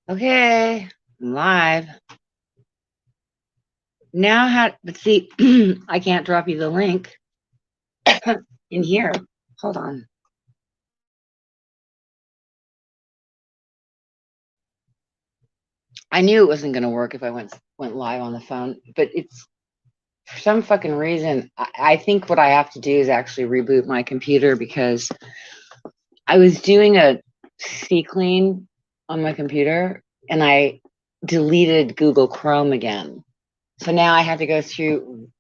Okay, I'm live. Now let's see, I can't drop you the link in here. Hold on. I knew it wasn't going to work if I went live on the phone, but it's for some fucking reason. I think what I have to do is actually reboot my computer because I was doing a clean on my computer and I deleted Google Chrome again. So now I have to go through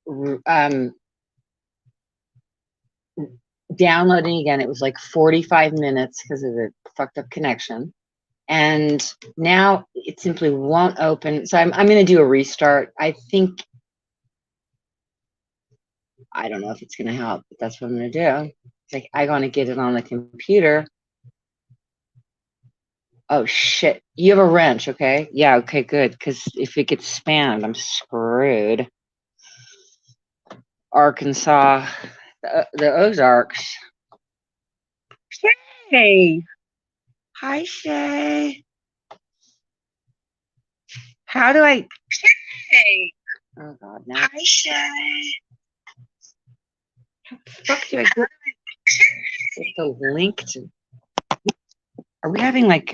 downloading again. It was like 45 minutes because of the fucked up connection. And now it simply won't open. So I'm going to do a restart. I think, I don't know if it's going to help, but that's what I'm going to do. It's like, I want to get it on the computer. Oh shit. You have a wrench. Okay. Yeah. Okay, good. Because if it gets spammed, I'm screwed. Arkansas, the Ozarks. Shay. Hi, Shay. How do I? Shay. Oh God, now. Hi, Shay. How the fuck do I get the link to? Are we having like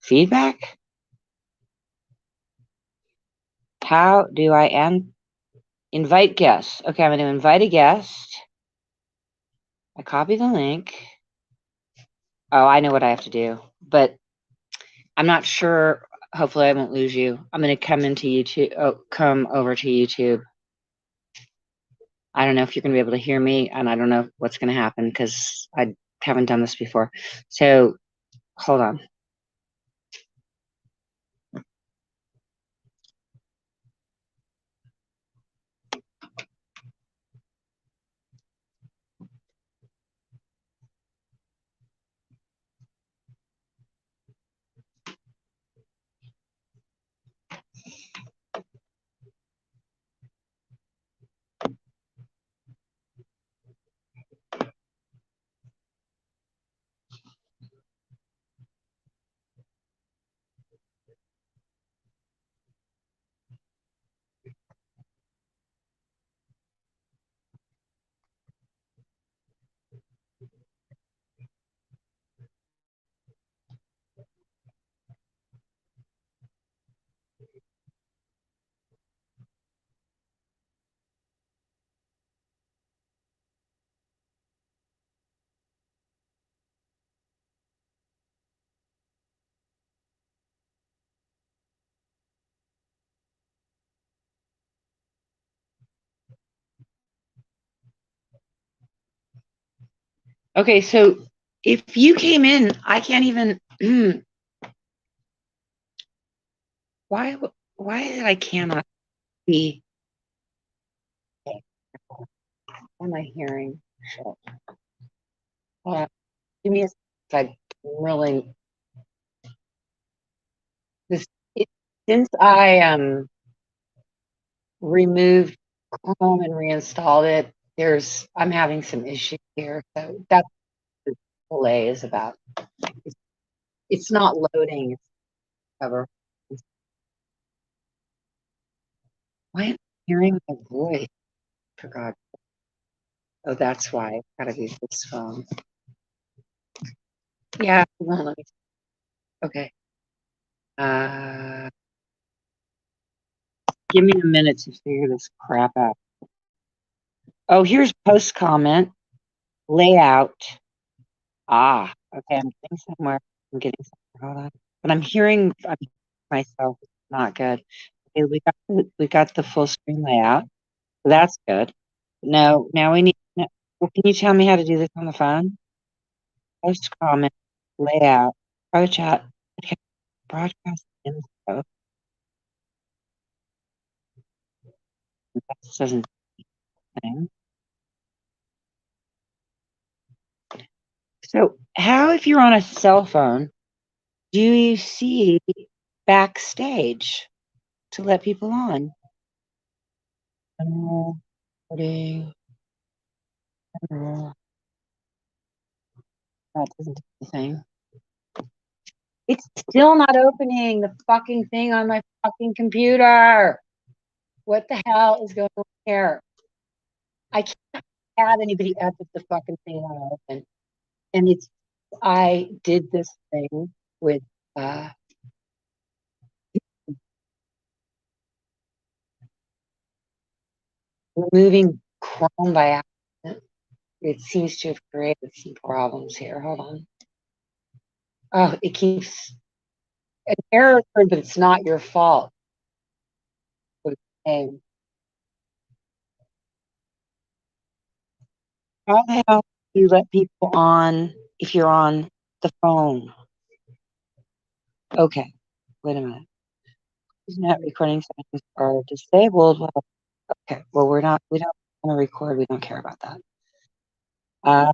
feedback? How do I invite guests? Okay, I'm going to invite a guest. I copy the link. Oh, I know what I have to do, but I'm not sure. Hopefully, I won't lose you. I'm going to come into YouTube. Oh, come over to YouTube. I don't know if you're going to be able to hear me, and I don't know what's going to happen because I haven't done this before. So, hold on. Okay, so if you came in, I can't even. Why did I cannot be? What am I hearing? Give me a sec. I'm really this since I removed Chrome and reinstalled it. I'm having some issues here, so that's what the delay is about. It's not loading. It's cover. Why am I hearing my voice? For God. Oh, that's why. I've got to use this phone. Yeah, hold on, let me. Okay. Give me a minute to figure this crap out. Oh, here's post comment layout. Ah, okay. I'm getting somewhere. Hold on. But I'm hearing myself. It's not good. Okay, we got the full screen layout. So that's good. No, now we need. No, well, can you tell me how to do this on the phone? Post comment layout. Pro chat. Okay. Broadcast info. This doesn't thing. So, how, if you're on a cell phone, do you see backstage to let people on? Recording. That doesn't do anything. It's still not opening the fucking thing on my fucking computer. What the hell is going on here? I can't have anybody edit the fucking thing on open. And I did this thing with removing Chrome by accident. It seems to have created some problems here. Hold on. Oh, it keeps an error, but it's not your fault. Okay. How the hell do you let people on if you're on the phone? Okay, wait a minute. Internet recording settings are disabled. Well, okay, well, we don't want to record. We don't care about that. How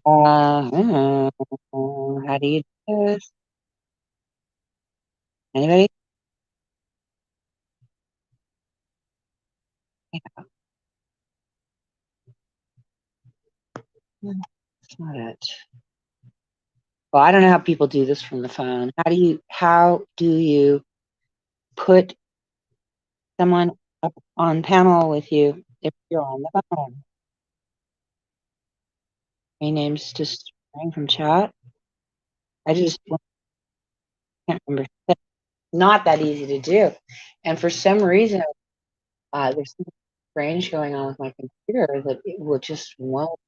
do you do this? Anybody? Yeah. That's not it. Well, I don't know how people do this from the phone. How do you put someone up on panel with you if you're on the phone? My name's just from chat. I just can't remember. It's not that easy to do. And for some reason, there's something strange going on with my computer that it will just won't.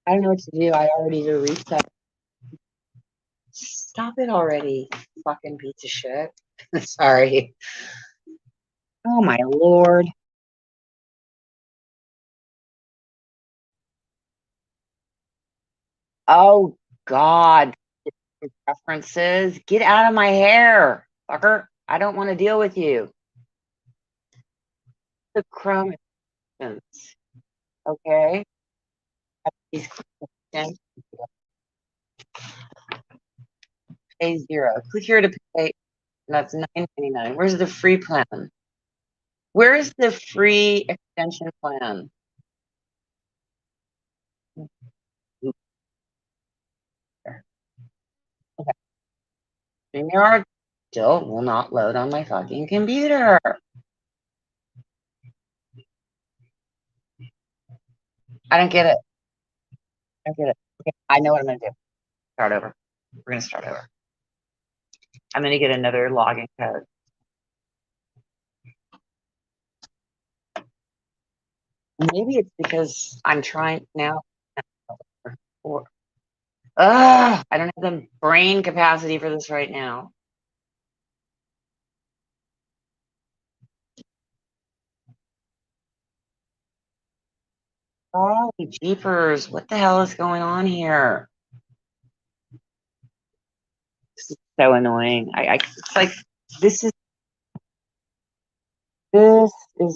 I don't know what to do. I already did a reset. Stop it already, fucking piece of shit. Sorry. Oh my lord. Oh God. Preferences. Get out of my hair, fucker. I don't want to deal with you. The Chrome extensions. Okay. These extensions. Pay 0. Click here to pay. That's $9.99. Where's the free plan? Where's the free extension plan? Okay. StreamYard still will not load on my fucking computer. I don't get it. I don't get it. Okay, I know what I'm going to do. Start over. We're going to start over. I'm going to get another login code. Maybe it's because I'm trying now. I don't have the brain capacity for this right now. Oh, jeepers. What the hell is going on here? This is so annoying. It's like, this is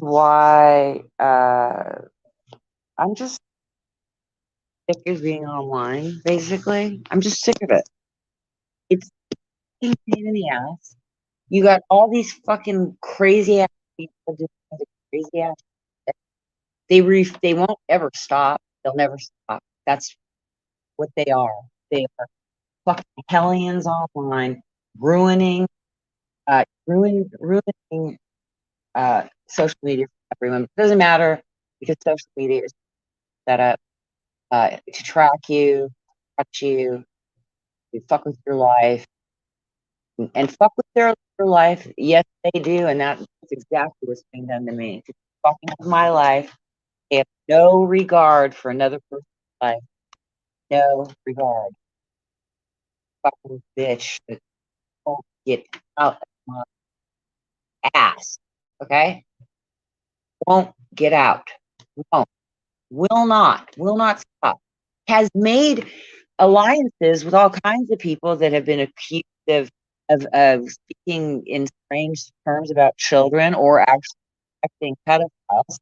why I'm just sick of being online, basically. I'm just sick of it. It's a pain in the ass. You got all these fucking crazy ass people doing crazy ass shit. They won't ever stop. They'll never stop. That's what they are. They are fucking hellions online, ruining social media for everyone. It doesn't matter because social media is set up to track you, touch you, to fuck with your life, and fuck with their life. Yes, they do, and that's exactly what's being done to me. It's fucking with my life. They have no regard for another person's life. No regard. Fucking bitch that won't get out of my ass. Okay? Won't get out. Won't. Will not stop. Has made alliances with all kinds of people that have been accused of speaking in strange terms about children or actually acting pedophiles. It's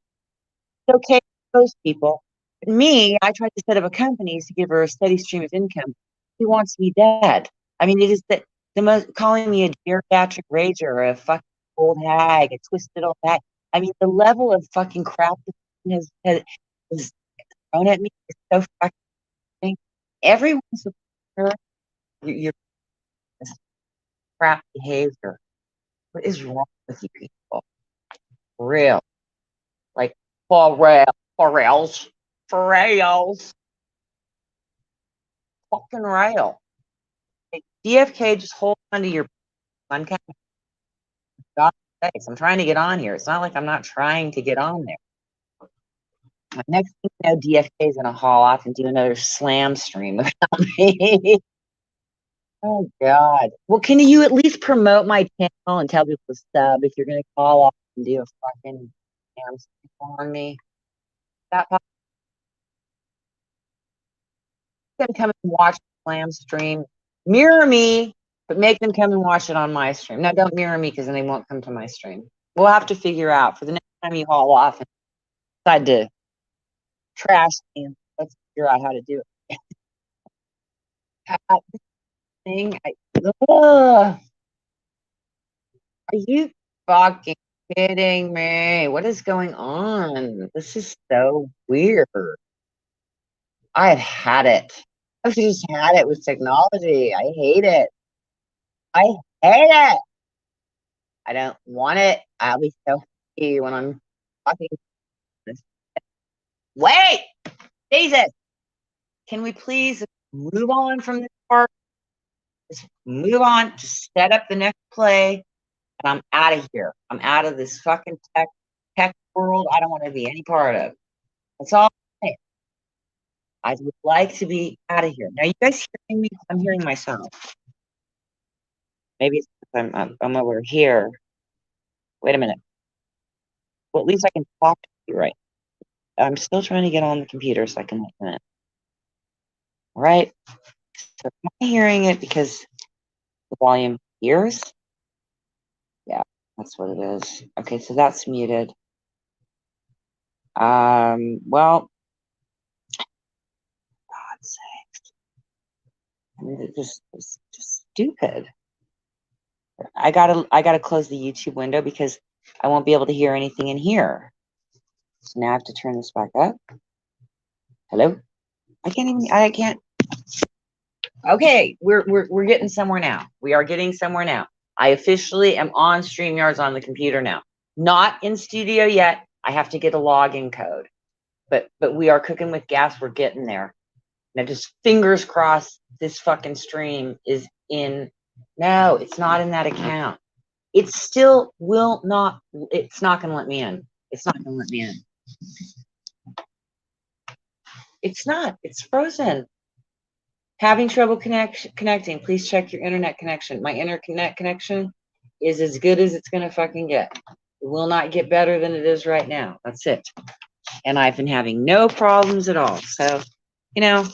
okay for those people. But me, I tried to set up a company to give her a steady stream of income. He wants me dead. I mean, it is the most, calling me a geriatric rager, a fucking old hag, a twisted old hag. I mean, the level of fucking crap has thrown at me is so fucking. Everyone's you're this crap behavior. What is wrong with you people? For real. Like, for rails. Fucking rail. Like, DFK, just hold on to your. I'm kind of. God's sakes, I'm trying to get on here. It's not like I'm not trying to get on there. Next thing you know, DFK is going to haul off and do another slam stream about me. Oh, God. Well, can you at least promote my channel and tell people to sub if you're going to call off and do a fucking slam stream on me? That them come and watch the slam stream. Mirror me, but make them come and watch it on my stream. No, don't mirror me because then they won't come to my stream. We'll have to figure out for the next time you haul off and decide to trash me. Let's figure out how to do it. Are you fucking kidding me? What is going on? This is so weird. I've had it. I've just had it with technology. I hate it. I hate it. I don't want it. I'll be so happy when I'm fucking. Wait! Jesus! Can we please move on from this part? Just move on. Just set up the next play. And I'm out of here. I'm out of this fucking tech world. I don't want to be any part of. That's all I'm saying. I would like to be out of here. Now, you guys hearing me? I'm hearing myself. Maybe it's because I'm over here. Wait a minute. Well, at least I can talk to you, right? I'm still trying to get on the computer so I can listen it. All right. So am I hearing it because the volume hears? Yeah, that's what it is. Okay, so that's muted. Well, God's sakes. I mean, it's just stupid. I gotta close the YouTube window because I won't be able to hear anything in here. So now I have to turn this back up. Hello? I can't. Okay, we're getting somewhere now. We are getting somewhere now. I officially am on StreamYards on the computer now. Not in studio yet. I have to get a login code. But we are cooking with gas. We're getting there. Now just fingers crossed this fucking stream is in. No, it's not in that account. It still will not. It's not going to let me in. It's not going to let me in. It's not. It's frozen. Having trouble connecting. Please check your internet connection. My internet connection is as good as it's going to fucking get. It will not get better than it is right now. That's it. And I've been having no problems at all. So, you know,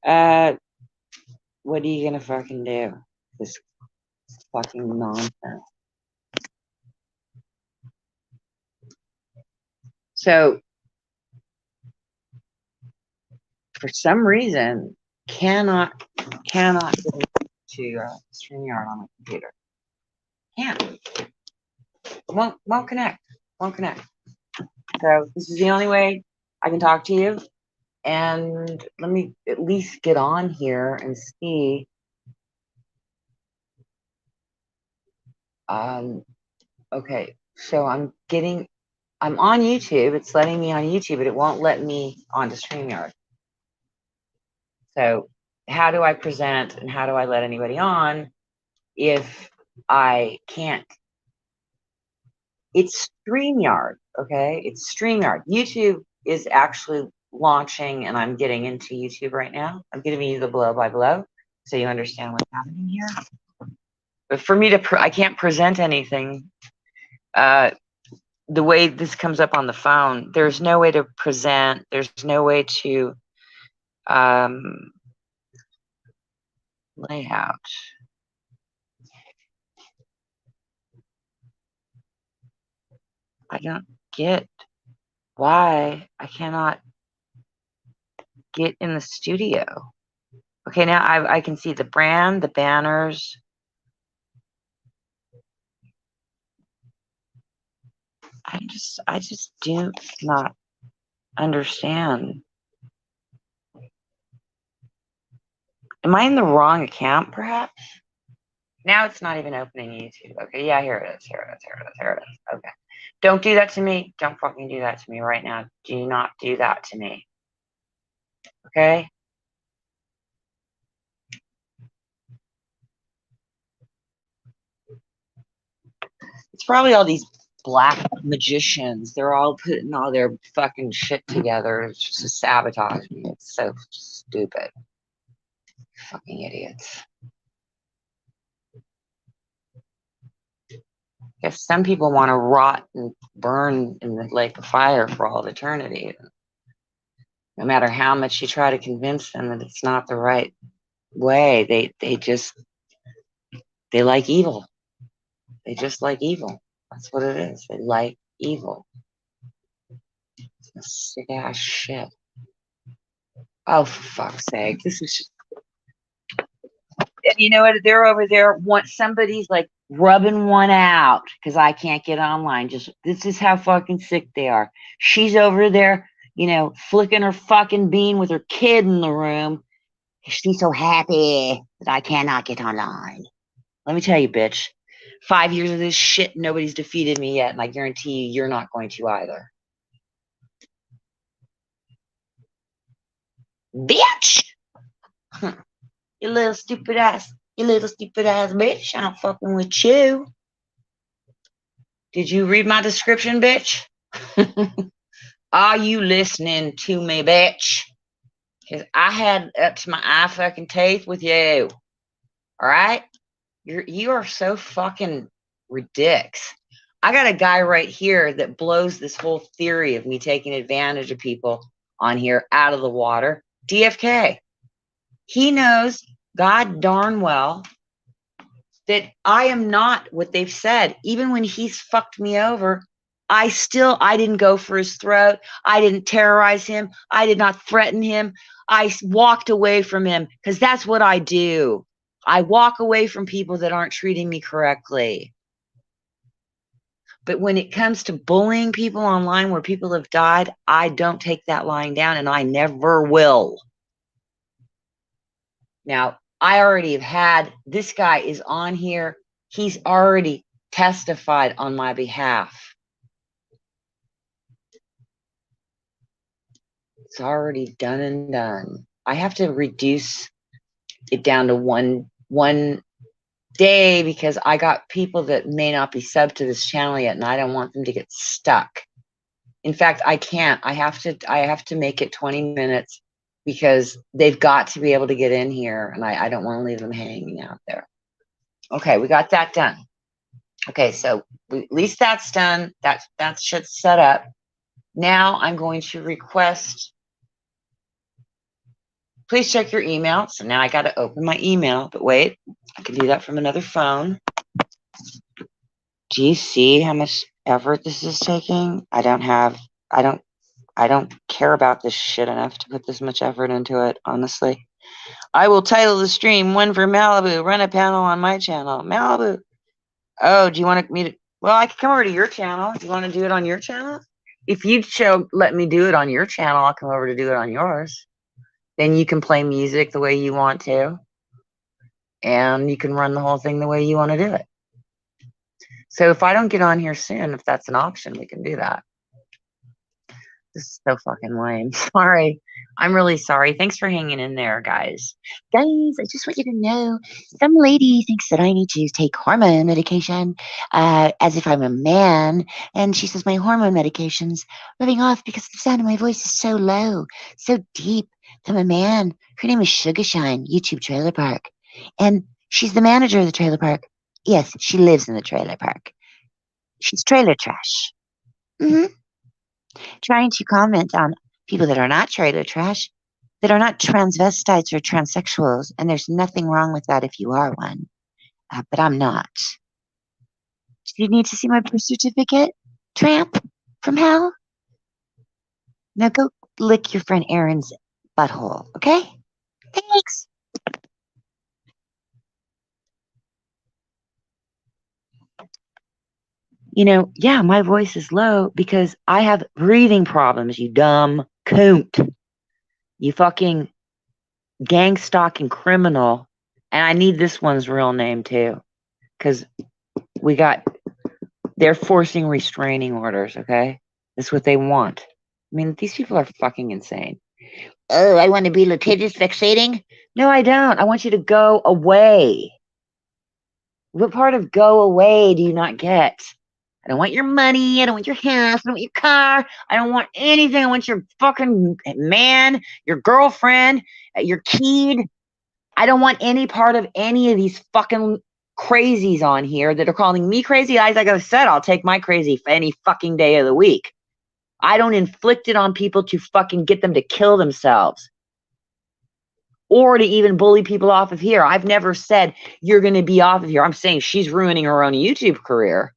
what are you going to fucking do? This fucking nonsense. So, for some reason, cannot get to StreamYard on my computer. Can't. Won't connect. Won't connect. So this is the only way I can talk to you. And let me at least get on here and see. Okay, so I'm on YouTube. It's letting me on YouTube, but it won't let me onto StreamYard. So how do I present and how do I let anybody on if I can't? It's StreamYard, okay? It's StreamYard. YouTube is actually launching, and I'm getting into YouTube right now. I'm giving you the blow by blow so you understand what's happening here. But for me to, I can't present anything the way this comes up on the phone. There's no way to present. There's no way to layout. I don't get why I cannot get in the studio. Okay, now I can see the brand, the banners. I just do not understand Am I in the wrong account, perhaps? Now it's not even opening YouTube. Okay, yeah, here it is. Here it is. Here it is. Here it is. Okay. Don't do that to me. Don't fucking do that to me right now. Do not do that to me. Okay? It's probably all these black magicians. They're all putting all their fucking shit together to sabotage me. It's so stupid. Fucking idiots. Guess some people want to rot and burn in the lake of fire for all of eternity. No matter how much you try to convince them that it's not the right way, they like evil. They just like evil. That's what it is. They like evil. It's sick ass shit. Oh, for fuck's sake. This is just... And you know what? They're over there. Somebody's like rubbing one out because I can't get online. Just this is how fucking sick they are. She's over there, you know, flicking her fucking bean with her kid in the room. She's so happy that I cannot get online. Let me tell you, bitch. 5 years of this shit, nobody's defeated me yet, and I guarantee you, you're not going to either. Bitch! You little stupid ass bitch. I'm fucking with you. Did you read my description, bitch? Are you listening to me, bitch? Because I had up to my eye fucking teeth with you. All right? You are so fucking ridiculous. I got a guy right here that blows this whole theory of me taking advantage of people on here out of the water. DFK. He knows God darn well that I am not what they've said. Even when he's fucked me over, I didn't go for his throat. I didn't terrorize him. I did not threaten him. I walked away from him because that's what I do. I walk away from people that aren't treating me correctly. But when it comes to bullying people online where people have died, I don't take that lying down, and I never will. Now, I already have had, this guy is on here. He's already testified on my behalf. It's already done and done. I have to reduce it down to one day because I got people that may not be subbed to this channel yet, and I don't want them to get stuck. In fact, I can't. I have to make it 20 minutes because they've got to be able to get in here, and I don't want to leave them hanging out there. Okay, we got that done. Okay, so at least that's done. That shit's set up. Now I'm going to request, please check your email. So now I got to open my email, but wait, I can do that from another phone. Do you see how much effort this is taking? I don't care about this shit enough to put this much effort into it, honestly. I will title the stream One for Malibu, run a panel on my channel. Malibu. Oh, do you want me to? Well, I can come over to your channel. Do you want to do it on your channel? If you let me do it on your channel, I'll come over to do it on yours. Then you can play music the way you want to. And you can run the whole thing the way you want to do it. So if I don't get on here soon, if that's an option, we can do that. This is so fucking lame. Sorry. I'm really sorry. Thanks for hanging in there, guys. Guys, I just want you to know, some lady thinks that I need to take hormone medication as if I'm a man. And she says my hormone medication's rubbing off because the sound of my voice is so low, so deep. I'm a man. Her name is Sugarshine, YouTube Trailer Park. And she's the manager of the trailer park. Yes, she lives in the trailer park. She's trailer trash. Trying to comment on people that are not trailer trash, that are not transvestites or transsexuals, and there's nothing wrong with that if you are one. But I'm not. Do you need to see my birth certificate, tramp from hell? Now go lick your friend Aaron's butthole, okay? Thanks. You know, yeah, my voice is low because I have breathing problems, you dumb coot. You fucking gang stalking criminal, and I need this one's real name too, because they're forcing restraining orders, okay? That's what they want. I mean, these people are fucking insane. Oh, I want to be litigious, vexating? No, I don't. I want you to go away. What part of go away do you not get? I don't want your money. I don't want your house. I don't want your car. I don't want anything. I want your fucking man, your girlfriend, your keed. I don't want any part of any of these fucking crazies on here that are calling me crazy. Like I said, I'll take my crazy any fucking day of the week. I don't inflict it on people to fucking get them to kill themselves or to even bully people off of here. I've never said you're going to be off of here. I'm saying she's ruining her own YouTube career.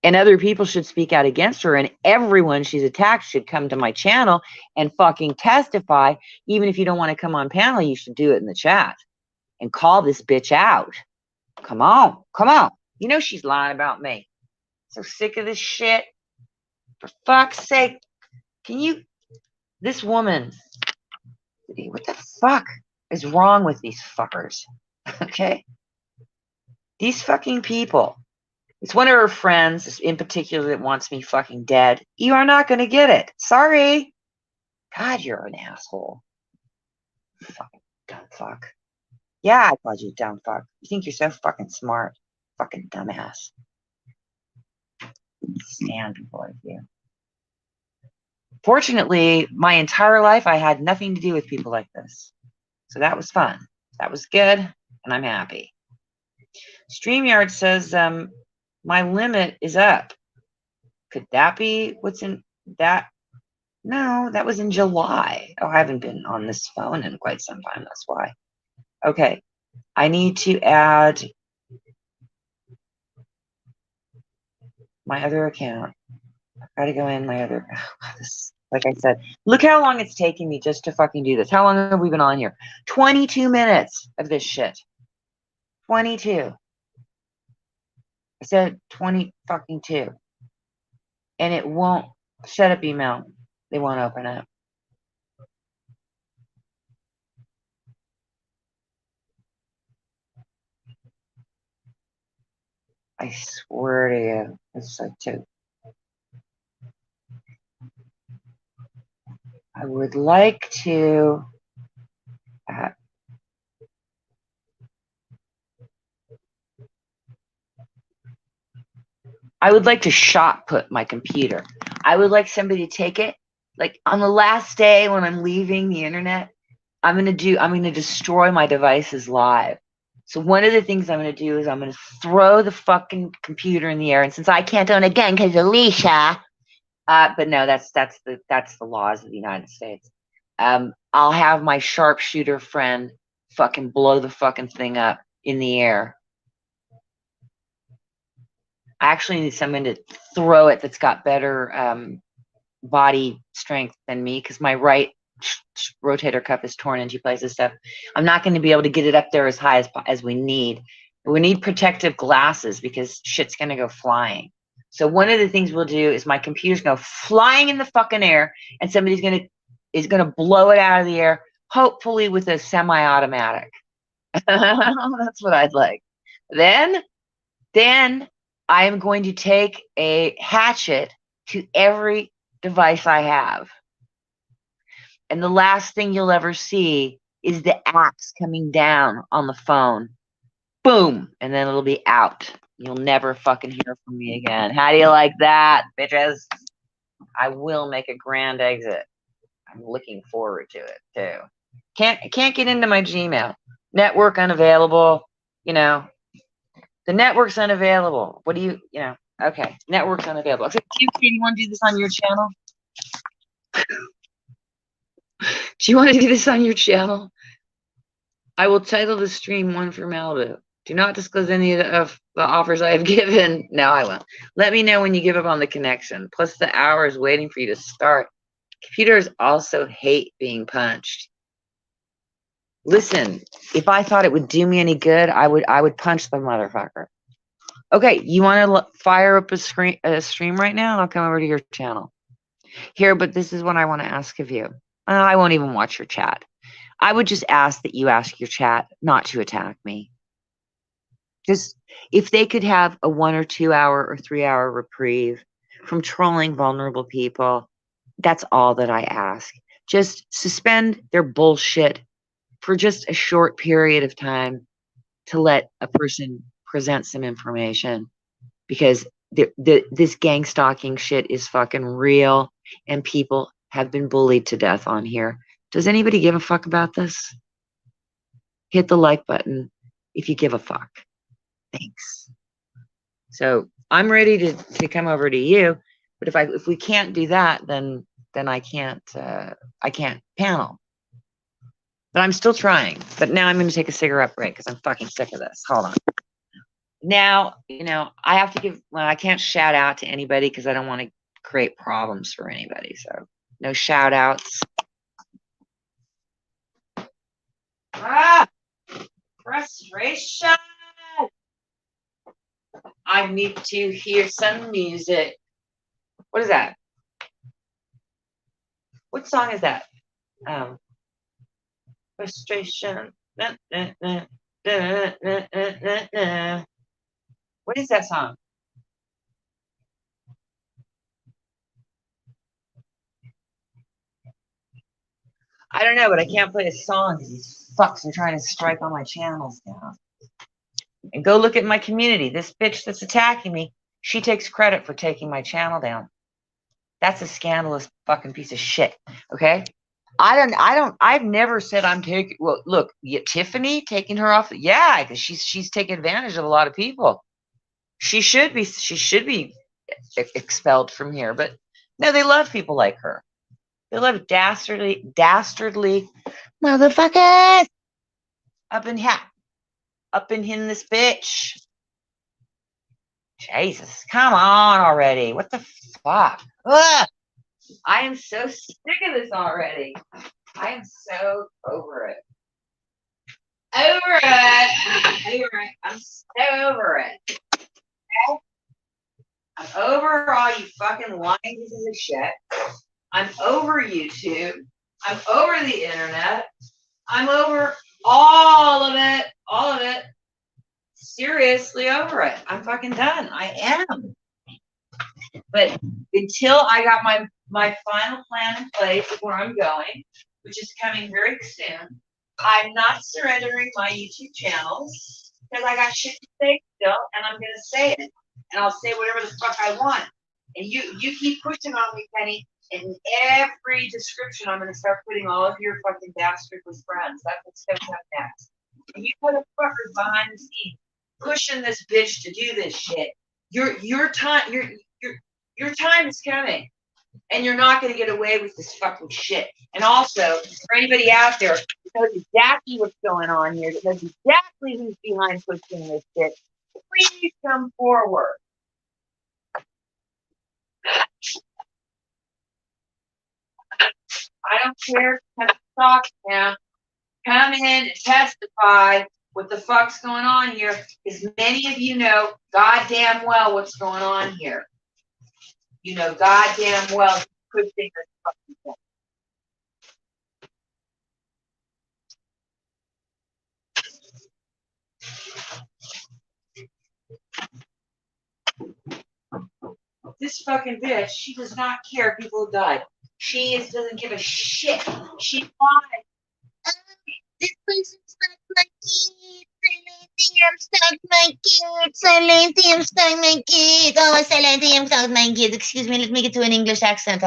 And other people should speak out against her, and everyone she's attacked should come to my channel and fucking testify. Even if you don't want to come on panel, you should do it in the chat and call this bitch out. Come on, come on. You know she's lying about me. So sick of this shit. For fuck's sake, can you, this woman, what the fuck is wrong with these fuckers? Okay? These fucking people. It's one of her friends in particular that wants me fucking dead. You are not going to get it. Sorry. God, you're an asshole. Fucking dumb fuck. Yeah, I called you dumb fuck. You think you're so fucking smart. Fucking dumbass. Stand people like you. Fortunately, my entire life, I had nothing to do with people like this. So that was fun. That was good, and I'm happy. StreamYard says, my limit is up. Could that be what's in that? No, that was in July. Oh, I haven't been on this phone in quite some time. That's why. Okay. I need to add my other account. I've got to go in my other. Like I said, look how long it's taking me just to fucking do this. How long have we been on here? 22 minutes of this shit. 22. I said 20 fucking 2. And it won't. Shut up, email. They won't open up. I swear to you, it's like 2. I would like to shot put my computer. I would like somebody to take it. Like on the last day when I'm leaving the internet, I'm going to destroy my devices live. So one of the things I'm going to do is I'm going to throw the fucking computer in the air. And since I can't own it again because Alicia, but no, that's the laws of the United States. I'll have my sharpshooter friend fucking blow the fucking thing up in the air. I actually need someone to throw it that's got better body strength than me, because my right rotator cuff is torn in 2 places. Stuff. I'm not going to be able to get it up there as high as we need. We need protective glasses because shit's going to go flying. So one of the things we'll do is my computer's going to go flying in the fucking air, and somebody's is going to blow it out of the air, hopefully with a semi-automatic. That's what I'd like. Then I am going to take a hatchet to every device I have. And the last thing you'll ever see is the axe coming down on the phone. Boom. And then it'll be out. You'll never fucking hear from me again. How do you like that, bitches? I will make a grand exit. I'm looking forward to it, too. Can't get into my Gmail. Network unavailable. You know, the network's unavailable. What do you know? Okay, network's unavailable. Okay, do you want to do this on your channel? Do you want to do this on your channel? I will title the stream One for Malibu. Do not disclose any of the offers I have given. No, I won't. Let me know when you give up on the connection. Plus the hours waiting for you to start. Computers also hate being punched. Listen, if I thought it would do me any good, I would punch the motherfucker. Okay, you want to fire up a stream right now, and I'll come over to your channel. Here, but this is what I want to ask of you. I won't even watch your chat. I would just ask that you ask your chat not to attack me. Just if they could have a 1 or 2 hour or 3 hour reprieve from trolling vulnerable people, that's all that I ask. Just suspend their bullshit for just a short period of time to let a person present some information, because this gang stalking shit is fucking real and people have been bullied to death on here. Does anybody give a fuck about this? Hit the like button if you give a fuck. Thanks. So I'm ready to come over to you, but if we can't do that, then I can't panel. But I'm still trying. But now I'm going to take a cigarette break because I'm fucking sick of this. Hold on. Now, I have to give, well, I can't shout out to anybody because I don't want to create problems for anybody. So no shout outs. Frustration. I need to hear some music. What is that? What song is that? Frustration. What is that song? I don't know, but I can't play a song because these fucks are trying to strike on my channels now. And go look at my community. This bitch that's attacking me, she takes credit for taking my channel down. That's a scandalous fucking piece of shit. Okay? I've never said I'm taking, well, look, Tiffany taking her off. Yeah, because she's taking advantage of a lot of people. She should be expelled from here. But no, they love people like her. They love dastardly motherfuckers up in this bitch. Jesus, come on already. What the fuck? Ugh. I am so sick of this already. I am so over it. Over it. I'm so over it. Okay? I'm over all you fucking lying pieces of shit. I'm over YouTube. I'm over the internet. I'm over all of it. All of it. Seriously over it. I'm fucking done. I am. But until I got my final plan in place of where I'm going, which is coming very soon, I'm not surrendering my YouTube channels because I got shit to say still, and I'm gonna say it, and I'll say whatever the fuck I want. And you keep pushing on me, Penny. In every description, I'm gonna start putting all of your fucking dastardly friends. That's what's gonna come next. And you motherfuckers behind the scenes pushing this bitch to do this shit. Your time is coming, and you're not gonna get away with this fucking shit. And also, for anybody out there who knows exactly what's going on here, that knows exactly who's behind pushing this shit, please come forward. I don't care. Come talk now. Come in and testify what the fuck's going on here, because many of you know goddamn well what's going on here. You know goddamn well pushing this fucking thing. This fucking bitch, she does not care if people died. She doesn't give a shit. She lied. This person stuck my kid. Silentium stuck my kid. Silentium stuck my kid. Oh, silentium stuck my kid. Excuse me, let me get to an English accent.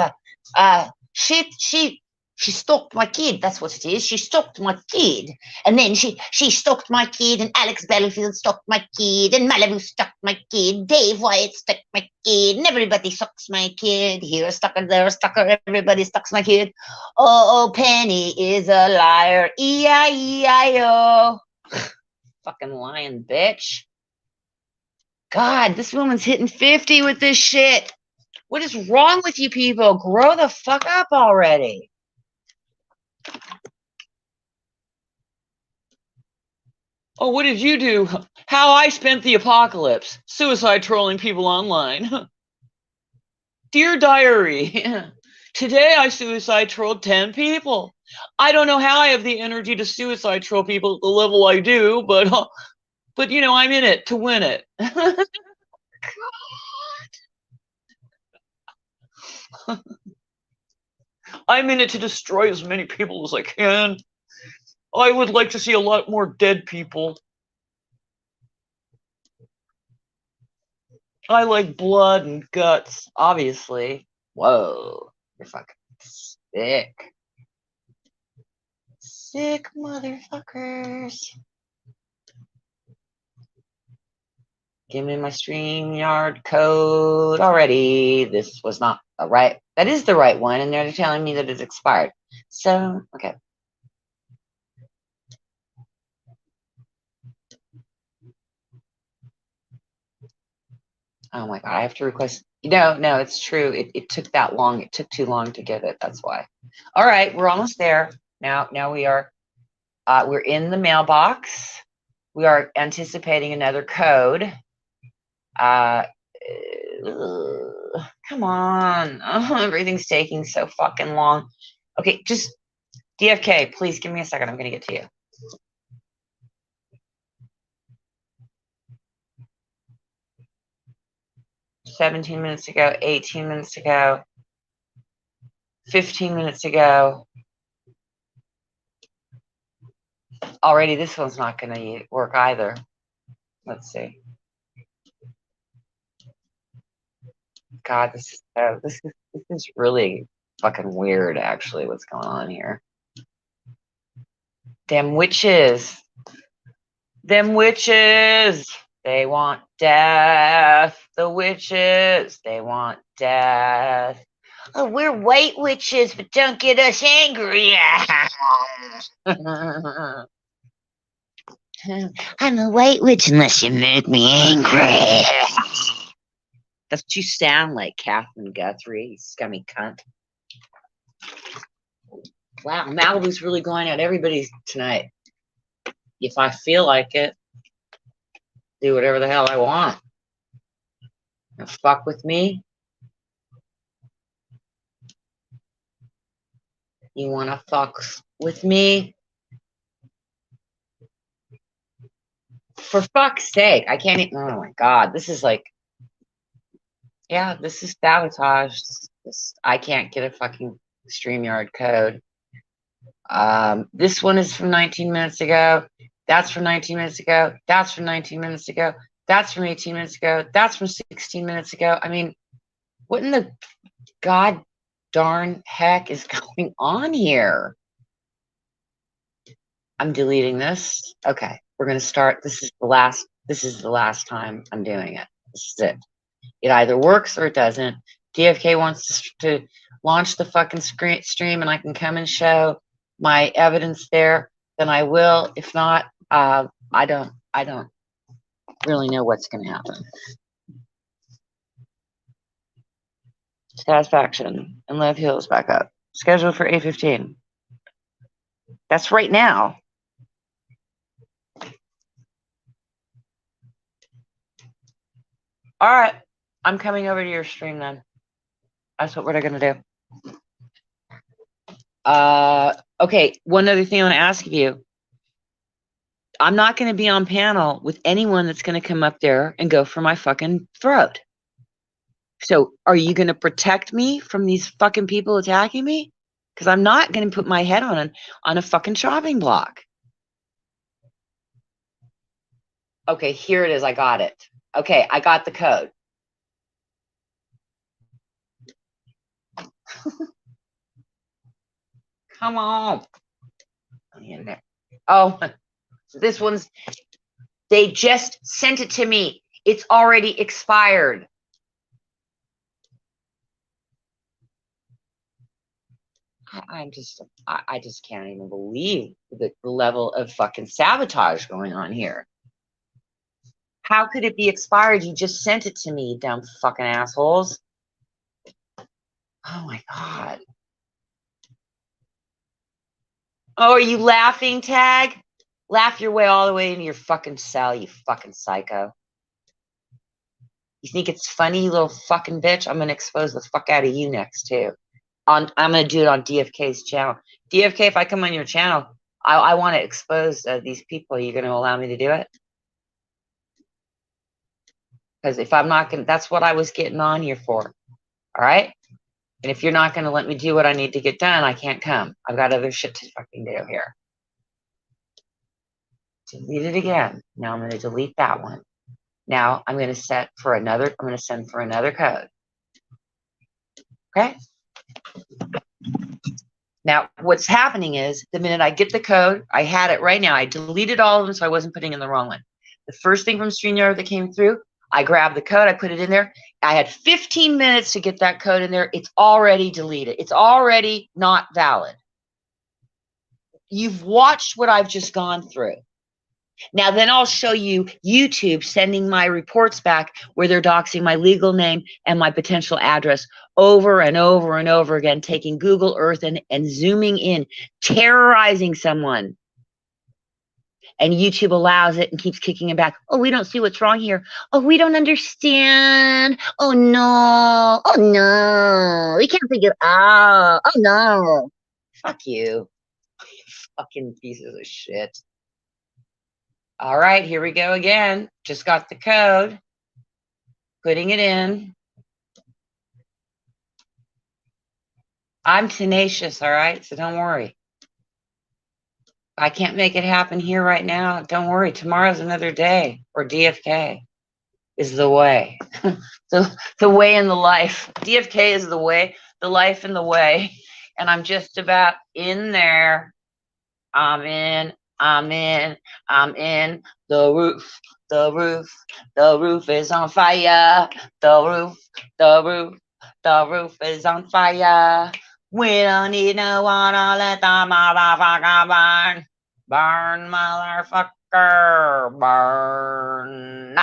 She stalked my kid. That's what it is. She stalked my kid, and then she stalked my kid, and Alex Belfield stalked my kid, and Malibu stalked my kid. Dave Wyatt stalked my kid, and everybody stalks my kid. Here a stalker, there a stalker. Everybody stalks my kid. Oh, Penny is a liar. E-I-E-I-O. Fucking lying bitch. God, this woman's hitting 50 with this shit. What is wrong with you people? Grow the fuck up already. Oh, what did you do? How I spent the apocalypse. Suicide trolling people online. Dear diary. Today I suicide trolled 10 people. I don't know how I have the energy to suicide troll people at the level I do, but you know, I'm in it to win it. I'm in it to destroy as many people as I can. I would like to see a lot more dead people. I like blood and guts, obviously. Whoa, you're fucking sick. Sick motherfuckers. Give me my StreamYard code already. This was not a right. That is the right one, and they're telling me that it's expired. So, okay. Oh my God, I have to request. No, it's true. It took that long. It took too long to get it. That's why. All right, we're almost there. Now we are. We're in the mailbox. We are anticipating another code. Come on. Oh, everything's taking so fucking long. Okay, just DFK, please give me a second. I'm going to get to you. "17 minutes ago, 18 minutes ago, 15 minutes ago. Already, this one's not going to work either. Let's see. God, this is really fucking weird, actually, what's going on here. Damn witches. Them witches. They want death. The witches. They want death. Oh, we're white witches, but don't get us angry. I'm a white witch unless you make me angry. That's what you sound like, Catherine Guthrie, you scummy cunt. Wow, Malibu's really going at everybody tonight. If I feel like it, do whatever the hell I want. You fuck with me? You wanna fuck with me? For fuck's sake, I can't even, oh my God, this is like, yeah, this is sabotage. I can't get a fucking StreamYard code. This one is from 19 minutes ago. That's from 19 minutes ago. That's from 19 minutes ago. That's from 18 minutes ago. That's from 16 minutes ago. I mean, what in the god darn heck is going on here? I'm deleting this. Okay, we're gonna start. This is the last time I'm doing it. This is it. It either works or it doesn't. DFK wants to launch the fucking stream and I can come and show my evidence there, then I will. If not, I don't really know what's going to happen. Satisfaction and Love Hills back up. Scheduled for 8:15. That's right now. All right. I'm coming over to your stream then. That's what we're going to do. Okay, one other thing I want to ask of you. I'm not going to be on panel with anyone that's going to come up there and go for my fucking throat. So are you going to protect me from these fucking people attacking me? Because I'm not going to put my head on a fucking chopping block. Okay, here it is. I got it. Okay, I got the code. Come on. Oh, this one's, they just sent it to me. It's already expired. I just can't even believe the level of fucking sabotage going on here. How could it be expired? You just sent it to me, you dumb fucking assholes. Oh my God. Oh, are you laughing, Tag? Laugh your way all the way into your fucking cell, you fucking psycho. You think it's funny, you little fucking bitch? I'm gonna expose the fuck out of you next, too. I'm going to do it on DFK's channel. DFK, if I come on your channel, I want to expose these people. Are you going to allow me to do it? Because if I'm not going to, that's what I was getting on here for. All right? And if you're not going to let me do what I need to get done, I can't come. I've got other shit to fucking do here. Delete it again. Now I'm going to delete that one. Now I'm going to set for another, I'm going to send for another code. Okay? Now, what's happening is the minute I get the code, I had it right now. I deleted all of them so I wasn't putting in the wrong one. The first thing from StreamYard that came through, I grabbed the code, I put it in there. I had 15 minutes to get that code in there. It's already deleted. It's already not valid. You've watched what I've just gone through. Now, then I'll show you YouTube sending my reports back where they're doxing my legal name and my potential address over and over and over again, taking Google Earth and zooming in, terrorizing someone. And YouTube allows it and keeps kicking it back. Oh, we don't see what's wrong here. Oh, we don't understand. Oh, no. Oh, no. We can't figure it out. Oh, no. Fuck you. Fucking pieces of shit. All right, here we go again. Just got the code. Putting it in. I'm tenacious, all right? So don't worry. I can't make it happen here right now. Don't worry. Tomorrow's another day. Or DFK is the way. the way and the life. DFK is the way, the life and the way. And I'm just about in there. I'm in. I'm in the roof, the roof is on fire, the roof is on fire. We don't need no one to let the motherfucker burn, motherfucker, burn.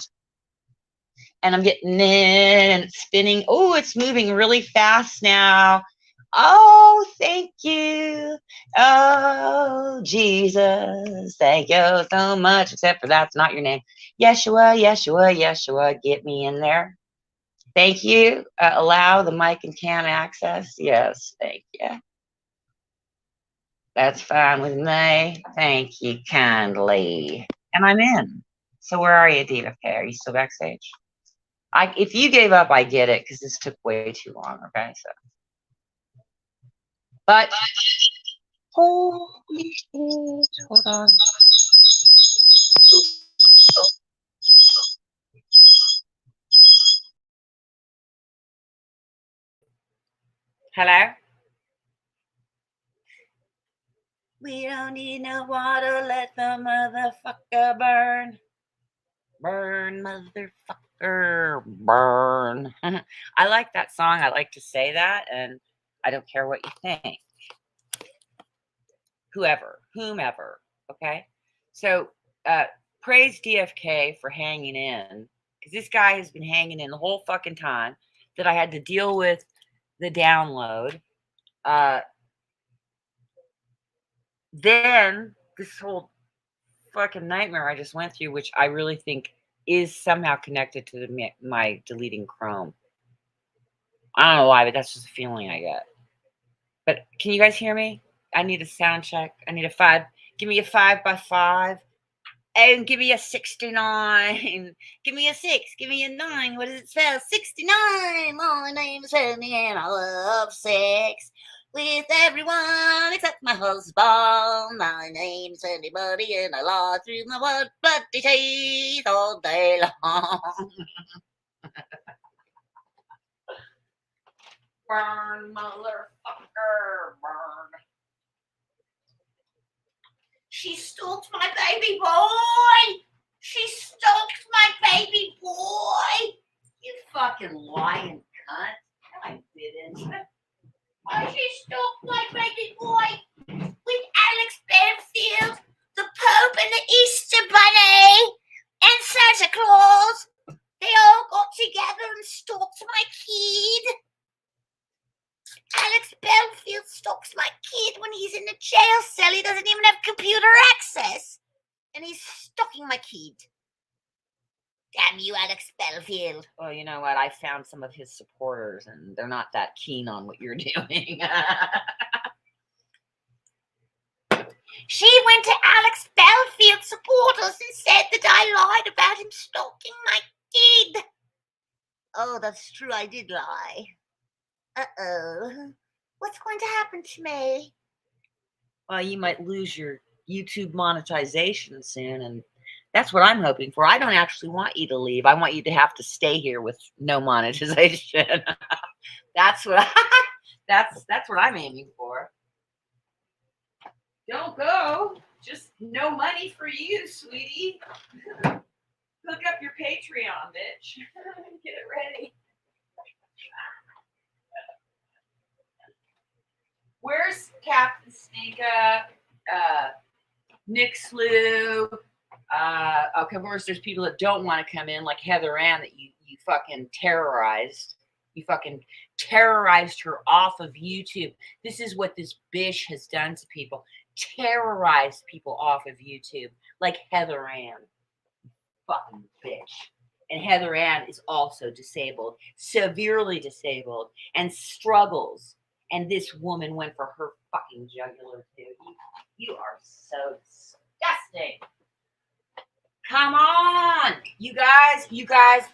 And I'm getting in and it's spinning. Oh, it's moving really fast now. Oh, thank you. Oh, Jesus. Thank you so much. Except for that's not your name. Yeshua, Yeshua, Yeshua. Get me in there. Thank you. Allow the mic and cam access. Yes, thank you. That's fine with me. Thank you kindly. And I'm in. So where are you, Diva K? Are you still backstage? If you gave up, I get it because this took way too long. Okay, so. But holy shit, hold on. Hello? We don't need no water, let the motherfucker burn. Burn, motherfucker, burn. I like that song. I like to say that, and I don't care what you think. Whomever, okay? So, praise DFK for hanging in, because this guy has been hanging in the whole fucking time that I had to deal with the download. Then this whole fucking nightmare I just went through, which I really think is somehow connected to my deleting Chrome. I don't know why, but that's just a feeling I get. But can you guys hear me? I need a sound check. I need a 5. Give me a 5x5. And give me a 69. Give me a 6. Give me a 9. What does it say? 69. My name is Henny and I love sex with everyone except my husband. My name is anybody and I lie through my word bloody teeth all day long. Burn, motherfucker, burn. She stalked my baby boy. She stalked my baby boy. You fucking lying cunt. I didn't. Why she stalked my baby boy with Alex Belfield, the Pope and the Easter Bunny, and Santa Claus. They all got together and stalked my kid. Alex Belfield stalks my kid when he's in the jail cell. He doesn't even have computer access. And he's stalking my kid. Damn you, Alex Belfield. Well, you know what? I found some of his supporters, and they're not that keen on what you're doing. She went to Alex Belfield supporters and said that I lied about him stalking my kid. Oh, that's true. I did lie. Uh-oh. What's going to happen to me? Well, you might lose your YouTube monetization soon, and that's what I'm hoping for. I don't actually want you to leave. I want you to have to stay here with no monetization. That's what that's what I'm aiming for. Don't go. Just no money for you, sweetie. Hook up your Patreon, bitch. Get it ready. Where's Captain Stinka? Nick Slew. Okay, of course, there's people that don't want to come in, like Heather Ann, that you fucking terrorized. You fucking terrorized her off of YouTube. This is what this bish has done to people. Terrorized people off of YouTube, like Heather Ann. Fucking bitch. And Heather Ann is also disabled, severely disabled, and struggles. And this woman went for her fucking jugular too. You are so disgusting. Come on, you guys,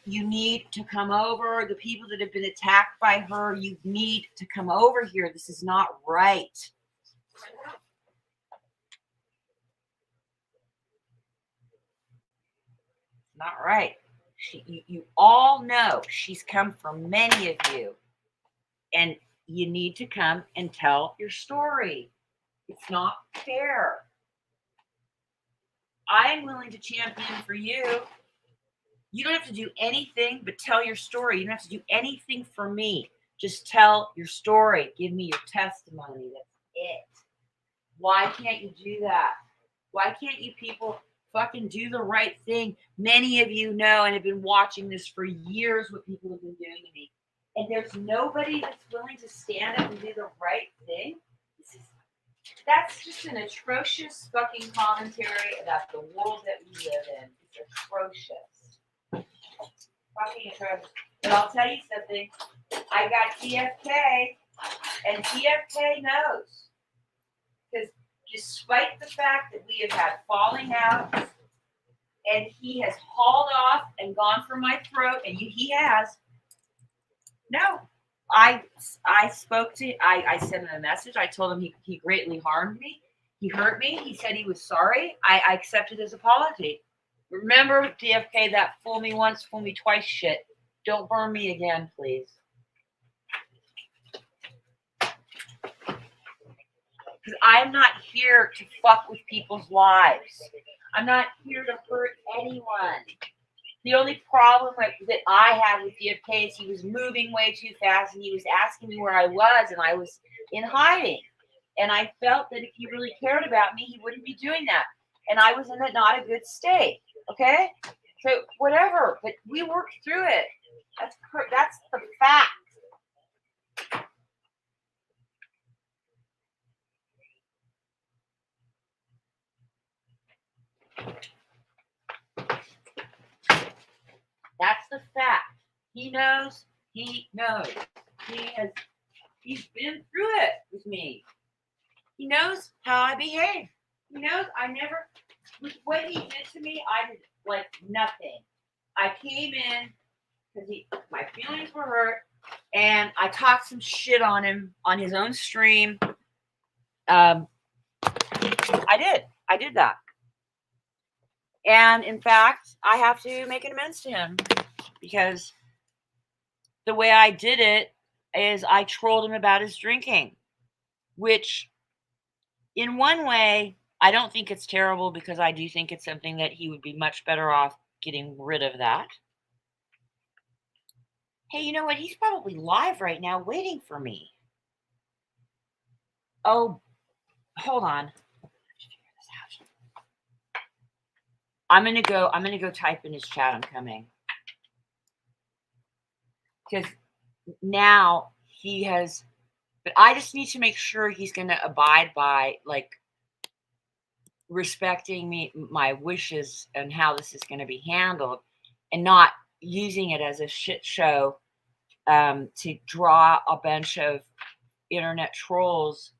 you need to come over. The people that have been attacked by her, you need to come over here. This is not right. Not right. You all know she's come for many of you, and you need to come and tell your story. It's not fair. I am willing to champion for you. You don't have to do anything but tell your story. You don't have to do anything for me. Just tell your story. Give me your testimony. That's it. Why can't you do that? Why can't you people fucking do the right thing? Many of you know and have been watching this for years what people have been doing to me. And there's nobody that's willing to stand up and do the right thing. That's just an atrocious fucking commentary about the world that we live in. It's atrocious. Fucking atrocious. But I'll tell you something. I got TFK, and TFK knows. Because despite the fact that we have had falling out, and he has hauled off and gone for my throat, and he has. No. I spoke to, I sent him a message. I told him he greatly harmed me. He hurt me. He said he was sorry. I accepted his apology. Remember, DFK, that fool me once, fool me twice shit. Don't burn me again, please. Because I'm not here to fuck with people's lives. I'm not here to hurt anyone. The only problem that I had with DFK is he was moving way too fast, and he was asking me where I was, and I was in hiding. And I felt that if he really cared about me, he wouldn't be doing that. And I was in not a good state. Okay? So whatever. But we worked through it. That's the fact. That's the fact. He knows. He knows. He's been through it with me. He knows how I behave. He knows I never, what he did to me, I did like nothing. I came in because my feelings were hurt, and I talked some shit on him on his own stream. I did that. And in fact, I have to make an amends to him because the way I did it is I trolled him about his drinking, which in one way, I don't think it's terrible because I do think it's something that he would be much better off getting rid of that. Hey, you know what? He's probably live right now waiting for me. Oh, hold on. I'm gonna go type in his chat. I'm coming. Because now he has, but I just need to make sure he's gonna abide by like respecting my wishes and how this is gonna be handled. and not using it as a shit show to draw a bunch of internet trolls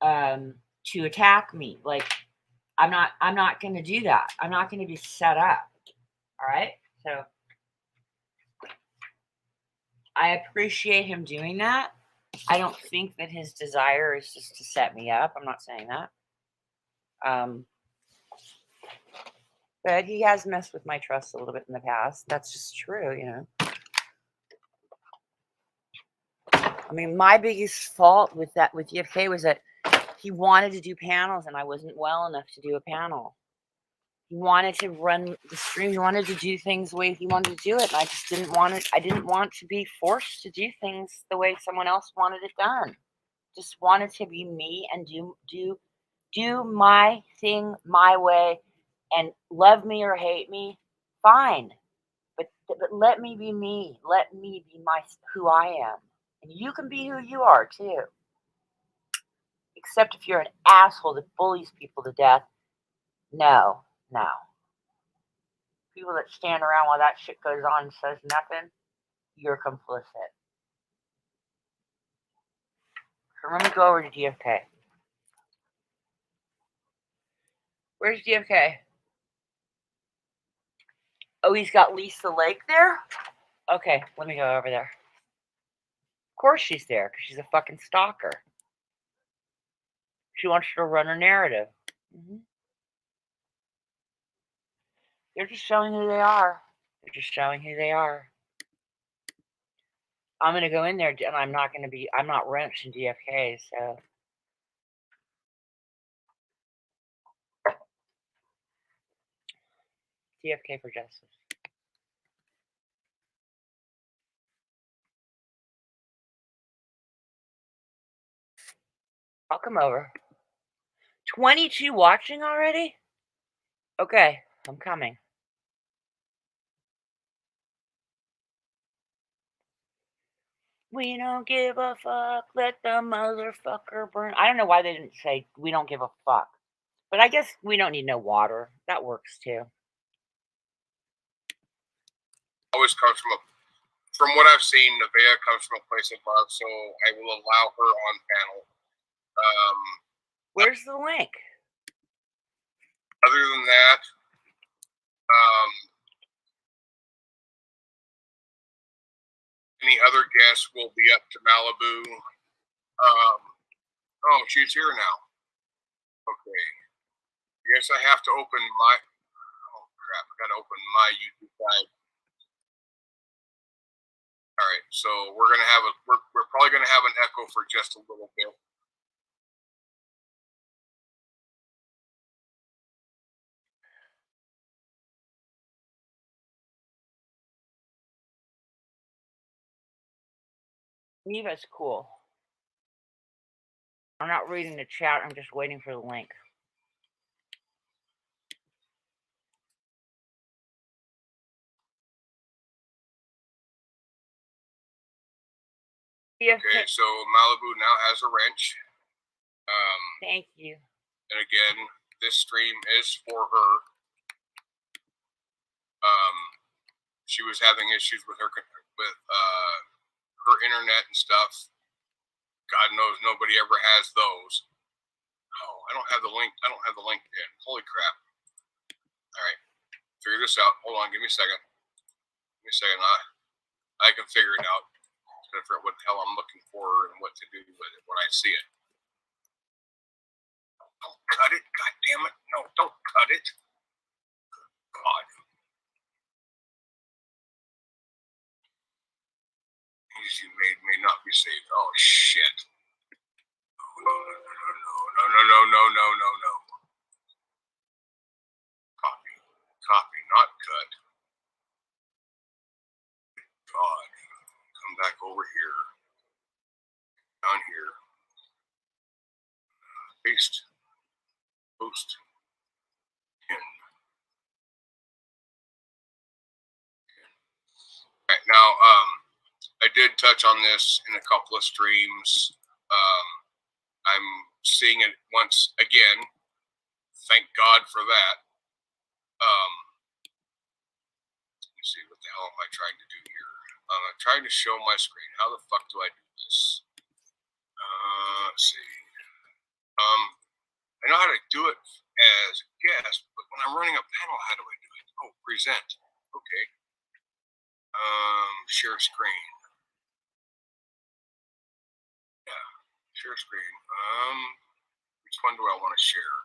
to attack me. Like, I'm not going to do that. I'm not going to be set up. All right. So I appreciate him doing that. I don't think that his desire is just to set me up. I'm not saying that. But he has messed with my trust a little bit in the past. That's just true, you know. I mean, my biggest fault with EFK was that he wanted to do panels and I wasn't well enough to do a panel. He wanted to run the stream. He wanted to do things the way he wanted to do it. And I just didn't want it. I didn't want to be forced to do things the way someone else wanted it done. Just wanted to be me and do my thing my way, and love me or hate me, fine. But let me be me. Let me be who I am. And you can be who you are too. Except if you're an asshole that bullies people to death. No. People that stand around while that shit goes on and says nothing, you're complicit. So let me go over to DFK. Where's DFK? Oh, he's got Lisa Lake there? Okay, let me go over there. Of course she's there, because she's a fucking stalker. She wants to run her narrative. They're just showing who they are. They're just showing who they are. I'm going to go in there, and I'm not wrenched in DFK, so. DFK for justice. I'll come over. 22 watching already? Okay, I'm coming. We don't give a fuck, let the motherfucker burn. I don't know why they didn't say we don't give a fuck. But I guess we don't need no water. That works too. Always comes from what I've seen, Nevaeh comes from a place of love, so I will allow her on panel. Where's the link? Other than that, any other guests will be up to Malibu. Oh, she's here now. Okay. Yes, I have to open my. Oh crap! I got to open my YouTube side. All right, so we're gonna have we're probably gonna have an echo for just a little bit. Neva's cool. I'm not reading the chat. I'm just waiting for the link. Okay, so Malibu now has a wrench. Thank you. And again, this stream is for her. She was having issues with her internet and stuff. God knows nobody ever has those. Oh, I don't have the link. I don't have the link in. Holy crap! All right, figure this out. Hold on, give me a second. Give me a second. I can figure it out. I'm gonna figure out what the hell I'm looking for and what to do with it when I see it. Don't cut it! God damn it! No, don't cut it! God. These you made may not be saved. Oh shit! No. Copy, not cut. God, come back over here. Down here. Paste. Post. Pin. Right now, I did touch on this in a couple of streams. I'm seeing it once again. Thank God for that. hell am I trying to do here? I'm trying to show my screen. How the fuck do I do this? Let's see. I know how to do it as a guest, but when I'm running a panel, how do I do it? Oh, present. Okay. Share screen. Yeah, share screen. Which one do I want to share?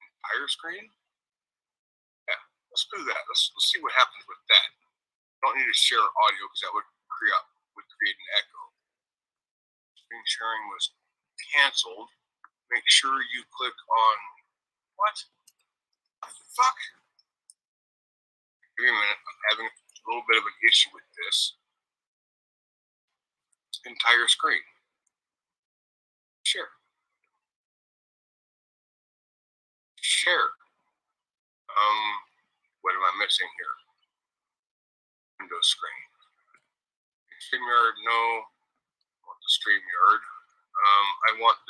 Entire screen? Yeah, let's do that. Let's see what happens with that. I don't need to share audio because that would create an echo. Screen sharing was canceled. Make sure you click on what? Fuck. Give me a minute. I'm having a little bit of an issue with this. Entire screen. Share. Share. What am I missing here? Windows screen. StreamYard, no. I want the StreamYard. I want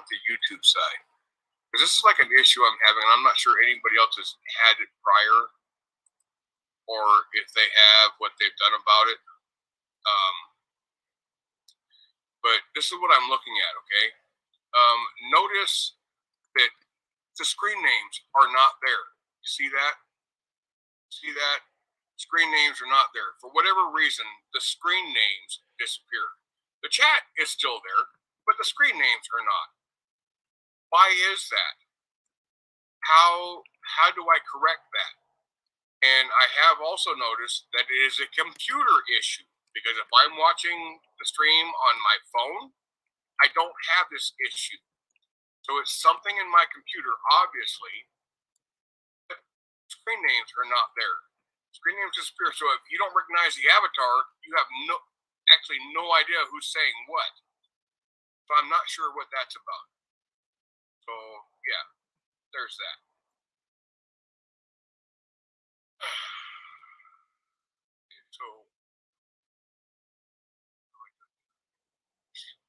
the YouTube side. Because this is like an issue I'm having, and I'm not sure anybody else has had it prior, or if they have, what they've done about it. But this is what I'm looking at, okay? Notice that the screen names are not there. See that? See that? Screen names are not there. For whatever reason, the screen names disappeared. The chat is still there, but the screen names are not. Why is that? How do I correct that? And I have also noticed that it is a computer issue, because if I'm watching the stream on my phone, I don't have this issue. So it's something in my computer, obviously. Screen names are not there. Screen names disappear. So if you don't recognize the avatar, you have actually no idea who's saying what. So I'm not sure what that's about. So yeah, there's that. So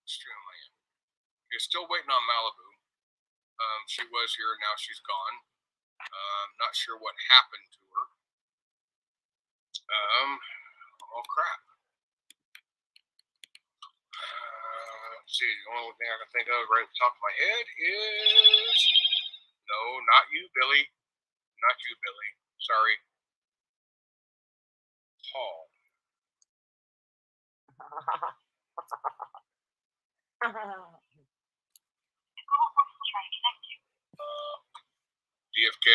streamline. You're still waiting on Malibu. She was here, now she's gone. Not sure what happened to her. Oh crap. Let's see, the only thing I can think of right at the top of my head is, no, not you, Billy. Not you, Billy. Sorry. Paul. DFK.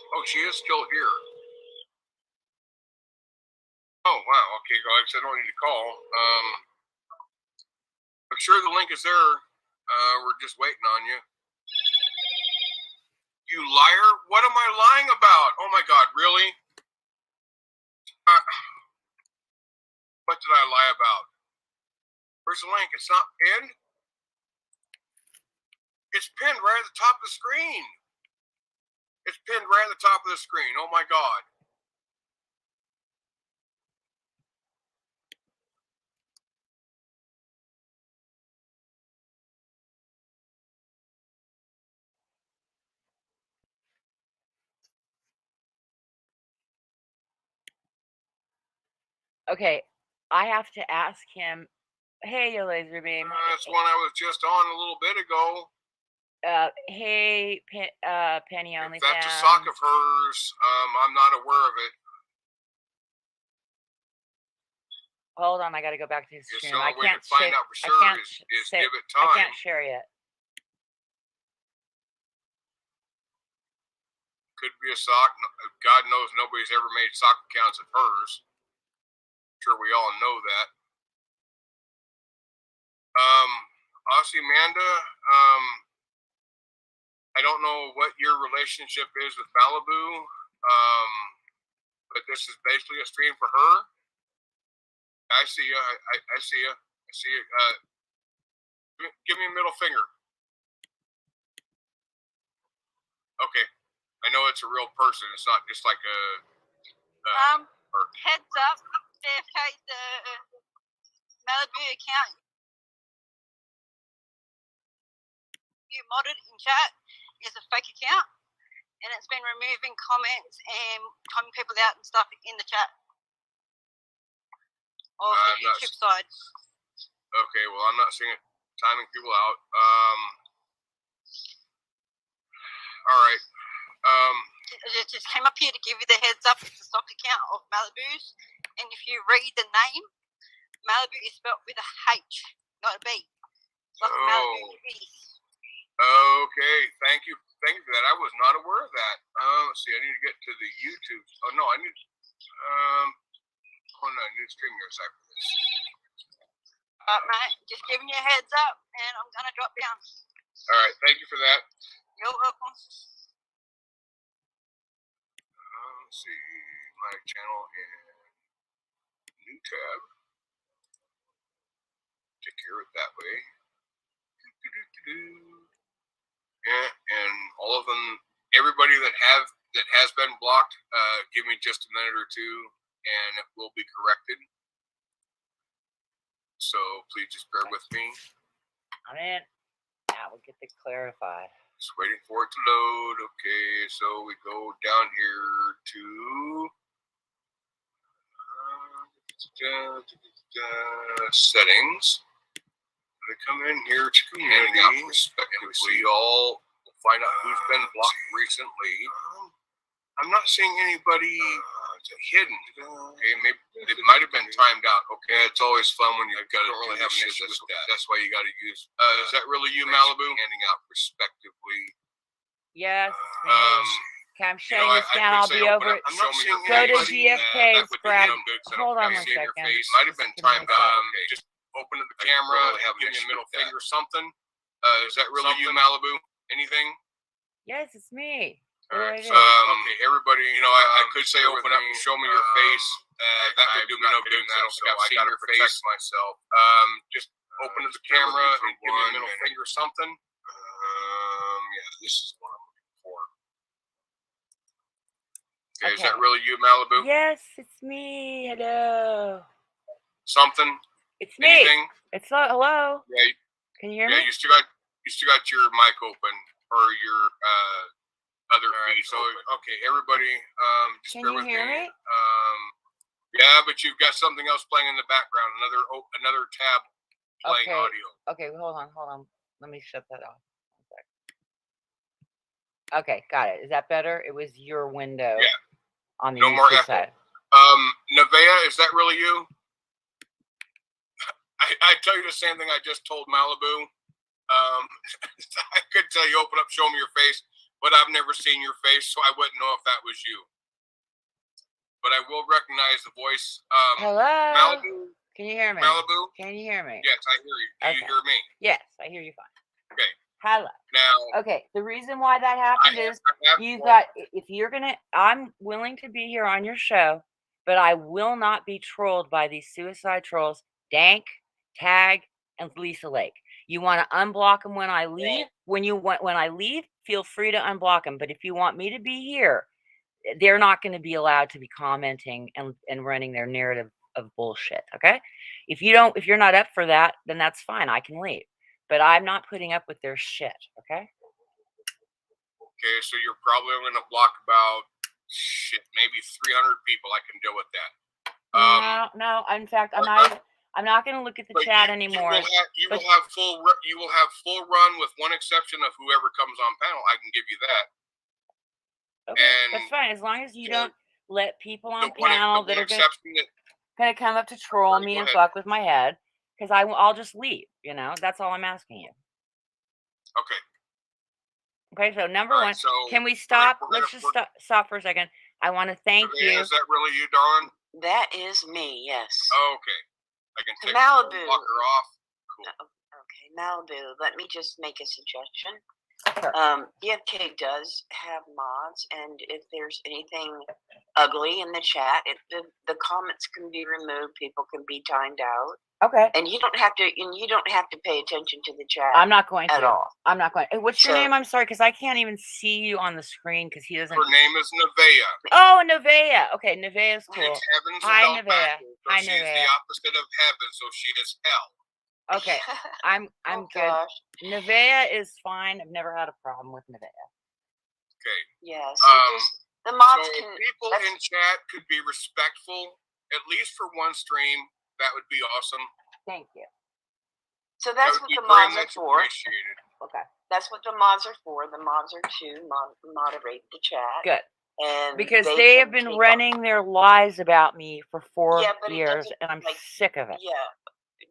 Oh, she is still here. Oh, wow. Okay, guys, I don't need to call. I'm sure the link is there. We're just waiting on you. You liar? What am I lying about? Oh my God, really? What did I lie about? Where's the link? It's not pinned? It's pinned right at the top of the screen. It's pinned right at the top of the screen. Oh my God. Okay, I have to ask him. Hey, you laser beam. That's one I was just on a little bit ago. Hey, Penny If OnlyFans. that's a sock of hers, I'm not aware of it. Hold on, I gotta go back to his stream. The I only way can't to find out for sure is give it time. I can't share yet. Could be a sock. God knows nobody's ever made sock accounts of hers. I'm sure we all know that. Aussie Amanda, I don't know what your relationship is with Malibu, but this is basically a stream for her. I see you. I see you. I see you. Give me a middle finger. Okay. I know it's a real person. It's not just like a. Heads up, they've had the Malibu account you modded in chat is a fake account, and it's been removing comments and timing people out and stuff in the chat. Or the YouTube side. Okay, well, I'm not seeing it timing people out. All right. I just came up here to give you the heads up. It's a stock account of Malibu's, and if you read the name, Malibu is spelled with a H, not a B. Like Malibu East. Okay, thank you for that. I was not aware of that. Let's see, I need to get to the YouTube. Oh no, I need stream your side for this. Mate, just giving you a heads up, and I'm gonna drop down. All right, thank you for that. You're welcome. Let's see, my channel and new tab. Take care of it that way. Yeah, and all of them, everybody that has been blocked, give me just a minute or two, and it will be corrected. So please just bear with me. I'm in. Now we'll get this clarified. Just waiting for it to load. Okay, so we go down here to settings. We come in here to community. We see all. We'll find out who's been blocked recently. I'm not seeing anybody hidden. Okay, maybe they might have been timed out. Okay, it's always fun when you've got to really have an issue with that. That's why you got to use. Is that really you, Malibu? Handing out respectively. Yes. Okay, I'm shutting this down. I'll be over it. Go to GFK's. Grab. Hold on 1 second. Might have been timed out. Okay, just open the camera, give me a middle finger or something. Is that really you, Malibu? Anything? Yes, it's me. All right. Okay, everybody. I could say open up and show me your face. That would do me no good. I got to protect myself. Just open the camera and give me a middle finger or something. Yeah, this is what I'm looking for. Okay, is that really you, Malibu? Yes, it's me. Hello. Something. It's me. Anything? It's not. Hello. Yeah. Can you hear me? Yeah, you still got your mic open or your other feed. So okay, everybody, just Can bear you with hear me. me? Yeah, but you've got something else playing in the background. Another tab playing audio. Okay, hold on. Let me shut that off. Okay, got it. Is that better? It was your window. Yeah. On the no more echo. side. Nevaeh, is that really you? I tell you the same thing I just told Malibu. I could tell you open up, show me your face, but I've never seen your face, so I wouldn't know if that was you. But I will recognize the voice. Hello. Malibu. Can you hear me? Malibu. Can you hear me? Yes, I hear you. Do you hear me? Yes, I hear you fine. Okay. Hello. Now. Okay, the reason why that happened is if you're gonna, I'm willing to be here on your show, but I will not be trolled by these suicide trolls, Dank, Tag, and Lisa Lake. You want to unblock them when I leave. When I leave, feel free to unblock them. But if you want me to be here, they're not going to be allowed to be commenting and running their narrative of bullshit. Okay? If you're not up for that, then that's fine. I can leave. But I'm not putting up with their shit. Okay? Okay, so you're probably going to block about maybe 300 people. I can deal with that. No. In fact, I'm not going to look at the chat anymore. You will have full run with one exception of whoever comes on panel. I can give you that. Okay, that's fine as long as you don't let people on panel that are going to come up to troll me and fuck with my head, because I'll just leave. That's all I'm asking you. Okay. So number one, can we stop? Let's just stop for a second. I want to thank you. Is that really you, darling? That is me. Yes. Okay. I can take Malibu. The blocker off. Cool. Okay, Malibu. Let me just make a suggestion. Sure. BFK does have mods, and if there's anything ugly in the chat, the comments can be removed. People can be timed out. Okay. And you don't have to. Pay attention to the chat. I'm not going to at all. I'm not going. What's your name? I'm sorry, because I can't even see you on the screen because he doesn't. Her name is Nevaeh. Oh, Nevaeh. Okay, Nevaeh's cool. It's heaven Hi, spelled Nevaeh. backwards, so she's the opposite of heaven, so she is hell. Okay, I'm Oh, good. gosh. Nevea is fine. I've never had a problem with Nevea. Okay. Yeah. So just the mods So can. if people that's- in chat could be respectful, at least for one stream, that would be awesome. Thank you. So That that's would what be the very mods are much for. appreciated. Okay. That's what the mods are for. The mods are to moderate the chat. Good. And Because they have can been take running their lies about me for 4 Yeah, but it years, doesn't, and I'm like, sick of it. Yeah,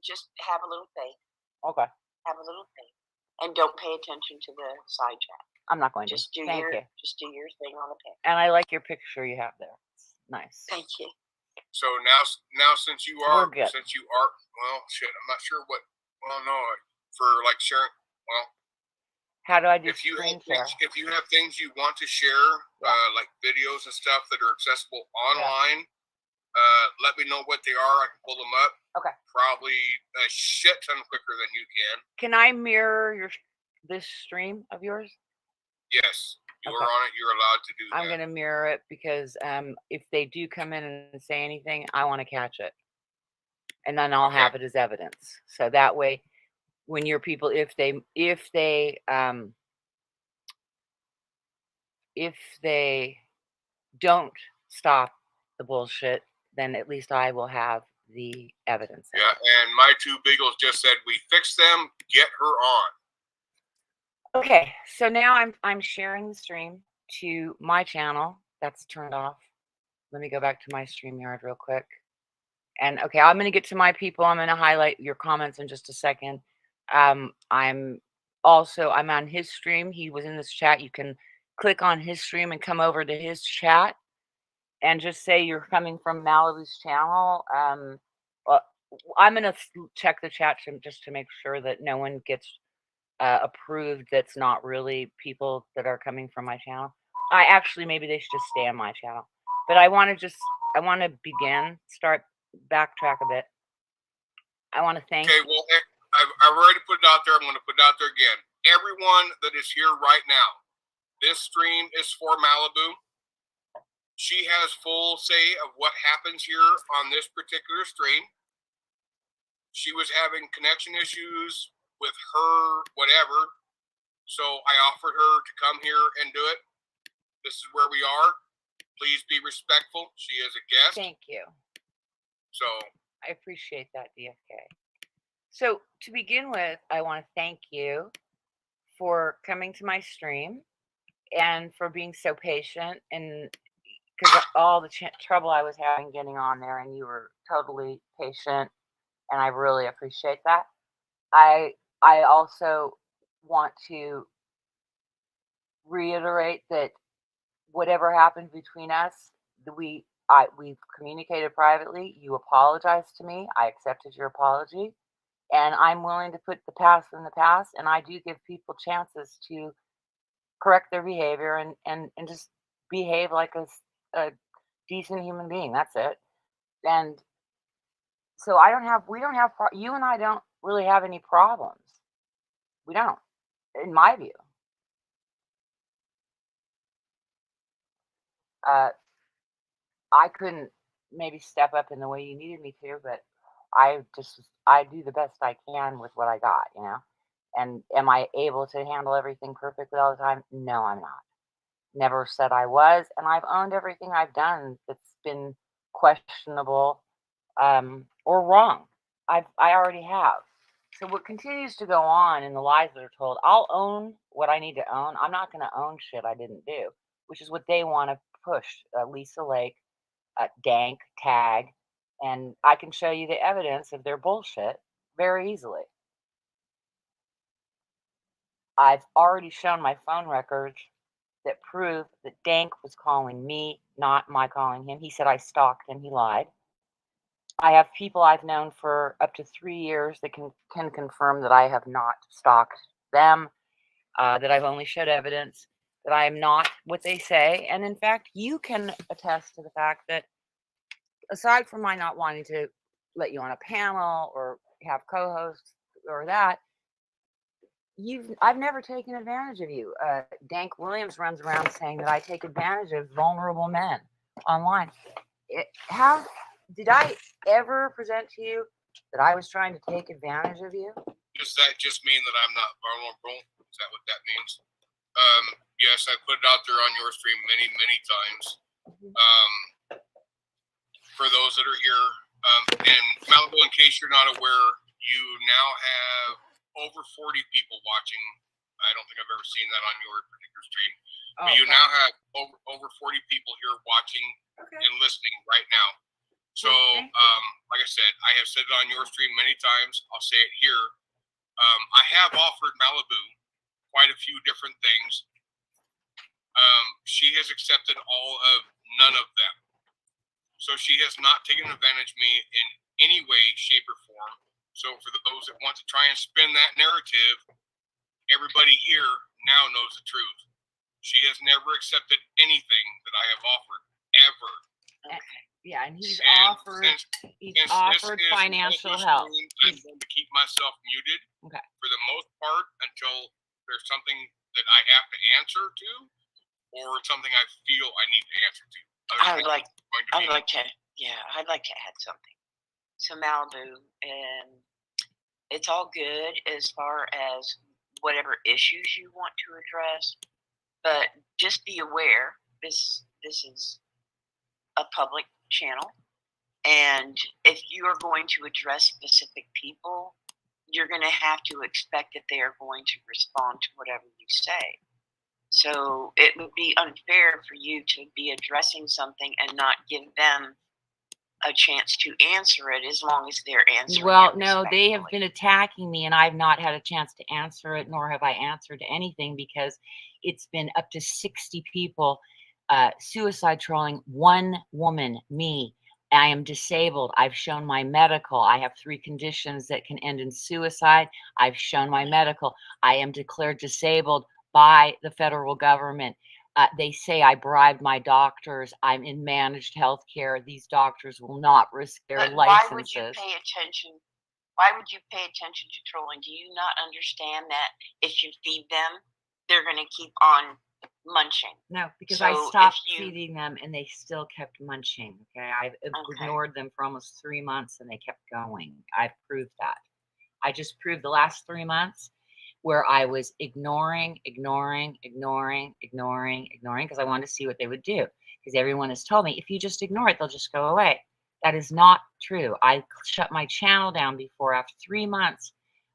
just have a little faith. Okay. Have a little faith, and don't pay attention to the side chat. I'm not going Just to. do Thank your you. just do your thing on the pen. And I like your picture you have there. It's nice. Thank you. So now since you are We're good. well, shit, I'm not sure what. Well, no, for like sharing. Well, How do I do if you screen have share? if you have things you want to share, Yeah. like videos and stuff that are accessible online, let me know what they are. I can pull them up. Okay. Probably a shit ton quicker than you can. Can I mirror this stream of yours? Yes, you Okay. are on it. You're allowed to do that. I'm going to mirror it because if they do come in and say anything, I want to catch it. And then I'll have it as evidence. So that way, when your people, if they don't stop the bullshit, then at least I will have the evidence. Yeah, and my two beagles just said we fixed them. Get her on. Okay, so now I'm sharing the stream to my channel. That's turned off. Let me go back to my StreamYard real quick. And okay, I'm going to get to my people. I'm going to highlight your comments in just a second. I'm on his stream. He was in this chat. You can click on his stream and come over to his chat and just say you're coming from Malibu's channel. Well, I'm going to check the chat just to make sure that no one gets approved that's not really people that are coming from my channel. Maybe they should just stay on my channel. But I want to backtrack a bit. I want to thank Okay, well, I've already put it out there. I'm going to put it out there again. Everyone that is here right now, this stream is for Malibu. She has full say of what happens here on this particular stream. She was having connection issues with her whatever, so I offered her to come here and do it. This is where we are. Please be respectful. She is a guest. Thank you. So I appreciate that, DFK. So to begin with, I want to thank you for coming to my stream and for being so patient, and because all the trouble I was having getting on there, and you were totally patient, and I really appreciate that. I also want to reiterate that whatever happened between us, we've communicated privately. You apologized to me. I accepted your apology, and I'm willing to put the past in the past. And I do give people chances to correct their behavior and just behave like a decent human being. That's it. And so you and I don't really have any problems. We don't, in my view. I couldn't maybe step up in the way you needed me to, but I do the best I can with what I got, you know. And am I able to handle everything perfectly all the time? No, I'm not. Never said I was, and I've owned everything I've done that's been questionable or wrong. I already have. So what continues to go on in the lies that are told, I'll own what I need to own. I'm not going to own shit I didn't do, which is what they want to push. Lisa Lake, Dank, Tag, and I can show you the evidence of their bullshit very easily. I've already shown my phone records that prove that Dank was calling me, not my calling him. He said I stalked him. He lied. I have people I've known for up to 3 years that can confirm that I have not stalked them, that I've only showed evidence, that I am not what they say. And in fact, you can attest to the fact that aside from my not wanting to let you on a panel or have co-hosts or that, I've never taken advantage of you. Dank Williams runs around saying that I take advantage of vulnerable men online. Did I ever present to you That I was trying to take advantage of you? Does that just mean that I'm not vulnerable? Is that what that means? Yes, I put it out there on your stream many, many times. For those that are here, and Malibu, in case you're not aware, you now have over 40 people watching. I don't think I've ever seen that on your particular stream. But you now have over 40 people here watching and listening right now. So, like I said, I have said it on your stream many times. I'll say it here. I have offered Malibu quite a few different things. She has accepted none of them. So she has not taken advantage of me in any way, shape, or form. So for those that want to try and spin that narrative, everybody here now knows the truth. She has never accepted anything that I have offered, ever. Okay. Yeah, and he's offered financial help. I'm going to keep myself muted for the most part until there's something that I have to answer to, or something I feel I need to answer to. I'd like to add something. So Malibu, and it's all good as far as whatever issues you want to address, but just be aware this is a public channel, and if you are going to address specific people, you're going to have to expect that they are going to respond to whatever you say. So it would be unfair for you to be addressing something and not give them a chance to answer it as long as they're answering. Well, no, they have been attacking me and I've not had a chance to answer it, nor have I answered anything, because it's been up to 60 people suicide trolling one woman, me. I am disabled. I've shown my medical. I have 3 conditions that can end in suicide. I've shown my medical. I am declared disabled by the federal government. They say I bribed my doctors. I'm in managed health care. These doctors will not risk their licenses. Why would you pay attention? Why would you pay attention to trolling? Do you not understand that if you feed them, they're going to keep on munching? No, because I stopped feeding them and they still kept munching. Okay, I've ignored them for almost 3 months and they kept going. I've proved that. I just proved the last 3 months where I was ignoring, because I wanted to see what they would do. Because everyone has told me, if you just ignore it, they'll just go away. That is not true. I shut my channel down before. After 3 months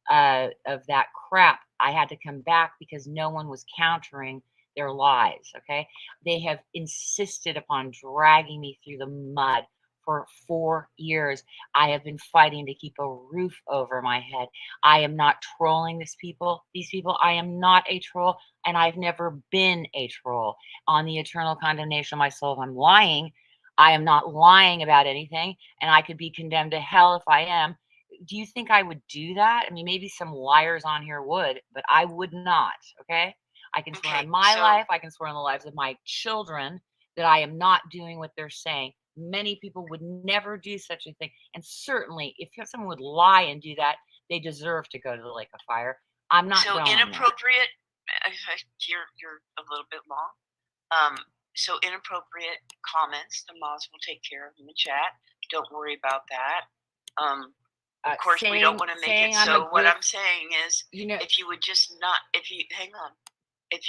of that crap, I had to come back because no one was countering their lies, okay? They have insisted upon dragging me through the mud for 4 years. I have been fighting to keep a roof over my head. I am not trolling these people. I am not a troll, and I've never been a troll. On the eternal condemnation of my soul, if I'm lying, I am not lying about anything, and I could be condemned to hell if I am. Do you think I would do that? I mean, maybe some liars on here would, but I would not, okay? I can swear on my life. I can swear on the lives of my children that I am not doing what they're saying. Many people would never do such a thing. And certainly, if someone would lie and do that, they deserve to go to the lake of fire. I'm not going there. Inappropriate, you're a little bit long. So inappropriate comments, the mods will take care of in the chat. Don't worry about that. Of course, we don't want to make it so. What I'm saying is, if you would just not, if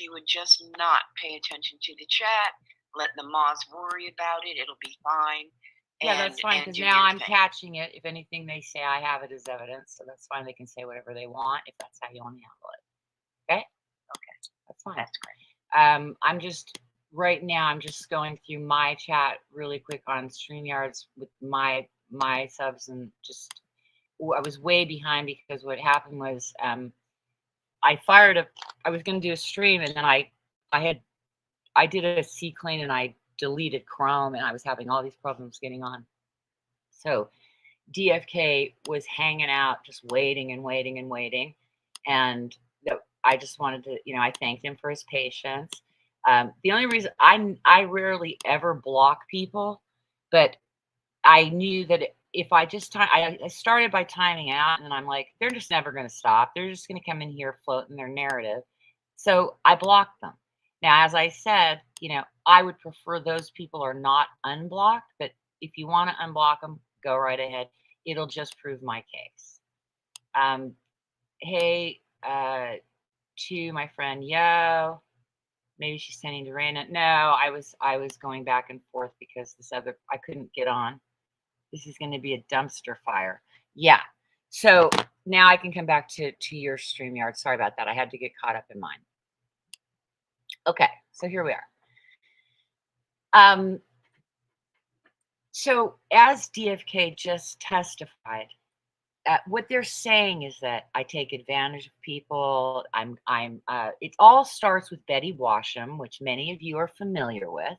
you would just not pay attention to the chat, let the mods worry about it, it'll be fine. Yeah, that's fine, because now I'm catching it. If anything they say, I have it as evidence, so that's fine. They can say whatever they want if that's how you want to handle it. Okay? Okay, that's fine. That's great. I'm just, right now, I'm just going through my chat really quick on StreamYards with my subs, and just, I was way behind because what happened was I was going to do a stream, and then I did a C clean and I deleted Chrome, and I was having all these problems getting on. So DFK was hanging out, just waiting. And I just wanted to, I thanked him for his patience. The only reason I rarely ever block people, but I knew that if I just I started by timing out, and then I'm like, they're just never going to stop. They're just going to come in here floating their narrative. So I blocked them. Now, as I said, I would prefer those people are not unblocked, but if you want to unblock them, go right ahead. it'll just prove my case. Hey, to my friend, yo, maybe she's sending to Raina. No, I was going back and forth because I couldn't get on. This is going to be a dumpster fire. Yeah. So now I can come back to your StreamYard. Sorry about that. I had to get caught up in mine. Okay, so here we are. So as DFK just testified, what they're saying is that I take advantage of people. It all starts with Betty Washam, which many of you are familiar with,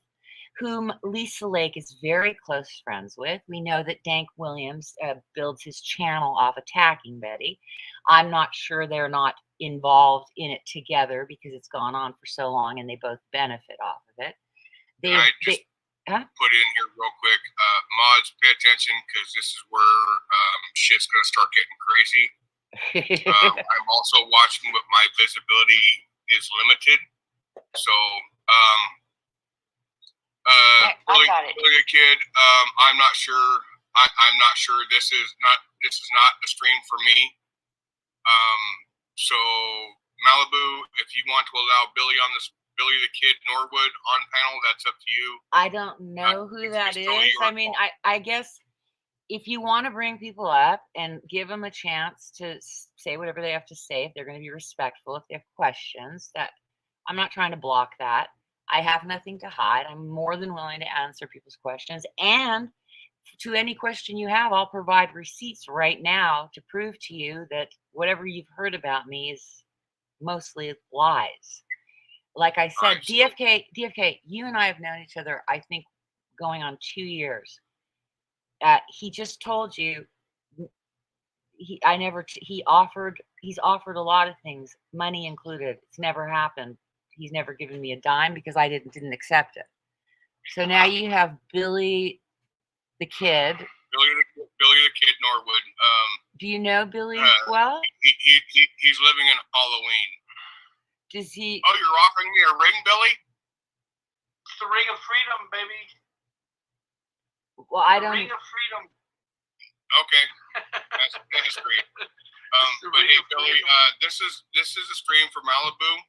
whom Lisa Lake is very close friends with. We know that Dank Williams builds his channel off attacking Betty. I'm not sure they're not involved in it together because it's gone on for so long and they both benefit off of it. Put in here real quick, mods, pay attention because this is where shit's gonna start getting crazy. I'm also watching, but my visibility is limited. So, really good kid. I'm not sure. I'm not sure. This is not a stream for me. So Malibu, if you want to allow Billy the Kid Norwood on panel, that's up to you. I don't know who that is. I mean, I guess if you want to bring people up and give them a chance to say whatever they have to say, if they're going to be respectful, if they have questions, that I'm not trying to block that. I have nothing to hide. I'm more than willing to answer people's questions. And to any question you have, I'll provide receipts right now to prove to you that whatever you've heard about me is mostly lies. Like I said, DFK, you and I have known each other, I think, going on 2 years. He just told you he's offered a lot of things, money included. It's never happened. He's never given me a dime because I didn't accept it. So now you have Billy the Kid. Billy the Kid Norwood. Do you know Billy well? He's living in Halloween. Does he? Oh, you're offering me a ring, Billy? It's the ring of freedom, baby. Well, I don't. The ring of freedom. Okay, that's great. But hey, Billy, this is a stream for Malibu.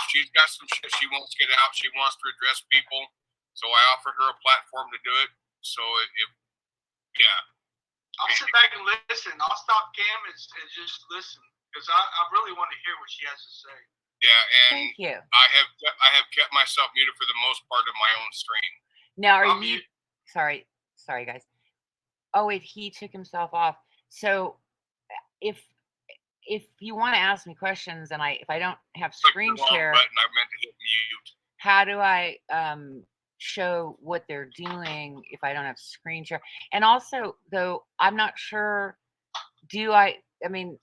She's got some shit she wants to get out. She wants to address people, so I offered her a platform to do it. So I'll sit back and listen. I'll stop Cam and just listen. Because I really want to hear what she has to say. Yeah, and thank you. I have kept myself muted for the most part of my own stream. Now, are you? Sorry, guys. Oh wait, he took himself off. So, if you want to ask me questions, and if I don't have screen share, button, I meant to hit mute. How do I show what they're doing if I don't have screen share? And also, though, I'm not sure. I mean.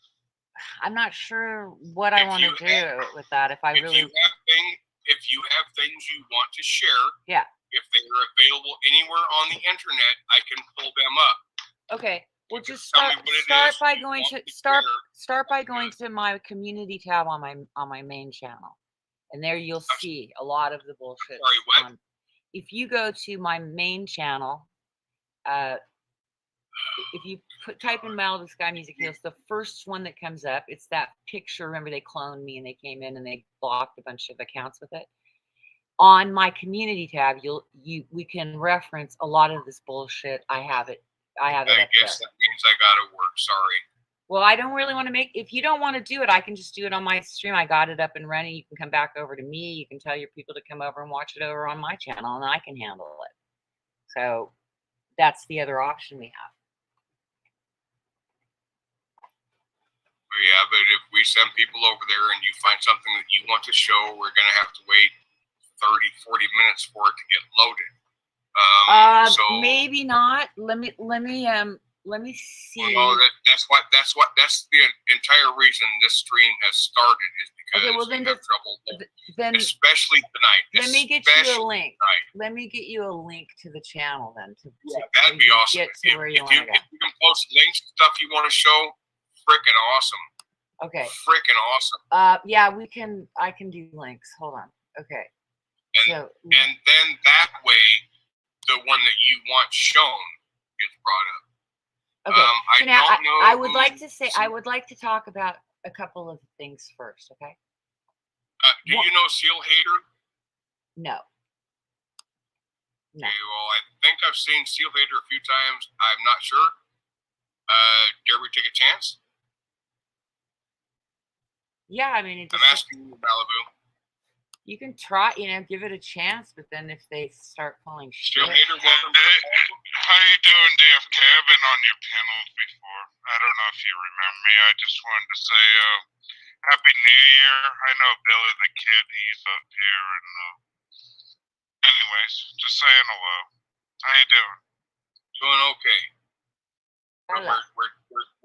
I'm not sure what I want to do with that. If you have things you want to share, yeah. If they are available anywhere on the internet, I can pull them up. Okay. Well, just start by going to my community tab on my main channel, and there you'll see a lot of the bullshit. Sorry, what? If you go to my main channel, if you type in Malibu Sky Music Heals, the first one that comes up, it's that picture. Remember, they cloned me and they came in and they blocked a bunch of accounts with it. On my community tab, we can reference a lot of this bullshit. I have it up there. I guess that means I gotta work. Sorry. Well, I don't really want to if you don't want to do it, I can just do it on my stream. I got it up and running. You can come back over to me. You can tell your people to come over and watch it over on my channel, and I can handle it. So that's the other option we have. Yeah, but if we send people over there and you find something that you want to show, we're going to have to wait 30, 40 minutes for it to get loaded. So maybe not. Let me see. Well, that's the entire reason this stream has started is because we have trouble loading, especially tonight. Let me get you a link. Tonight. Let me get you a link to the channel then. That'd be awesome. If you can post links and stuff you want to show, freaking awesome. Okay. Freaking awesome. Yeah, I can do links. Hold on. Okay. And then that way, the one that you want shown gets brought up. Okay. So now don't know I would who- like to say I would like to talk about a couple of things first. Okay. Do you know Seal Hater? No. No. Okay, well, I think I've seen Seal Hater a few times. I'm not sure. Dare we take a chance? Yeah, I mean, I'm asking you, Malibu. you can try, give it a chance, but then if they start pulling Seal shit, Hater, welcome to the panel. How you doing, DFK? I've been on your panels before. I don't know if you remember me. I just wanted to say Happy New Year. I know Billy the Kid, he's up here. And anyways, just saying hello. How you doing? Doing okay. But Hello.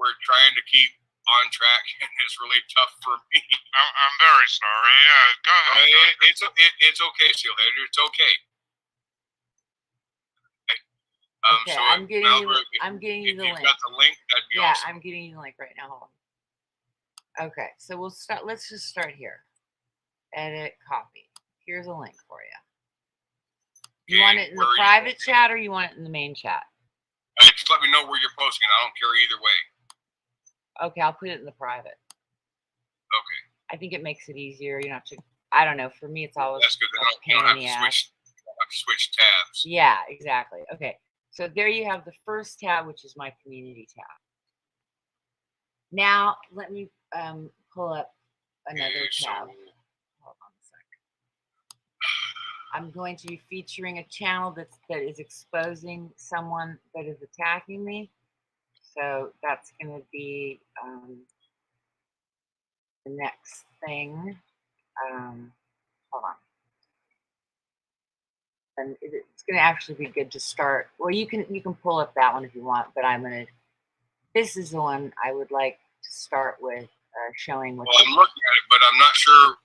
we're trying to keep on track, and it's really tough for me. I'm very sorry. Yeah, go ahead. It's okay, Seal Hater. It's okay. Okay, So I'm getting Malibu, you the if link. you've got the link, that'd be Yeah, awesome. I'm getting you the link right now. Hold on. Okay, so we'll start. Let's just start here. Edit, copy. Here's a link for you. You want it in the Where are you private posting? chat or you want it in the main chat? Just let me know where you're posting. I don't care either way. Okay, I'll put it in the private. Okay. I think it makes it easier. You don't have to. I don't know. For me, it's always That's good. a You pain don't in have the to ass. switch tabs. Yeah, exactly. Okay, so there you have the first tab, which is my community tab. Now let me pull up another Okay, tab. so Hold on a sec. I'm going to be featuring a channel that is exposing someone that is attacking me. So that's going to be the next thing. Hold on. And it's going to actually be good to start. Well, you can pull up that one if you want, but this is the one I would like to start with, showing what. Well, I'm looking at it, but I'm not sure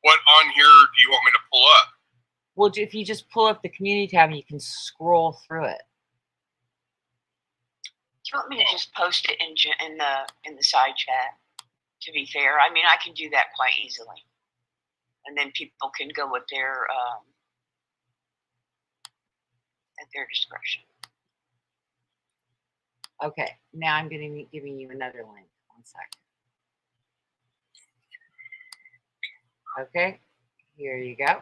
what on here do you want me to pull up. Well, if you just pull up the community tab and you can scroll through it. Do you want me to just post it in the side chat? To be fair, I mean, I can do that quite easily, and then people can go with their at their discretion. Okay, now I'm giving you another link. 1 second. Okay, here you go.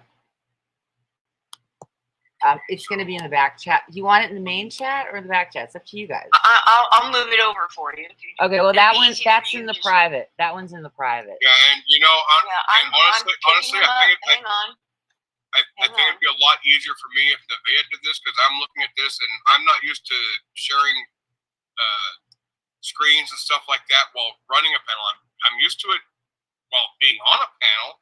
It's going to be in the back chat. Do you want it in the main chat or the back chat? It's up to you guys. I'll move it over for you. Okay, well that's in the private. That one's in the private. Yeah, and honestly, hang on. I think it'd be a lot easier for me if Nevaeh did this, because I'm looking at this and I'm not used to sharing screens and stuff like that while running a panel. I'm used to it while being on a panel.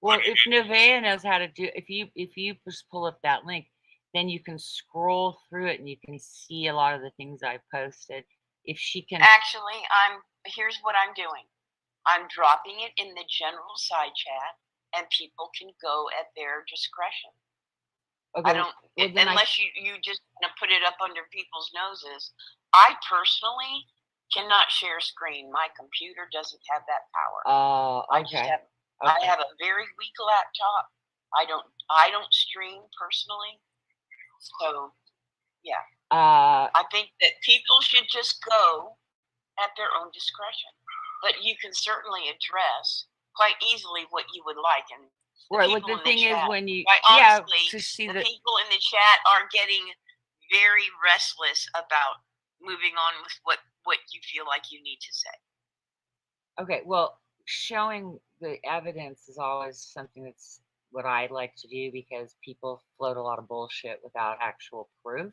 Well, if Nevaeh knows how to do, if you just pull up that link, then you can scroll through it and you can see a lot of the things I've posted. If she can, Actually, here's what I'm doing. I'm dropping it in the general side chat, and people can go at their discretion. okay, I don't, well, then unless you just put it up under people's noses. I personally cannot share screen. My computer doesn't have that power. okay. I have a very weak laptop. I don't stream personally. So yeah. I think that people should just go at their own discretion. But you can certainly address quite easily what you would like. And right, well, the thing is when you honestly, to see the people in the chat are getting very restless about moving on with what you feel like you need to say. Okay, well, showing the evidence is always something that's what I like to do, because people float a lot of bullshit without actual proof.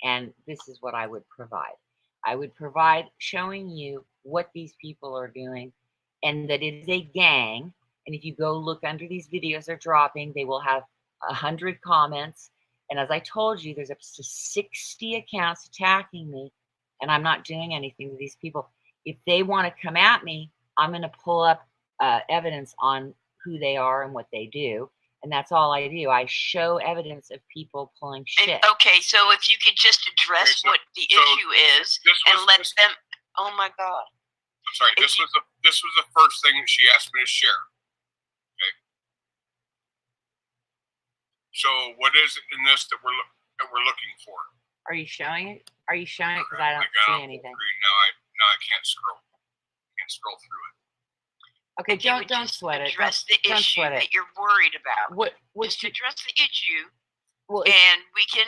And this is what I would provide. I would provide showing you what these people are doing, and that it is a gang. And if you go look under these videos they're dropping, they will have 100 comments. And as I told you, there's up to 60 accounts attacking me, and I'm not doing anything to these people. If they want to come at me, I'm going to pull up evidence on who they are and what they do. And that's all I do. I show evidence of people pulling shit. And, okay, so if you could just address what the issue is and let them. Oh my God. I'm sorry. This was the first thing that she asked me to share. Okay. So what is it in this that we're looking for? Are you showing it? Are you showing it? Because I don't got see on anything. Now I can't scroll. Can't scroll through it. Okay, If you would don't just sweat it. address the Don't issue sweat it. that you're worried about. What Just address the issue, well, and we can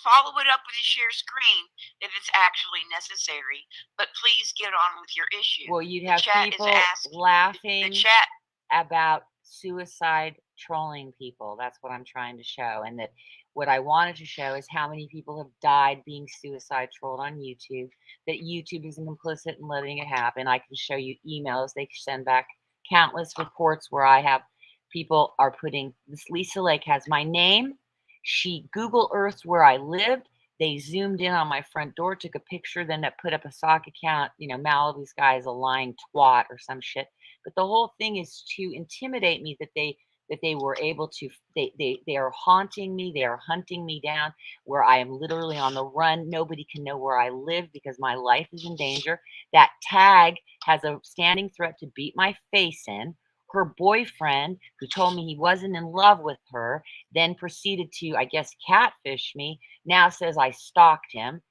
follow it up with a share screen if it's actually necessary. But please get on with your issue. well, you'd The have chat is people asking- laughing The chat. about suicide trolling people. That's what I'm trying to show. And that what I wanted to show is how many people have died being suicide trolled on YouTube, that YouTube is complicit in letting it happen. I can show you emails. They send back countless reports where I have people are putting, this Lisa Lake has my name. She Google Earthed where I lived. They zoomed in on my front door, took a picture, then that put up a sock account. You know, Malibu's guy is a lying twat or some shit. But the whole thing is to intimidate me that they were able to, they are haunting me. They are hunting me down where I am literally on the run. Nobody can know where I live because my life is in danger. That tag has a standing threat to beat my face in. Her boyfriend, who told me he wasn't in love with her, then proceeded to, I guess, catfish me, now says I stalked him.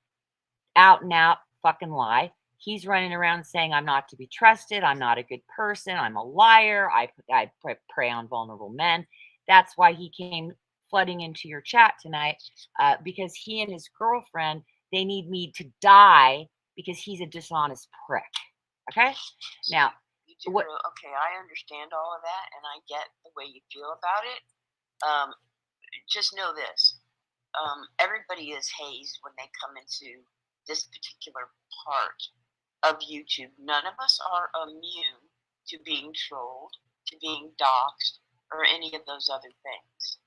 Out and out fucking lie. He's running around saying I'm not to be trusted. I'm not a good person. I'm a liar. I prey on vulnerable men. That's why he came flooding into your chat tonight, because he and his girlfriend, they need me to die because he's a dishonest prick. Okay? Now, what? Okay, I understand all of that, and I get the way you feel about it. Just know this. Everybody is hazed when they come into this particular part of YouTube. None of us are immune to being trolled, to being doxxed, or any of those other things.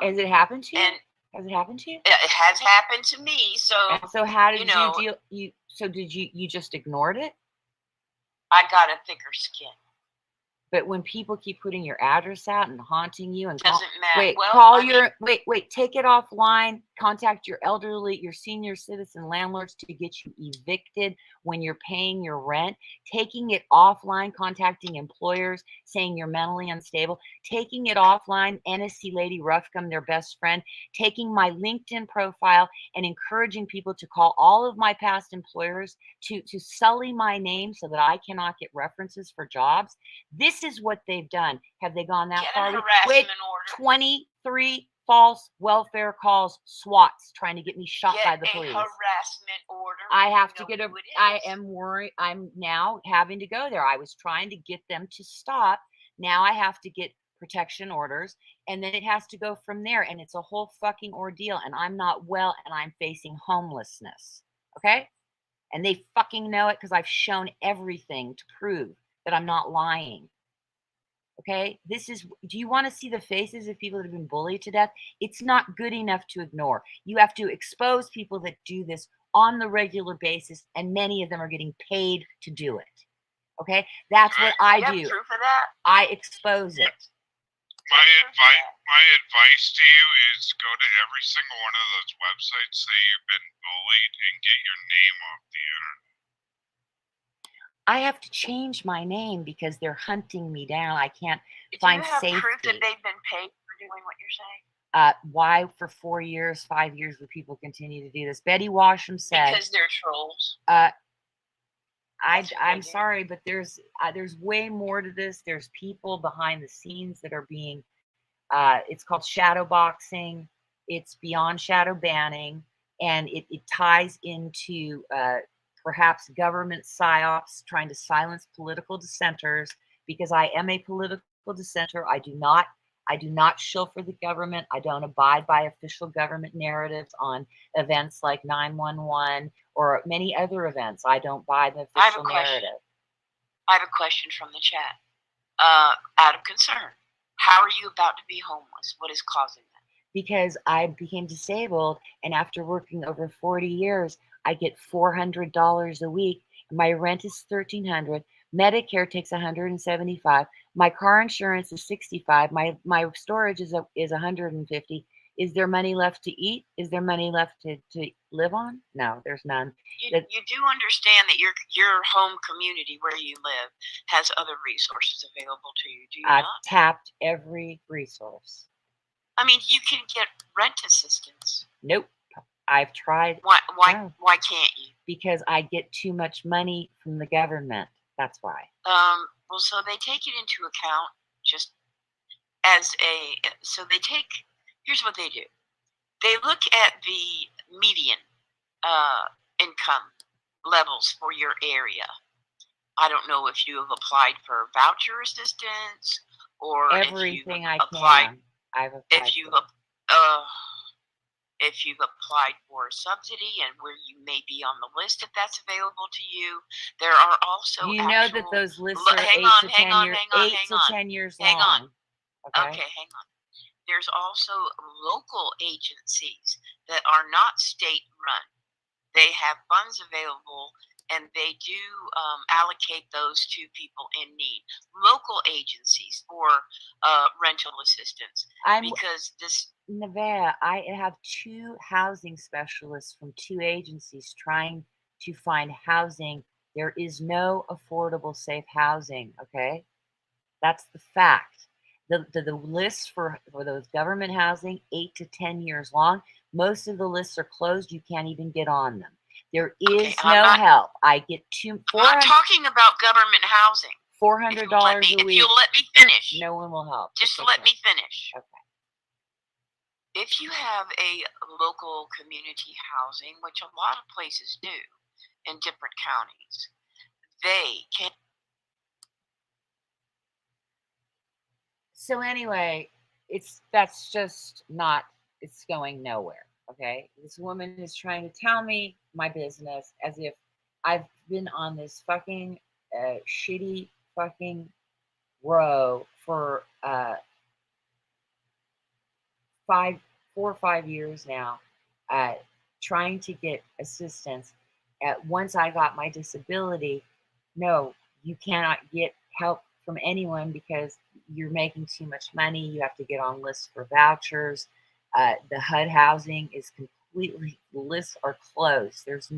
Has it happened to you? And has it happened to you? it has happened to me. So how did you know, you deal? So did you just ignored it? I got a thicker skin. But when people keep putting your address out and haunting you and Doesn't matter. wait, Well, call I your wait, take it offline. Contact your elderly, your senior citizen landlords to get you evicted when you're paying your rent. Taking it offline, contacting employers saying you're mentally unstable. Taking it offline, NSC Lady Ruffcom, their best friend. Taking my LinkedIn profile and encouraging people to call all of my past employers to sully my name so that I cannot get references for jobs. This is what they've done. Have they gone that get far? a harassment Wait, order. 23 false welfare calls, SWATs trying to get me shot by the Get a police. harassment order. I have You to know get a, who it I is. am worried. I'm now having to go there. I was trying to get them to stop. Now I have to get protection orders, and then it has to go from there. And it's a whole fucking ordeal. And I'm not well, and I'm facing homelessness. Okay? And they fucking know it because I've shown everything to prove that I'm not lying. Okay, this is, do you want to see the faces of people that have been bullied to death? It's not good enough to ignore. You have to expose people that do this on the regular basis, and many of them are getting paid to do it. Okay, that's what I You have do. proof of that? I expose it. My advice to you is go to every single one of those websites say you've been bullied and get your name off the internet. I have to change my name because they're hunting me down. I can't Do find you have safety. proof that they've been paid for doing what you're saying? Why for 4 years, 5 years would people continue to do this? Betty Washam said, Because they're trolls. I'm sorry, but there's way more to this. There's people behind the scenes that are being, it's called shadow boxing. It's beyond shadow banning, and it ties into perhaps government psyops trying to silence political dissenters, because I am a political dissenter. I do not shill for the government. I don't abide by official government narratives on events like 9/11 or many other events. I don't buy the official narrative. I have a question from the chat. Out of concern, how are you about to be homeless? What is causing that? Because I became disabled, and after working over 40 years, I get $400 a week. My rent is $1,300. Medicare takes $175. My car insurance is $65. My storage is $150. Is there money left to eat? Is there money left to live on? No, there's none. You do understand that your home community where you live has other resources available to you, do you I've not? tapped every resource. I mean, you can get rent assistance. Nope. I've tried. Why No. why can't you? Because I get too much money from the government. That's why. Well, so they take it into account just as so they take, here's what they do. They look at the median income levels for your area. I don't know if you have applied for voucher assistance or Everything if I you've applied, can. I've applied. If you've applied for a subsidy and where you may be on the list, if that's available to you. There are also You know that those lists are 8 to 10 years long. Okay, hang on. There's also local agencies that are not state run. They have funds available and they do allocate those to people in need. Local agencies for rental assistance. Because this... Nevada, I have 2 housing specialists from 2 agencies trying to find housing. There is no affordable, safe housing, okay? That's the fact. The lists for those government housing, 8 to 10 years long, most of the lists are closed. You can't even get on them. There is no help. I get I'm not talking about government housing. $400 a week. If you'll let me finish. No one will help. Just let me finish. Okay. If you have a local community housing, which a lot of places do in different counties, they can... So anyway, that's just not, it's going nowhere, okay? This woman is trying to tell me my business as if I've been on this fucking shitty fucking row for 4 or 5 years now, trying to get assistance. Once I got my disability, no, you cannot get help from anyone because you're making too much money. You have to get on lists for vouchers. The HUD housing is completely, the lists are closed. There's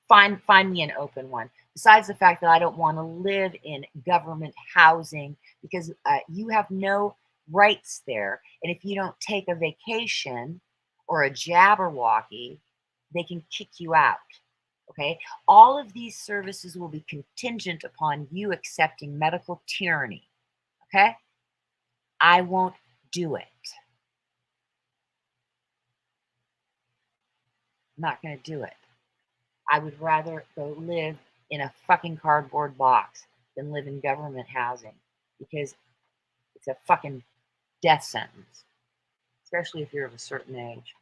find me an open one. Besides the fact that I don't want to live in government housing because you have no rights there. And if you don't take a vacation or a Jabberwocky, they can kick you out. Okay, all of these services will be contingent upon you accepting medical tyranny. Okay, I won't do it. I'm not going to do it. I would rather go live in a fucking cardboard box than live in government housing because it's a fucking death sentence, especially if you're of a certain age.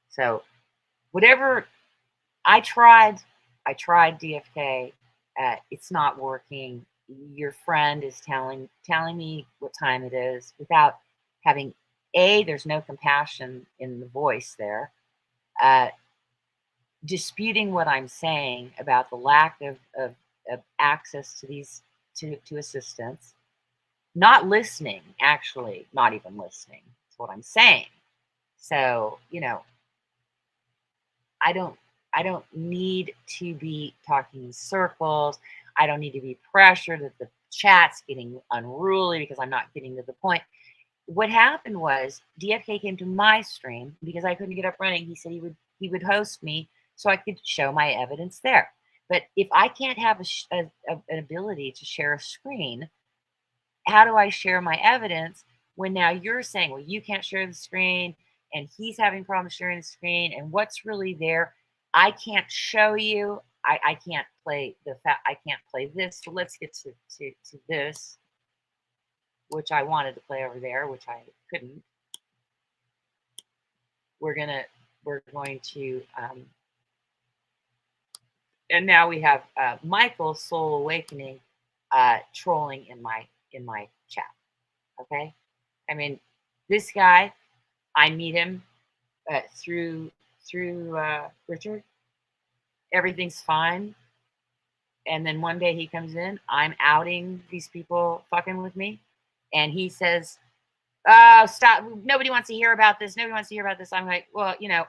So whatever, I tried DFK. It's not working. Your friend is telling me what time it is without having there's no compassion in the voice there. Disputing what I'm saying about the lack of access to these to assistance, not listening, actually, not even listening to what I'm saying. So, you know, I don't need to be talking in circles. I don't need to be pressured that the chat's getting unruly because I'm not getting to the point. What happened was DFK came to my stream because I couldn't get up running. He said he would host me so I could show my evidence there. But if I can't have an ability to share a screen, how do I share my evidence when now you're saying, well, you can't share the screen and he's having problems sharing the screen and what's really there? I can't show you. I can't play I can't play this. So let's get to this, which I wanted to play over there, which I couldn't. We're going to and now we have Michael Soul Awakening trolling in my chat. Okay, I mean, this guy, I meet him through Richard. Everything's fine, and then one day he comes in. I'm outing these people fucking with me, and he says, "Oh, stop! Nobody wants to hear about this. Nobody wants to hear about this." I'm like, well, you know,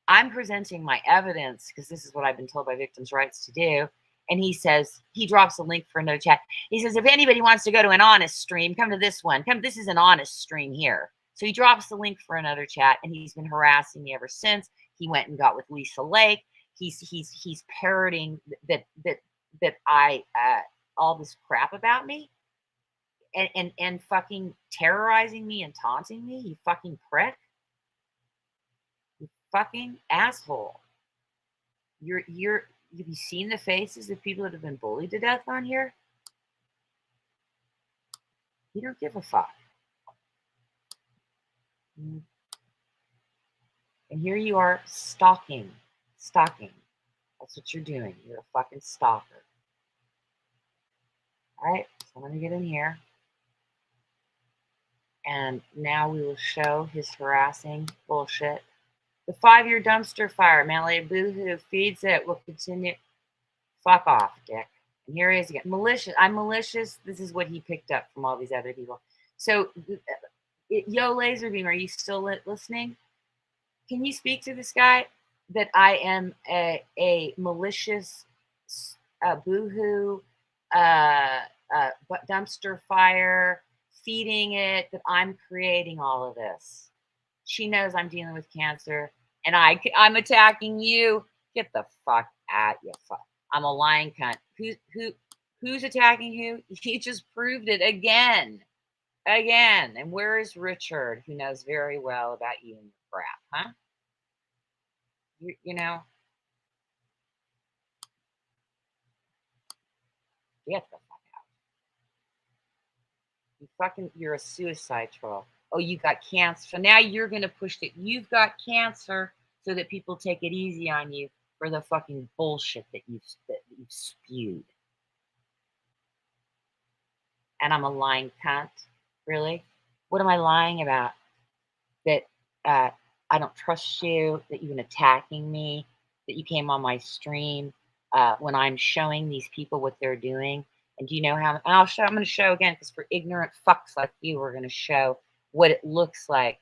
I'm presenting my evidence because this is what I've been told by victims' rights to do. And he says, he drops a link for another chat. He says, if anybody wants to go to an honest stream, come to this one. This is an honest stream here. So he drops the link for another chat, and he's been harassing me ever since. He went and got with Lisa Lake. He's parroting that I all this crap about me and fucking terrorizing me and taunting me. You fucking prick. You fucking asshole. Have you seen the faces of people that have been bullied to death on here? You don't give a fuck. And here you are stalking. That's what you're doing. You're a fucking stalker. All right, so I'm going to get in here. And now we will show his harassing bullshit. The 5-year dumpster fire, man, boohoo, feeds it, will continue. Fuck off, dick. And here he is again. Malicious. I'm malicious. This is what he picked up from all these other people. So, yo, Laserbeam, are you still listening? Can you speak to this guy? That I am a malicious boohoo, dumpster fire, feeding it, that I'm creating all of this. She knows I'm dealing with cancer, and I'm attacking you. Get the fuck out, you fuck. I'm a lying cunt. Who's attacking who? He just proved it again. And where is Richard, who knows very well about you and your crap, huh? You know, get the fuck out. You're a suicide troll. Oh, you got cancer. So now you're going to push that you've got cancer so that people take it easy on you for the fucking bullshit that you've spewed. And I'm a lying cunt. Really? What am I lying about? That I don't trust you, that you've been attacking me, that you came on my stream when I'm showing these people what they're doing. And do you know how? And I'm going to show again, because for ignorant fucks like you, we're going to show what it looks like,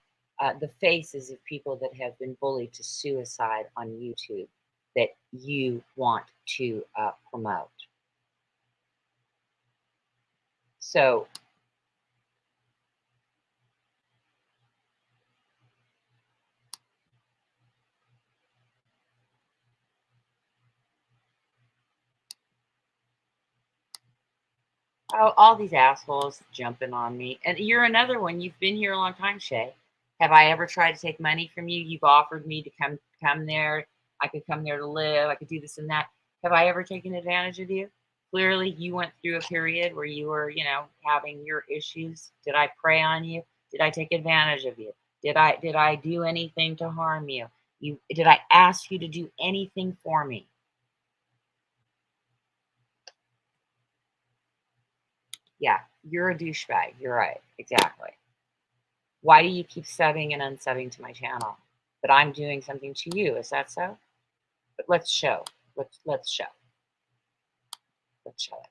the faces of people that have been bullied to suicide on YouTube that you want to promote. So, oh, all these assholes jumping on me. And you're another one. You've been here a long time, Shay. Have I ever tried to take money from you? You've offered me to come there. I could come there to live. I could do this and that. Have I ever taken advantage of you? Clearly, you went through a period where you were, having your issues. Did I prey on you? Did I take advantage of you? Did I do anything to harm you? Did I ask you to do anything for me? Yeah, you're a douchebag. You're right. Exactly. Why do you keep subbing and unsubbing to my channel? But I'm doing something to you. Is that so? But let's show. Let's show. Let's show it.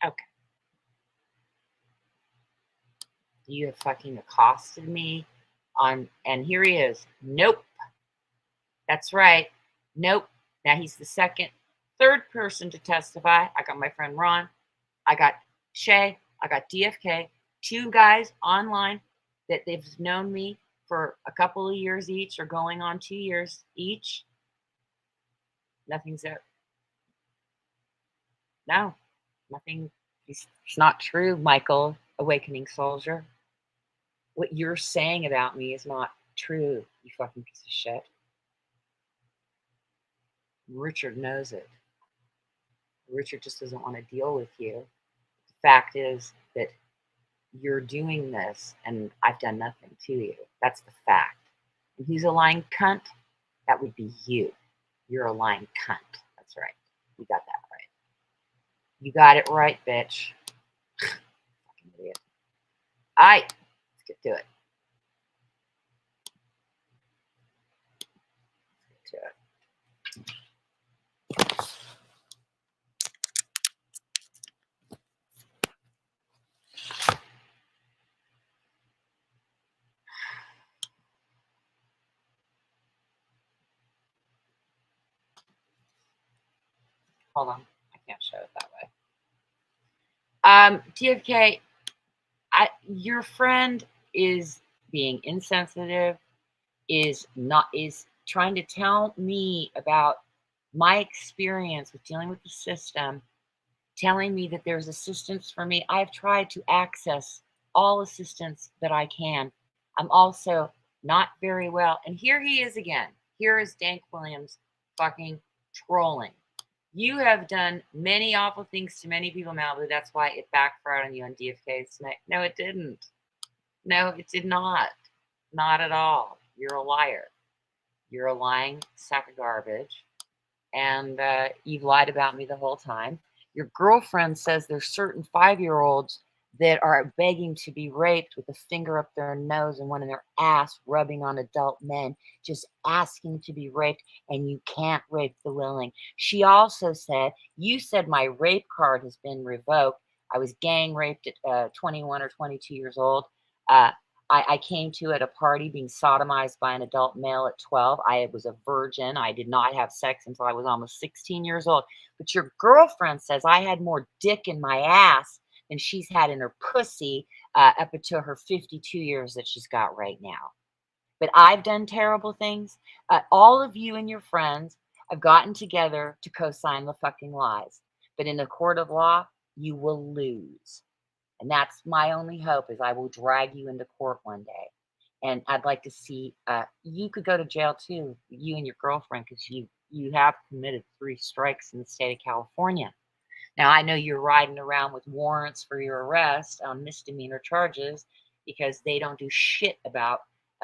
Okay. You have fucking accosted me on, and here he is. Nope. That's right. Nope. Now he's the third person to testify. I got my friend Ron. I got Shay. I got DFK. 2 guys online that they've known me for a couple of years each, or going on 2 years each. Nothing's there. No, nothing. It's not true, Michael, Awakening Soldier. What you're saying about me is not true, you fucking piece of shit. Richard knows it. Richard just doesn't want to deal with you. The fact is that you're doing this and I've done nothing to you. That's the fact. And who's a lying cunt? That would be you. You're a lying cunt. That's right. You got that right. You got it right, bitch. Fucking idiot. All right. Let's get to it. Let's get to it. Hold on. I can't show it that way. TFK, Your friend is being insensitive, is trying to tell me about my experience with dealing with the system, telling me that there's assistance for me. I've tried to access all assistance that I can. I'm also not very well. And here he is again. Here is Dank Williams fucking trolling. You have done many awful things to many people, Malibu. That's why it backfired on you on DFK's neck. No, it didn't. No, it did not. Not at all. You're a liar. You're a lying sack of garbage. And you've lied about me the whole time. Your girlfriend says there's certain 5-year-olds that are begging to be raped with a finger up their nose and one in their ass, rubbing on adult men, just asking to be raped, and you can't rape the willing. She also said, you said my rape card has been revoked. I was gang raped at 21 or 22 years old. I came to at a party being sodomized by an adult male at 12. I was a virgin. I did not have sex until I was almost 16 years old. But your girlfriend says I had more dick in my ass than she's had in her pussy up until her 52 years that she's got right now. But I've done terrible things. All of you and your friends have gotten together to co-sign the fucking lies. But in the court of law, you will lose. And that's my only hope, is I will drag you into court one day. And I'd like to see, you could go to jail too, you and your girlfriend, because you have committed 3 strikes in the state of California. Now, I know you're riding around with warrants for your arrest on misdemeanor charges because they don't do shit about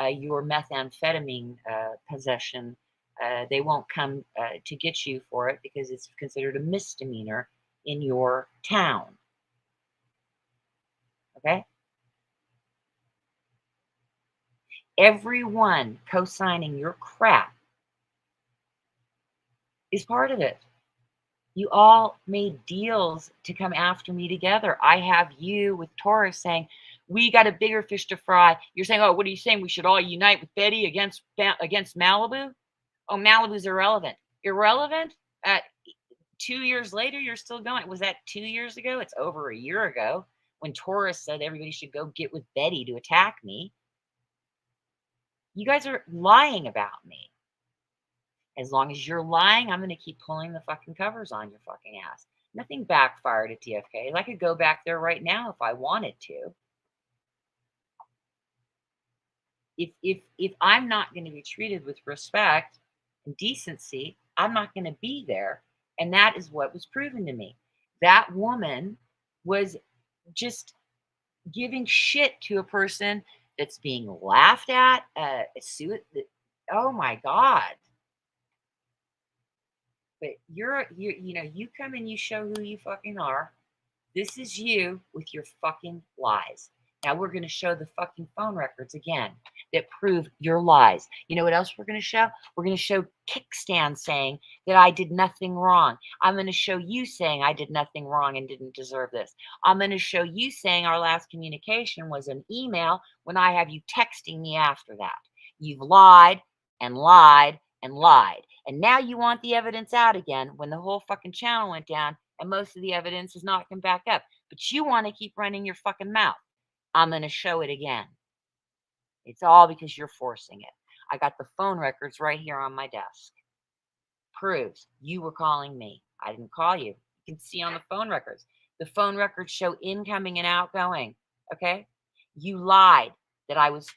your methamphetamine possession. They won't come to get you for it because it's considered a misdemeanor in your town. Okay? Everyone co-signing your crap is part of it. You all made deals to come after me together. I have you with Taurus saying, we got a bigger fish to fry. You're saying, oh, what are you saying? We should all unite with Betty against Malibu? Oh, Malibu's irrelevant. Irrelevant? 2 years later, you're still going. Was that 2 years ago? It's over a year ago when Taurus said everybody should go get with Betty to attack me. You guys are lying about me. As long as you're lying, I'm going to keep pulling the fucking covers on your fucking ass. Nothing backfired at TFK. I could go back there right now if I wanted to. If I'm not going to be treated with respect and decency, I'm not going to be there. And that is what was proven to me. That woman was just giving shit to a person that's being laughed at. Oh my God. But you come and you show who you fucking are. This is you with your fucking lies. Now we're going to show the fucking phone records again that prove your lies. You know what else we're going to show? We're going to show Kickstand saying that I did nothing wrong. I'm going to show you saying I did nothing wrong and didn't deserve this. I'm going to show you saying our last communication was an email when I have you texting me after that. You've lied and lied and lied. And now you want the evidence out again when the whole fucking channel went down and most of the evidence has not come back up. But you want to keep running your fucking mouth. I'm going to show it again. It's all because you're forcing it. I got the phone records right here on my desk. Proves you were calling me. I didn't call you. You can see on the phone records. The phone records show incoming and outgoing. Okay? You lied that I was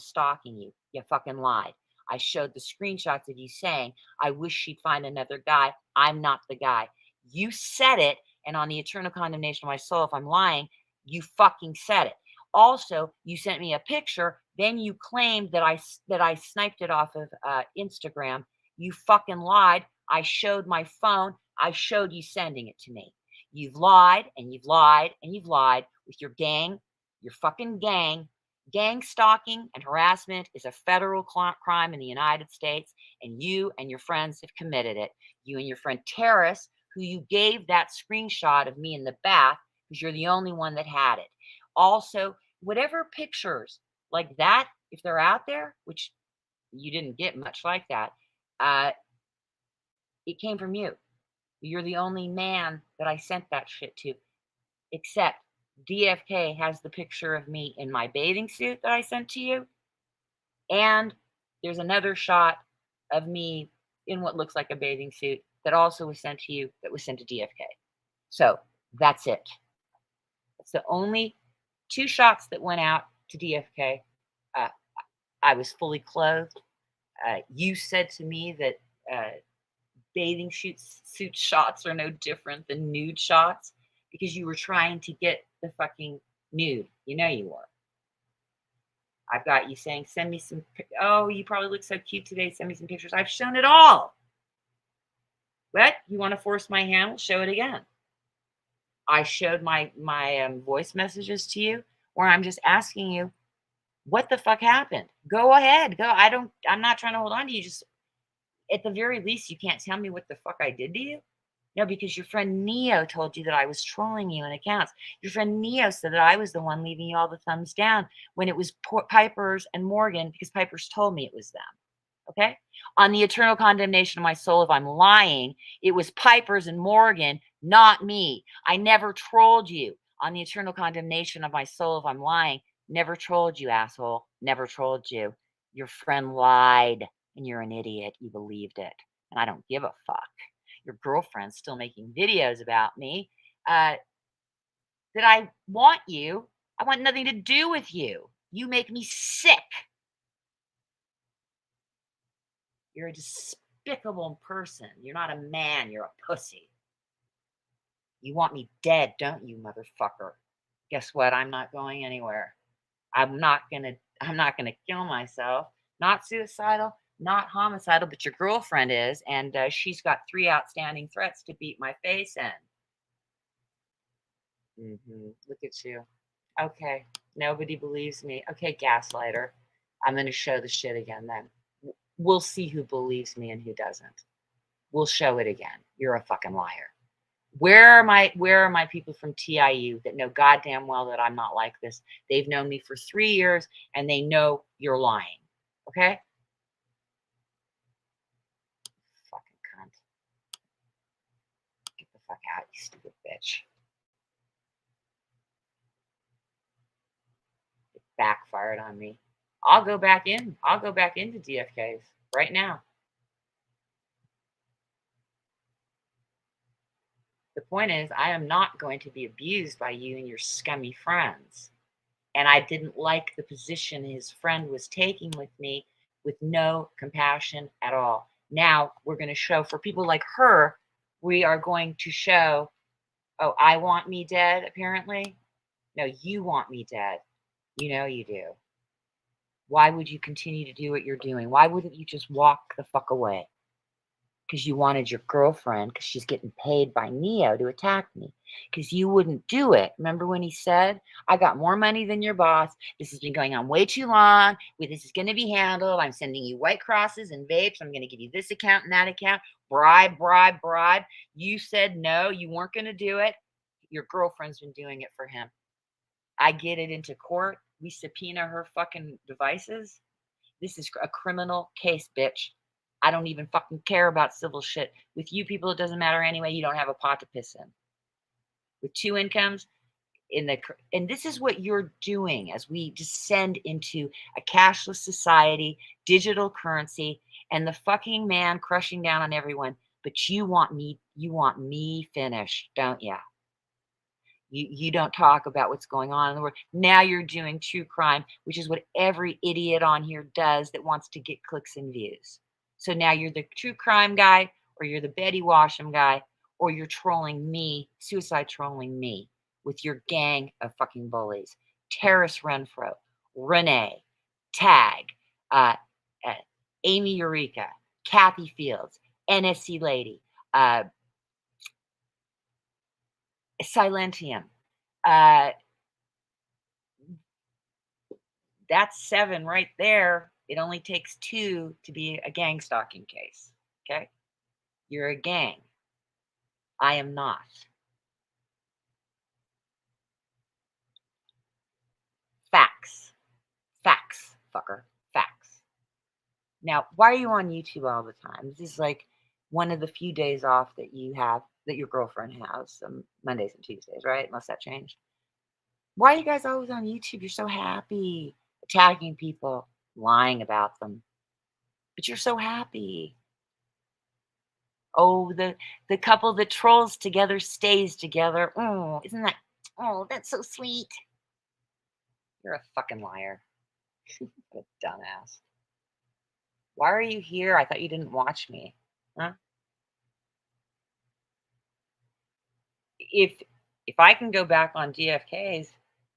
stalking you. You fucking lied. I showed the screenshots of you saying, I wish she'd find another guy. I'm not the guy. You said it, and on the eternal condemnation of my soul, if I'm lying, you fucking said it. Also, you sent me a picture. Then you claimed that I sniped it off of Instagram. You fucking lied. I showed my phone. I showed you sending it to me. You've lied and you've lied and you've lied with your gang, your fucking gang. Gang stalking and harassment is a federal crime in the United States, and you and your friends have committed it. You and your friend Terrace, who you gave that screenshot of me in the bath, because you're the only one that had it. Also, whatever pictures like that, if they're out there, which you didn't get much like that, it came from you. You're the only man that I sent that shit to, except DFK has the picture of me in my bathing suit that I sent to you. And there's another shot of me in what looks like a bathing suit that also was sent to you, that was sent to DFK. So that's it. It's the only 2 shots that went out to DFK. I was fully clothed. You said to me that bathing suit shots are no different than nude shots because you were trying to get the fucking nude. You know you were. I've got you saying, send me some, oh, you probably look so cute today. Send me some pictures. I've shown it all. What? You want to force my hand? We'll show it again. I showed my voice messages to you where I'm just asking you, what the fuck happened? Go ahead. Go. I'm not trying to hold on to you. Just at the very least, you can't tell me what the fuck I did to you. No, because your friend Neo told you that I was trolling you in accounts. Your friend Neo said that I was the one leaving you all the thumbs down when it was Piper's and Morgan, because Piper's told me it was them. Okay? On the eternal condemnation of my soul, if I'm lying, it was Piper's and Morgan, not me. I never trolled you. On the eternal condemnation of my soul, if I'm lying, never trolled you, asshole. Never trolled you. Your friend lied, and you're an idiot. You believed it. And I don't give a fuck. Your girlfriend's still making videos about me. That I want you. I want nothing to do with you. You make me sick. You're a despicable person. You're not a man. You're a pussy. You want me dead, don't you, motherfucker? Guess what? I'm not going anywhere. I'm not gonna kill myself. Not suicidal, not homicidal, but your girlfriend is, and she's got 3 outstanding threats to beat my face in. Look at you. Okay, nobody believes me. Okay, gaslighter. I'm gonna show the shit again then. We'll see who believes me and who doesn't. We'll show it again. You're a fucking liar. Where are my people from TIU that know goddamn well that I'm not like this? They've known me for 3 years and they know you're lying. Okay? Fucking cunt. Get the fuck out, you stupid bitch. It backfired on me. I'll go back in. I'll go back into DFK's right now. The point is, I am not going to be abused by you and your scummy friends. And I didn't like the position his friend was taking with me with no compassion at all. Now we're going to show, for people like her, we are going to show, oh, I want me dead, apparently. No, you want me dead. You know you do. Why would you continue to do what you're doing? Why wouldn't you just walk the fuck away? Because you wanted your girlfriend, because she's getting paid by Neo to attack me. Because you wouldn't do it. Remember when he said, I got more money than your boss. This has been going on way too long. This is going to be handled. I'm sending you white crosses and vapes. I'm going to give you this account and that account. Bribe, bribe, bribe. You said no, you weren't going to do it. Your girlfriend's been doing it for him. I get it into court. We subpoena her fucking devices. This is a criminal case, bitch. I don't even fucking care about civil shit. With you people, it doesn't matter anyway. You don't have a pot to piss in. With 2 incomes, and this is what you're doing as we descend into a cashless society, digital currency, and the fucking man crushing down on everyone. But you want me finished, don't you? You don't talk about what's going on in the world. Now you're doing true crime, which is what every idiot on here does that wants to get clicks and views. So now you're the true crime guy, or you're the Betty Washam guy, or you're trolling me, suicide trolling me with your gang of fucking bullies. Terrace Renfro, Renee, Tag, Amy Eureka, Kathy Fields, NSC Lady, Silentium. That's 7 right there. It only takes 2 to be a gang stalking case. Okay? You're a gang. I am not. Facts. Facts, fucker. Facts. Now, why are you on YouTube all the time? This is like one of the few days off that you have, that your girlfriend has, Mondays and Tuesdays, right? Unless that changed. Why are you guys always on YouTube? You're so happy attacking people, lying about them, but you're so happy. Oh, the couple that trolls together stays together. Oh, isn't that? Oh, that's so sweet. You're a fucking liar. What a dumbass. Why are you here? I thought you didn't watch me. Huh? If I can go back on DFK's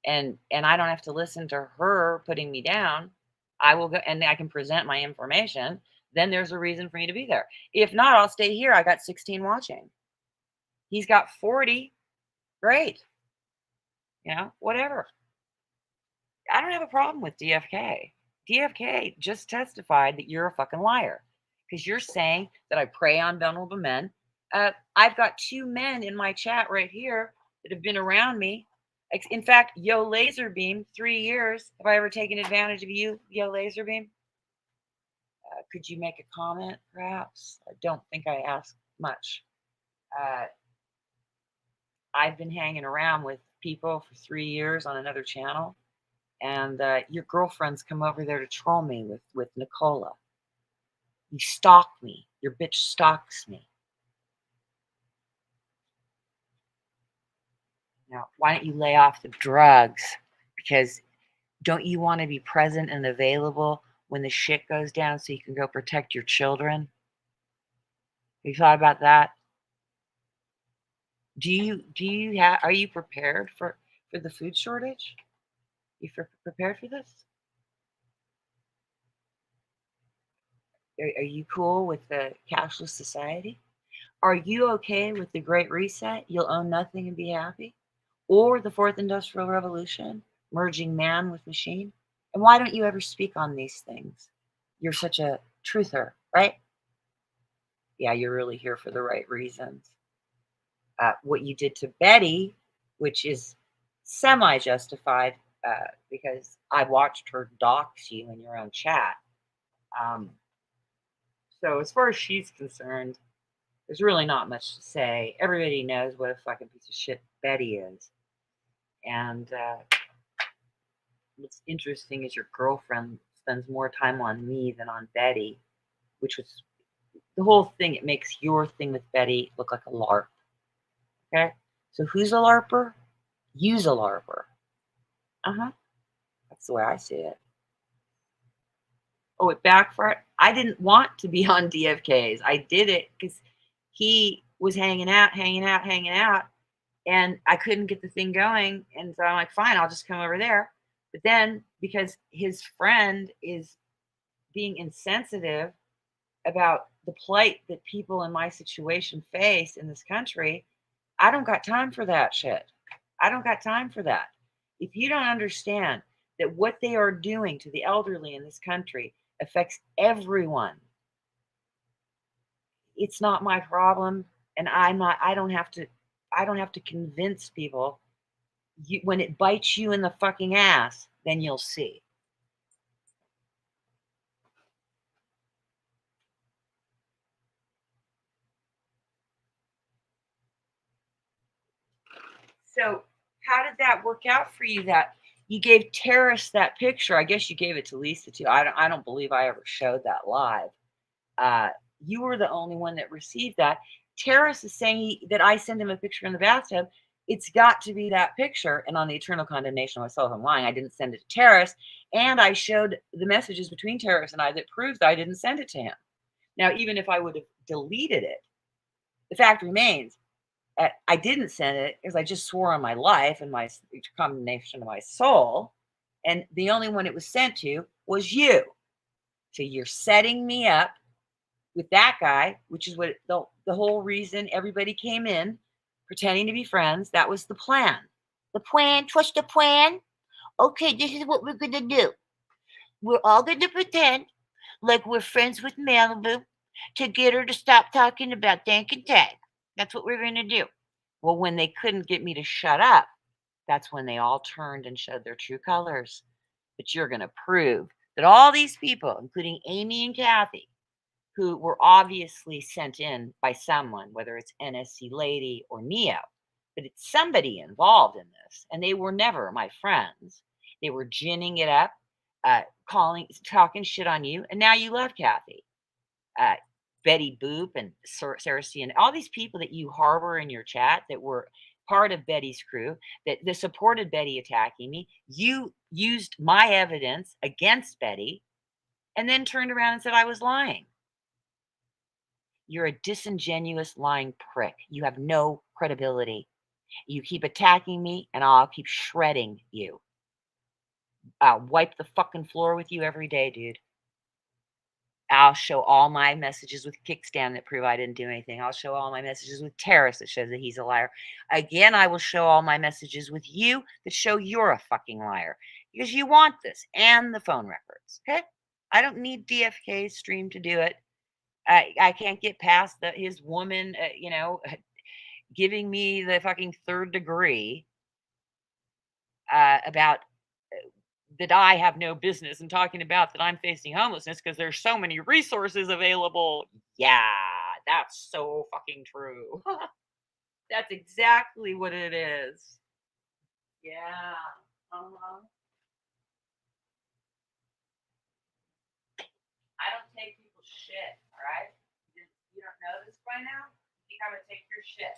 and I don't have to listen to her putting me down, I will go and I can present my information, then there's a reason for me to be there. If not, I'll stay here. I got 16 watching. He's got 40. Great. You know, whatever. I don't have a problem with DFK. DFK just testified that you're a fucking liar because you're saying that I prey on vulnerable men. I've got 2 men in my chat right here that have been around me. In fact, Yo Laserbeam, 3 years. Have I ever taken advantage of you, Yo Laserbeam? Could you make a comment, perhaps? I don't think I asked much. I've been hanging around with people for 3 years on another channel. And your girlfriends come over there to troll me with Nicola. You stalk me. Your bitch stalks me. Now, why don't you lay off the drugs? Because don't you want to be present and available when the shit goes down so you can go protect your children? Have you thought about that? Are you prepared for the food shortage? You prepared for this? Are you cool with the cashless society? Are you okay with the Great Reset? You'll own nothing and be happy? Or the Fourth Industrial Revolution, merging man with machine? And why don't you ever speak on these things? You're such a truther, right? Yeah, you're really here for the right reasons. What you did to Betty, which is semi-justified because I watched her dox you in your own chat. So as far as she's concerned, there's really not much to say. Everybody knows what a fucking piece of shit Betty is. And what's interesting is your girlfriend spends more time on me than on Betty, which was the whole thing. It makes your thing with Betty look like a LARP. Okay? So who's a LARPer? You's a LARPer. That's the way I see it. Oh, it backfired. I didn't want to be on DFK's. I did it because he was hanging out, and I couldn't get the thing going. And so I'm like, fine, I'll just come over there. But then because his friend is being insensitive about the plight that people in my situation face in this country, I don't got time for that shit. I don't got time for that. If you don't understand that what they are doing to the elderly in this country affects everyone, it's not my problem, and I don't have to convince people. When it bites you in the fucking ass, then you'll see. So how did that work out for you, that you gave terrorists that picture? I guess you gave it to Lisa too. I don't believe I ever showed that live. You were the only one that received that. Terrace is saying that I sent him a picture in the bathtub. It's got to be that picture. And on the eternal condemnation of myself, I'm lying. I didn't send it to Terrace. And I showed the messages between Terrace and I that proves that I didn't send it to him. Now, even if I would have deleted it, the fact remains, I didn't send it because I just swore on my life and my condemnation of my soul. And the only one it was sent to was you. So you're setting me up with that guy, which is what the whole reason everybody came in, pretending to be friends. That was the plan. The plan, trust the plan. Okay, this is what we're going to do. We're all going to pretend like we're friends with Malibu to get her to stop talking about Dank and Tag. That's what we're going to do. Well, when they couldn't get me to shut up, that's when they all turned and showed their true colors. But you're going to prove that all these people, including Amy and Kathy, who were obviously sent in by someone, whether it's NSC Lady or Neo, but it's somebody involved in this, and they were never my friends. They were ginning it up, talking shit on you, and now you love Kathy. Betty Boop and Sarah C, and all these people that you harbor in your chat that were part of Betty's crew, that supported Betty attacking me. You used my evidence against Betty and then turned around and said I was lying. You're a disingenuous, lying prick. You have no credibility. You keep attacking me, and I'll keep shredding you. I'll wipe the fucking floor with you every day, dude. I'll show all my messages with Kickstand that prove I didn't do anything. I'll show all my messages with Terrace that shows that he's a liar. Again, I will show all my messages with you that show you're a fucking liar. Because you want this and the phone records, okay? I don't need DFK's stream to do it. I can't get past his woman, giving me the fucking 3rd degree about that I have no business and talking about that I'm facing homelessness because there's so many resources available. Yeah, that's so fucking true. That's exactly what it is. Yeah. I don't take people's shit, all right? You don't know this by now? You think I'm going to take your shit?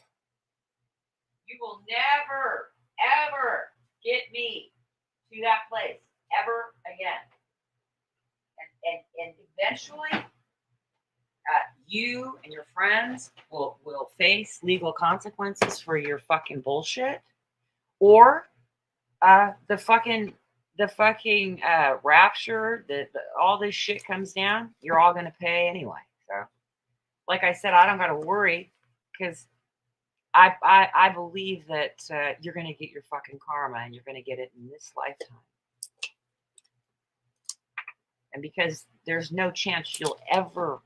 You will never, ever get me to that place ever again. And eventually, you and your friends will face legal consequences for your fucking bullshit, or the fucking rapture, all this shit comes down. You're all gonna pay anyway. So, like I said, I don't gotta worry because I believe that you're gonna get your fucking karma, and you're gonna get it in this lifetime. And because there's no chance you'll ever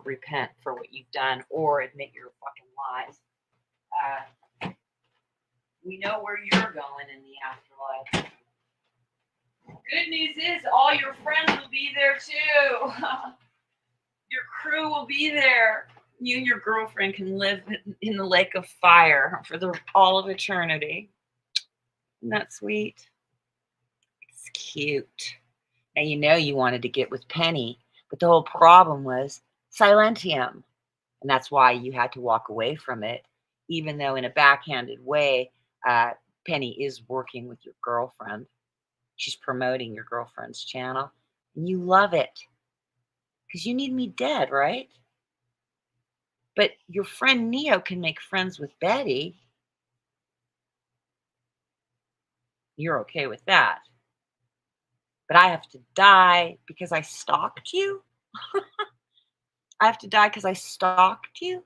repent for what you've done or admit your fucking lies, we know where you're going in the afterlife. Good news is all your friends will be there too. Your crew will be there. You and your girlfriend can live in the lake of fire for all of eternity. Isn't that sweet? It's cute. And you wanted to get with Penny, but the whole problem was silentium. And that's why you had to walk away from it, even though in a backhanded way, Penny is working with your girlfriend. She's promoting your girlfriend's channel. And you love it because you need me dead, right? But your friend Neo can make friends with Betty. You're okay with that. But I have to die because I stalked you? I have to die because I stalked you?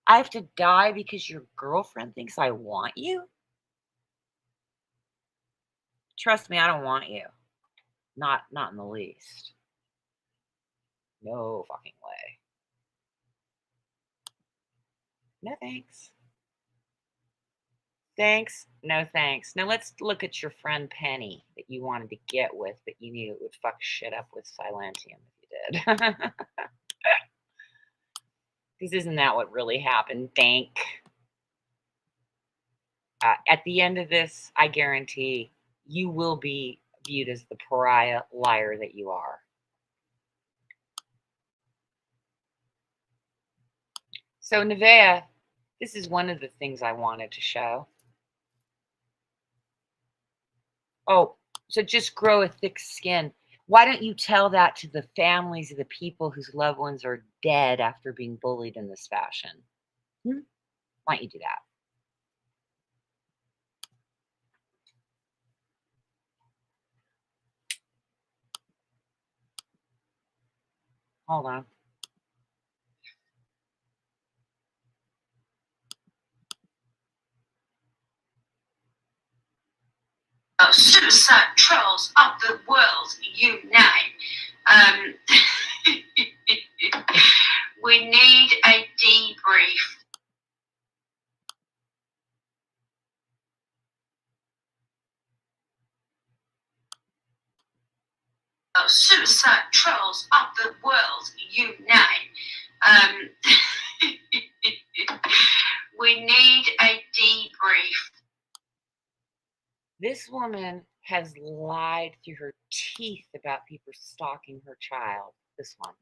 I have to die because your girlfriend thinks I want you? Trust me, I don't want you. Not in the least. No fucking way. No thanks. Thanks. No thanks. Now let's look at your friend Penny that you wanted to get with, but you knew it would fuck shit up with silentium if you did. Because isn't that what really happened? Thank. At the end of this, I guarantee you will be viewed as the pariah liar that you are. So Nevaeh, this is one of the things I wanted to show. Oh, so just grow a thick skin. Why don't you tell that to the families of the people whose loved ones are dead after being bullied in this fashion? Why don't you do that? Hold on. Suicide trolls of the world unite. We need a debrief. Suicide trolls of the world unite. We need a grief. This woman has lied through her teeth about people stalking her child. This one.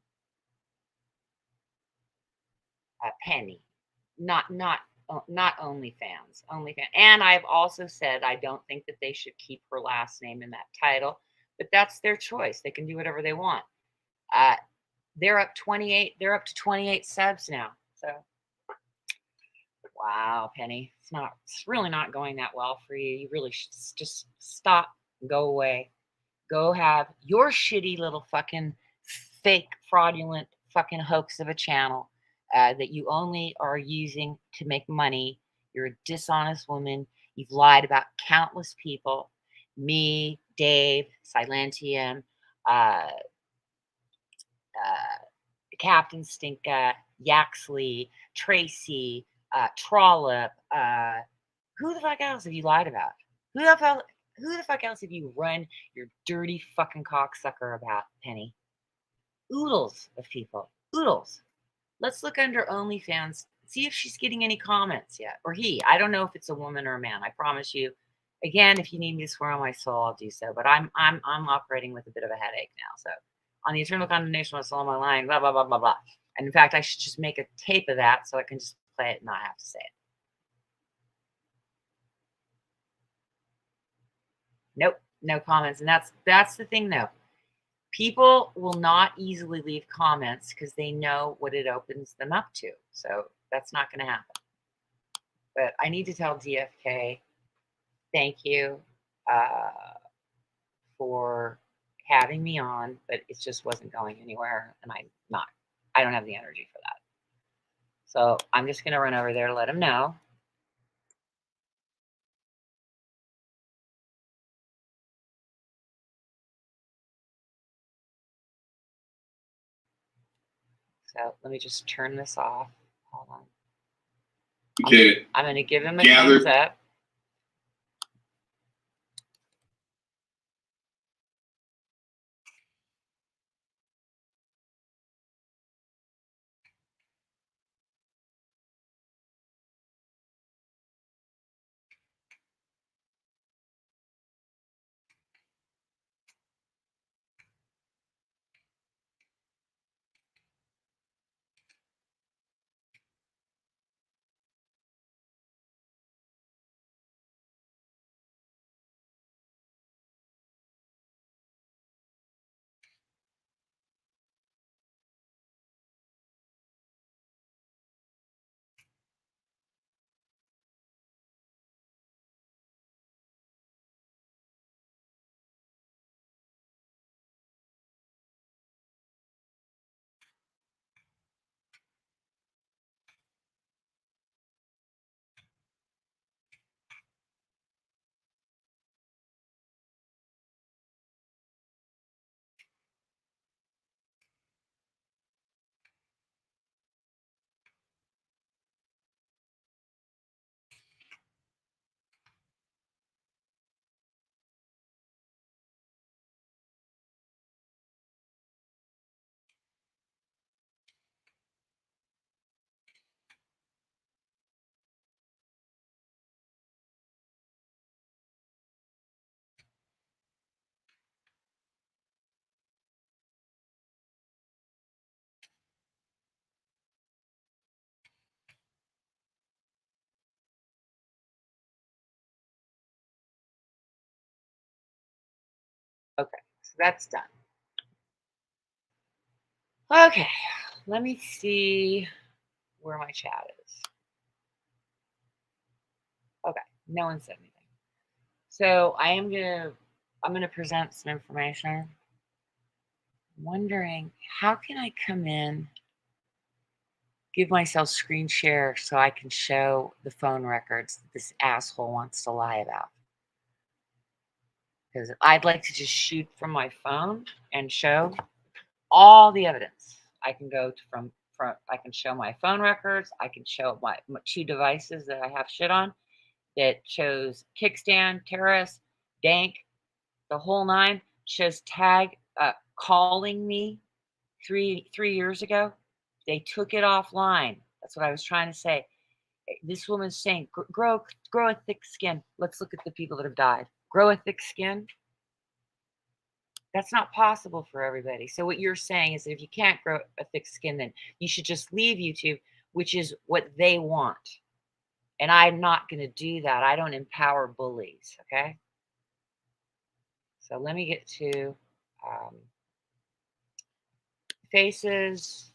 Penny. Not OnlyFans. And I've also said I don't think that they should keep her last name in that title, but that's their choice. They can do whatever they want. They're up 28. They're up to 28 subs now. So, wow, Penny, it's really not going that well for you. You really should just stop and go away. Go have your shitty little fucking fake, fraudulent fucking hoax of a channel that you only are using to make money. You're a dishonest woman. You've lied about countless people. Me, Dave, Silentium, Captain Stinka, Yaxley, Tracy, Trollop. Who the fuck else have you lied about? Who the fuck else have you run your dirty fucking cocksucker about, Penny? Oodles of people. Oodles. Let's look under OnlyFans. See if she's getting any comments yet. Or he. I don't know if it's a woman or a man. I promise you. Again, if you need me to swear on my soul, I'll do so. But I'm operating with a bit of a headache now. So on the eternal condemnation of soul on my line, blah, blah, blah, blah, blah. And in fact, I should just make a tape of that so I can just play it and not have to say it. Nope, no comments. And that's the thing, though. People will not easily leave comments because they know what it opens them up to. So that's not going to happen. But I need to tell DFK, thank you for having me on, but it just wasn't going anywhere. And I don't have the energy for that. So I'm just going to run over there to let him know. So let me just turn this off. Hold on. Okay. I'm going to give him a thumbs up. Okay, so that's done. Okay, let me see where my chat is. Okay, no one said anything. So I'm gonna present some information. I'm wondering, how can I come in, give myself screen share so I can show the phone records that this asshole wants to lie about? Because I'd like to just shoot from my phone and show all the evidence. I can go from I can show my phone records. I can show my 2 devices that I have shit on that shows kickstand, terrorist, dank, the whole 9. Shows tag calling me 3 years ago. They took it offline. That's what I was trying to say. This woman's saying, grow a thick skin. Let's look at the people that have died. Grow a thick skin. That's not possible for everybody. So what you're saying is that if you can't grow a thick skin, then you should just leave YouTube, which is what they want. And I'm not going to do that. I don't empower bullies, okay? So let me get to faces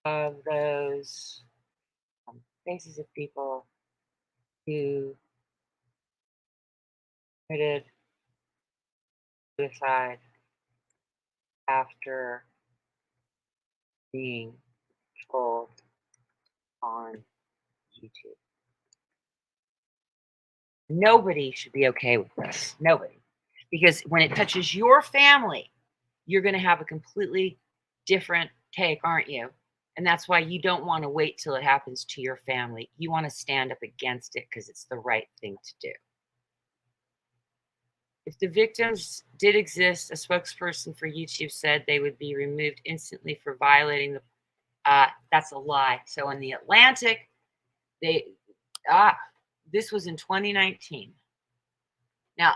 of those faces of people who committed suicide after being trolled on YouTube. Nobody should be okay with this. Nobody. Because when it touches your family, you're going to have a completely different take, aren't you? And that's why you don't want to wait till it happens to your family. You want to stand up against it because it's the right thing to do. If the victims did exist, a spokesperson for YouTube said they would be removed instantly for violating the. That's a lie. So in the Atlantic, this was in 2019. Now,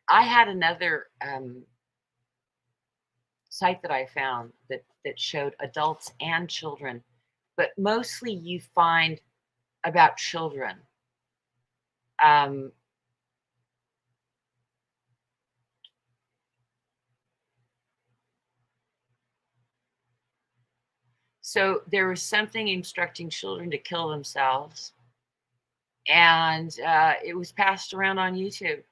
I had another site that I found that showed adults and children, but mostly you find about children. So there was something instructing children to kill themselves, and it was passed around on YouTube.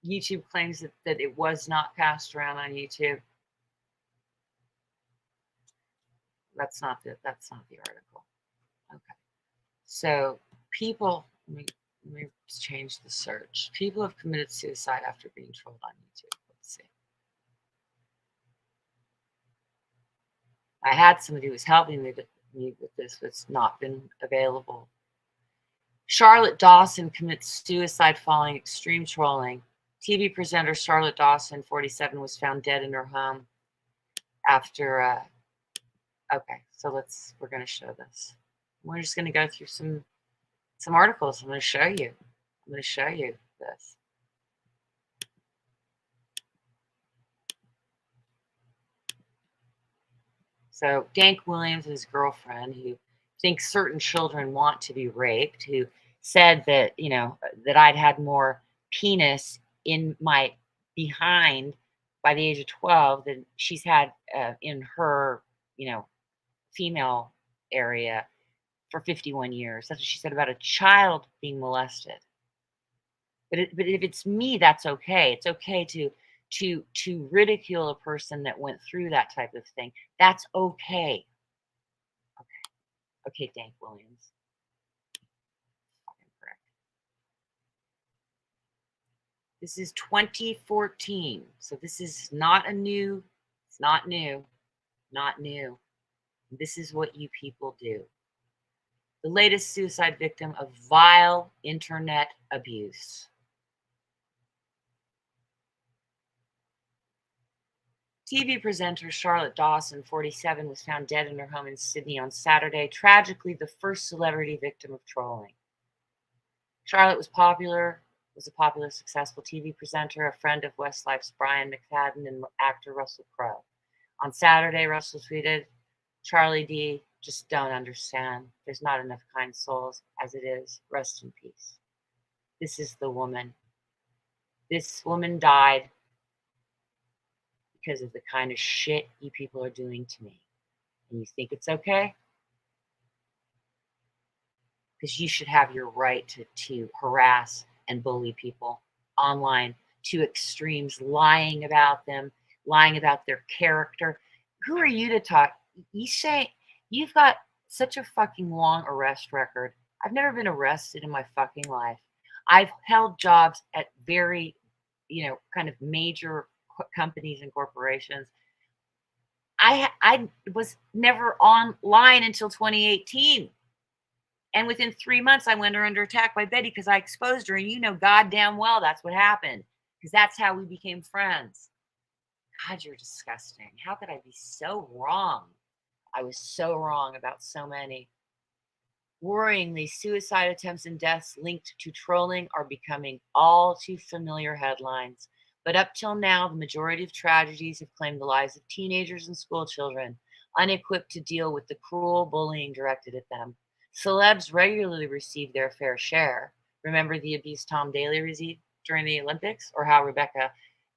YouTube claims that it was not passed around on YouTube. That's not the article. Okay. So people, let me change the search. People have committed suicide after being trolled on YouTube. Let's see. I had somebody who was helping me with this, but it's not been available. Charlotte Dawson commits suicide following extreme trolling. TV presenter Charlotte Dawson, 47, was found dead in her home after. Okay, so we're going to show this. We're just going to go through some articles. I'm going to show you. I'm going to show you this. So Dank Williams and his girlfriend, who thinks certain children want to be raped, who said that, you know, that I'd had more penis in my behind by the age of 12 than she's had in her, you know, female area for 51 years. That's what she said about a child being molested. But if it's me, that's okay. It's okay to ridicule a person that went through that type of thing. That's okay. Okay, Dank Williams. Correct. This is 2014. So this is not new. It's not new. Not new. This is what you people do. The latest suicide victim of vile internet abuse. TV presenter Charlotte Dawson, 47, was found dead in her home in Sydney on Saturday, tragically the first celebrity victim of trolling. Charlotte was a popular, successful TV presenter, a friend of Westlife's Brian McFadden and actor Russell Crowe. On Saturday, Russell tweeted, "Charlie D, just don't understand. There's not enough kind souls as it is. Rest in peace." This is the woman. This woman died because of the kind of shit you people are doing to me. And you think it's okay? Because you should have your right to harass and bully people online to extremes, lying about them, lying about their character. Who are you to talk? You say you've got such a fucking long arrest record. I've never been arrested in my fucking life. I've held jobs at very, you know, kind of major companies and corporations. I was never online until 2018. And within 3 months, I went under attack by Betty because I exposed her. And you know goddamn well that's what happened. Because that's how we became friends. God, you're disgusting. How could I be so wrong? I was so wrong about so many. Worryingly, suicide attempts and deaths linked to trolling are becoming all too familiar headlines. But up till now, the majority of tragedies have claimed the lives of teenagers and school children, unequipped to deal with the cruel bullying directed at them. Celebs regularly receive their fair share. Remember the abuse Tom Daley received during the Olympics, or how Rebecca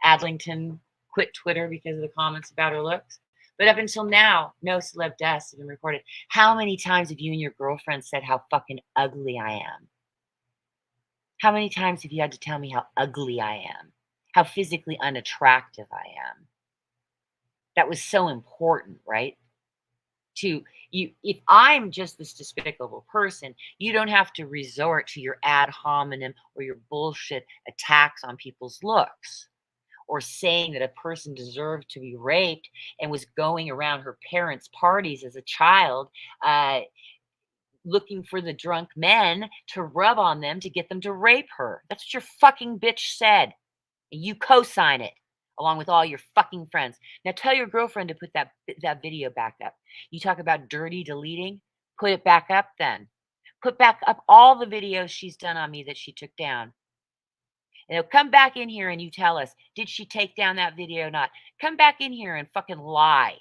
Adlington quit Twitter because of the comments about her looks? But up until now, no celeb deaths have been reported. How many times have you and your girlfriend said how fucking ugly I am? How many times have you had to tell me how ugly I am? How physically unattractive I am? That was so important, right? To you, if I'm just this despicable person, you don't have to resort to your ad hominem or your bullshit attacks on people's looks, or saying that a person deserved to be raped and was going around her parents' parties as a child, looking for the drunk men to rub on them to get them to rape her. That's what your fucking bitch said. And you co-sign it along with all your fucking friends. Now tell your girlfriend to put that video back up. You talk about dirty deleting, put it back up then. Put back up all the videos she's done on me that she took down. And come back in here and you tell us, did she take down that video or not? Come back in here and fucking lie.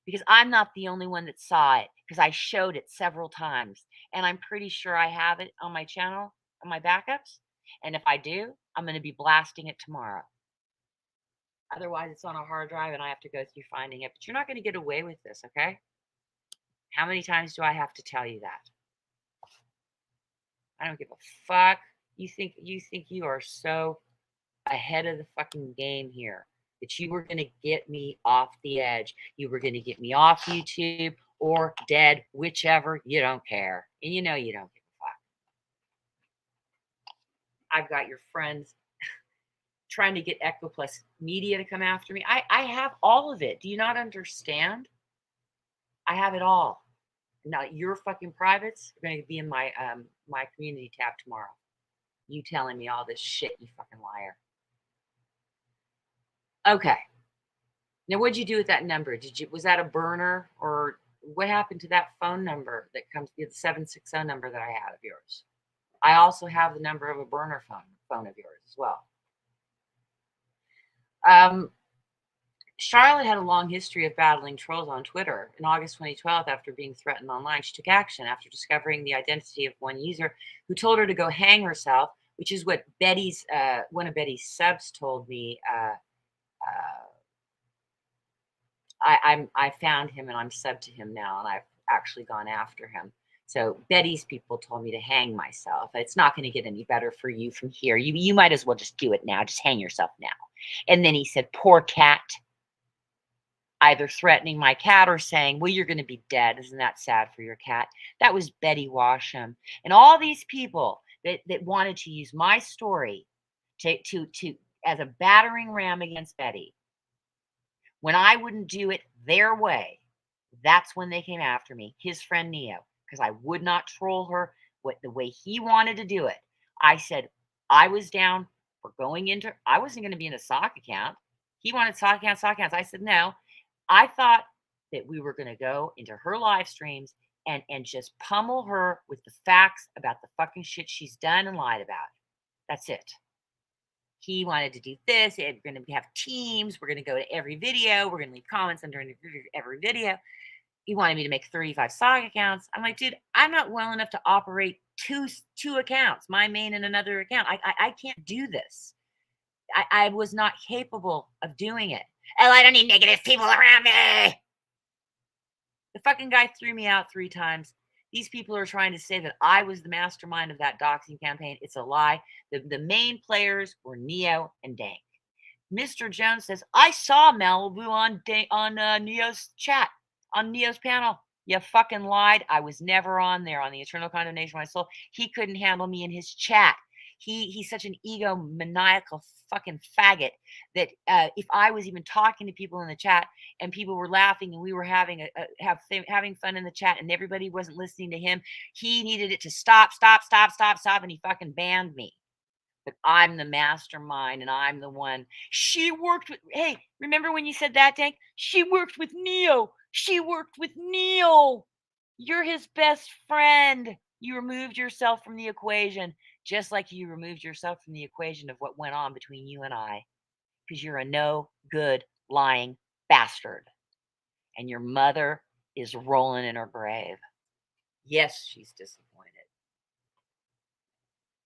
Because I'm not the only one that saw it, because I showed it several times. And I'm pretty sure I have it on my channel, on my backups. And if I do, I'm going to be blasting it tomorrow. Otherwise, it's on a hard drive and I have to go through finding it. But you're not going to get away with this, okay? How many times do I have to tell you that? I don't give a fuck. You think you are so ahead of the fucking game here, that you were going to get me off the edge. You were going to get me off YouTube or dead, whichever. You don't care. And you know you don't give a fuck. I've got your friends trying to get Echo Plus Media to come after me. I have all of it. Do you not understand? I have it all. Now your fucking privates are going to be in my my community tab tomorrow. You telling me all this shit, you fucking liar. Okay. Now, what'd you do with that number? Was that a burner, or what happened to that phone number that comes, the 760 number that I had of yours? I also have the number of a burner phone of yours as well. Charlotte had a long history of battling trolls on Twitter. In August 2012, after being threatened online, she took action after discovering the identity of one user who told her to go hang herself, which is what Betty's, one of Betty's subs told me. I found him and I'm subbed to him now, and I've actually gone after him. So Betty's people told me to hang myself. It's not going to get any better for you from here. You might as well just do it now. Just hang yourself now. And then he said, poor cat, either threatening my cat or saying, well, you're going to be dead. Isn't that sad for your cat? That was Betty Washam. And all these people that wanted to use my story to as a battering ram against Betty. When I wouldn't do it their way, that's when they came after me, his friend Neo, because I would not troll her the way he wanted to do it. I said I was down for going into, I wasn't going to be in a sock account. He wanted sock accounts. I said no. I thought that we were going to go into her live streams and just pummel her with the facts about the fucking shit she's done and lied about. That's it. He wanted to do this. We're going to have teams. We're going to go to every video. We're going to leave comments under every video. He wanted me to make 35 sock accounts. I'm like, dude, I'm not well enough to operate two accounts, my main and another account. I can't do this. I was not capable of doing it. Oh, I don't need negative people around me. The fucking guy threw me out 3 times. These people are trying to say that I was the mastermind of that doxing campaign. It's a lie. The main players were Neo and Dank. Mr. Jones says, I saw Malibu on Neo's chat, on Neo's panel. You fucking lied. I was never on there on the Eternal Condemnation of My Soul. He couldn't handle me in his chat. He's such an egomaniacal fucking faggot that if I was even talking to people in the chat and people were laughing and we were having fun in the chat and everybody wasn't listening to him, he needed it to stop, and he fucking banned me. But I'm the mastermind and I'm the one. She worked with, hey, remember when you said that, Dank? She worked with Neo. She worked with Neo. You're his best friend. You removed yourself from the equation, just like you removed yourself from the equation of what went on between you and I, because you're a no good lying bastard. And your mother is rolling in her grave. Yes, she's disappointed.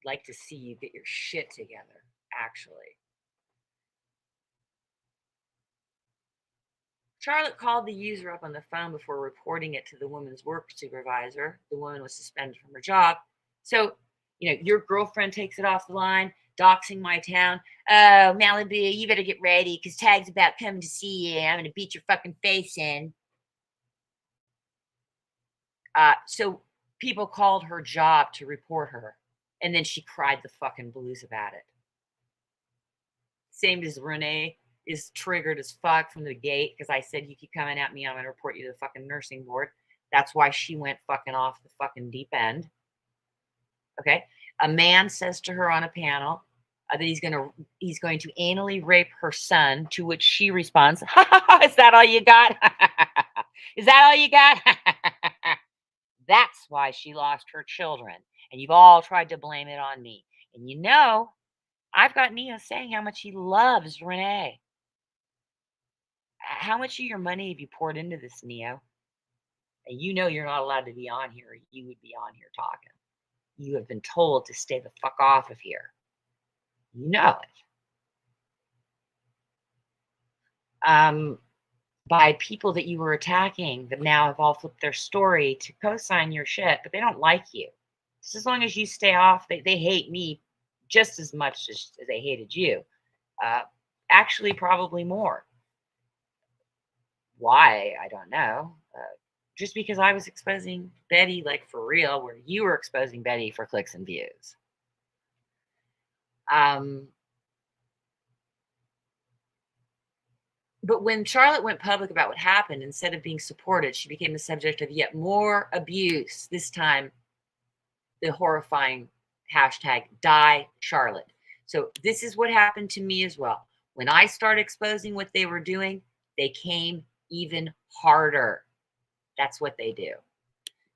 Like to see you get your shit together, actually. Charlotte called the user up on the phone before reporting it to the woman's work supervisor. The woman was suspended from her job. So, your girlfriend takes it off the line, doxing my town. Oh, Malibu, you better get ready because Tag's about coming to see you. I'm going to beat your fucking face in. So people called her job to report her. And then she cried the fucking blues about it. Same as Renee is triggered as fuck from the gate because I said, you keep coming at me, I'm going to report you to the fucking nursing board. That's why she went fucking off the fucking deep end. Okay. A man says to her on a panel that he's going to anally rape her son, to which she responds, is that all you got? Is that all you got? That's why she lost her children. And you've all tried to blame it on me. And I've got Neo saying how much he loves Renee. How much of your money have you poured into this, Neo? And you're not allowed to be on here. You would be on here talking. You have been told to stay the fuck off of here. You know it. By people that you were attacking that now have all flipped their story to co-sign your shit, but they don't like you. Just as long as you stay off, they hate me just as much as they hated you. Actually, probably more. Why? I don't know. Just because I was exposing Betty like for real, where you were exposing Betty for clicks and views. But when Charlotte went public about what happened, instead of being supported, she became the subject of yet more abuse. This time, the horrifying hashtag die Charlotte. So this is what happened to me as well. When I started exposing what they were doing, they came even harder. That's what they do.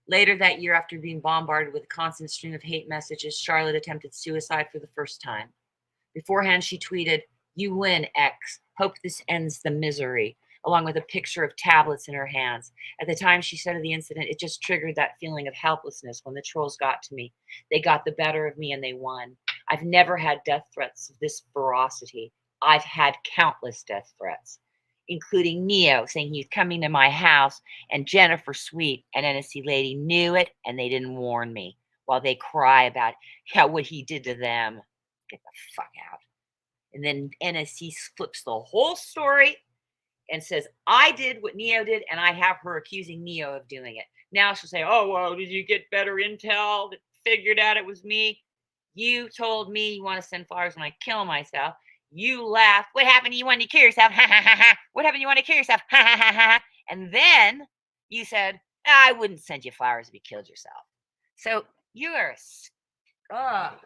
Later that year, after being bombarded with a constant stream of hate messages, Charlotte attempted suicide for the first time. Beforehand, she tweeted, "You win, X. Hope this ends the misery," along with a picture of tablets in her hands. At the time she said of the incident, it just triggered that feeling of helplessness when the trolls got to me. They got the better of me and they won. I've never had death threats of this ferocity. I've had countless death threats, including Neo saying he's coming to my house, and Jennifer Sweet, an NSC lady, knew it and they didn't warn me while they cry about what he did to them. Get the fuck out. And then NSC flips the whole story and says, I did what Neo did, and I have her accusing Neo of doing it. Now she'll say, oh, well, did you get better intel that figured out it was me? You told me you want to send flowers when I kill myself. You laughed. What happened? You wanted to kill yourself? Ha, ha, ha, ha. What happened? You want to kill yourself? Ha, ha, ha, ha. And then you said, I wouldn't send you flowers if you killed yourself. So you are God,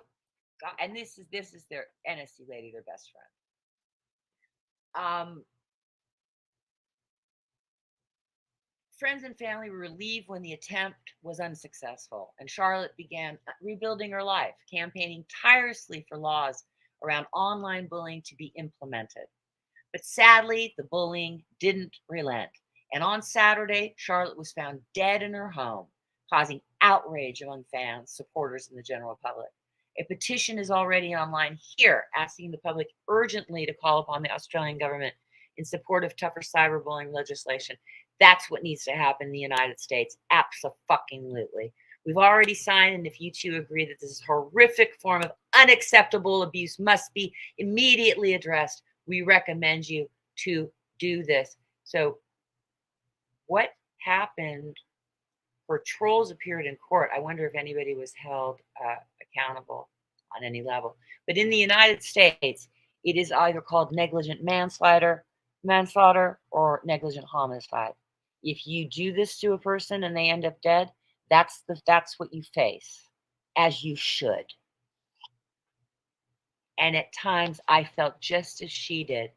and this is their NSC lady, their best friend. Friends and family were relieved when the attempt was unsuccessful, and Charlotte began rebuilding her life, campaigning tirelessly for laws around online bullying to be implemented. But sadly, the bullying didn't relent, and on Saturday, Charlotte was found dead in her home, causing outrage among fans, supporters, and the general public. A petition is already online here asking the public urgently to call upon the Australian government in support of tougher cyberbullying legislation. That's what needs to happen in the United States. Abso-fucking-lutely. We've already signed, and if you two agree that this horrific form of unacceptable abuse must be immediately addressed, we recommend you to do this. So what happened? Her trolls appeared in court. I wonder if anybody was held accountable on any level. But in the United States, it is either called negligent manslaughter, or negligent homicide. If you do this to a person and they end up dead, that's what you face, as you should. And at times I felt just as she did.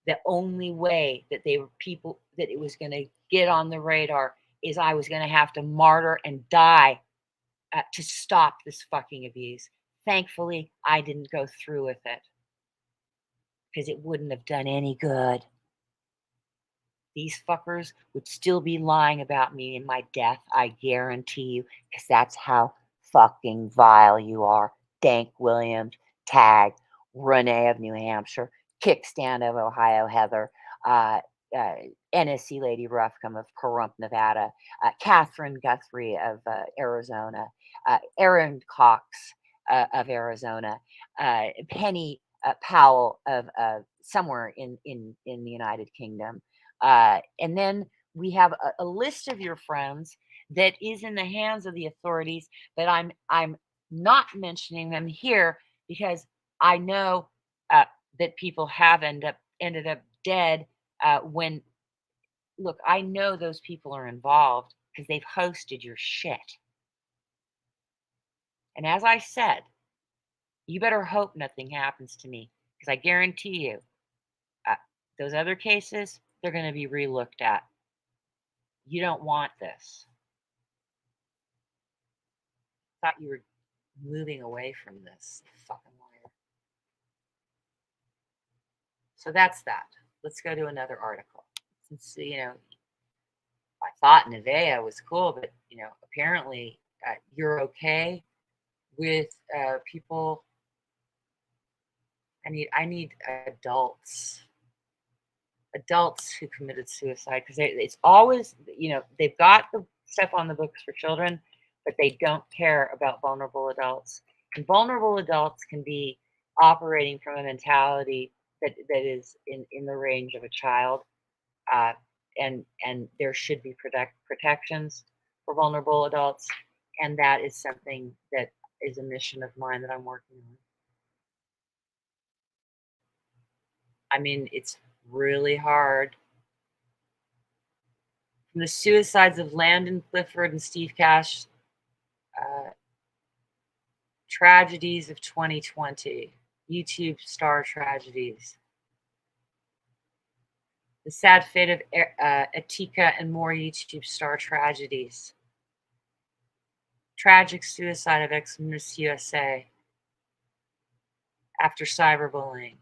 The only way that they were people that it was going to get on the radar is I was going to have to martyr and die to stop this fucking abuse. Thankfully, I didn't go through with it because it wouldn't have done any good. These fuckers would still be lying about me in my death, I guarantee you, because that's how fucking vile you are. Dank Williams, Tag, Renee of New Hampshire, Kickstand of Ohio, Heather, NSC Lady Ruffcom of Pahrump, Nevada, Catherine Guthrie of Arizona, Aaron Cox of Arizona, Penny Powell of somewhere in the United Kingdom. And then we have a list of your friends that is in the hands of the authorities, but I'm not mentioning them here because I know that people have ended up dead when, look, I know those people are involved because they've hosted your shit. And as I said, you better hope nothing happens to me because I guarantee you those other cases, they're going to be relooked at. You don't want this. Thought you were moving away from this, fucking liar. So that's that. Let's go to another article. Since, you know, I thought Nevaeh was cool, but, you know, apparently you're okay with people. I need adults who committed suicide, because it's always, you know, they've got the stuff on the books for children, but they don't care about vulnerable adults. And vulnerable adults can be operating from a mentality that is in the range of a child, and there should be protections for vulnerable adults, and that is something that is a mission of mine that I'm working on. I mean, it's really hard. From the suicides of Landon Clifford and Steve Cash, tragedies of 2020, YouTube star tragedies. The sad fate of Atika and more YouTube star tragedies. Tragic suicide of ex-Miss USA after cyberbullying.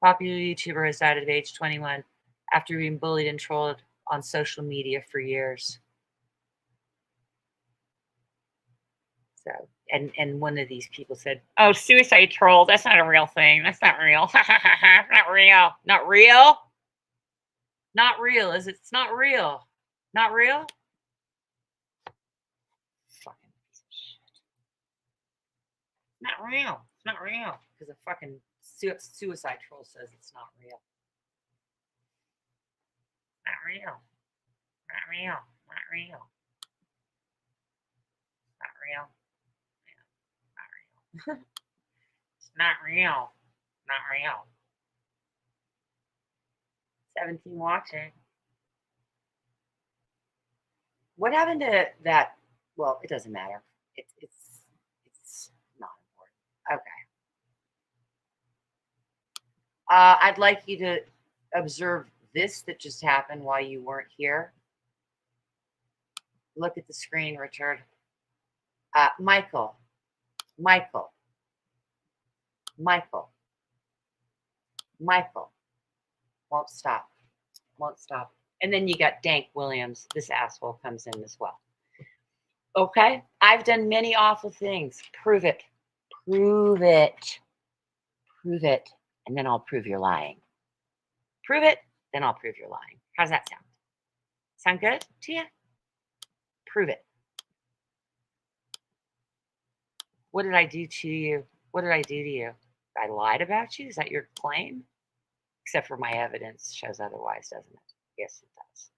Popular YouTuber has died at age 21 after being bullied and trolled on social media for years. So, and one of these people said, "Oh, suicide troll, that's not a real thing. That's not real. Not real. Not real? Not real. Is it? It's not real. Not real? Fucking piece of shit. Not real. It's not real. Because a fucking suicide troll says it's not real. Not real. Not real. Not real. Not real. Not real. It's not real. Not real. 17 watching. What happened to that? Well, it doesn't matter. It's not important. Okay. I'd like you to observe this that just happened while you weren't here. Look at the screen, Richard. Michael won't stop. And then you got Dank Williams. This asshole comes in as well. Okay, I've done many awful things. Prove it. And then I'll prove you're lying. Prove it, then I'll prove you're lying. How's that sound? Sound good to you? Prove it. What did I do to you? What did I do to you? I lied about you? Is that your claim? Except for my evidence shows otherwise, doesn't it? Yes, it does.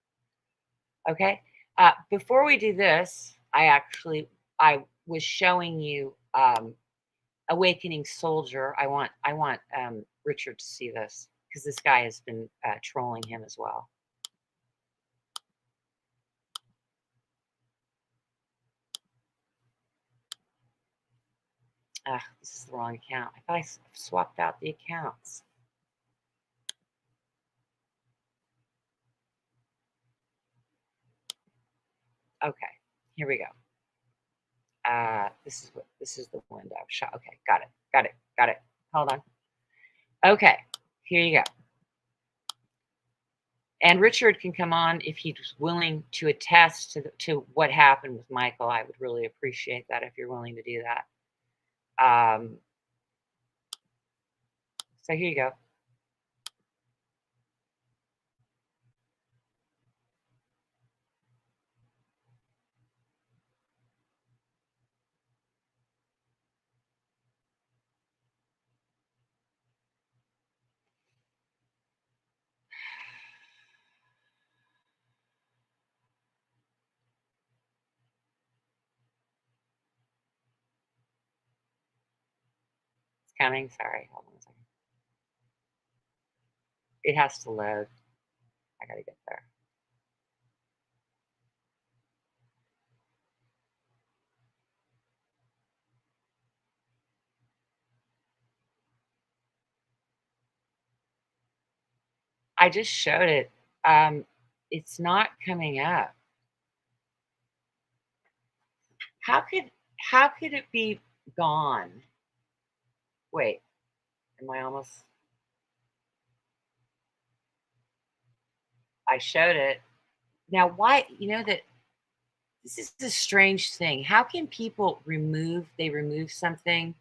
Okay. Before we do this, I was showing you Awakening Soldier. I want Richard to see this because this guy has been trolling him as well. Ah, this is the wrong account. I thought I swapped out the accounts. Okay, here we go. This is the window. Okay, got it. Hold on. Okay, here you go. And Richard can come on if he's willing to attest to what happened with Michael. I would really appreciate that if you're willing to do that. So here you go. It's coming. Sorry. Hold on a second. It has to load. I got to get there. I just showed it. It's not coming up. How could it be gone? Wait, am I almost? I showed it. Now, why? You know that this is a strange thing. How can people remove something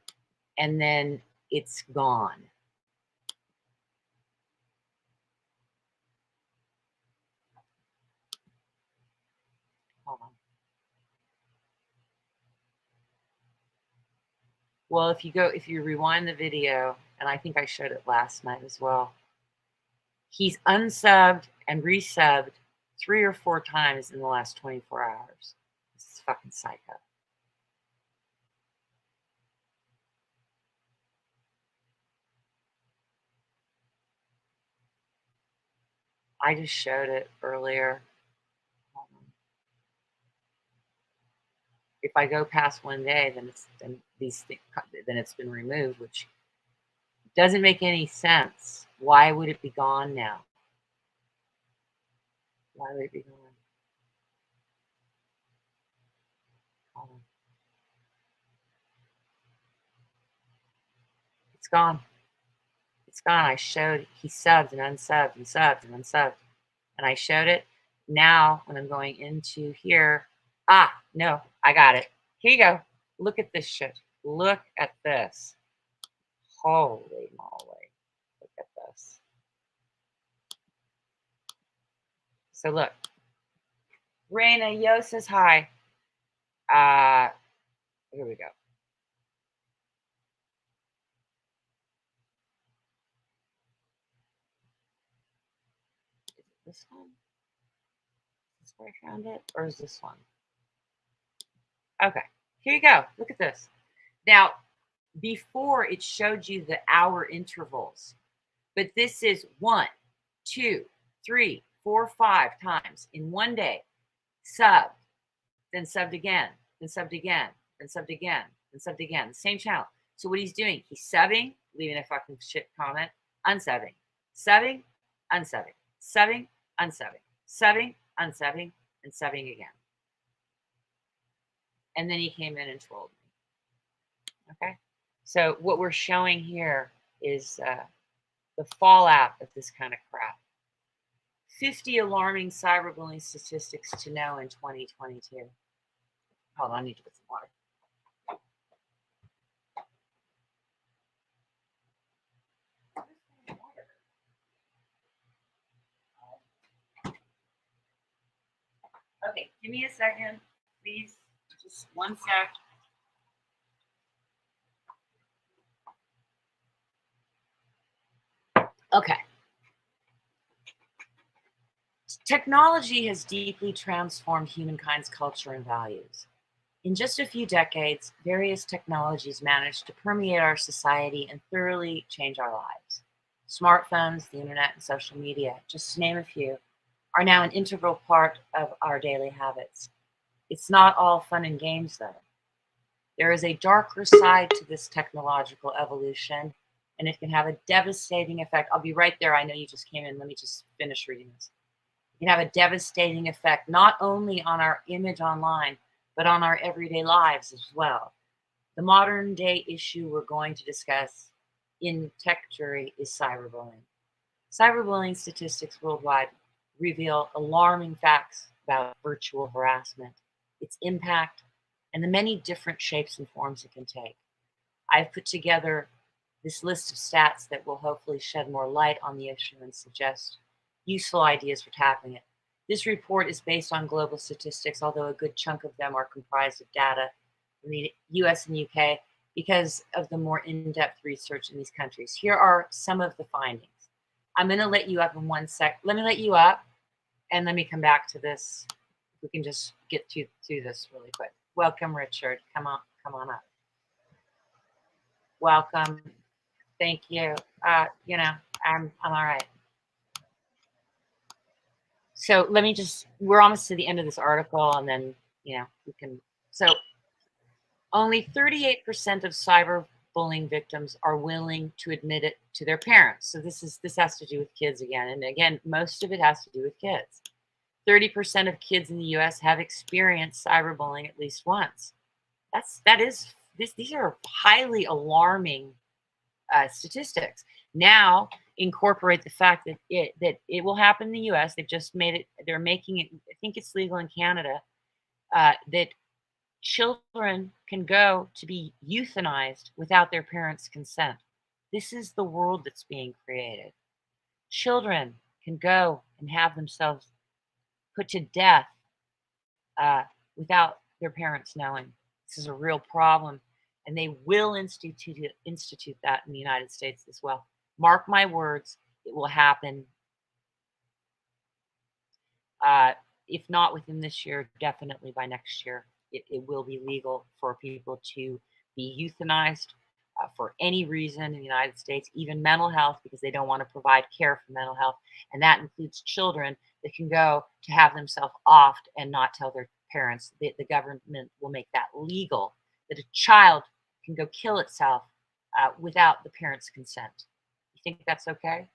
and then it's gone? Hold on. Well, if you rewind the video, and I think I showed it last night as well, he's unsubbed and resubbed 3 or 4 times in the last 24 hours. This is fucking psycho. I just showed it earlier. If I go past 1 day, then it's been removed, which doesn't make any sense. Why would it be gone now? Why would it be gone? It's gone. It's gone. I showed he subbed and unsubbed and subbed and unsubbed. And I showed it. Now, when I'm going into here, no, I got it. Here you go. Look at this shit. Look at this. Holy moly. Look at this. So look. Raina Yo says hi. Here we go. Is it this one? Is this where I found it? Or is this one? Okay. Here you go. Look at this. Now, before it showed you the hour intervals, but this is 1, 2, 3, 4, 5 times in 1 day. Subbed, then subbed again, then subbed again, then subbed again, then subbed again. The same channel. So what he's doing, he's subbing, leaving a fucking shit comment, unsubbing, subbing, unsubbing, subbing, unsubbing, subbing, unsubbing, and subbing again. And then he came in and trolled me. Okay? So what we're showing here is the fallout of this kind of crap. 50 alarming cyberbullying statistics to know in 2022. Hold on, I need to get some water. Okay, give me a second, please. Just 1 sec. Okay. Technology has deeply transformed humankind's culture and values. In just a few decades, various technologies managed to permeate our society and thoroughly change our lives. Smartphones, the internet, and social media, just to name a few, are now an integral part of our daily habits. It's not all fun and games, though. There is a darker side to this technological evolution, and it can have a devastating effect. I'll be right there. I know you just came in. Let me just finish reading this. It can have a devastating effect, not only on our image online, but on our everyday lives as well. The modern day issue we're going to discuss in Tech Jury is cyberbullying. Cyberbullying statistics worldwide reveal alarming facts about virtual harassment, its impact, and the many different shapes and forms it can take. I've put together this list of stats that will hopefully shed more light on the issue and suggest useful ideas for tackling it. This report is based on global statistics, although a good chunk of them are comprised of data from the US and UK because of the more in-depth research in these countries. Here are some of the findings. I'm going to let you up in 1 sec. Let me let you up, and let me come back to this. We can just get through this really quick. Welcome, Richard. Come on up. Welcome. Thank you. You know, I'm all right. So let me just, we're almost to the end of this article, and then, you know, we can, so only 38% of cyberbullying victims are willing to admit it to their parents. So this has to do with kids again. And again, most of it has to do with kids. 30% of kids in the US have experienced cyberbullying at least once. These are highly alarming statistics. Now incorporate the fact that it will happen in the US. They've just made it, they're making it, I think it's legal in Canada, that children can go to be euthanized without their parents' consent. This is the world that's being created. Children can go and have themselves put to death without their parents knowing. This is a real problem, and they will institute that in the United States as well. Mark my words, it will happen. If not within this year, definitely by next year. It will be legal for people to be euthanized for any reason in the United States, even mental health, because they don't want to provide care for mental health. And that includes children that can go to have themselves offed and not tell their parents. The government will make that legal, that a child can go kill itself without the parents' consent. You think that's okay?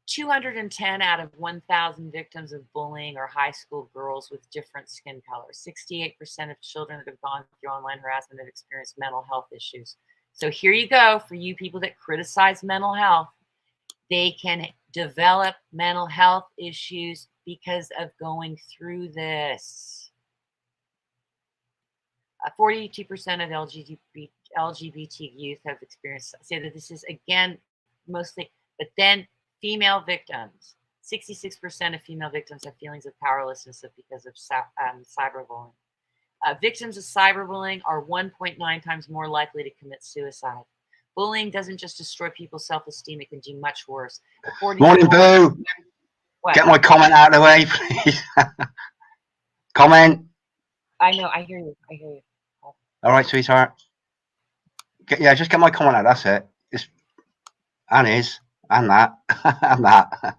210 out of 1,000 victims of bullying are high school girls with different skin colors. 68% of children that have gone through online harassment have experienced mental health issues. So here you go, for you people that criticize mental health. They can develop mental health issues because of going through this. 42% of LGBT youth have experienced, say that this is, again, mostly, but then female victims, 66% of female victims have feelings of powerlessness because of cyberbullying. Victims of cyberbullying are 1.9 times more likely to commit suicide. Bullying doesn't just destroy people's self-esteem, it can do much worse. Morning, Boo. What? Get my comment out of the way, please. Comment. I know, I hear you. All right, sweetheart. Yeah, just get my comment out. That's it. And that, and that.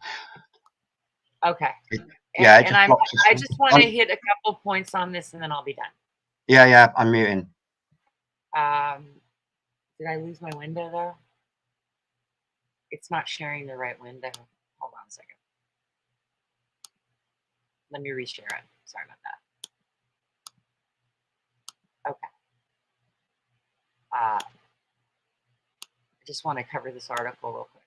Okay. Yeah, and I just want to hit a couple points on this, and then I'll be done. Yeah, I'm muting. Did I lose my window though? It's not sharing the right window. Hold on a second. Let me reshare it. Sorry about that. Okay. I just want to cover this article real quick.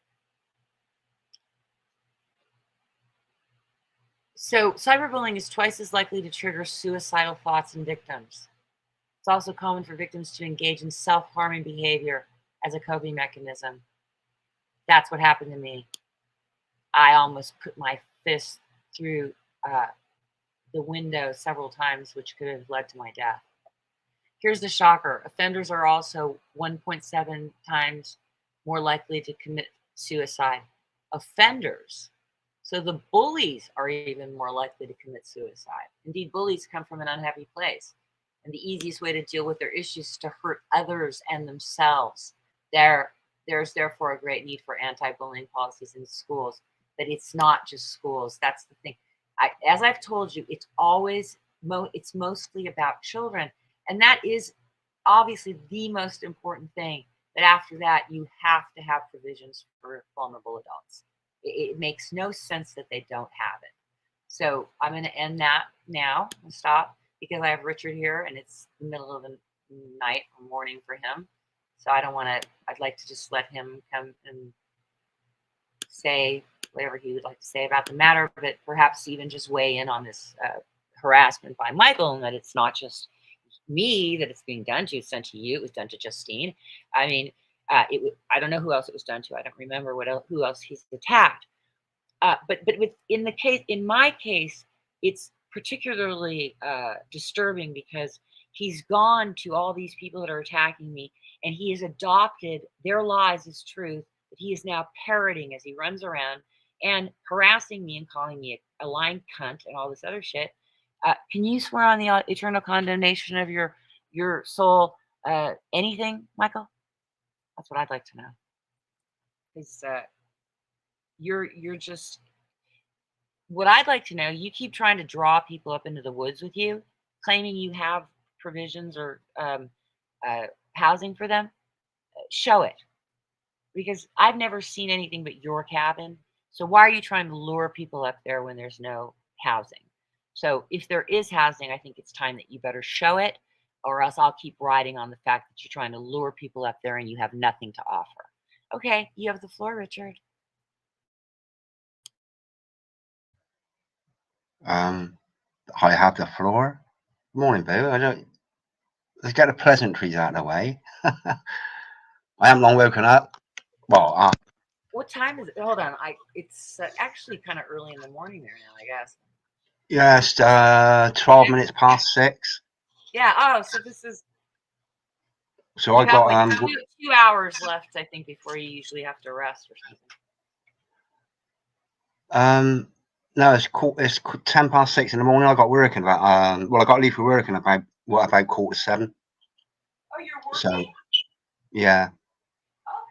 So cyberbullying is twice as likely to trigger suicidal thoughts in victims. It's also common for victims to engage in self-harming behavior as a coping mechanism. That's what happened to me. I almost put my fist through the window several times, which could have led to my death. Here's the shocker. Offenders are also 1.7 times more likely to commit suicide. Offenders. So the bullies are even more likely to commit suicide. Indeed, bullies come from an unhappy place. And the easiest way to deal with their issues is to hurt others and themselves. There's therefore a great need for anti-bullying policies in schools. But it's not just schools. That's the thing. As I've told you, it's always it's mostly about children. And that is obviously the most important thing. That after that, you have to have provisions for vulnerable adults. It makes no sense that they don't have it. So I'm going to end that now and stop, because I have Richard here and it's the middle of the night or morning for him. So I don't want to, I'd like to just let him come and say whatever he would like to say about the matter, but perhaps even just weigh in on this harassment by Michael, and that it's not just me that it's being done to. It's done to you. It was done to Justine. I mean, I don't know who else it was done to. I don't remember who else he's attacked. But in my case, it's particularly disturbing because he's gone to all these people that are attacking me, and he has adopted their lies as truth that he is now parroting as he runs around and harassing me and calling me a lying cunt and all this other shit. Can you swear on the eternal condemnation of your soul? Anything, Michael? That's what I'd like to know. Because you're just, what I'd like to know, you keep trying to draw people up into the woods with you, claiming you have provisions or housing for them. Show it. Because I've never seen anything but your cabin. So why are you trying to lure people up there when there's no housing? So if there is housing, I think it's time that you better show it, or else I'll keep riding on the fact that you're trying to lure people up there and you have nothing to offer. Okay, you have the floor, Richard. I have the floor. Morning, Boo. Let's get the pleasantries out of the way. I haven't long woken up. Well, what time is it? Hold on. It's actually kind of early in the morning there now, I guess. Yeah, it's 12 minutes past 6. Yeah. Oh, so this is. So I got like 2 hours left, I think, before you usually have to rest or something. No, it's 10 past 6 in the morning. I got working about I got to leave for work in about 7:15. Oh, you're working? So yeah. Oh,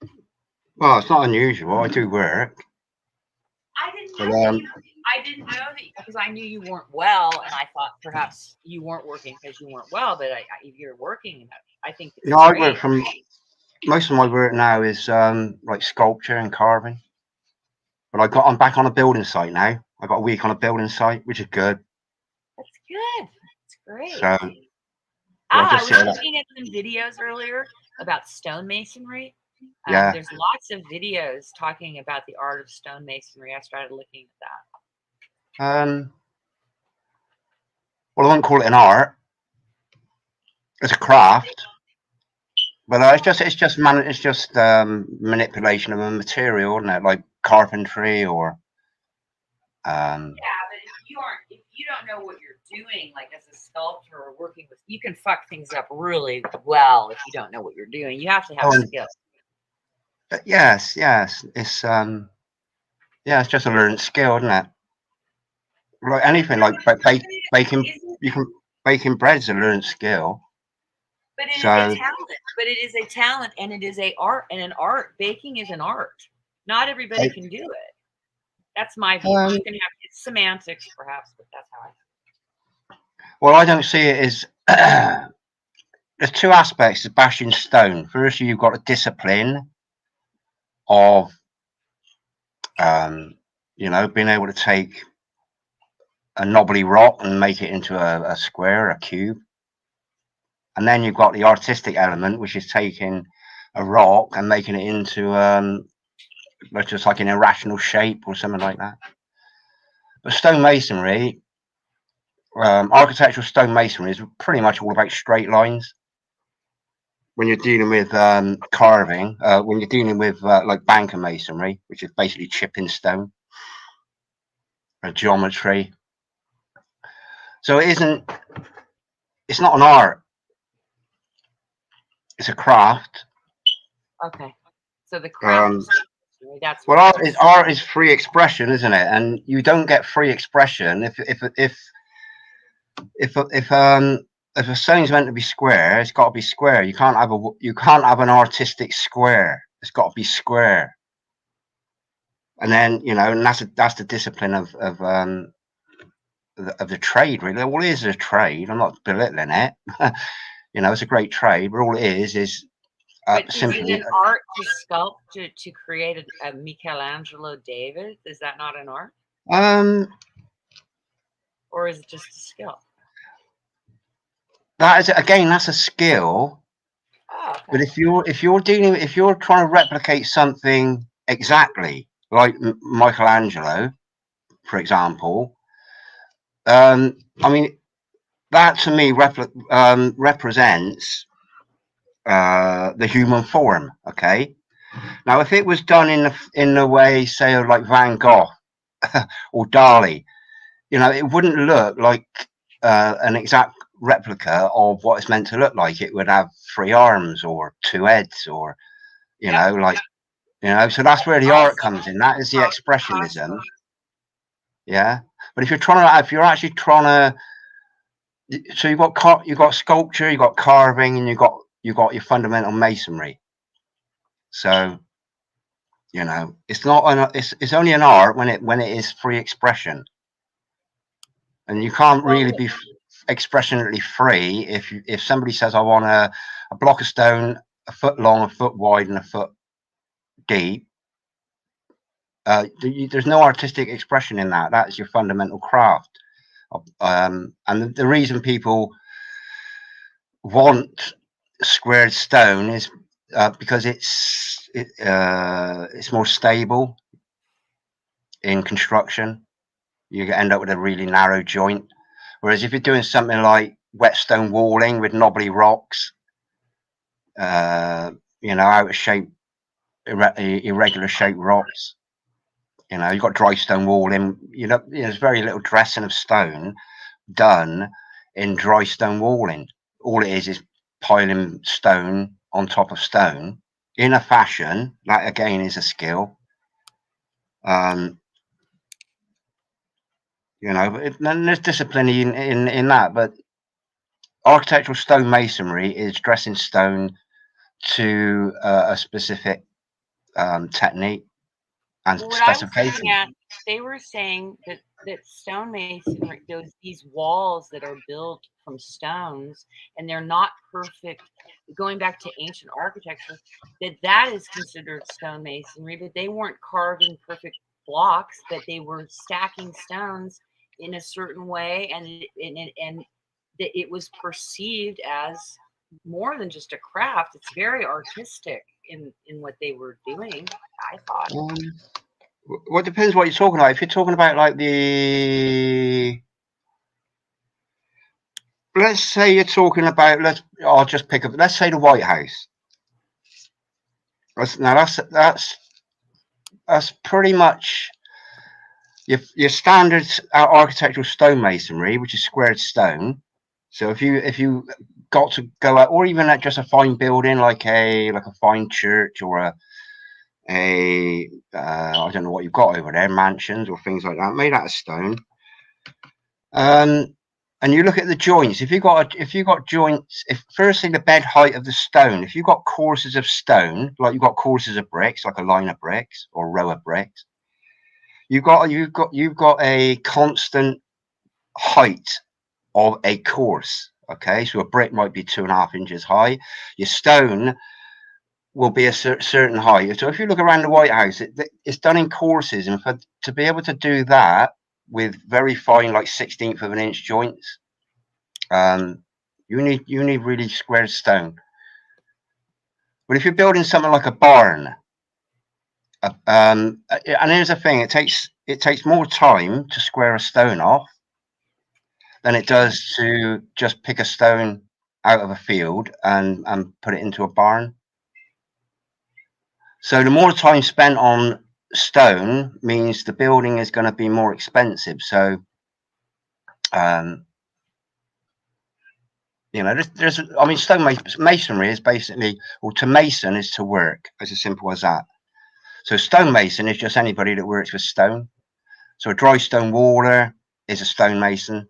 congratulations. Well, it's not unusual. I do work. I didn't know that, because I knew you weren't well, and I thought perhaps you weren't working because you weren't well. But if you're working, I think it's I work from. Most of my work now is like sculpture and carving. But I'm back on a building site now. I got a week on a building site, which is good. That's good. That's great. So I was looking at some videos earlier about stonemasonry. Yeah. There's lots of videos talking about the art of stonemasonry. I started looking at that. Well, I won't call it an art. It's a craft. But it's just manipulation of a material, isn't it? Like carpentry or. Yeah, but if you don't know what you're doing, like as a sculptor or working with, you can fuck things up really well if you don't know what you're doing. You have to have skill. Yes. It's it's just a learned skill, isn't it? Like anything, like baking. Baking bread's a learned skill. But it is a talent. But it is a talent, and it is a art. And an art, baking is an art. Not everybody can do it. That's my view. You can have semantics, perhaps, but that's how I. Well, I don't see it as. There's two aspects to bashing stone. First, you've got a discipline of, being able to take a knobbly rock and make it into a square, a cube. And then you've got the artistic element, which is taking a rock and making it into just like an irrational shape or something like that. But stonemasonry, architectural stonemasonry is pretty much all about straight lines. When you're dealing with carving, when you're dealing with like banker masonry, which is basically chipping stone, or geometry. So it's not an art. It's a craft. Okay. So the craft. That's well, art is free expression, isn't it? And you don't get free expression if a stone's meant to be square, it's got to be square. You can't have an artistic square. It's got to be square. And then and that's the discipline of of the trade, really. All it is a trade. I'm not belittling it. You know, it's a great trade, but all it is But is simply. it an art to sculpt to create a Michelangelo David? Is that not an art? Or is it just a skill? That is, again, that's a skill. Oh, okay. But if you're trying to replicate something exactly like Michelangelo, for example, I mean, that to me represents the human form. Okay. Now, if it was done in the way, say, of like Van Gogh or Dali, you know, it wouldn't look like an exact replica of what it's meant to look like. It would have 3 arms or 2 heads, or you know, like, you know. So that's where the art comes in. That is the expressionism. Yeah. But if you're actually trying to, so you've got sculpture, you've got carving, and you've got your fundamental masonry. So, you know, it's not it's only an art when it is free expression, and you can't really be expressionally free if somebody says, I want a block of stone 1 foot long, 1 foot wide, and 1 foot deep. There's no artistic expression in that. That's your fundamental craft. And the reason people want squared stone is because it's more stable in construction. You end up with a really narrow joint, whereas if you're doing something like whetstone walling with knobbly rocks, you know, out of shape, irregular shaped rocks, you know, you've got dry stone walling. You know, there's very little dressing of stone done in dry stone walling. All it is piling stone on top of stone in a fashion that again is a skill. You know, but then there's discipline in that. But architectural stonemasonry is dressing stone to a specific technique and specification. They were saying that stonemasonry, these walls that are built from stones, and they're not perfect. Going back to ancient architecture, that is considered stonemasonry, but they weren't carving perfect blocks, but they were stacking stones in a certain way, and it was perceived as more than just a craft. It's very artistic in what they were doing, I thought. Well, it depends what you're talking about. If you're talking about like let's say you're talking about, I'll just pick up, let's say the White House. That's pretty much your standard architectural stonemasonry, which is squared stone. So if you got to go out, or even at just a fine building like a fine church, or I don't know what you've got over there, mansions or things like that, made out of stone. And you look at the joints. If you got joints, firstly the bed height of the stone, if you've got courses of stone, like you've got courses of bricks, like a line of bricks or row of bricks, you've got a constant height of a course. Okay, so a brick might be 2.5 inches high. Your stone will be a certain height. So if you look around the White House, it's done in courses, and to be able to do that with very fine, like 1/16 of an inch joints, you need really squared stone. But if you're building something like a barn, and here's the thing, it takes more time to square a stone off than it does to just pick a stone out of a field and put it into a barn. So the more time spent on stone means the building is going to be more expensive. So, you know, I mean, stone masonry is basically, or to mason is to work. It's as simple as that. So stonemason is just anybody that works with stone. So a dry stone waller is a stonemason.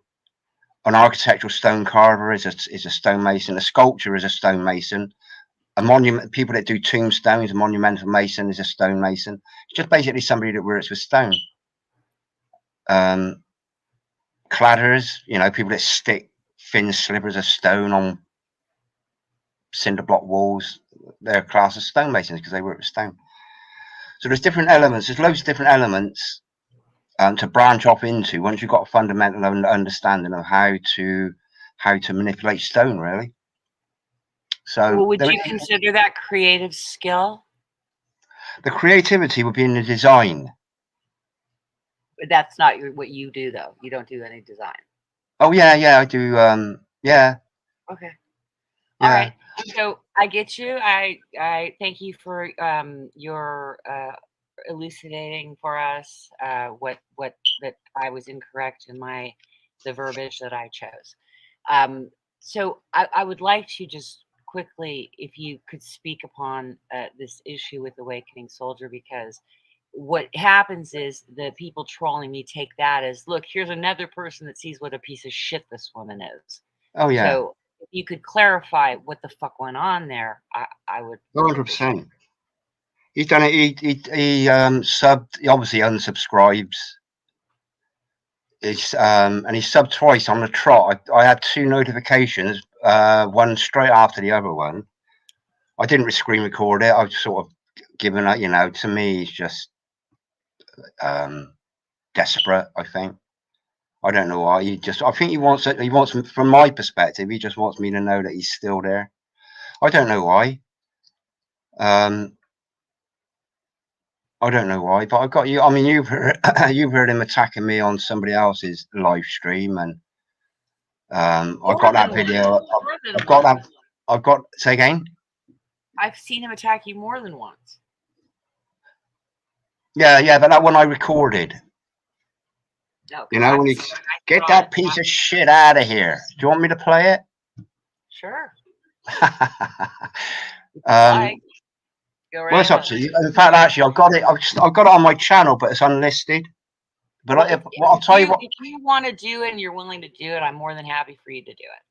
An architectural stone carver is a stonemason. A sculptor is a stonemason. A monument, people that do tombstones, a monumental mason is a stonemason. It's just basically somebody that works with stone. cladders, you know, people that stick thin slivers of stone on cinder block walls, they're classed as stonemasons because they work with stone. So there's different elements. There's loads of different elements to branch off into once you've got a fundamental understanding of how to manipulate stone, really. So Well, would you consider that creative skill? the creativity would be in the design. But that's not what you do, though. You don't do any design. Oh yeah, I do. Yeah. Okay. Yeah. All right. So I get you. I thank you for your elucidating for us what that I was incorrect in the verbiage that I chose. So I would like to just quickly, if you could speak upon this issue with Awakening Soldier, because what happens is the people trolling me take that as, look, here's another person that sees what a piece of shit this woman is. Oh yeah. So if you could clarify what the fuck went on there, I would. 100%. He's done it. He subbed. He obviously unsubscribes. And he subbed twice on the trot. I had 2 notifications, one straight after the other one. I didn't screen record it. I've sort of given up. You know, to me, he's just desperate. I think. I don't know why. I think he wants it. He wants, from my perspective, he just wants me to know that he's still there. I don't know why. I don't know why, but I've got you. I mean, you've heard him attacking me on somebody else's live stream, and I've got that video. I've got. Say again. I've seen him attack you more than once. Yeah, but that one I recorded. No, you know, when he get that piece of shit out of here. Do you want me to play it? Sure. Well, it's up to you. In fact, actually, I've got it on my channel, but it's unlisted. But I'll tell you what. If you want to do it and you're willing to do it, I'm more than happy for you to do it.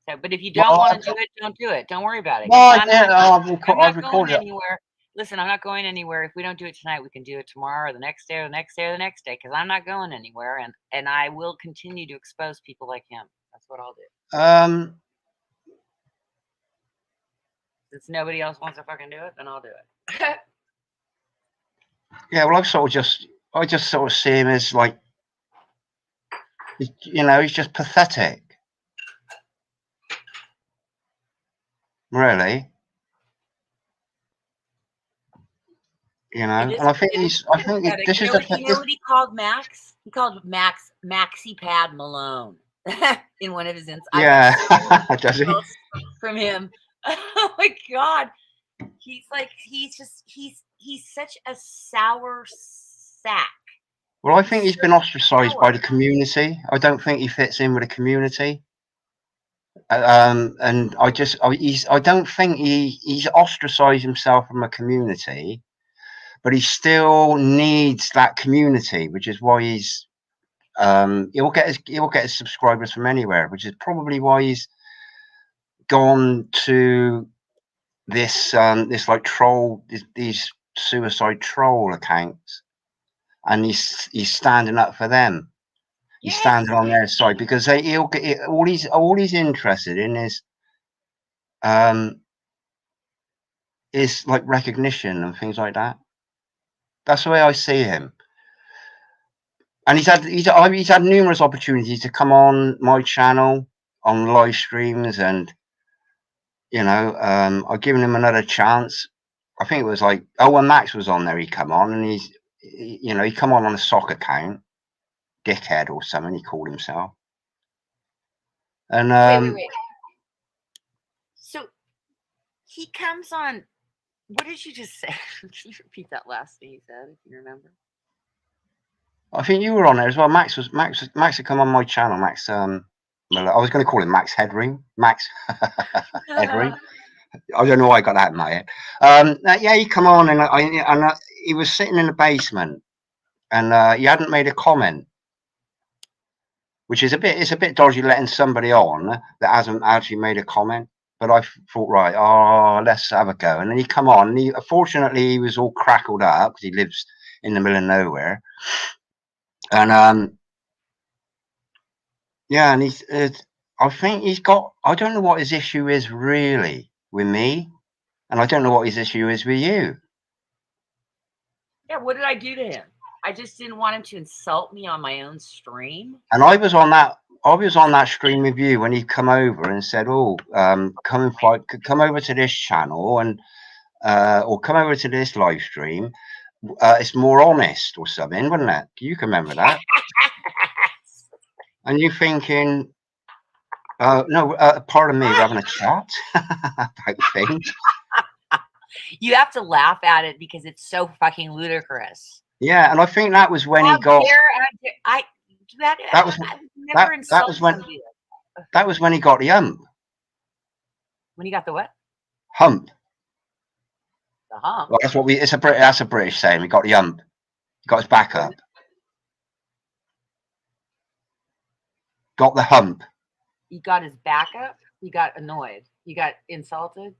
So, but if you don't want to do it, don't do it. Don't worry about it. Well, I'm not going anywhere. Listen, I'm not going anywhere. If we don't do it tonight, we can do it tomorrow or the next day or the next day or the next day, because I'm not going anywhere, and I will continue to expose people like him. That's what I'll do. Since nobody else wants to fucking do it, then I'll do it. Yeah, well, I just sort of see him as like, you know, he's just pathetic. Really. You know, and I think this is you know what he called Max? He called Max Maxi Pad Malone in one of his insights. Yeah, does he? From him. Oh my God. He's such a sour sack. Well, I think he's been ostracized by the community. I don't think he fits in with the community. And I don't think he's ostracized himself from a community, but he still needs that community, which is why he'll get his subscribers from anywhere, which is probably why he's gone to this like troll, these suicide troll accounts, and he's standing up for them. He's standing on their side because he'll get all he's interested in is like recognition and things like that. That's the way I see him. And he's had numerous opportunities to come on my channel on live streams, and you know, I've given him another chance. I think it was like, when Max was on there, he come on, and he come on a sock account, dickhead or something he called himself. And wait. So he comes on. What did you just say? Can you repeat that last thing you said, if you remember? I think you were on there as well. Max had come on my channel. Max, I was going to call him Max Headring. Max Headring. I don't know why I got that in my head. Yeah, he come on, and he was sitting in the basement, and he hadn't made a comment, which is it's a bit dodgy letting somebody on that hasn't actually made a comment. But I thought, right, let's have a go. And then he come on, and fortunately he was all crackled up because he lives in the middle of nowhere. And Yeah, and I think he's got. I don't know what his issue is really with me, and I don't know what his issue is with you. Yeah, what did I do to him? I just didn't want him to insult me on my own stream. And I was on that. I was on that stream with you when he come over and said, "Oh, come and fight. Come over to this channel and or come over to this live stream. It's more honest or something, wasn't it? You can remember that." And you thinking, no, pardon me, we're having a chat about things. You have to laugh at it because it's so fucking ludicrous. Yeah, and I think that was when he got. That was when he got the hump. When he got the what? Hump. The hump. Well, that's what we. That's a British saying. We got the hump. He got his back up. Got the hump. He got his back up. He got annoyed. He got insulted.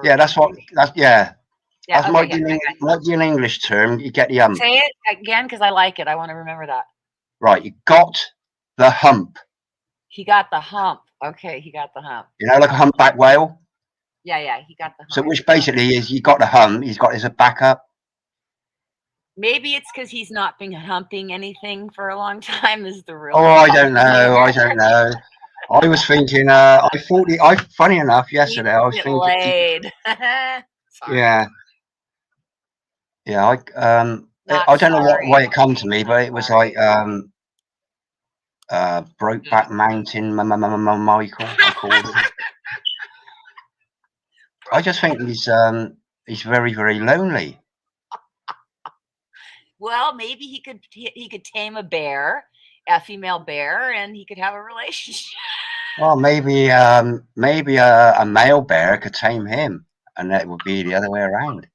Yeah, that's what. That's yeah. Yeah, that might be an English term. You get the hump. Say it again because I like it. I want to remember that. Right, you got the hump. He got the hump. Okay, he got the hump. You know, like a humpback whale. Yeah, he got the hump. So, which basically is you got the hump. He's got his back up. Maybe it's because he's not been humping anything for a long time. Is the real? Oh, I don't know. I don't know. I was thinking. Funny enough, yesterday I was thinking. Laid. Yeah. Yeah, I don't know why it come to me, but it was like Brokeback Mountain Michael, I called him. I just think he's very, very lonely. Well, maybe he could tame a bear, a female bear, and he could have a relationship. Well, maybe a male bear could tame him, and that would be the other way around.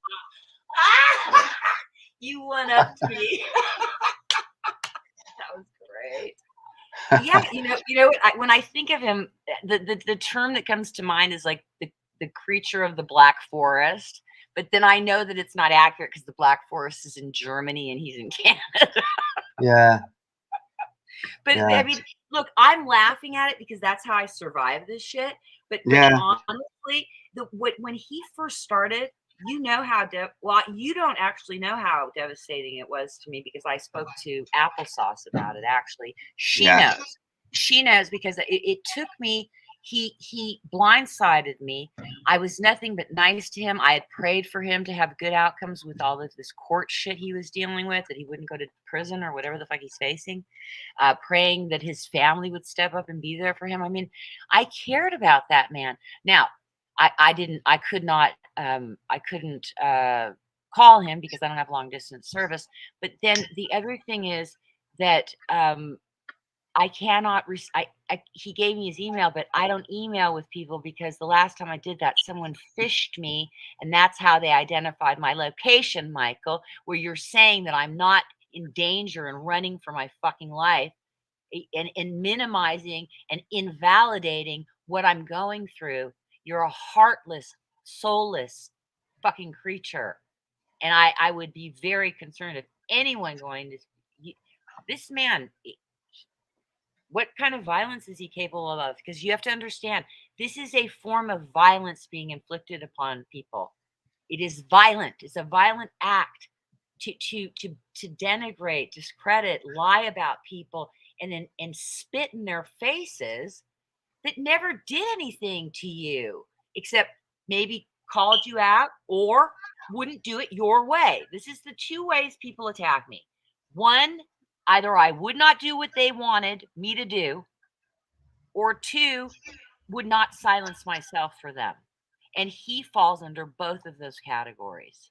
You one-upped me. That was great. Yeah, you know, when I think of him, the term that comes to mind is like the creature of the Black Forest. But then I know that it's not accurate because the Black Forest is in Germany and he's in Canada. Yeah. But yeah. I mean, look, I'm laughing at it because that's how I survive this shit. But honestly, when he first started, you know how you don't actually know how devastating it was to me because I spoke to Applesauce about it. Actually, she knows because it took me. He blindsided me. I was nothing but nice to him. I had prayed for him to have good outcomes with all of this court shit he was dealing with, that he wouldn't go to prison or whatever the fuck he's facing. Praying that his family would step up and be there for him. I mean, I cared about that man. Now, I couldn't call him because I don't have long distance service. But then the other thing is that I cannot. He gave me his email, but I don't email with people because the last time I did that, someone phished me, and that's how they identified my location, Michael. Where you're saying that I'm not in danger and running for my fucking life, and minimizing and invalidating what I'm going through. You're a heartless, soulless fucking creature, and I would be very concerned if anyone going to this man. What kind of violence is he capable of? Because you have to understand, this is a form of violence being inflicted upon people. It is violent. It's a violent act to denigrate, discredit, lie about people, and spit in their faces that never did anything to you, except maybe called you out or wouldn't do it your way. This is the two ways people attack me. One, either I would not do what they wanted me to do, or two, would not silence myself for them. And he falls under both of those categories.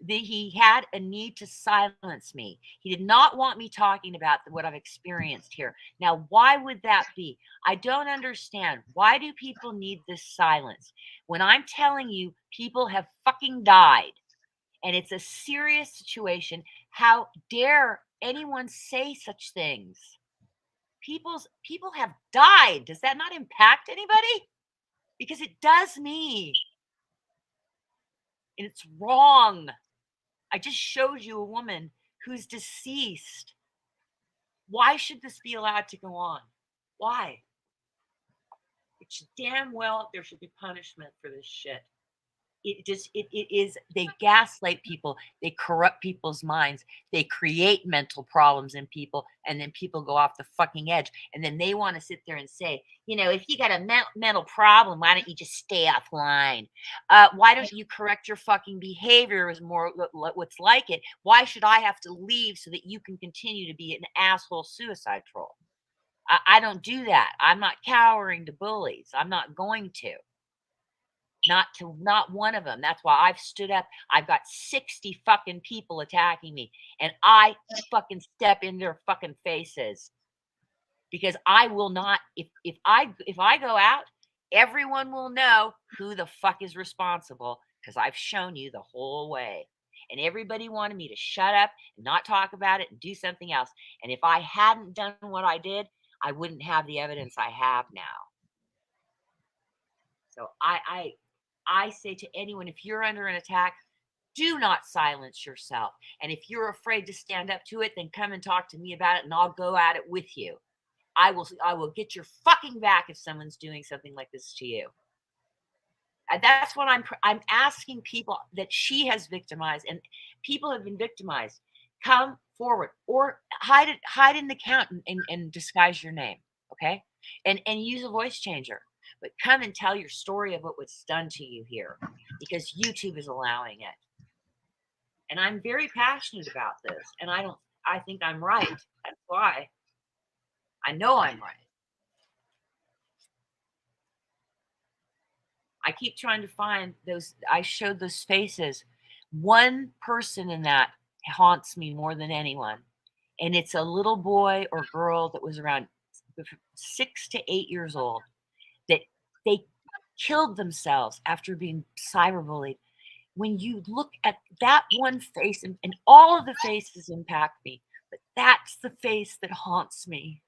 He had a need to silence me. He did not want me talking about what I've experienced here. Now, why would that be? I don't understand. Why do people need this silence? When I'm telling you people have fucking died and it's a serious situation, how dare anyone say such things? People have died. Does that not impact anybody? Because it does me. And it's wrong. I just showed you a woman who's deceased. Why should this be allowed to go on? Why? It should damn well, there should be punishment for this shit. It is, they gaslight people, they corrupt people's minds, they create mental problems in people, and then people go off the fucking edge, and then they want to sit there and say, you know, if you got a mental problem, why don't you just stay offline? Why don't you correct your fucking behavior is more what's like it? Why should I have to leave so that you can continue to be an asshole suicide troll? I don't do that. I'm not cowering to bullies. I'm not going to. Not one of them. That's why I've stood up. I've got 60 fucking people attacking me, and I fucking step in their fucking faces, because I will not. If I go out, everyone will know who the fuck is responsible, because I've shown you the whole way. And everybody wanted me to shut up and not talk about it and do something else. And if I hadn't done what I did, I wouldn't have the evidence I have now. So I say to anyone, if you're under an attack, do not silence yourself. And if you're afraid to stand up to it, then come and talk to me about it, and I'll go at it with you. I will get your fucking back if someone's doing something like this to you. And that's what I'm asking people that she has victimized, and people have been victimized. Come forward, or hide in the account and disguise your name, okay? And use a voice changer. But come and tell your story of what was done to you here, because YouTube is allowing it. And I'm very passionate about this, and I think I'm right. That's why. I know I'm right. I keep trying to find those. I showed those faces. One person in that haunts me more than anyone. And it's a little boy or girl that was around 6 to 8 years old, that they killed themselves after being cyberbullied. When you look at that one face, and all of the faces impact me, but that's the face that haunts me.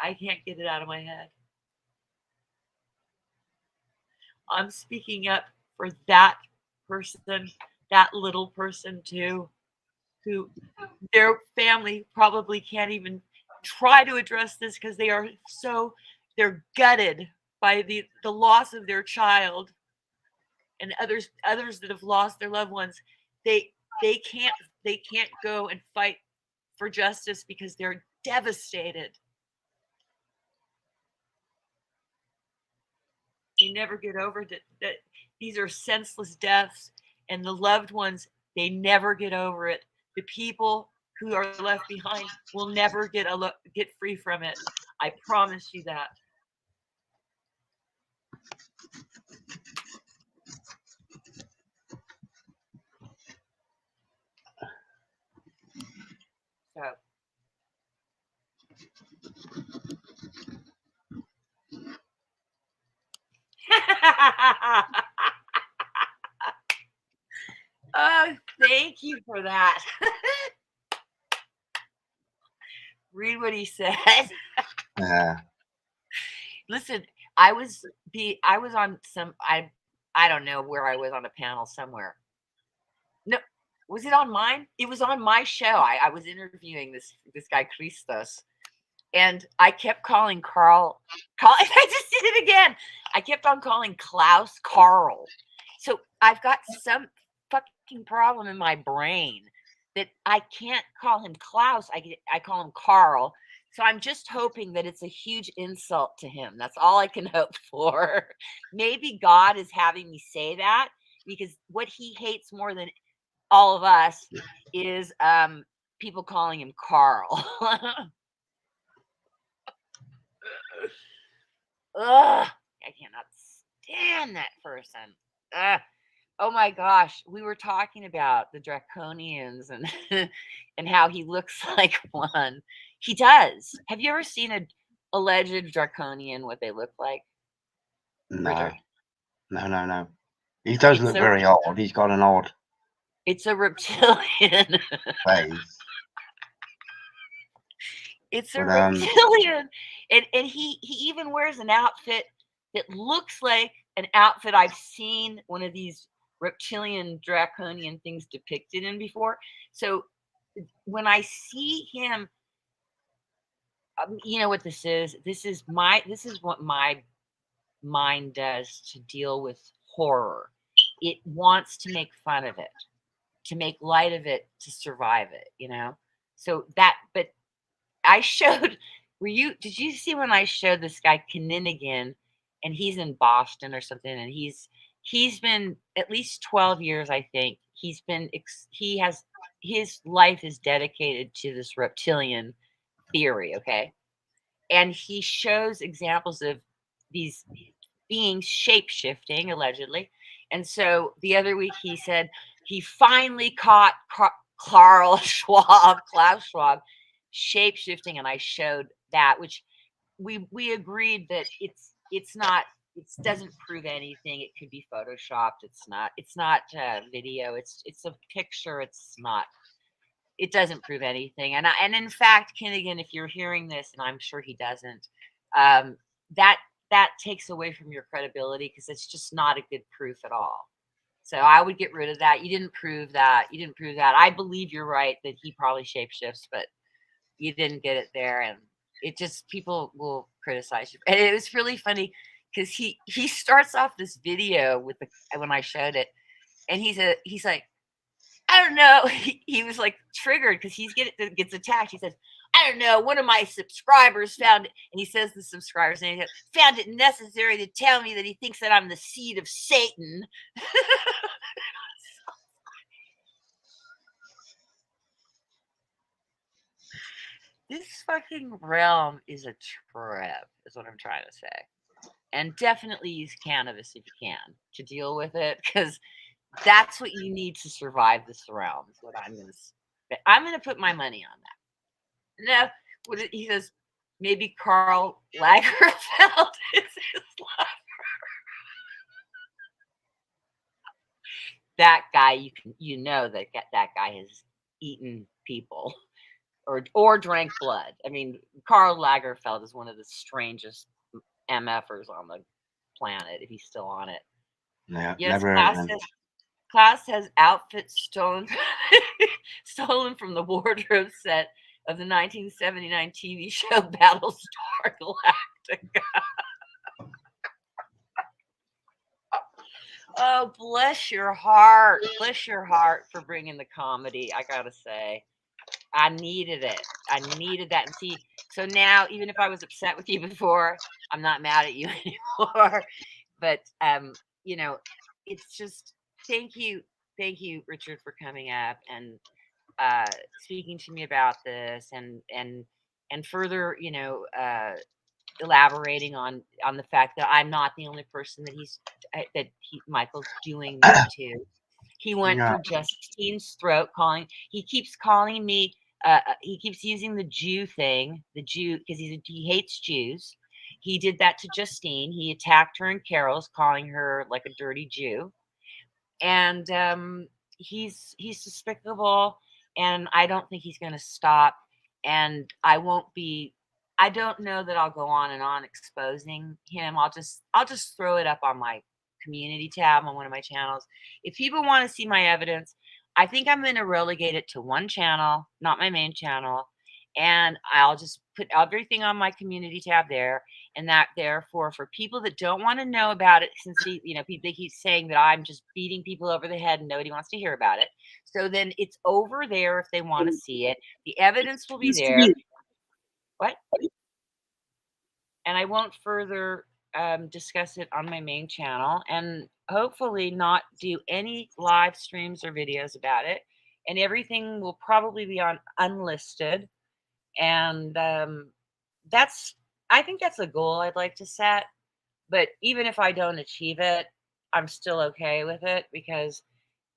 I can't get it out of my head. I'm speaking up for that person, that little person too, who their family probably can't even try to address this, because they're gutted by the loss of their child, and others that have lost their loved ones. They can't go and fight for justice because they're devastated. They never get over that these are senseless deaths, and the loved ones, they never get over it. The people who are left behind will never get free from it. I promise you that. So. Oh, thank you for that. Read what he said. Yeah. Listen, I was on some, I don't know where I was, on a panel somewhere. No, was it on mine? It was on my show. I was interviewing this guy Christos, and I kept calling Carl. I just did it again. I kept on calling Klaus Carl. So I've got some fucking problem in my brain that I can't call him Klaus. I call him Carl. So I'm just hoping that it's a huge insult to him. That's all I can hope for. Maybe God is having me say that, because what he hates more than all of us is people calling him Carl. Ugh, I cannot stand that person. Oh my gosh, we were talking about the draconians and and how he looks like one. He does. Have you ever seen a alleged draconian, what they look like? No. No. He does look very odd. He's got an odd. It's a reptilian. Face. It's a reptilian. And he even wears an outfit that looks like an outfit I've seen one of these reptilian, draconian things depicted in before. So when I see him, you know what this is? This is what my mind does to deal with horror. It wants to make fun of it, to make light of it, to survive it, you know? So that, but I showed, did you see when I showed this guy Kninigan, and he's in Boston or something, and he's been at least 12 years, I think. His life is dedicated to this reptilian theory, okay? And he shows examples of these beings shape-shifting, allegedly. And so the other week he said he finally caught Klaus Schwab shape-shifting, and I showed that, which we agreed that it doesn't prove anything. It could be photoshopped. It's not video. It's a picture. It doesn't prove anything. And in fact, Kinnigan, if you're hearing this, and I'm sure he doesn't, that takes away from your credibility, because it's just not a good proof at all. So I would get rid of that. You didn't prove that. I believe you're right that he probably shapeshifts, but you didn't get it there, and it just, people will criticize you. And it was really funny because he starts off this video with when I showed it, and he's like, I don't know. He was like triggered because he gets attacked. He says, I don't know. One of my subscribers found it, and he says the subscriber's name, found it necessary to tell me that he thinks that I'm the seed of Satan. This fucking realm is a trip, is what I'm trying to say. And definitely use cannabis if you can to deal with it, because that's what you need to survive this realm, is what I'm going to put my money on that. No, he says, maybe Karl Lagerfeld is his lover. That guy, you know that guy has eaten people or drank blood. I mean, Karl Lagerfeld is one of the strangest MFers on the planet, if he's still on it. Yeah, yes, never. Klaus has outfits stolen from the wardrobe set of the 1979 TV show Battlestar Galactica. Oh, bless your heart. Bless your heart for bringing the comedy, I gotta say. I needed it. I needed that. And see, so now, even if I was upset with you before, I'm not mad at you anymore. But, you know, it's just, thank you, Richard, for coming up and speaking to me about this, and further, you know, elaborating on the fact that I'm not the only person that Michael's doing this to. He went for Justine's throat, he keeps calling me, he keeps using the Jew thing, because he hates Jews. He did that to Justine. He attacked her in Carol's, calling her like a dirty Jew. And he's despicable, and I don't think he's going to stop. And I don't know that I'll go on and on exposing him. I'll just throw it up on my community tab on one of my channels. If people want to see my evidence, I think I'm going to relegate it to one channel, not my main channel. And I'll just put everything on my community tab there. And that, therefore, for people that don't want to know about it, since they keep saying that I'm just beating people over the head and nobody wants to hear about it. So then it's over there if they want to see it. The evidence will be there. What? And I won't further discuss it on my main channel, and hopefully not do any live streams or videos about it. And everything will probably be on unlisted. And I think that's a goal I'd like to set. But even if I don't achieve it, I'm still okay with it, because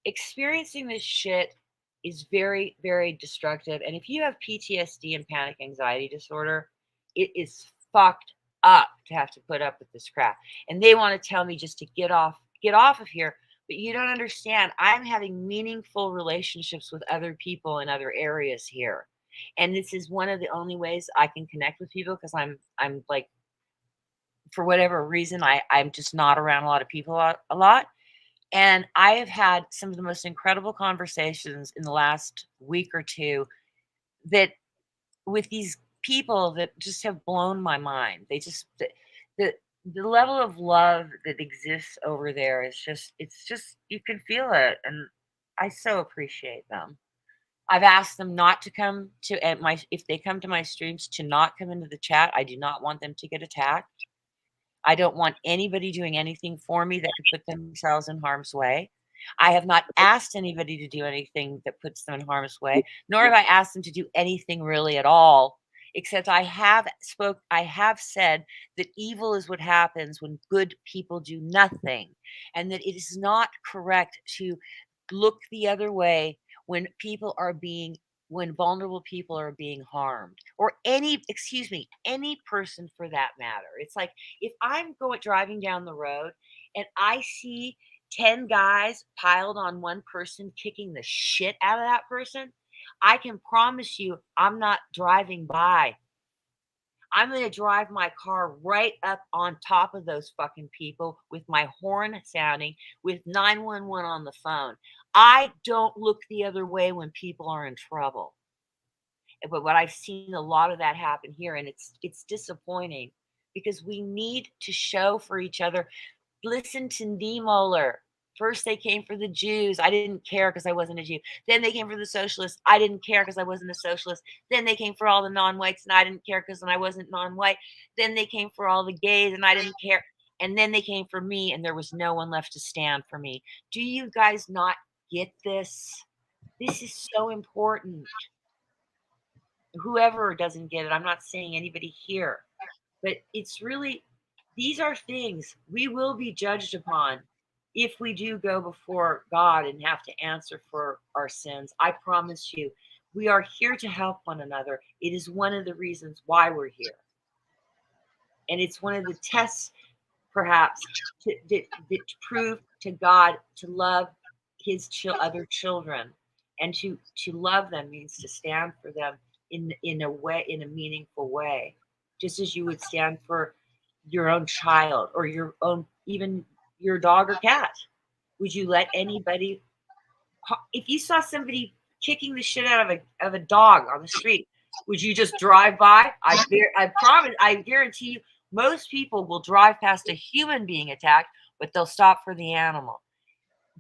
experiencing this shit is very, very destructive. And if you have PTSD and panic anxiety disorder, it is fucked up to have to put up with this crap. And they want to tell me just to get off of here. But you don't understand. I'm having meaningful relationships with other people in other areas here. And this is one of the only ways I can connect with people, because I'm like, for whatever reason, I'm just not around a lot of people a lot. And I have had some of the most incredible conversations in the last week or two that with these people that just have blown my mind. They just, the level of love that exists over there is just, it's just, you can feel it. And I so appreciate them. I've asked them not to come to if they come to my streams, to not come into the chat. I do not want them to get attacked. I don't want anybody doing anything for me that could put themselves in harm's way. I have not asked anybody to do anything that puts them in harm's way, nor have I asked them to do anything really at all, except I have said that evil is what happens when good people do nothing, and that it is not correct to look the other way when when vulnerable people are being harmed, or any person for that matter. It's like, if I'm driving down the road and I see 10 guys piled on one person kicking the shit out of that person, I can promise you I'm not driving by. I'm going to drive my car right up on top of those fucking people with my horn sounding, with 911 on the phone. I don't look the other way when people are in trouble. But what I've seen a lot of that happen here, and it's disappointing, because we need to show for each other. Listen to Niemöller. First they came for the Jews. I didn't care because I wasn't a Jew. Then they came for the socialists. I didn't care because I wasn't a socialist. Then they came for all the non-whites, and I didn't care because I wasn't non-white. Then they came for all the gays, and I didn't care. And then they came for me, and there was no one left to stand for me. Do you guys not get this? This is so important. Whoever doesn't get it, I'm not saying anybody here, but it's really, these are things we will be judged upon if we do go before God and have to answer for our sins. I promise you, we are here to help one another. It is one of the reasons why we're here. And it's one of the tests, perhaps, to prove to God to love his other children. And to love them means to stand for them in a way, in a meaningful way, just as you would stand for your own child, or your own, even your dog or cat. Would you let anybody, if you saw somebody kicking the shit out of a dog on the street, would you just drive by? I guarantee you, most people will drive past a human being attacked, but they'll stop for the animal.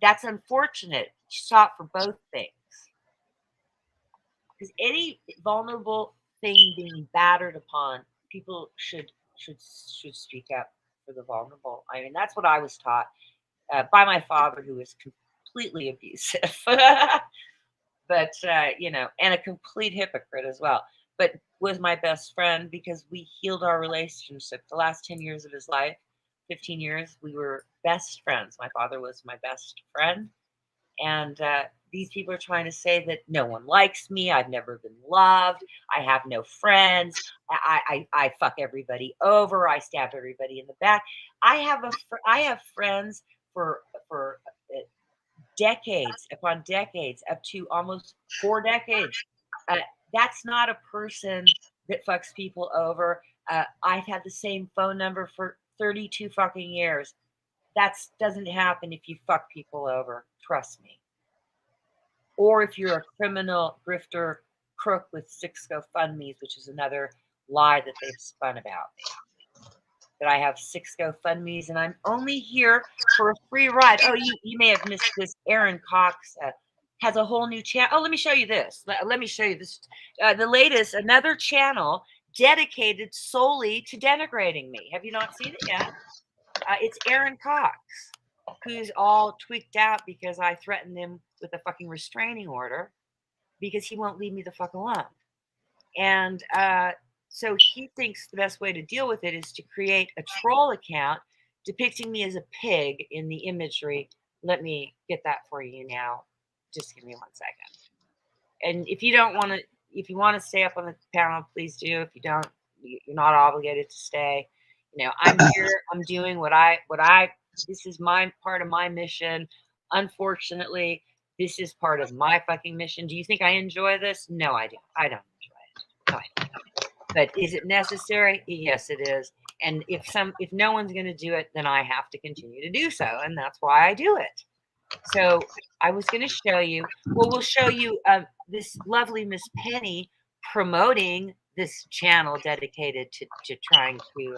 That's unfortunate. Stop for both things. Because any vulnerable thing being battered upon, people should speak up for the vulnerable. I mean, that's what I was taught by my father, who was completely abusive, but and a complete hypocrite as well. But was my best friend, because we healed our relationship. The last 10 years of his life, 15 years, we were best friends. My father was my best friend, and these people are trying to say that no one likes me. I've never been loved. I have no friends. I fuck everybody over. I stab everybody in the back. I have friends for decades upon decades, up to almost 4 decades. That's not a person that fucks people over. I've had the same phone number for 32 fucking years. That doesn't happen if you fuck people over. Trust me. Or if you're a criminal, grifter, crook with 6 GoFundMes, which is another lie that they've spun about me. That I have 6 GoFundMes and I'm only here for a free ride. Oh, you may have missed this. Aaron Cox has a whole new channel. Oh, let me show you this. Let me show you this. The latest, another channel dedicated solely to denigrating me. Have you not seen it yet? It's Aaron Cox, who's all tweaked out because I threatened him with a fucking restraining order because he won't leave me the fuck alone. And so he thinks the best way to deal with it is to create a troll account depicting me as a pig in the imagery. Let me get that for you now. Just give me 1 second. And if you don't want to, if you want to stay up on the panel, please do. If you don't, you're not obligated to stay. You know, I'm here. I'm doing what I. This is my part of my mission. Unfortunately, this is part of my fucking mission. Do you think I enjoy this? No, I don't. I don't enjoy it. No, I don't. But is it necessary? Yes, it is. And if no one's going to do it, then I have to continue to do so, and that's why I do it. So I was going to show you, well, we'll show you this lovely Miss Penny promoting this channel dedicated to trying to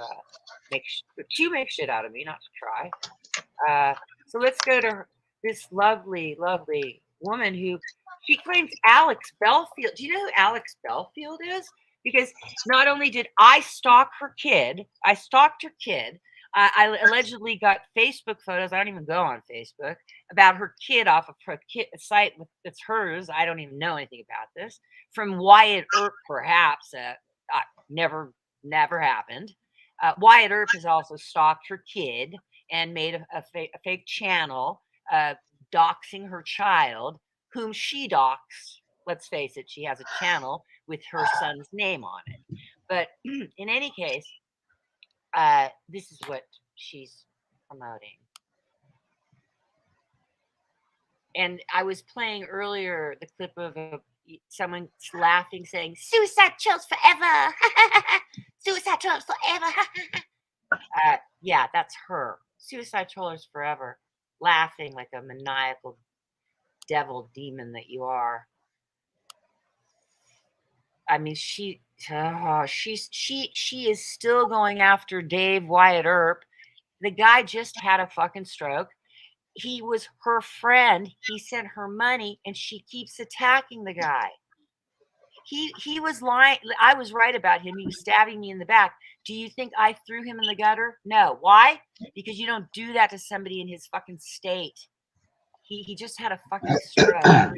make shit out of me, not to try. So let's go to this lovely, lovely woman who she claims Alex Belfield. Do you know who Alex Belfield is? Because not only did I stalk her kid, I stalked her kid. I allegedly got Facebook photos. I don't even go on Facebook about her kid off of her site that's hers. I don't even know anything about this. From Wyatt Earp, perhaps. Never happened. Wyatt Earp has also stalked her kid and made a fake channel doxing her child, whom she doxed. Let's face it, she has a channel with her son's name on it. But in any case, this is what she's promoting. And I was playing earlier the clip of someone laughing, saying, "Suicide trolls forever." Suicide trolls forever. Yeah, that's her. Suicide trollers forever. Laughing like a maniacal devil demon that you are. I mean, she is still going after Dave Wyatt Earp. The guy just had a fucking stroke. He was her friend. He sent her money, and she keeps attacking the guy. He was lying. I was right about him. He was stabbing me in the back. Do you think I threw him in the gutter? No. Why? Because you don't do that to somebody in his fucking state. He just had a fucking stroke.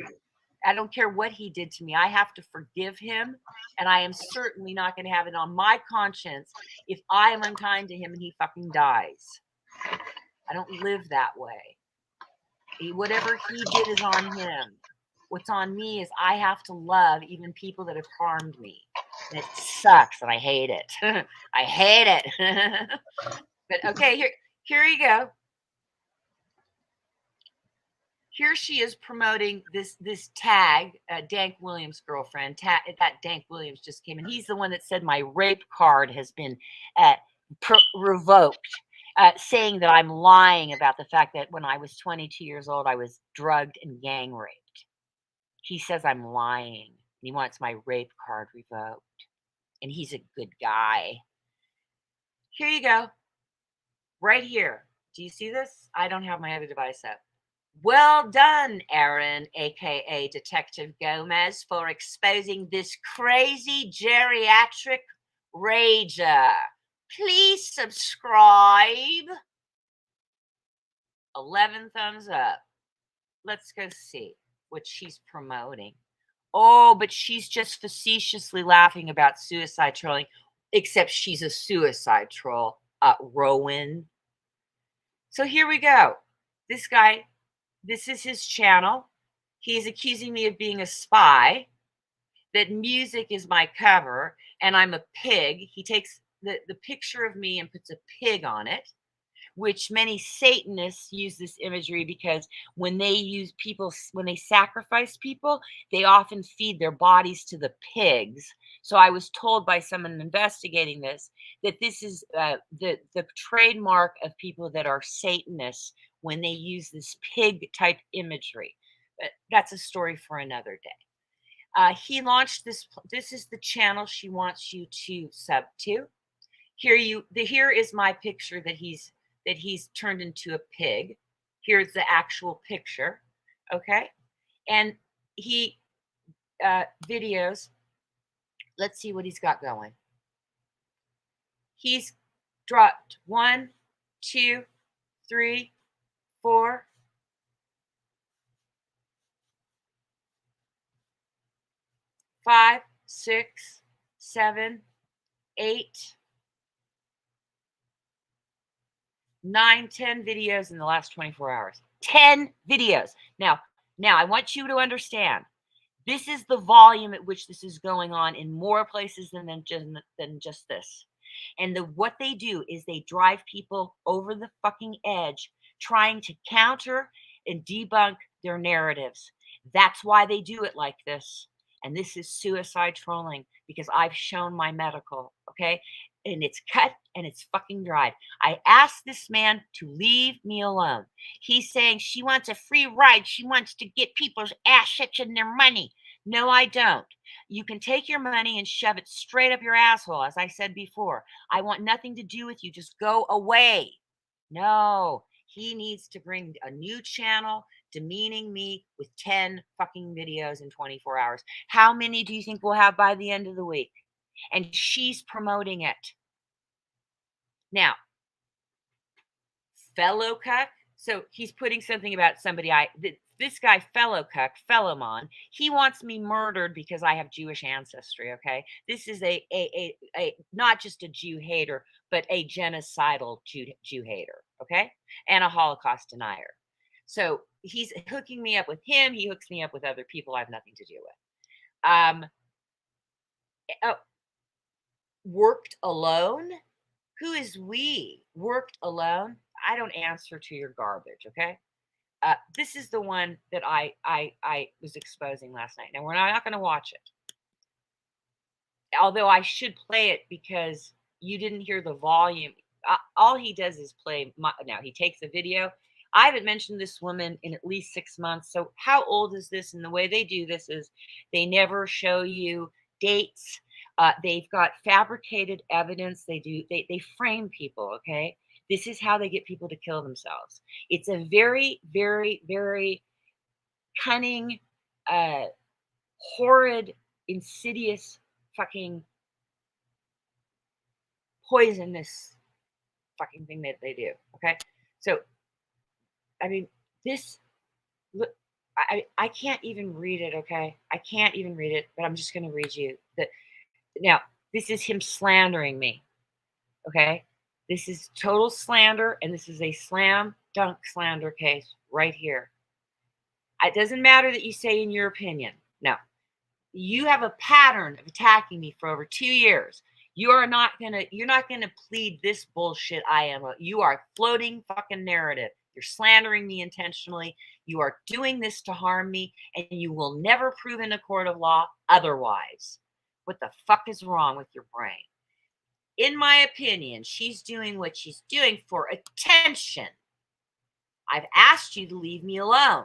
I don't care what he did to me. I have to forgive him, and I am certainly not going to have it on my conscience if I am unkind to him and he fucking dies. I don't live that way. Whatever he did is on him. What's on me is I have to love even people that have harmed me. And it sucks, and I hate it. I hate it. But okay, here you go. Here she is promoting this tag, Dank Williams' girlfriend. That Dank Williams just came in. He's the one that said my rape card has been revoked, saying that I'm lying about the fact that when I was 22 years old, I was drugged and gang raped. He says I'm lying. He wants my rape card revoked. And he's a good guy. Here you go. Right here. Do you see this? I don't have my other device up. Well done, Aaron, aka Detective Gomez, for exposing this crazy geriatric rager. Please subscribe. 11 thumbs up. Let's go see what she's promoting. Oh, but she's just facetiously laughing about suicide trolling, except she's a suicide troll, Rowan. So here we go. This guy, this is his channel. He's accusing me of being a spy, that music is my cover, and I'm a pig. He takes the picture of me and puts a pig on it, which many Satanists use this imagery because when they sacrifice people, they often feed their bodies to the pigs. So I was told by someone investigating this that this is the trademark of people that are Satanists when they use this pig type imagery. But that's a story for another day. He launched this. This is the channel she wants you to sub to. Here is my picture that he's turned into a pig. Here's the actual picture, okay? And he videos. Let's see what he's got going. He's dropped 1, 2, 3, 4. 5, 6, 7, 8, 9, 10 videos in the last 24 hours. 10 videos. Now I want you to understand, this is the volume at which this is going on in more places than just this. And what they do is they drive people over the fucking edge, trying to counter and debunk their narratives. That's why they do it like this. And this is suicide trolling because I've shown my medical, okay? and it's cut and it's fucking dried. I asked this man to leave me alone. He's saying she wants a free ride. She wants to get people's assets and their money. No, I don't. You can take your money and shove it straight up your asshole, as I said before. I want nothing to do with you. Just go away. No, he needs to bring a new channel demeaning me with 10 fucking videos in 24 hours. How many do you think we'll have by the end of the week? And she's promoting it. Now, fellow cuck. So he's putting something about somebody this guy, fellow cuck, fellow mon, he wants me murdered because I have Jewish ancestry. Okay. This is a not just a Jew hater, but a genocidal Jew hater. Okay. And a Holocaust denier. So he's hooking me up with him. He hooks me up with other people I have nothing to do with. Worked alone? Who is we? Worked alone? I don't answer to your garbage, okay? This is the one that I was exposing last night. Now, we're not going to watch it. Although I should play it because you didn't hear the volume. All he does is play. Now, he takes a video. I haven't mentioned this woman in at least 6 months. So how old is this? And the way they do this is they never show you dates. They've got fabricated evidence. They frame people, okay? This is how they get people to kill themselves. It's a very, very, very cunning, horrid, insidious, fucking poisonous fucking thing that they do, okay? So, I mean, this, look, I can't even read it, okay? I can't even read it, but I'm just going to read you that. Now, this is him slandering me, okay? This is total slander, and this is a slam dunk slander case right here. It doesn't matter that you say in your opinion. No. You have a pattern of attacking me for over 2 years. You're not gonna plead this bullshit I am. You are floating fucking narrative. You're slandering me intentionally. You are doing this to harm me, and you will never prove in a court of law otherwise. What the fuck is wrong with your brain? In my opinion, she's doing what she's doing for attention. I've asked you to leave me alone.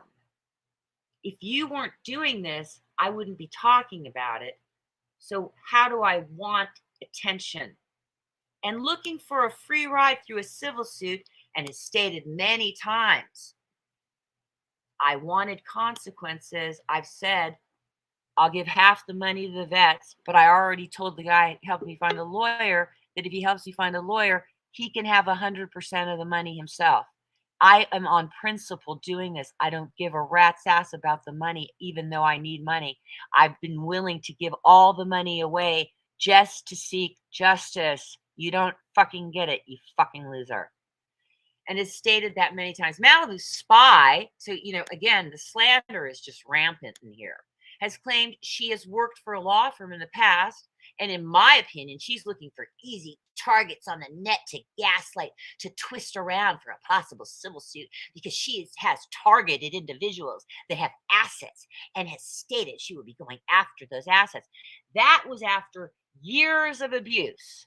If you weren't doing this, I wouldn't be talking about it. So how do I want attention? And looking for a free ride through a civil suit, and has stated many times, I wanted consequences. I've said, I'll give half the money to the vets, but I already told the guy help me find a lawyer that if he helps me find a lawyer, he can have 100% of the money himself. I am on principle doing this. I don't give a rat's ass about the money, even though I need money. I've been willing to give all the money away just to seek justice. You don't fucking get it, you fucking loser. And has stated that many times. Malibu's spy, so, again, the slander is just rampant in here, has claimed she has worked for a law firm in the past. And in my opinion, she's looking for easy targets on the net to gaslight, to twist around for a possible civil suit, because she has targeted individuals that have assets and has stated she will be going after those assets. That was after years of abuse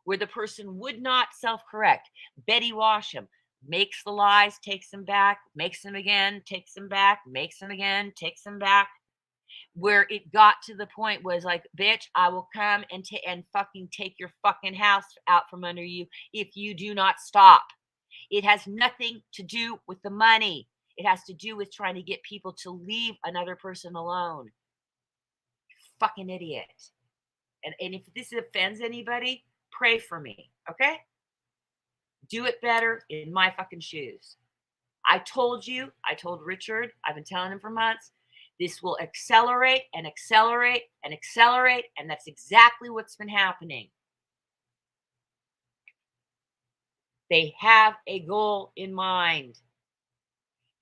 where the person would not self-correct. Betty Washam makes the lies, takes them back, makes them again, takes them back, makes them again, takes them back. Where it got to the point was like, bitch, I will come and fucking take your fucking house out from under you if you do not stop. It has nothing to do with the money. It has to do with trying to get people to leave another person alone. Fucking idiot. And if this offends anybody, pray for me, okay? Do it better in my fucking shoes. I told Richard, I've been telling him for months, this will accelerate and accelerate and accelerate, and that's exactly what's been happening. They have a goal in mind.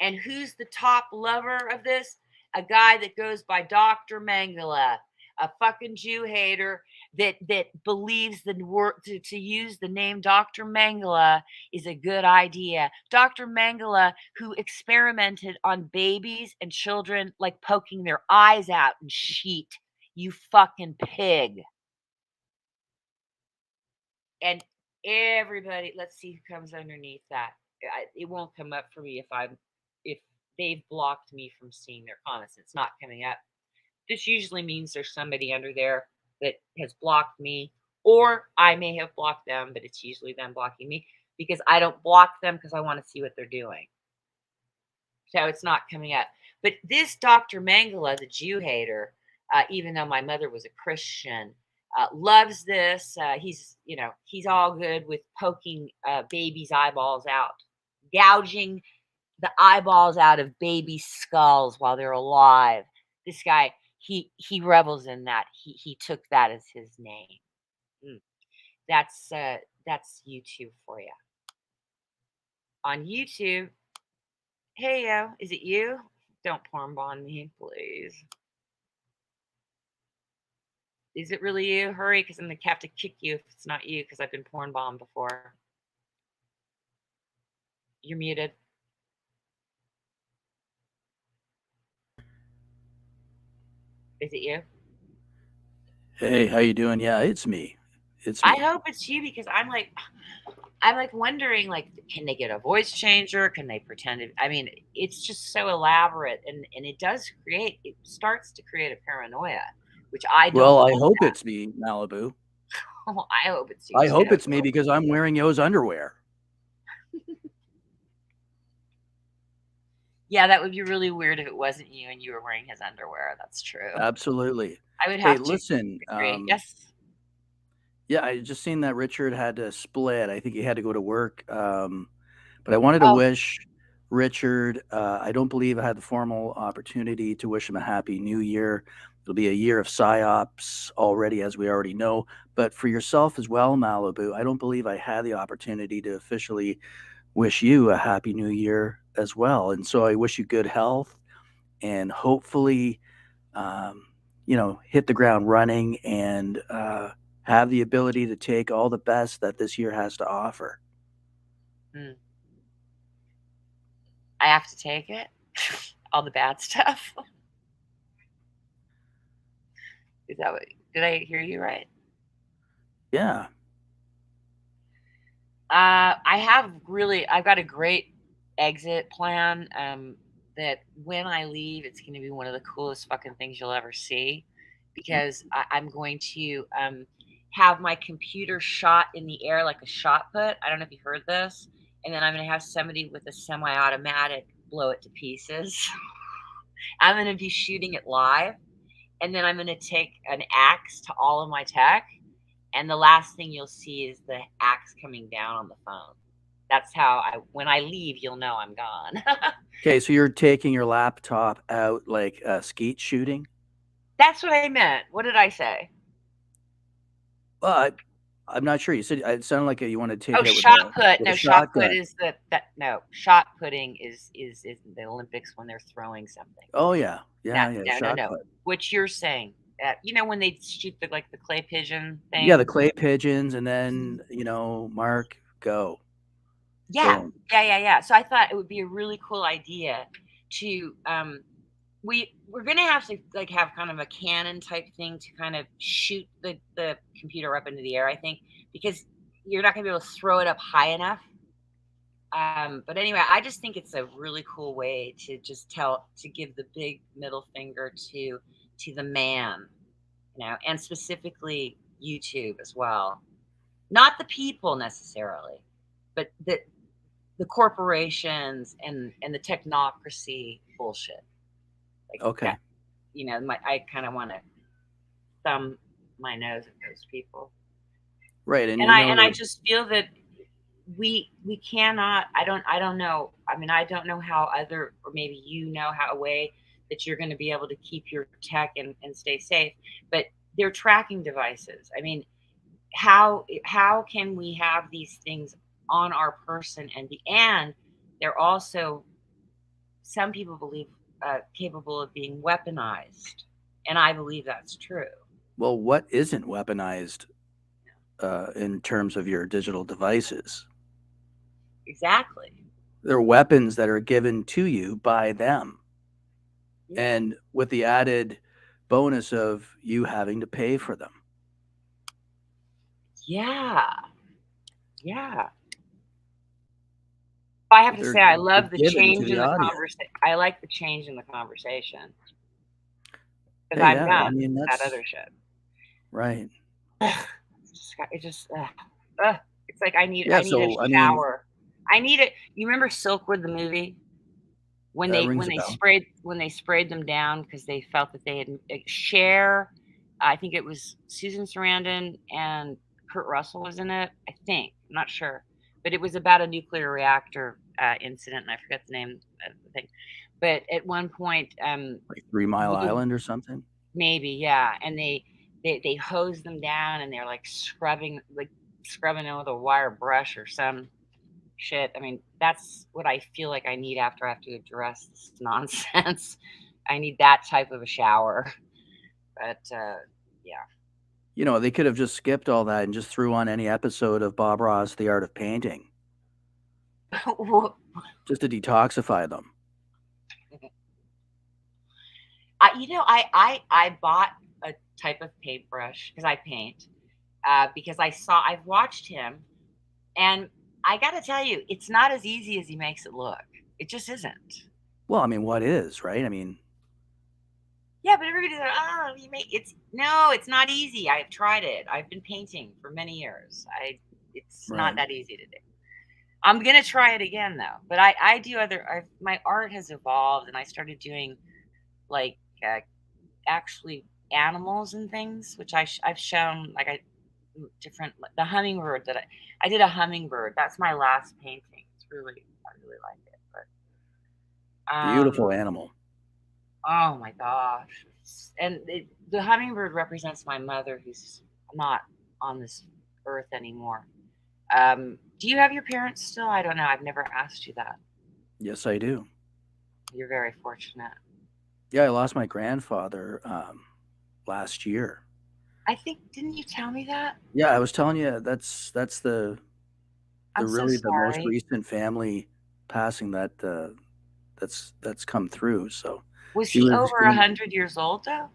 And who's the top lover of this? A guy that goes by Dr. Mengele, a fucking Jew hater that believes the word to use the name Dr. Mengele is a good idea. Dr. Mengele, who experimented on babies and children, like poking their eyes out and sheet. You fucking pig. And everybody, let's see who comes underneath that. It won't come up for me if they've blocked me from seeing their comments. It's not coming up. This usually means there's somebody under there that has blocked me, or I may have blocked them, but it's usually them blocking me because I don't block them because I want to see what they're doing. So it's not coming up. But this Dr. Mangala, the Jew hater, even though my mother was a Christian, loves this. He's all good with poking babies' eyeballs out, gouging the eyeballs out of baby skulls while they're alive. This guy, he revels in that. He took that as his name. That's YouTube for you. On YouTube, hey yo, is it you? Don't porn bond me, please. Is it really you? Hurry, because I'm gonna have to kick you if it's not you, because I've been porn bombed before. You're muted. Is it you? Hey, how you doing? Yeah, it's me. It's I me. hope it's you, because I'm like wondering, like, can they get a voice changer? Can they pretend it? I mean, it's just so elaborate, and it starts to create a paranoia, which I don't. Well, I hope it's me, Malibu. I hope it's you. I hope too. it's me because I'm wearing Yo's underwear. Yeah, that would be really weird if it wasn't you and you were wearing his underwear. That's true. Absolutely. I would have to listen. yes. Yeah, I just seen that Richard had to split. I think he had to go to work. But I wanted to wish Richard, I don't believe I had the formal opportunity to wish him a happy new year. It'll be a year of PSYOPs already, as we already know. But for yourself as well, Malibu, I don't believe I had the opportunity to officially wish you a happy new year as well. And so I wish you good health and hopefully, hit the ground running and have the ability to take all the best that this year has to offer. I have to take it? All the bad stuff? Is that what, did I hear you right? Yeah. I've got a great exit plan. That when I leave, it's going to be one of the coolest fucking things you'll ever see, because I'm going to have my computer shot in the air like a shot put. I don't know if you heard this. And then I'm going to have somebody with a semi-automatic blow it to pieces. I'm going to be shooting it live. And then I'm going to take an axe to all of my tech. And the last thing you'll see is the axe coming down on the phone. That's how when I leave, you'll know I'm gone. Okay, so you're taking your laptop out like skeet shooting? That's what I meant. What did I say? Well, I'm not sure. You said it sounded like you wanted to take it with shot put. with a No, shot put shotgun. is no, shot putting is in the Olympics when they're throwing something. Oh yeah, yeah, No, yeah. Shot no. put. What you're saying, when they shoot the clay pigeon thing. Yeah, the clay pigeons, and then mark go. Yeah, Boom. yeah. So I thought it would be a really cool idea to we're gonna have to have kind of a cannon type thing to kind of shoot the computer up into the air, I think, because you're not gonna be able to throw it up high enough. But anyway, I just think it's a really cool way to just give the big middle finger to the man, and specifically YouTube as well. Not the people necessarily, but the corporations and the technocracy bullshit. Okay. That, I kind of want to thumb my nose at those people. Right, and I just feel that we cannot. I don't know. I mean, I don't know how or maybe how a way that you're going to be able to keep your tech and stay safe. But they're tracking devices. I mean, how can we have these things on our person and they're also, some people believe, capable of being weaponized, and I believe that's true. Well, what isn't weaponized in terms of your digital devices? Exactly. They're weapons that are given to you by them, and with the added bonus of you having to pay for them. Yeah. Yeah. I have to They're- say, I love the they're given to change in the the audience. conversation. I like the change in the conversation. Because Yeah, I'm yeah, done I mean, with that that's other shit. right. It's like I need Yeah, a so, I mean, shower. I need it. You remember Silkwood the movie? When that they rings a bell. sprayed them down because they felt that they had Cher, I think it was Susan Sarandon and Kurt Russell was in it. I think, I'm not sure, but it was about a nuclear reactor incident, and I forget the name of the thing. But at one point, Like 3 Mile Island or something? maybe, yeah, and they hose them down, and they're like scrubbing them with a wire brush or some shit. I mean, that's what I feel like I need after I have to address this nonsense. I need that type of a shower. But yeah. You know, they could have just skipped all that and just threw on any episode of Bob Ross, The Art of Painting, just to detoxify them. I bought a type of paintbrush because I paint, because I've watched him, and I got to tell you, it's not as easy as he makes it look. It just isn't. Well, I mean, what is, right? I mean, yeah, but everybody's like, it's not easy. I've tried it. I've been painting for many years. It's not that easy to do. I'm gonna try it again though. But I do my art has evolved, and I started doing like actually animals and things, which I've shown the hummingbird that I did a hummingbird. That's my last painting. I really like it. But beautiful animal. Oh my gosh. And the hummingbird represents my mother, who's not on this earth anymore. Do you have your parents still? I don't know. I've never asked you that. Yes, I do. You're very fortunate. Yeah, I lost my grandfather last year. I think, didn't you tell me that? Yeah, I was telling you that's the really the most recent family passing that's come through. So was he over 100 years old though?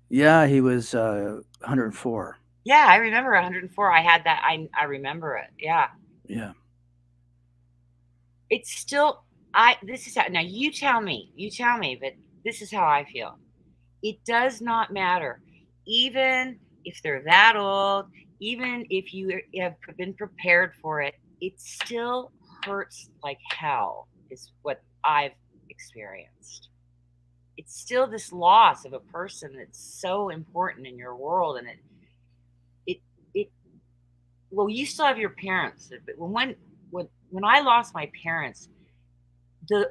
Yeah, he was 104. Yeah, I remember 104. I had that. I remember it. Yeah. Yeah. It's still this is how, now you tell me, but this is how I feel. It does not matter. Even if they're that old, even if you have been prepared for it, it still hurts like hell, is what I've experienced. It's still this loss of a person that's so important in your world, and well, you still have your parents, but when I lost my parents, the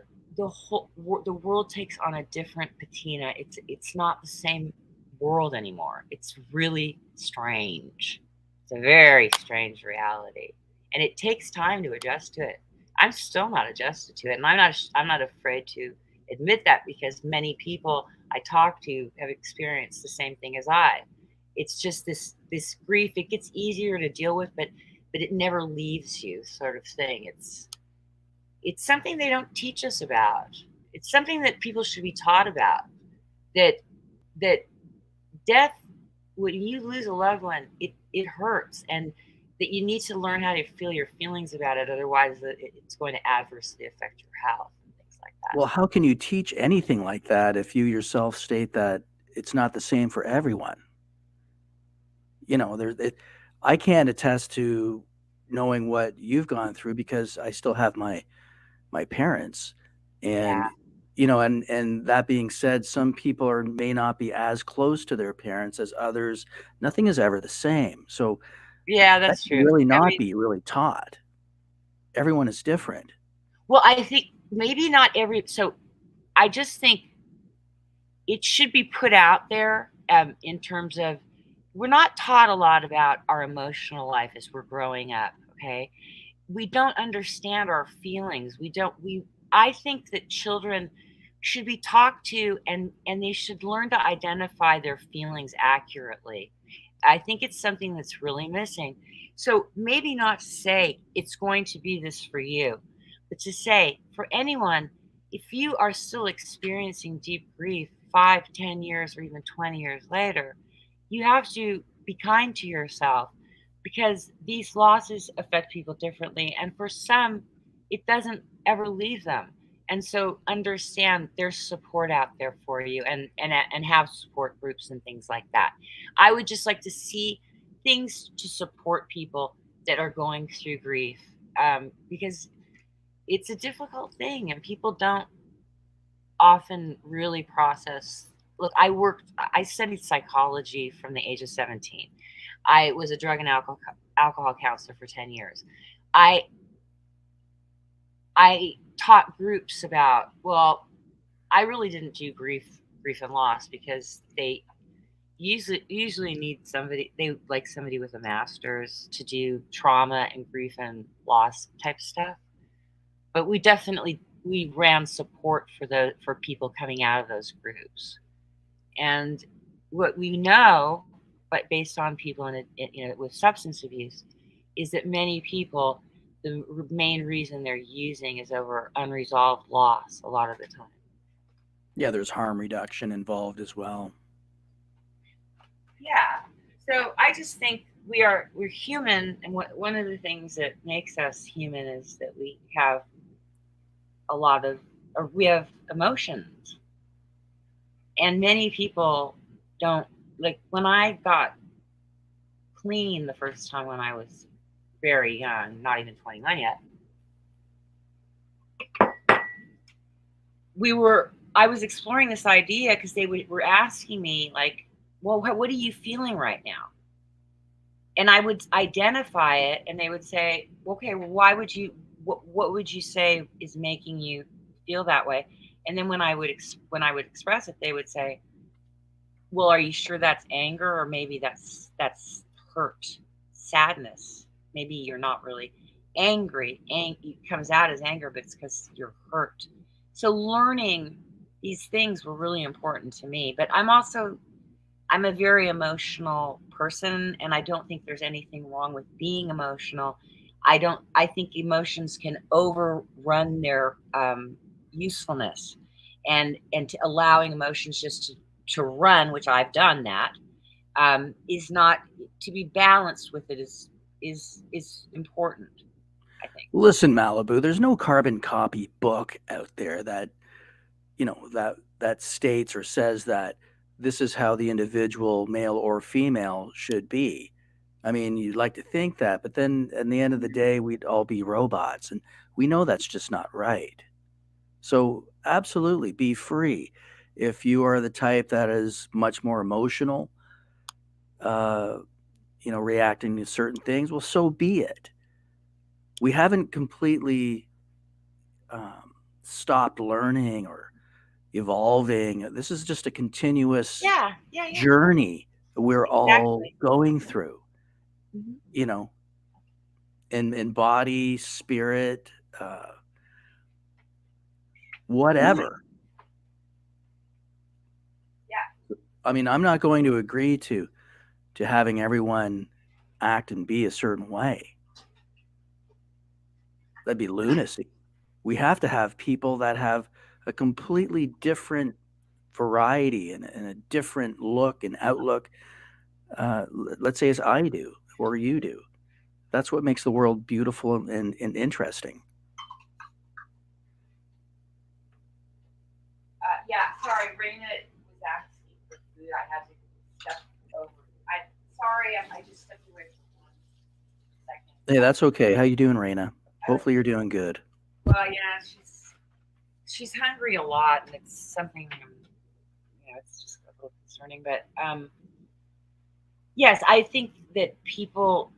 world takes on a different patina. It's not the same world anymore. It's really strange. It's a very strange reality, and it takes time to adjust to it. I'm still not adjusted to it, and I'm not afraid to admit that, because many people I talk to have experienced the same thing as I. It's just this grief. It gets easier to deal with, but it never leaves you, sort of thing. It's something they don't teach us about. It's something that people should be taught about. That death, when you lose a loved one, it hurts, and that you need to learn how to feel your feelings about it. Otherwise, it's going to adversely affect your health and things like that. Well, how can you teach anything like that if you yourself state that it's not the same for everyone? You know, I can't attest to knowing what you've gone through, because I still have my parents, and you know, and that being said, some people may not be as close to their parents as others. Nothing is ever the same. So yeah, that's true. Really not be really taught. Everyone is different. Well, I think maybe not every. So I just think it should be put out there in terms of, we're not taught a lot about our emotional life as we're growing up. Okay. We don't understand our feelings. I think that children should be talked to, and they should learn to identify their feelings accurately. I think it's something that's really missing. So maybe not to say it's going to be this for you, but to say for anyone, if you are still experiencing deep grief 5, 10 years, or even 20 years later, you have to be kind to yourself. because these losses affect people differently, and for some, it doesn't ever leave them. And so understand there's support out there for you, and have support groups and things like that. I would just like to see things to support people that are going through grief, because it's a difficult thing and people don't often really process. Look, I studied psychology from the age of 17. I was a drug and alcohol counselor for 10 years. I taught groups about, well, I really didn't do grief and loss because they usually need somebody, they like somebody with a master's to do trauma and grief and loss type stuff. But we ran support for people coming out of those groups. And what we know, but based on people with substance abuse, is that many people, the main reason they're using is over unresolved loss a lot of the time. Yeah, there's harm reduction involved as well. Yeah. So I just think we're human, and one of the things that makes us human is that we have we have emotions. And many people don't, like when I got clean the first time when I was very young, not even 21 yet, I was exploring this idea because they were asking me like, well, what are you feeling right now? And I would identify it and they would say, okay, well, what would you say is making you feel that way? And then when I would express it, they would say, well, are you sure that's anger, or maybe that's hurt, sadness? Maybe you're not really angry. It comes out as anger, but it's because you're hurt. So learning these things were really important to me. But I'm a very emotional person, and I don't think there's anything wrong with being emotional. I think emotions can overrun their usefulness, and to allowing emotions just to run, which I've done that, is not, to be balanced with it is important, I think. Listen, Malibu, there's no carbon copy book out there that, that states or says that this is how the individual, male or female, should be. I mean, you'd like to think that, but then at the end of the day, we'd all be robots, and we know that's just not right. So absolutely, be free. If you are the type that is much more emotional, reacting to certain things, well, so be it. We haven't completely stopped learning or evolving. This is just a continuous journey we're all going through. Mm-hmm. In body, spirit, whatever. Yeah. I mean, I'm not going to agree to having everyone act and be a certain way. That'd be lunacy. We have to have people that have a completely different variety and a different look and outlook. Let's say as I do or you do. That's what makes the world beautiful and interesting. Sorry, Raina was asking for food. I had to step over. I just stepped away for 1 second. Hey, that's okay. How you doing, Raina? Hopefully you're doing good. Well, yeah, she's hungry a lot, and it's something, it's just a little concerning. But yes, I think that people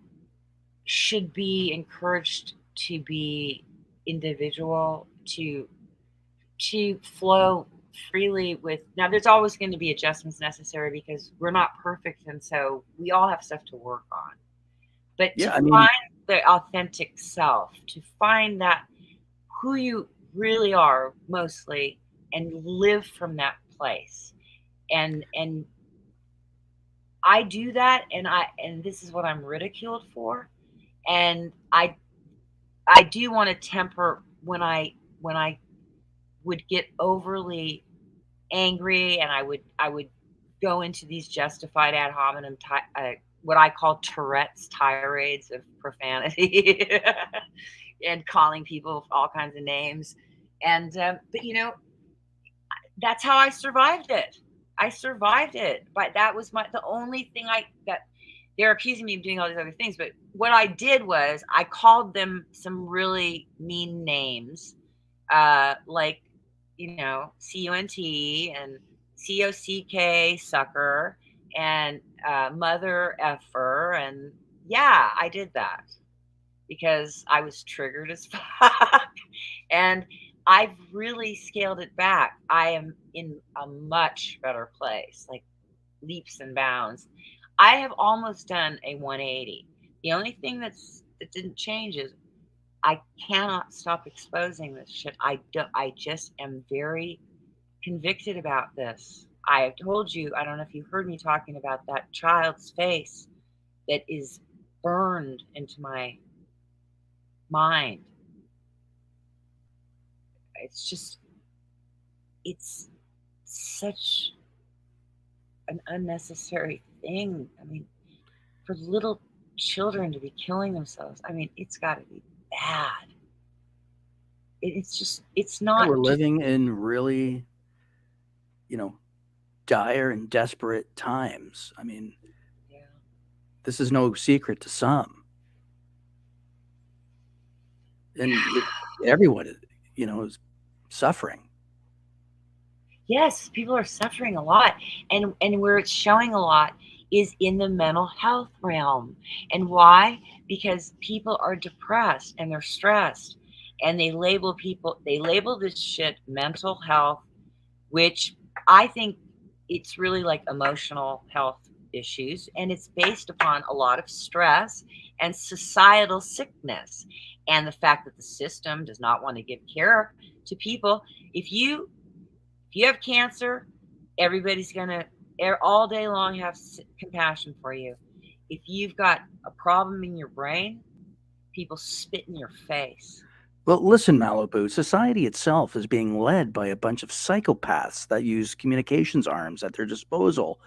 should be encouraged to be individual, to flow freely with. Now, there's always going to be adjustments necessary because we're not perfect, and so we all have stuff to work on. But find the authentic self, to find that who you really are mostly, and live from that place. And I do that, and this is what I'm ridiculed for. And I do want to temper when I would get overly angry, and I would go into these justified ad hominem what I call Tourette's tirades of profanity and calling people all kinds of names. And, but you know, that's how I survived it. I survived it. But that was the only thing that they're accusing me of doing all these other things. But what I did was I called them some really mean names, like, you know, CUNT and COCK sucker and mother effer. And yeah, I did that because I was triggered as fuck. And I've really scaled it back. I am in a much better place, like leaps and bounds. I have almost done a 180. The only thing that didn't change is I cannot stop exposing this shit. I just am very convicted about this. I have told you, I don't know if you heard me talking about that child's face that is burned into my mind. It's just, it's such an unnecessary thing. I mean, for little children to be killing themselves, I mean, it's got to be bad. It's just, it's not. We're living in really, you know, dire and desperate times. I mean, yeah. This is no secret to some. And everyone, you know, is suffering. Yes, people are suffering a lot. And where it's showing a lot is in the mental health realm. And why? Because people are depressed and they're stressed. And they label this shit mental health, which I think it's really like emotional health issues. And it's based upon a lot of stress and societal sickness. And the fact that the system does not want to give care to people. If you have cancer, everybody's going to all day long have compassion for you. If you've got a problem in your brain, people spit in your face. Well, listen, Malibu, society itself is being led by a bunch of psychopaths that use communications arms at their disposal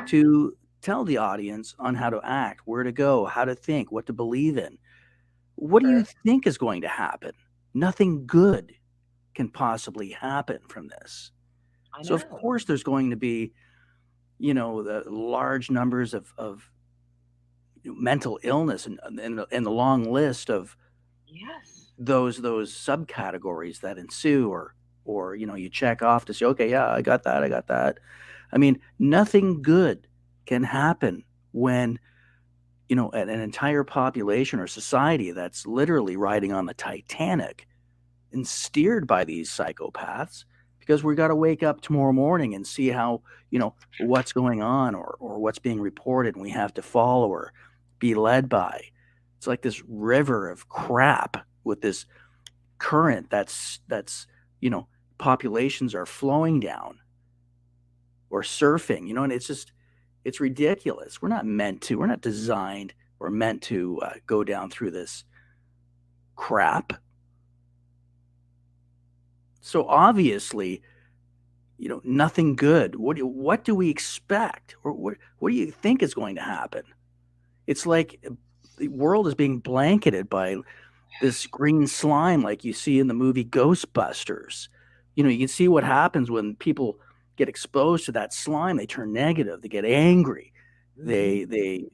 to tell the audience on how to act, where to go, how to think, what to believe in. What do you think is going to happen? Nothing good can possibly happen from this. So, of course, there's going to be, you know, the large numbers of mental illness and the long list of those subcategories that ensue, or you know, you check off to say, okay, yeah, I got that. I mean, nothing good can happen when, you know, an entire population or society that's literally riding on the Titanic and steered by these psychopaths, because we got to wake up tomorrow morning and see how, you know, what's going on or what's being reported, and we have to follow or be led by. It's like this river of crap with this current that's you know, populations are flowing down or surfing, you know, and it's ridiculous. We're not designed or meant to go down through this crap. So obviously, you know, nothing good. What do we expect? Or what do you think is going to happen? It's like the world is being blanketed by this green slime like you see in the movie Ghostbusters. You know, you can see what happens when people get exposed to that slime. They turn negative, they get angry, they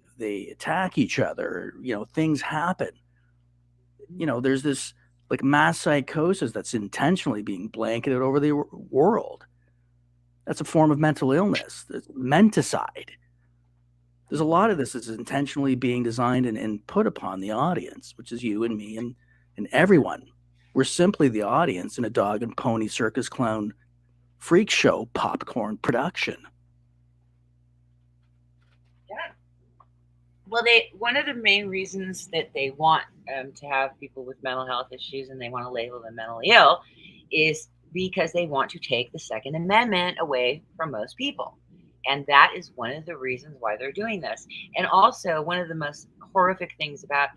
attack each other, you know, things happen. You know, there's this like mass psychosis that's intentionally being blanketed over the world. That's a form of mental illness. It's menticide. There's a lot of this is intentionally being designed and put upon the audience, which is you and me and everyone. We're simply the audience in a dog and pony circus clown freak show popcorn production. Yeah. Well, one of the main reasons that they want to have people with mental health issues and they want to label them mentally ill is because they want to take the Second Amendment away from most people. And that is one of the reasons why they're doing this. And also one of the most horrific things about,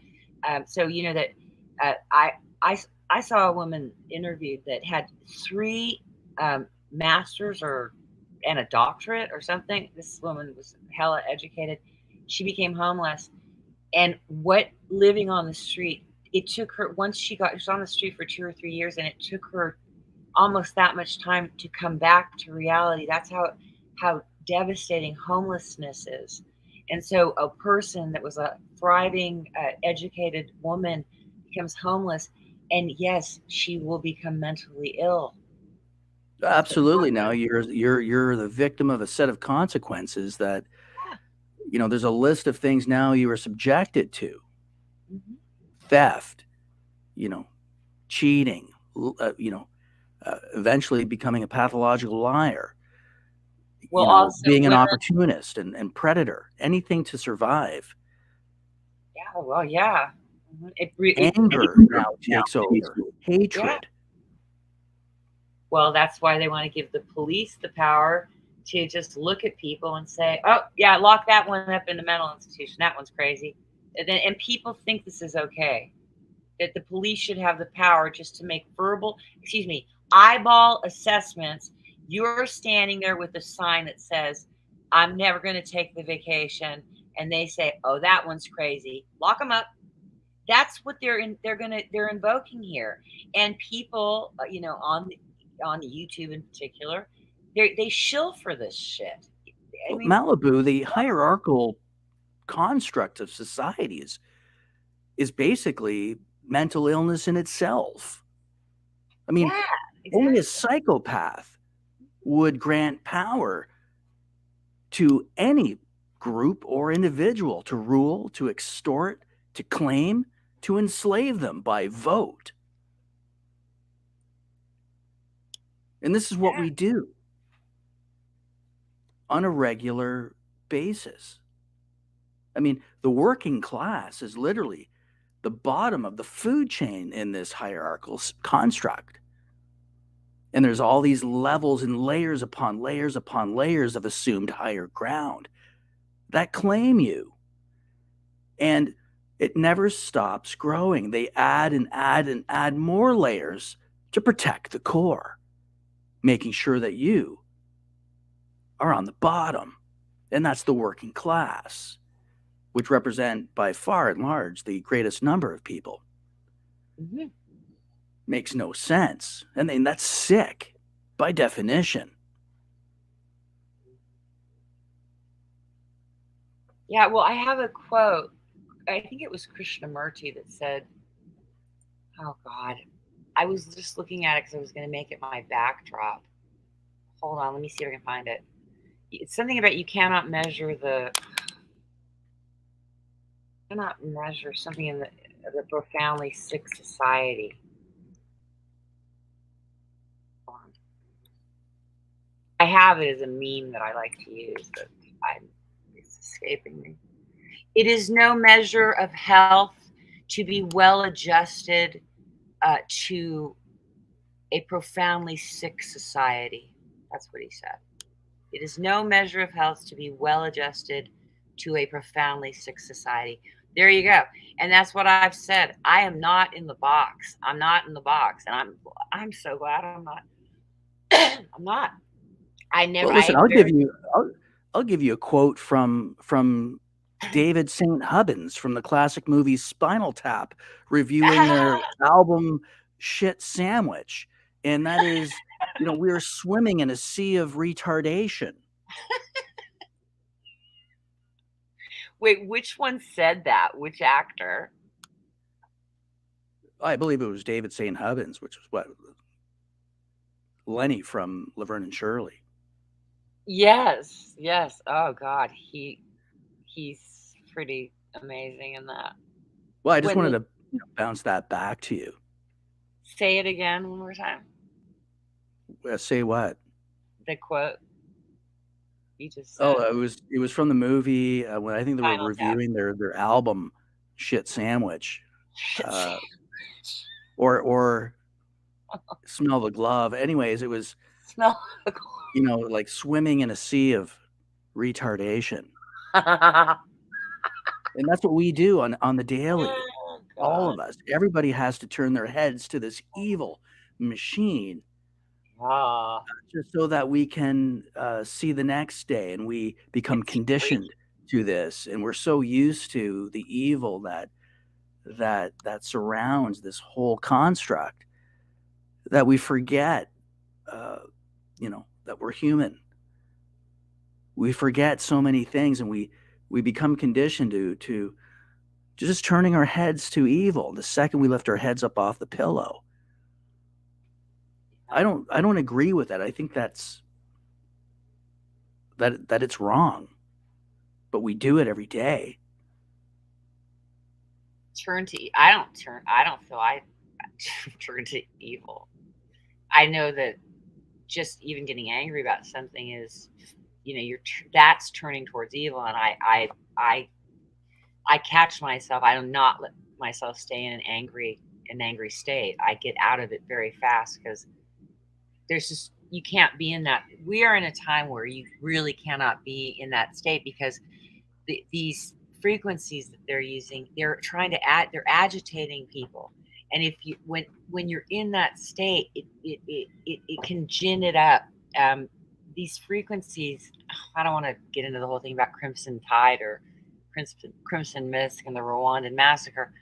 so, you know, that I saw a woman interviewed that had 3 masters and a doctorate or something. This woman was hella educated. She became homeless. And what living on the street, it took her, once she was on the street for 2 or 3 years, and it took her almost that much time to come back to reality. That's how devastating homelessness is. And so a person that was a thriving, educated woman becomes homeless, and yes, she will become mentally ill. Absolutely. Now you're the victim of a set of consequences that, you know, there's a list of things now you are subjected to. Mm-hmm. Theft, you know, cheating, you know, eventually becoming a pathological liar. Well, you know, also being an women, opportunist and predator, anything to survive. yeah, well, yeah. Anger now takes over. Hatred. Yeah. Well, that's why they want to give the police the power to just look at people and say, oh, yeah, lock that one up in the mental institution. That one's crazy. And people think this is okay, that the police should have the power just to make eyeball assessments. You're standing there with a sign that says, I'm never going to take the vacation. And they say, oh, that one's crazy. Lock them up. That's what they're invoking here. And people, you know, on YouTube in particular, they shill for this shit. I mean, Malibu, the hierarchical construct of society is basically mental illness in itself. I mean, yeah, exactly. Only a psychopath would grant power to any group or individual to rule, to extort, to claim, to enslave them by vote. And this is what we do on a regular basis. I mean, the working class is literally the bottom of the food chain in this hierarchical construct. And there's all these levels and layers upon layers upon layers of assumed higher ground that claim you. And it never stops growing. They add and add and add more layers to protect the core, making sure that you are on the bottom. And that's the working class, which represent by far and large the greatest number of people. Mm-hmm. Makes no sense. And then that's sick by definition. Yeah, well, I have a quote. I think it was Krishnamurti that said, oh God, I was just looking at it because I was going to make it my backdrop. Hold on, let me see if I can find it. It's something about you cannot measure something in the profoundly sick society. I have it as a meme that I like to use, but it's escaping me. It is no measure of health to be well adjusted to a profoundly sick society. That's what he said. It is no measure of health to be well adjusted to a profoundly sick society. There you go. And that's what I've said. I am not in the box. I'm not in the box. And I'm so glad I'm not. I'm not. I never. Well, listen, I'll give you a quote from David St. Hubbins from the classic movie Spinal Tap, reviewing their album Shit Sandwich. And that is, you know, we're swimming in a sea of retardation. Wait, which one said that? Which actor? I believe it was David St. Hubbins, which was what? Lenny from Laverne and Shirley. Yes, yes. Oh God, he's pretty amazing in that. Well, I just wanted to bounce that back to you. Say it again one more time. Say what? The quote you just said. Oh, it was from the movie when I think they were reviewing their album Shit Sandwich. Or Smell the Glove. Anyways, it was Smell the Glove. You know, like swimming in a sea of retardation. And that's what we do on the daily. Oh, all of us. Everybody has to turn their heads to this evil machine. Just so that we can see the next day, and we become conditioned to this, and we're so used to the evil that surrounds this whole construct that we forget, that we're human. We forget so many things, and we become conditioned to just turning our heads to evil the second we lift our heads up off the pillow. I don't agree with that. I think that it's wrong, but we do it every day. I don't feel I turn to evil. I know that just even getting angry about something is, that's turning towards evil. And I catch myself. I do not let myself stay in an angry state. I get out of it very fast, because you can't be in that. We are in a time where you really cannot be in that state, because these frequencies that they're using, they're agitating people. And if you, when you're in that state, it can gin it up. These frequencies, I don't want to get into the whole thing about Crimson Tide or Crimson Mist and the Rwandan massacre,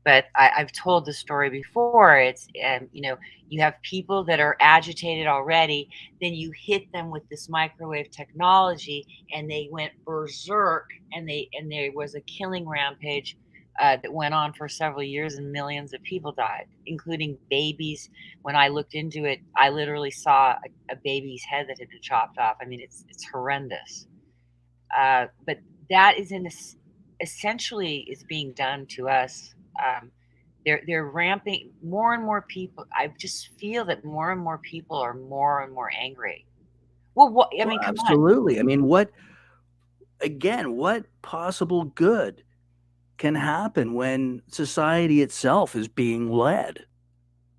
but I've told the story before. It's, you have people that are agitated already, then you hit them with this microwave technology, and they went berserk, and there was a killing rampage that went on for several years, and millions of people died, including babies. When I looked into it, I literally saw a baby's head that had been chopped off. I mean, it's horrendous. But that is essentially is being done to us. They're ramping more and more people. I just feel that more and more people are more and more angry. Well, absolutely. I mean, what possible good can happen when society itself is being led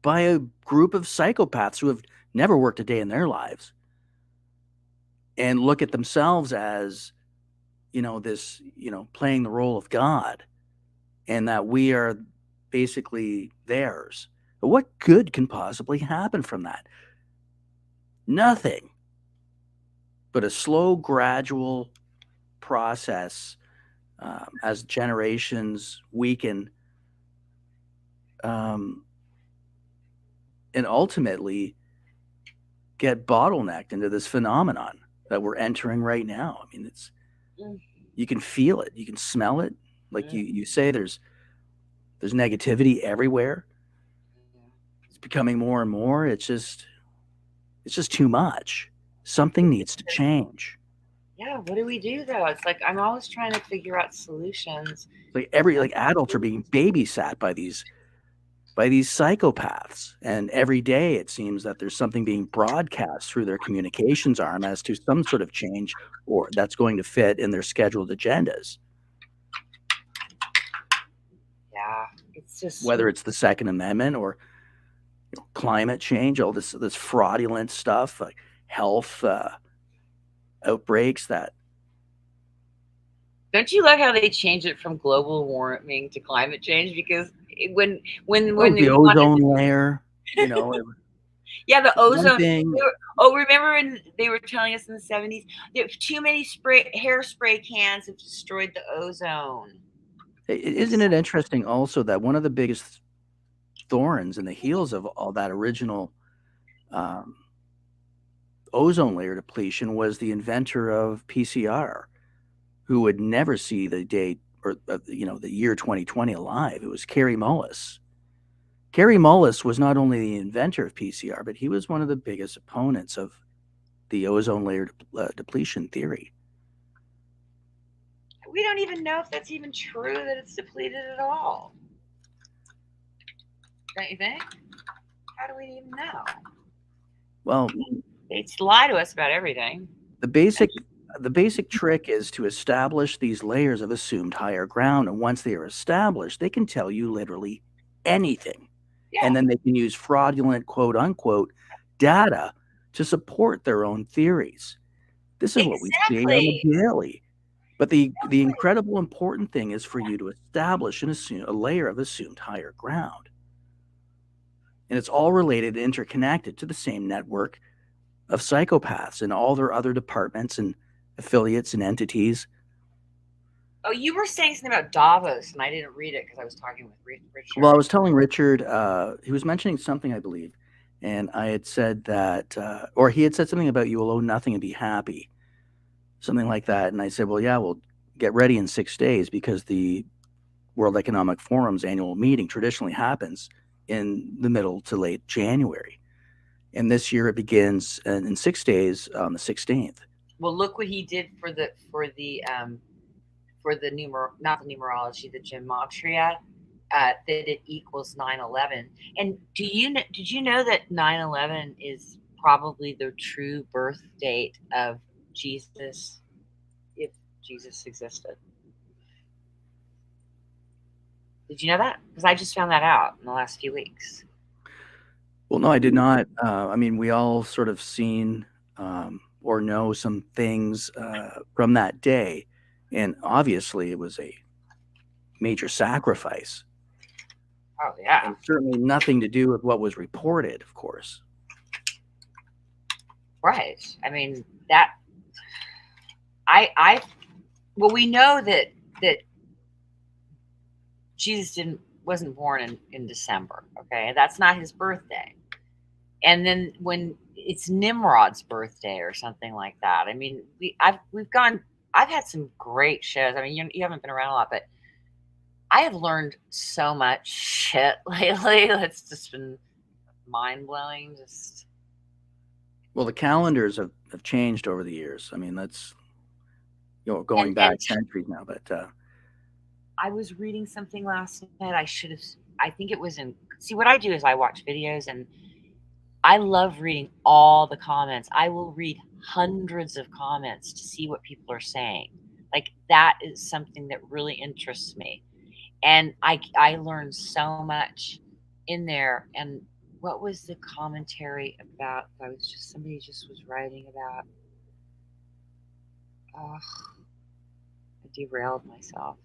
by a group of psychopaths who have never worked a day in their lives and look at themselves as, this, playing the role of God, and that we are basically theirs. But what good can possibly happen from that? Nothing. But a slow, gradual process as generations weaken, and ultimately get bottlenecked into this phenomenon that we're entering right now. I mean, you can feel it, you can smell it. Like you say, there's negativity everywhere. It's becoming more and more. It's just too much. Something needs to change. Yeah, what do we do though? It's like I'm always trying to figure out solutions. Like adults are being babysat by these psychopaths, and every day it seems that there's something being broadcast through their communications arm as to some sort of change or that's going to fit in their scheduled agendas. Yeah, it's just whether it's the Second Amendment or climate change, all this fraudulent stuff, like health outbreaks. That don't you like how they changed it from global warming to climate change? Because when the ozone layer, yeah, the ozone. thing. Remember when they were telling us in the 70s that too many hairspray cans have destroyed the ozone? Isn't it interesting also that one of the biggest thorns in the heels of all that original ozone layer depletion was the inventor of PCR, who would never see the day or the year 2020 alive. It was Kary Mullis. Kary Mullis was not only the inventor of PCR, but he was one of the biggest opponents of the ozone layer depletion theory. We don't even know if that's even true, that it's depleted at all. Don't you think? How do we even know? Well, they lie to us about everything. The basic trick is to establish these layers of assumed higher ground, and once they are established, they can tell you literally anything. Yeah. And then they can use fraudulent, quote unquote, data to support their own theories. This is what we see on the daily. But the incredible important thing is for you to establish a layer of assumed higher ground. And it's all related and interconnected to the same network of psychopaths and all their other departments and affiliates and entities Oh, you were saying something about Davos, and I didn't read it because I was talking with Richard. Well, I was telling Richard, he was mentioning something, I believe, and I had said that, or he had said something about you will owe nothing and be happy, something like that. And I said, well, yeah, we'll get ready in 6 days because the World Economic Forum's annual meeting traditionally happens in the middle to late January. And this year it begins in 6 days on the 16th. Well, look what he did for the not the numerology, the gematria, that it equals 9/11. And did you know that 9/11 is probably the true birth date of Jesus, if Jesus existed? Did you know that? Because I just found that out in the last few weeks. Well, no, I did not. I mean, we all sort of seen or know some things from that day. And obviously, it was a major sacrifice. Oh, yeah. And certainly nothing to do with what was reported, of course. Right. I mean, well, we know that Jesus wasn't born in December. Okay. That's not his birthday. And then when it's Nimrod's birthday or something like that, I mean, I've had some great shows. I mean, you haven't been around a lot, but I have learned so much shit lately. It's just been mind blowing. Well, the calendars have changed over the years. I mean, that's going back centuries now. But I was reading something last night. I think it was see, what I do is I watch videos, and I love reading all the comments. I will read hundreds of comments to see what people are saying. Like, that is something that really interests me. And I learned so much in there. And what was the commentary about? Somebody just was writing about. Oh, I derailed myself.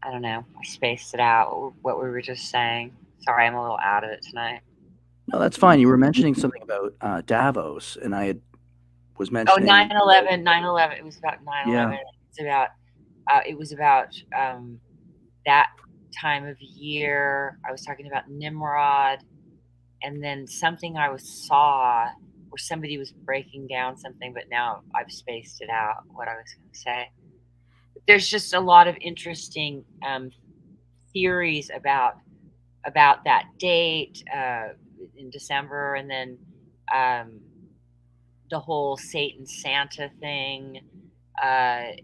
I don't know. I spaced it out. What we were just saying. Sorry, I'm a little out of it tonight. No, that's fine. You were mentioning something about Davos, and I was mentioning. 9/11. 9/11. It was about 9/11. Yeah. It was about that time of year. I was talking about Nimrod, and then something I saw where somebody was breaking down something, but now I've spaced it out. What I was going to say. There's just a lot of interesting theories about that date in December, and then the whole Satan Santa thing, and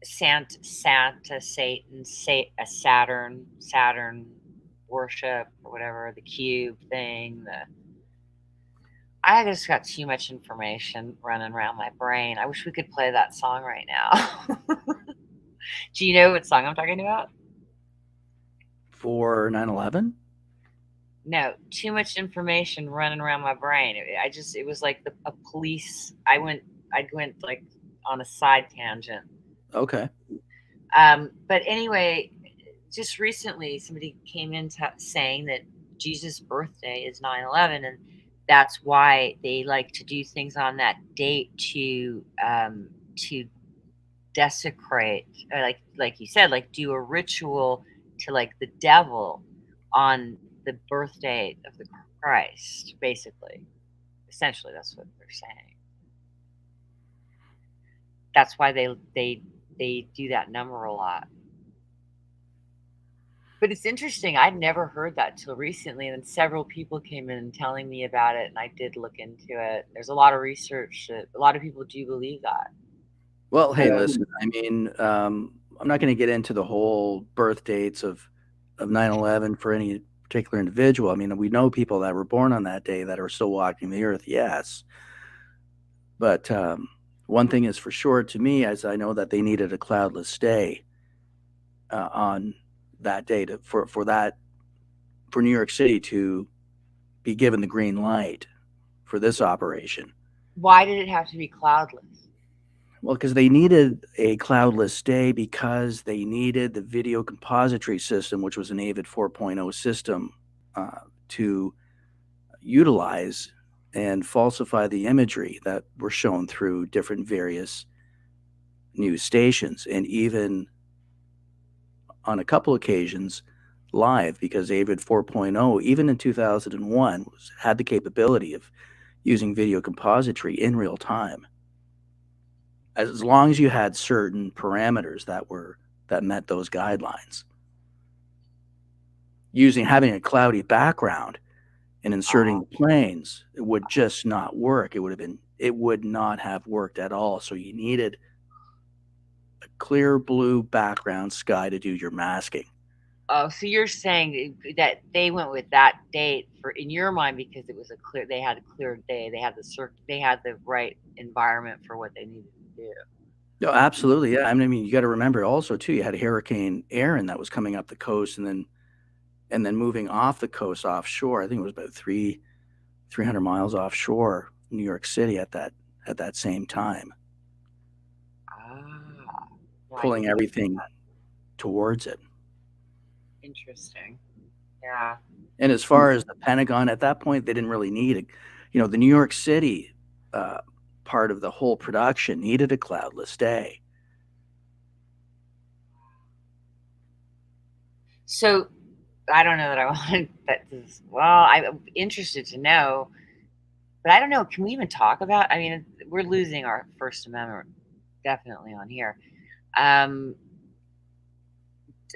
Santa Satan Saturn worship or whatever, the cube thing. I just got too much information running around my brain. I wish we could play that song right now. Do you know what song I'm talking about? For 9/11? No, too much information running around my brain. It was like a police. I went like on a side tangent. Okay. But anyway, just recently somebody came in saying that Jesus' birthday is 9/11, and that's why they like to do things on that date to desecrate, like you said, like do a ritual to like the devil on the birthday of the Christ, basically. Essentially, that's what they're saying. That's why they do that number a lot. But it's interesting. I'd never heard that till recently, and then several people came in telling me about it, and I did look into it. There's a lot of research that a lot of people do believe that. Well, hey, listen, I mean, I'm not going to get into the whole birth dates of 9/11 for any particular individual. I mean, we know people that were born on that day that are still walking the earth, yes. But one thing is for sure to me, as I know that they needed a cloudless day on that day for New York City to be given the green light for this operation. Why did it have to be cloudless? Well, because they needed a cloudless day because they needed the video compository system, which was an AVID 4.0 system, to utilize and falsify the imagery that were shown through different various news stations, and even on a couple occasions live, because Avid 4.0, even in 2001, had the capability of using video compository in real time, as long as you had certain parameters that met those guidelines. Having a cloudy background and inserting the planes, it would just not work. It would not have worked at all. So you needed a clear blue background sky to do your masking. Oh, so you're saying that they went with that date in your mind because it was they had a clear day, they had the right environment for what they needed to do. No, absolutely, yeah. I mean, you got to remember also too, you had Hurricane Aaron that was coming up the coast and then moving off the coast offshore. I think it was about 300 miles offshore New York City at that same time, pulling everything towards it. Interesting. Yeah. And as far as the Pentagon, at that point, they didn't really need it. The New York City part of the whole production needed a cloudless day. So I don't know that I wanted that. I'm interested to know, but I don't know. Can we even talk about? I mean, we're losing our First Amendment definitely on here.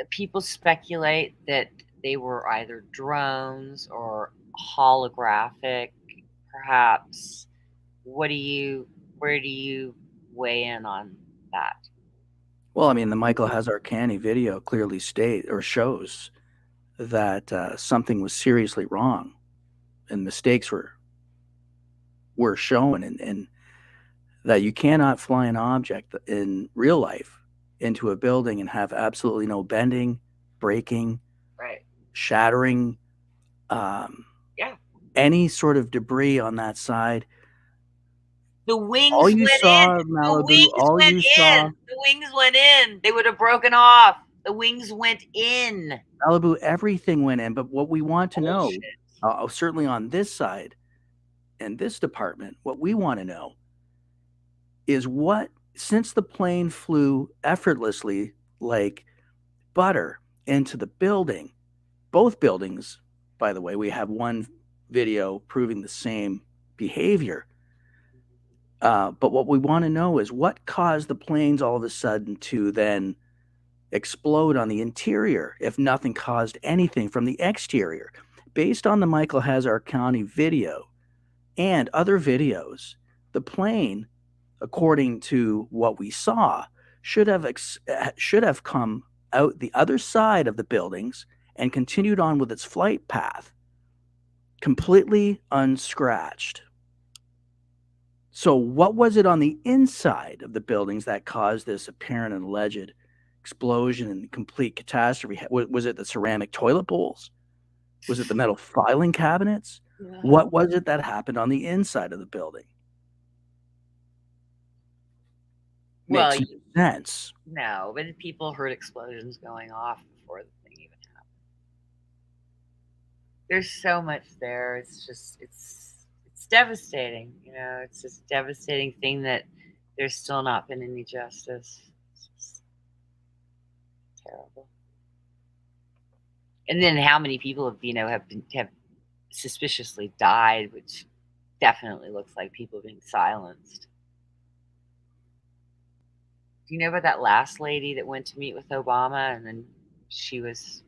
People speculate that they were either drones or holographic, perhaps. Where do you weigh in on that? Well, I mean, the Michael Hazarkani video clearly shows that something was seriously wrong, and mistakes were shown, and that you cannot fly an object in real life into a building and have absolutely no bending, breaking, right, shattering, any sort of debris on that side. The wings all you went saw, in. Malibu, The wings all went you in. saw, The wings went in. They would have broken off. The wings went in. Malibu, everything went in. But what we want to know, Bullshit. certainly on this side and this department, what we want to know is since the plane flew effortlessly like butter into the building, both buildings, by the way, we have one video proving the same behavior. But what we want to know is what caused the planes all of a sudden to then explode on the interior if nothing caused anything from the exterior. Based on the Michael Hazarkani video and other videos, the plane, according to what we saw, should have come out the other side of the buildings and continued on with its flight path, completely unscratched. So what was it on the inside of the buildings that caused this apparent and alleged explosion and complete catastrophe? Was it the ceramic toilet bowls? Was it the metal filing cabinets? Yeah. What was it that happened on the inside of the building? Well, makes no sense. No, but people heard explosions going off before the thing even happened. There's so much there. It's just, it's devastating. It's just a devastating thing that there's still not been any justice. It's just terrible. And then how many people have suspiciously died, which definitely looks like people being silenced. Do you know about that last lady that went to meet with Obama and then she was,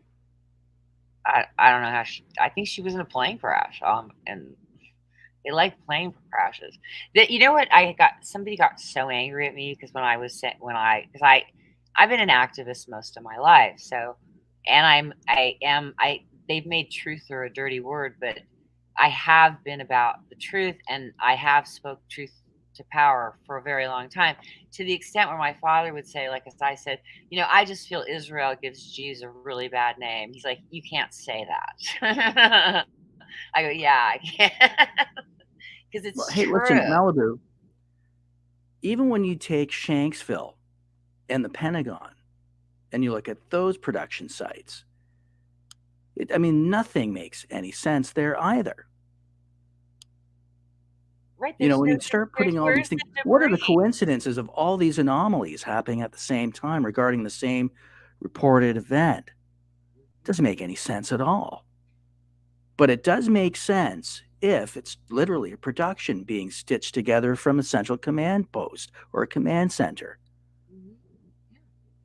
I don't know how I think she was in a plane crash. And they like plane crashes. You know what? Somebody got so angry at me because I've been an activist most of my life. So, and they've made truth or a dirty word, but I have been about the truth and I have spoke truth to power for a very long time, to the extent where my father would say, like, as I said, I just feel Israel gives Jews a really bad name. He's like, you can't say that. I go, yeah, I can't. Because it's hey, true. Listen, Malibu, even when you take Shanksville and the Pentagon and you look at those production sites, nothing makes any sense there either. Right. You know, when you there's- start there's- putting all where's these things, the what are the debris? coincidences of all these anomalies happening at the same time regarding the same reported event? It doesn't make any sense at all. But it does make sense if it's literally a production being stitched together from a central command post or a command center. Mhm. Yeah,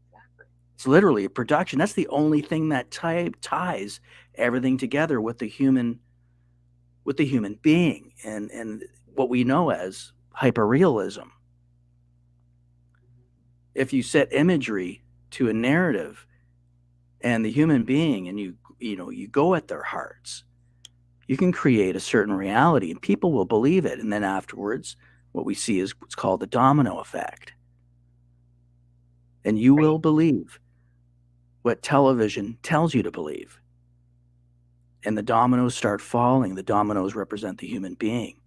exactly. It's literally a production. That's the only thing that ties everything together with the human being and what we know as hyperrealism. If you set imagery to a narrative and the human being and you go at their hearts, you can create a certain reality and people will believe it. And then afterwards, what we see is what's called the domino effect. And you will believe what television tells you to believe. And the dominoes start falling. The dominoes represent the human being.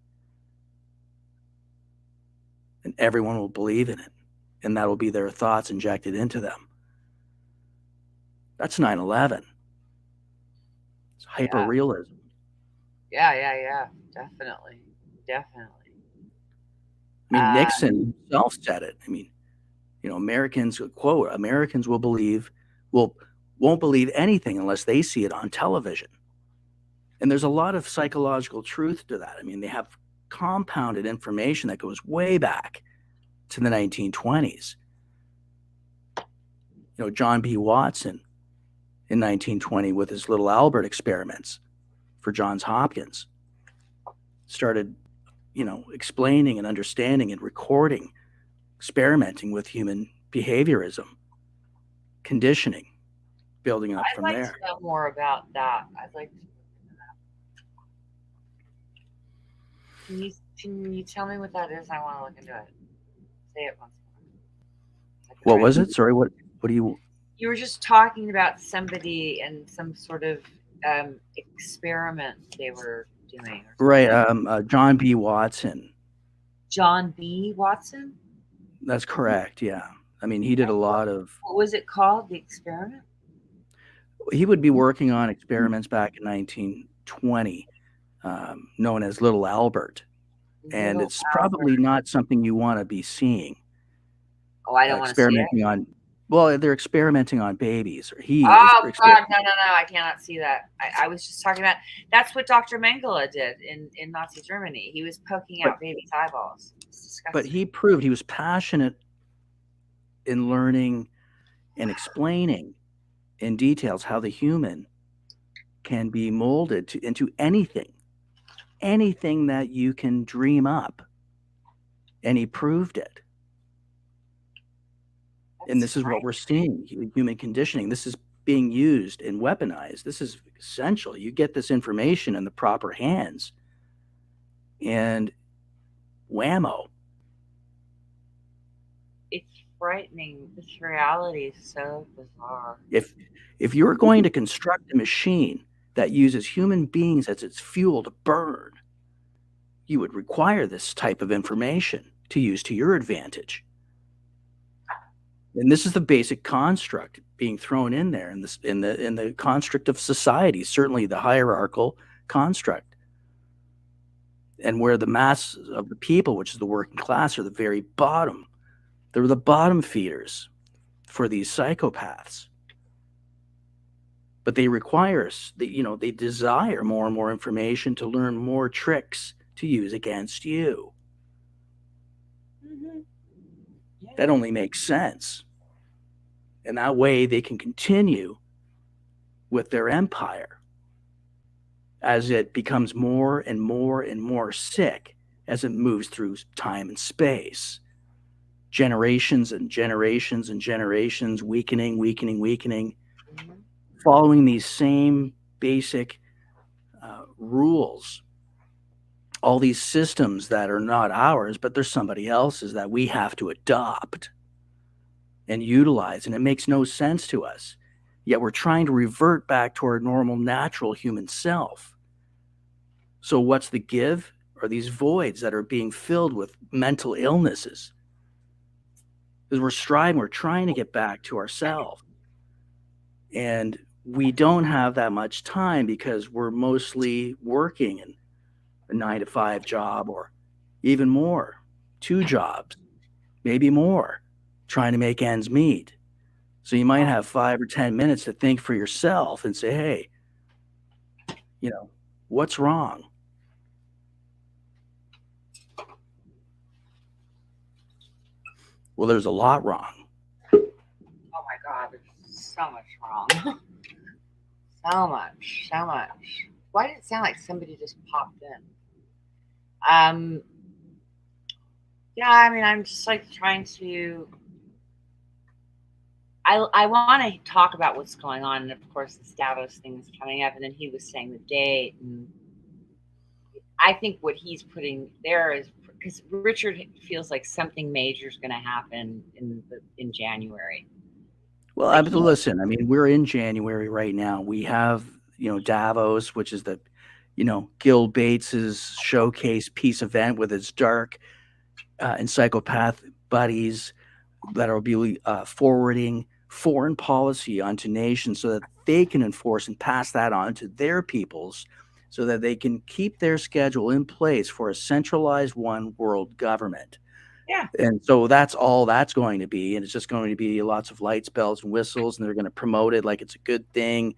And everyone will believe in it. And that will be their thoughts injected into them. That's 9/11. It's hyperrealism. Yeah. Definitely. I mean, Nixon himself said it. I mean, Americans, quote, Americans won't believe anything unless they see it on television. And there's a lot of psychological truth to that. I mean, they have compounded information that goes way back to the 1920s. John B. Watson in 1920 with his little Albert experiments for Johns Hopkins started, explaining and understanding and recording, experimenting with human behaviorism, conditioning, building up from there. I'd like to know more about that. I'd like to know that. Can you tell me what that is? I want to look into it. Say it once more. What was it? Sorry, what do you... You were just talking about somebody and some sort of experiment they were doing. Right, John B. Watson. John B. Watson? That's correct, yeah. I mean, he did a lot of... What was it called, the experiment? He would be working on experiments back in 1920, known as Little Albert. And it's probably not something you want to be seeing. Oh, I don't want to see it? Well, they're experimenting on babies. Or he God, no, I cannot see that. I was just talking about, that's what Dr. Mengele did in Nazi Germany. He was poking out babies' eyeballs. It's disgusting. But he proved he was passionate in learning and explaining in details how the human can be molded into anything that you can dream up. And he proved it. And this is what we're seeing, human conditioning. This is being used and weaponized. This is essential. You get this information in the proper hands and whammo. It's frightening. This reality is so bizarre. If you're going to construct a machine that uses human beings as its fuel to burn, you would require this type of information to use to your advantage. And this is the basic construct being thrown in there in the construct of society, certainly the hierarchical construct. And where the mass of the people, which is the working class, are the very bottom. They're the bottom feeders for these psychopaths. But they require us, they desire more and more information to learn more tricks to use against you. Mm-hmm. Yeah. That only makes sense. And that way they can continue with their empire as it becomes more and more and more sick as it moves through time and space. Generations and generations and generations, weakening, Mm-hmm. following these same basic rules. All these systems that are not ours, but they're somebody else's that we have to adopt and utilize, and it makes no sense to us. Yet we're trying to revert back to our normal, natural human self. So what's the give? Are these voids that are being filled with mental illnesses? Because we're trying to get back to ourselves. And we don't have that much time because we're mostly working in a 9-to-5 job or even more, 2 jobs, maybe more, trying to make ends meet. So you might have 5 or 10 minutes to think for yourself and say, hey, you know, what's wrong? Well, there's a lot wrong. Oh my God, there's so much wrong. So much. Why did it sound like somebody just popped in? Yeah, I mean, I'm just like trying to. I want to talk about what's going on, and of course, this Davos thing is coming up, and then he was saying the date, and I think what he's putting there is because Richard feels like something major is going to happen in January. Well, listen, I mean, we're in January right now. We have, Davos, which is the, Gil Bates's showcase peace event with its dark and psychopath buddies that will be forwarding foreign policy onto nations so that they can enforce and pass that on to their peoples so that they can keep their schedule in place for a centralized one world government. Yeah. And so that's all that's going to be. And it's just going to be lots of lights, bells, and whistles. And they're going to promote it like it's a good thing.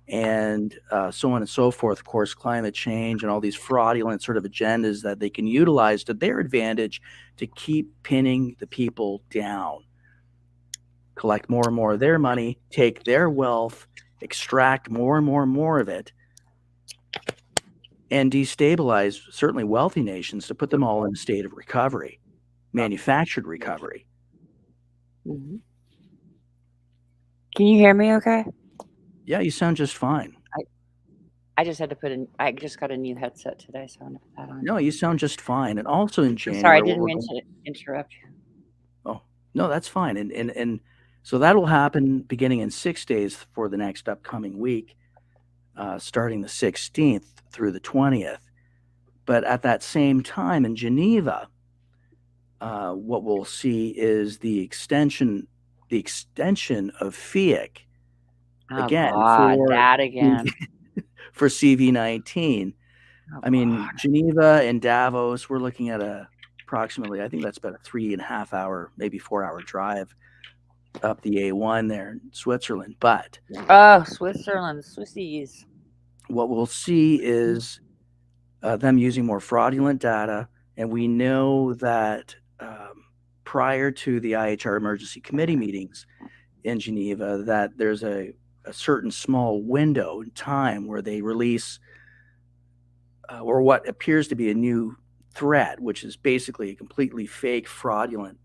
And so on and so forth. Of course, climate change and all these fraudulent sort of agendas that they can utilize to their advantage to keep pinning the people down. Collect more and more of their money, take their wealth, extract more and more of it, and destabilize certainly wealthy nations to put them all in a state of recovery. Manufactured recovery. Mm-hmm. Can you hear me okay? Yeah, you sound just fine. I just had to I just got a new headset today, so I'm going to put that on. No, you sound just fine. And also in January. Sorry, I didn't mean to interrupt you. Oh, no, that's fine. And so that will happen beginning in 6 days for the next upcoming week, starting the 16th through the 20th. But at that same time in Geneva, what we'll see is the extension of FIIC again for CV19. Oh, I mean, God. Geneva and Davos, we're looking at approximately, I think that's about a 3.5 hour, maybe 4 hour drive up the A1 there in Switzerland. But Switzerland, Swissies. What we'll see is them using more fraudulent data, and we know that prior to the IHR emergency committee meetings in Geneva, that there's a certain small window in time where they release or what appears to be a new threat, which is basically a completely fake, fraudulent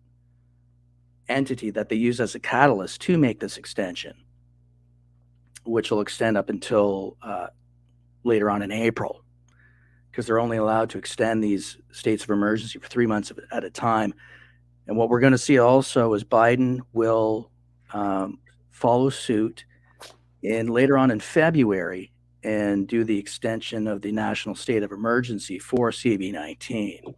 entity that they use as a catalyst to make this extension, which will extend up until later on in April, because they're only allowed to extend these states of emergency for 3 months at a time. And what we're going to see also is Biden will follow suit later on in February and do the extension of the national state of emergency for CV19.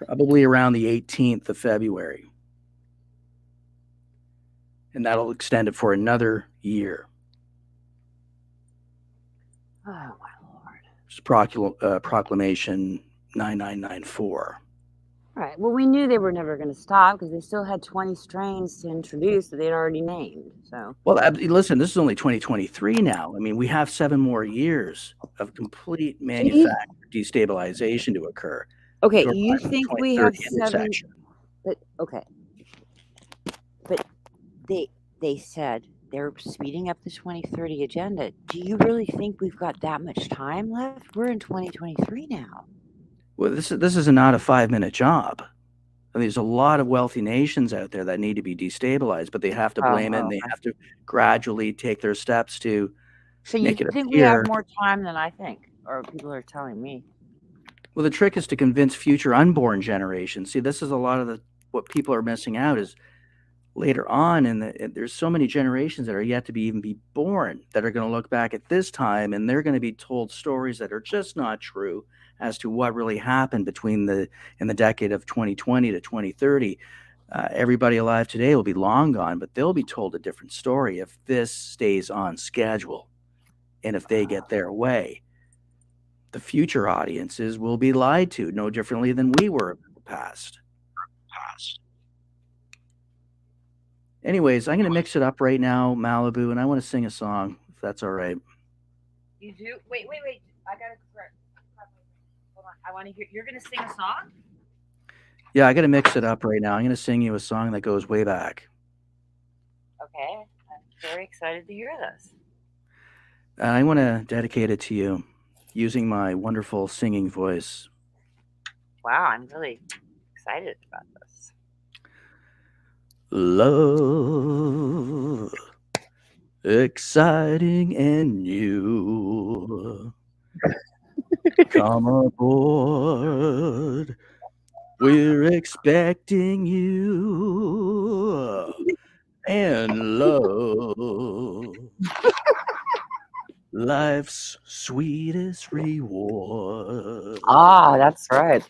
Probably around the 18th of February. And that'll extend it for another year. Oh, my Lord. It's Proclamation 9994. All right. Well, we knew they were never going to stop because they still had 20 strains to introduce that they'd already named. So, well, listen, this is only 2023 now. I mean, we have 7 more years of complete manufactured destabilization to occur. Okay, you think we have 7? But okay, but they said they're speeding up the 2030 agenda. Do you really think we've got that much time left? We're in 2023 now. Well, this is not a 5-minute job. I mean, there's a lot of wealthy nations out there that need to be destabilized, but they have to blame it, and they have to gradually take their steps to make it appear. So you think we have more time than I think, or people are telling me? Well, the trick is to convince future unborn generations. See, this is a lot of what people are missing out is later on, and there's so many generations that are yet to even be born that are going to look back at this time, and they're going to be told stories that are just not true as to what really happened in the decade of 2020 to 2030. Everybody alive today will be long gone, but they'll be told a different story if this stays on schedule, and if they get their way. the future audiences will be lied to no differently than we were in the past. Anyways, I'm going to mix it up right now, Malibu, and I want to sing a song, if that's all right. You do? Wait. I got to correct. Hold on. I want to hear. You're going to sing a song? Yeah, I got to mix it up right now. I'm going to sing you a song that goes way back. Okay. I'm very excited to hear this. I want to dedicate it to you using my wonderful singing voice. Wow, I'm really excited about this. Love, exciting and new. Come aboard. We're expecting you. And love, life's sweetest reward. Ah, that's right.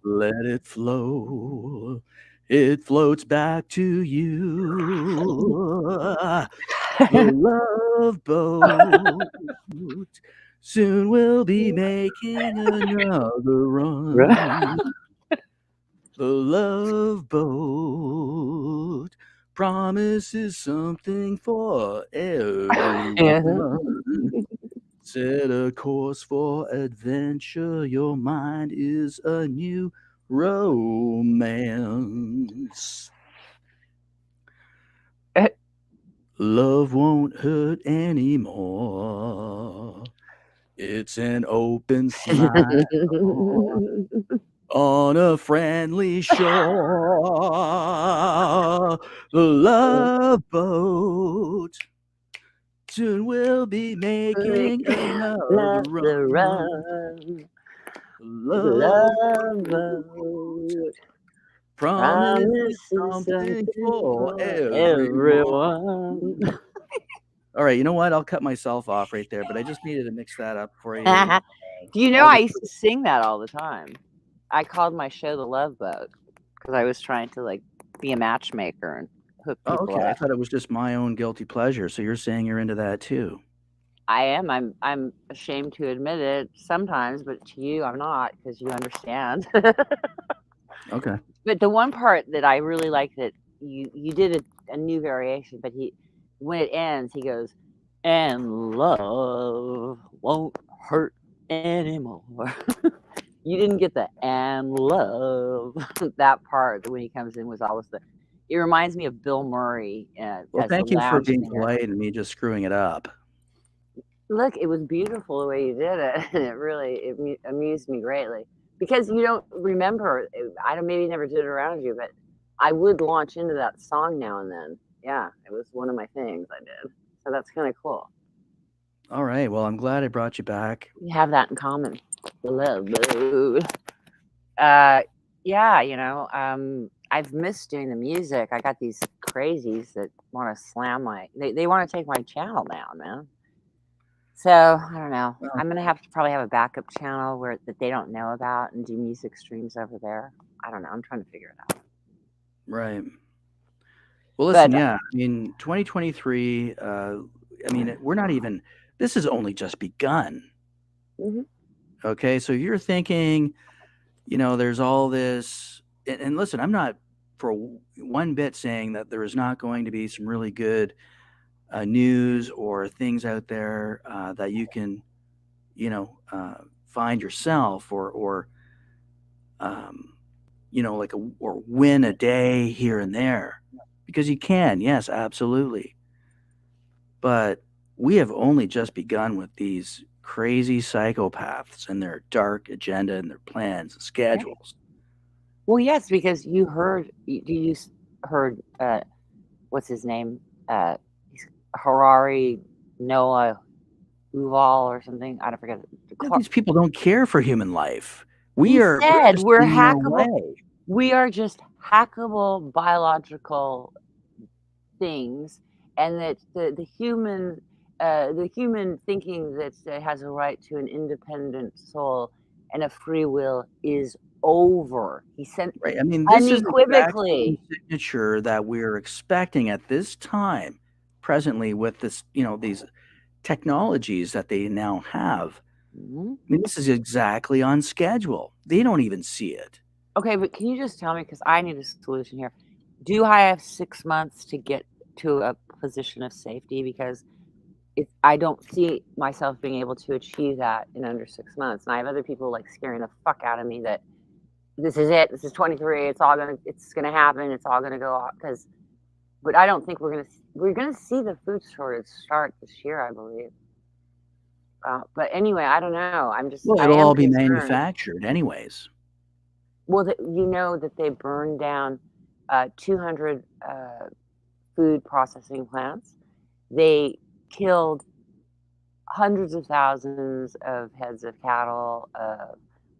Let it flow. It floats back to you. The love boat. Soon we'll be making another run. The love boat promises something for everyone. Set a course for adventure. Your mind is a new romance. Love won't hurt anymore. It's an open smile on a friendly shore. The love boat. Soon we'll be making another run. Love boat promises something for everyone. All right, you know what? I'll cut myself off right there, but I just needed to mix that up for you. You know, I used to sing that all the time. I called my show The Love Boat because I was trying to like be a matchmaker and hook people Oh, okay. I up. thought it was just my own guilty pleasure. So you're saying you're into that too? I am. I'm ashamed to admit it sometimes, but to you, I'm not because you understand. Okay. But the one part that I really like that you did a new variation, but when it ends, he goes, and love won't hurt anymore. You didn't get the and love. That part when he comes in was always it reminds me of Bill Murray. Well, thank you for being polite and me just screwing it up. Look, it was beautiful the way you did it, and it really amused me greatly. Because you don't remember, I don't maybe never did it around you, but I would launch into that song now and then. Yeah, it was one of my things I did. So that's kind of cool. All right. Well, I'm glad I brought you back. We have that in common. The love boat. Yeah, you know, I've missed doing the music. I got these crazies that want to slam they want to take my channel down, man. So I don't know. I'm gonna have to probably have a backup channel that they don't know about and do music streams over there. I don't know. I'm trying to figure it out. Right. Well, listen, yeah. I mean, 2023. I mean, we're not even. This has only just begun. Mm-hmm. Okay, so you're thinking, you know, there's all this, and listen, I'm not for one bit saying that there is not going to be some really good news or things out there that you can, you know, find yourself or you know, like or win a day here and there, because you can, yes, absolutely. But we have only just begun with these crazy psychopaths and their dark agenda and their plans and schedules. Well, yes, because you heard what's his name? Harari Noah Uval or something. I don't forget. These people don't care for human life. We're hackable. We are just hackable biological things, and that the human thinking that has a right to an independent soul and a free will is over. He sent right. I mean, this unequivocally is the signature that we're expecting at this time, presently, with this, you know, these technologies that they now have. I mean, this is exactly on schedule. They don't even see it. Okay, but can you just tell me, because I need a solution here. Do I have 6 months to get to a position of safety? Because I don't see myself being able to achieve that in under 6 months. And I have other people like scaring the fuck out of me that this is it. This is 23. It's gonna happen. It's all gonna go off. But I don't think we're gonna see the food shortage start this year, I believe. But anyway, I don't know. Well, it'll all be manufactured anyways. Well, you know that they burned down 200 food processing plants. They killed hundreds of thousands of heads of cattle,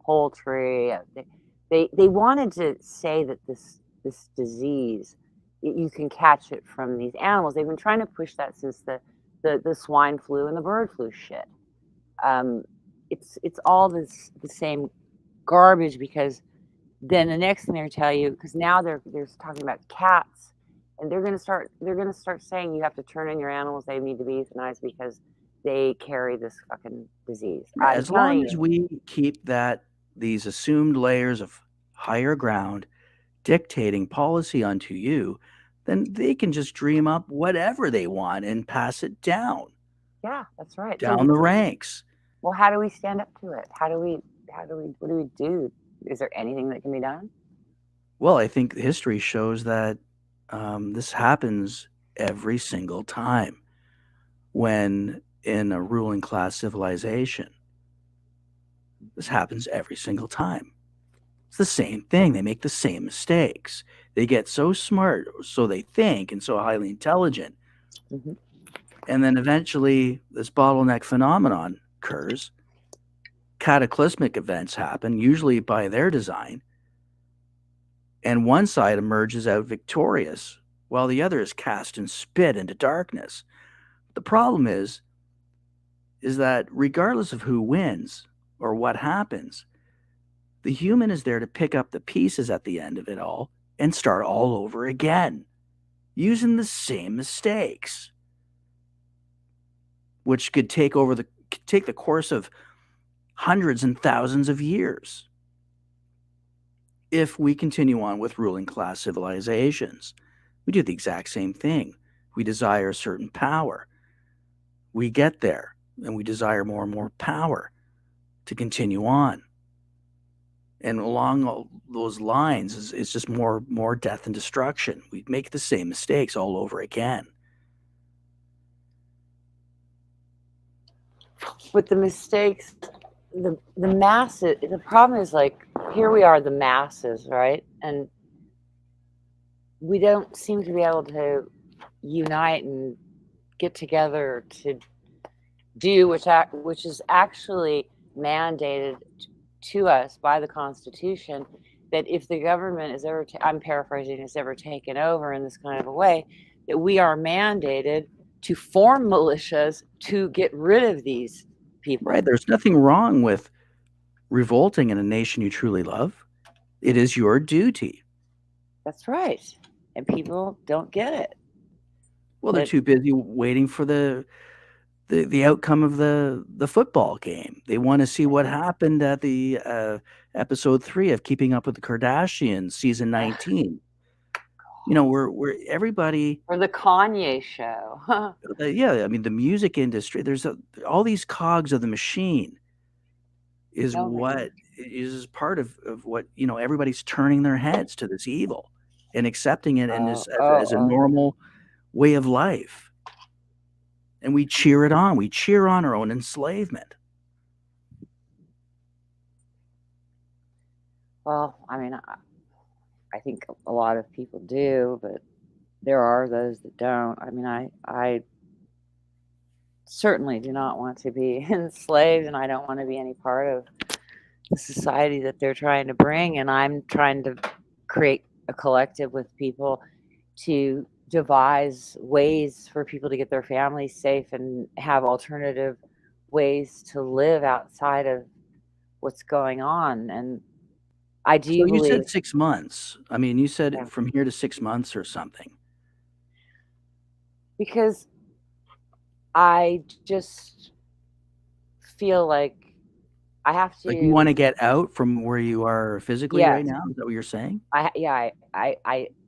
poultry. They wanted to say that this disease, you can catch it from these animals. They've been trying to push that since the swine flu and the bird flu shit. It's all the same garbage, because then the next thing they're tell you, because now they're talking about cats, and they're gonna start saying you have to turn in your animals, they need to be euthanized because they carry this fucking disease. As long as we keep these assumed layers of higher ground dictating policy onto you, then they can just dream up whatever they want and pass it down. Yeah, that's right. Down the ranks. Well, how do we stand up to it? What do we do? Is there anything that can be done? Well, I think history shows that this happens every single time when in a ruling class civilization. This happens every single time. It's the same thing. They make the same mistakes. They get so smart, so they think, and so highly intelligent. Mm-hmm. And then eventually this bottleneck phenomenon occurs. Cataclysmic events happen, usually by their design. And one side emerges out victorious, while the other is cast and spit into darkness. The problem is that regardless of who wins or what happens, the human is there to pick up the pieces at the end of it all and start all over again, using the same mistakes, which could take the course of hundreds and thousands of years if we continue on with ruling class civilizations. We do the exact same thing. We desire a certain power. We get there, and we desire more and more power to continue on. And along all those lines is just more death and destruction. We make the same mistakes all over again. With the mistakes, the masses, the problem is, like, here we are, the masses, right? And we don't seem to be able to unite and get together to do which is actually mandated to us by the Constitution, that if the government is ever, I'm paraphrasing, is ever taken over in this kind of a way, that we are mandated to form militias to get rid of these people. Right. There's nothing wrong with revolting in a nation you truly love. It is your duty. That's right. And people don't get it. Well, they're too busy waiting for the outcome of the football game. They want to see what happened at the episode 3 of Keeping Up with the Kardashians, season 19. You know, we're everybody. Or the Kanye show. Yeah, I mean, the music industry. There's all these cogs of the machine. Is part of what, you know, everybody's turning their heads to this evil and accepting it as a normal way of life. And we cheer it on. We cheer on our own enslavement. Well, I mean, I think a lot of people do, but there are those that don't. I mean, I certainly do not want to be enslaved, and I don't want to be any part of the society that they're trying to bring. And I'm trying to create a collective with people to devise ways for people to get their families safe and have alternative ways to live outside of what's going on. And I do So believe, you said 6 months. I mean, you said from here to 6 months or something. because I just feel like I have to. Like you want to get out from where you are physically right now? Is that what you're saying? I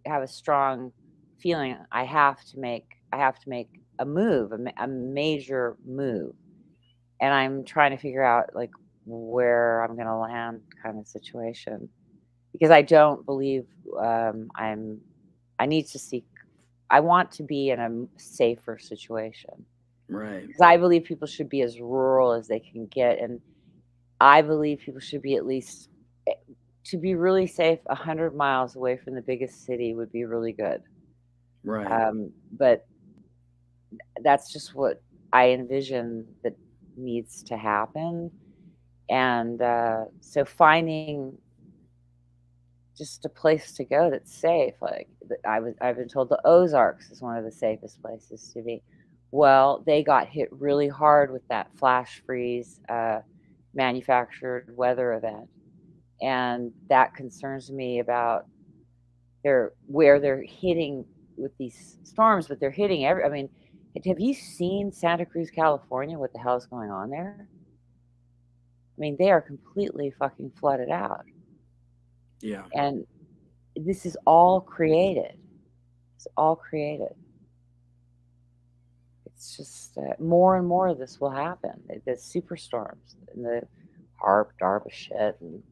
have a strong feeling I have to make a move, a major move, and I'm trying to figure out like where I'm going to land, kind of situation, because I don't believe I need to seek. I want to be in a safer situation, right? Because I believe people should be as rural as they can get, and I believe people should be at least, to be really safe, 100 miles away from the biggest city would be really good. Right. But that's just what I envision that needs to happen. And so finding just a place to go that's safe. Like I've been told the Ozarks is one of the safest places to be. Well, they got hit really hard with that flash freeze manufactured weather event, and that concerns me about where they're hitting with these storms, but they're hitting I mean, have you seen Santa Cruz, California? What the hell is going on there? I mean, they are completely fucking flooded out. Yeah. And this is all created. It's all created. It's just more and more of this will happen. The superstorms and the DARPA shit and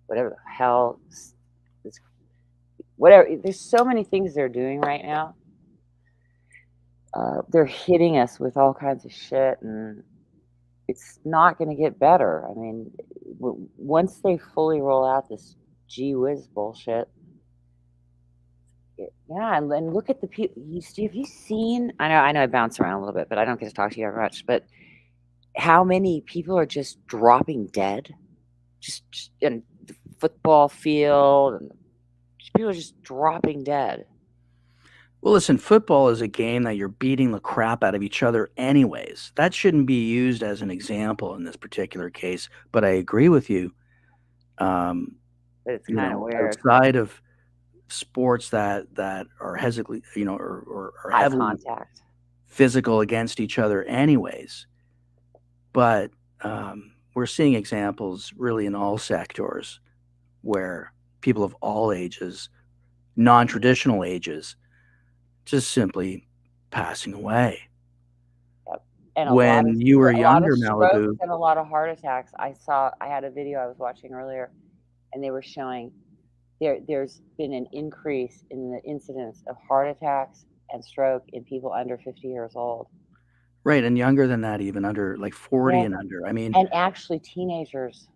whatever the hell. Whatever. There's so many things they're doing right now. They're hitting us with all kinds of shit, and it's not going to get better. I mean, once they fully roll out this gee whiz bullshit, yeah, and look at the people. Have you seen? I know I bounce around a little bit, but I don't get to talk to you very much. But how many people are just dropping dead, just in the football field, and people are just dropping dead. Well, listen, football is a game that you're beating the crap out of each other anyways. That shouldn't be used as an example in this particular case, but I agree with you. It's kind of weird. Outside of sports that are heavily, or heavily contact, physical against each other anyways. But we're seeing examples really in all sectors where people of all ages, non-traditional ages, just simply passing away. Yep. And when you were younger, Malibu, and a lot of heart attacks. I had a video I was watching earlier, and they were showing there's been an increase in the incidence of heart attacks and stroke in people under 50 years old. Right, and younger than that, even under like 40 and under. I mean, and actually teenagers.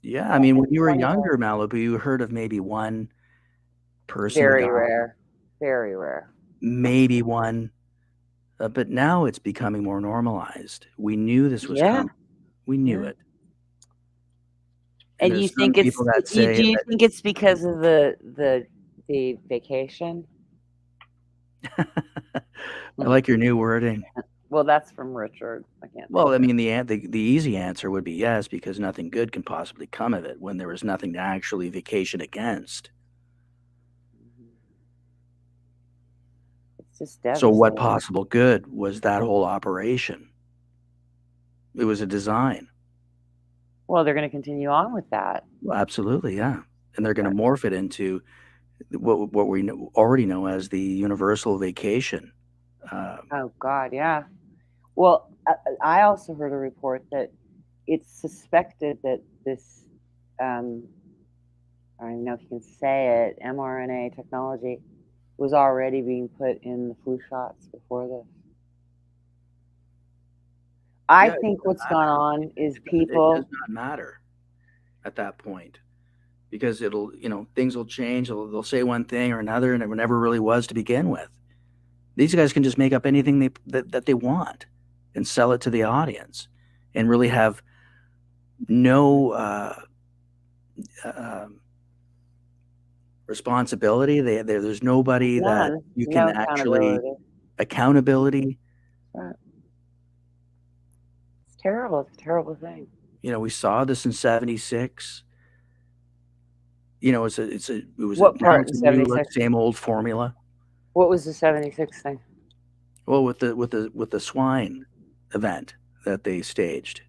Yeah, I mean, when you were younger, Malibu, you heard of maybe one person. Very rare. Very rare. Maybe one. But now it's becoming more normalized. We knew this was coming. We knew it. And you think it's do you think it's because of the vacation? I like your new wording. Well, that's from Richard. I can't. Well, I mean, the easy answer would be yes, because nothing good can possibly come of it when there was nothing to actually vacation against. It's just devastating. So what possible good was that whole operation? It was a design. Well, they're going to continue on with that. Well, absolutely, yeah. And they're going to morph it into what we already know as the universal vacation. Oh, God, yeah. Well, I also heard a report that it's suspected that this, I don't even know if you can say it, mRNA technology was already being put in the flu shots before this. I think what's gone on is people. It does not matter at that point, because it'll, things will change. They'll say one thing or another, and it never really was to begin with. These guys can just make up anything that they want and sell it to the audience, and really have no responsibility. There's nobody that you can actually accountability. Right. It's terrible. It's a terrible thing. We saw this in '76. It was What part in '76? Same old formula. What was the '76 thing? Well, with the swine event that they staged.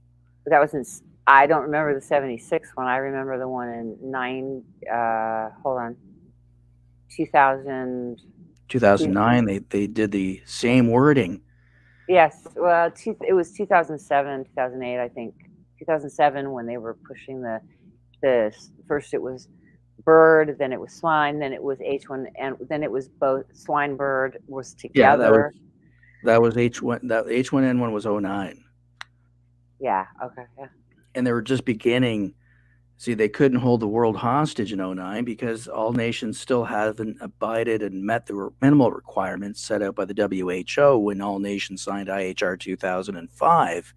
That was I don't remember the 76 one. I remember the one in 2000. 2009, they did the same wording. Yes, well, it was 2007, 2008, I think. 2007 when they were pushing the first it was bird, then it was swine, then it was H1, and then it was both swine bird was together. Yeah, that was H1. That H1N1 was 09. Yeah. Okay. Yeah. And they were just beginning. See, they couldn't hold the world hostage in 09 because all nations still haven't abided and met the minimal requirements set out by the WHO when all nations signed IHR 2005,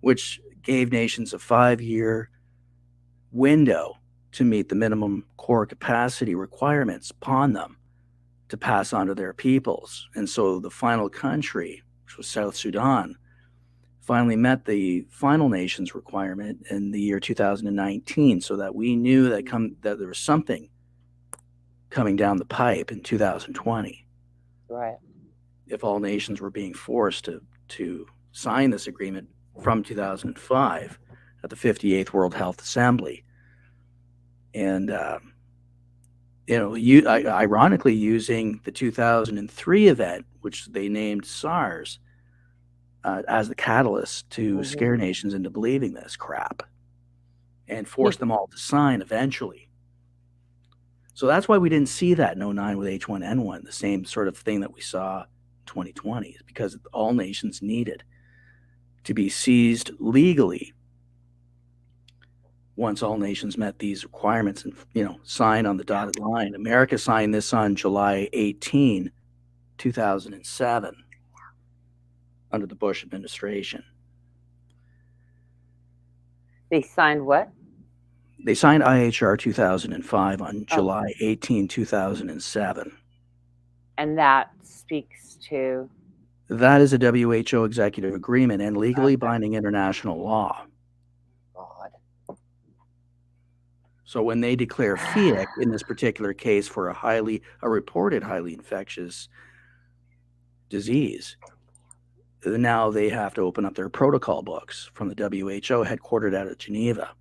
which gave nations a 5-year window to meet the minimum core capacity requirements upon them to pass on to their peoples. And so the final country, which was South Sudan, finally met the final nations requirement in the year 2019, so that we knew that there was something coming down the pipe in 2020. Right. If all nations were being forced to sign this agreement from 2005 at the 58th World Health Assembly. And, ironically, using the 2003 event, which they named SARS, as the catalyst to scare nations into believing this crap and force them all to sign eventually. So that's why we didn't see that in 09 with H1N1, the same sort of thing that we saw in 2020, is because all nations needed to be seized legally once all nations met these requirements and, signed on the dotted line. America signed this on July 18, 2007. Under the Bush administration. They signed what? They signed IHR 2005 on July 18, 2007. And that speaks to? That is a WHO executive agreement and legally binding international law. God. So when they declare FIIC in this particular case for a reported highly infectious disease, now they have to open up their protocol books from the WHO headquartered out of Geneva.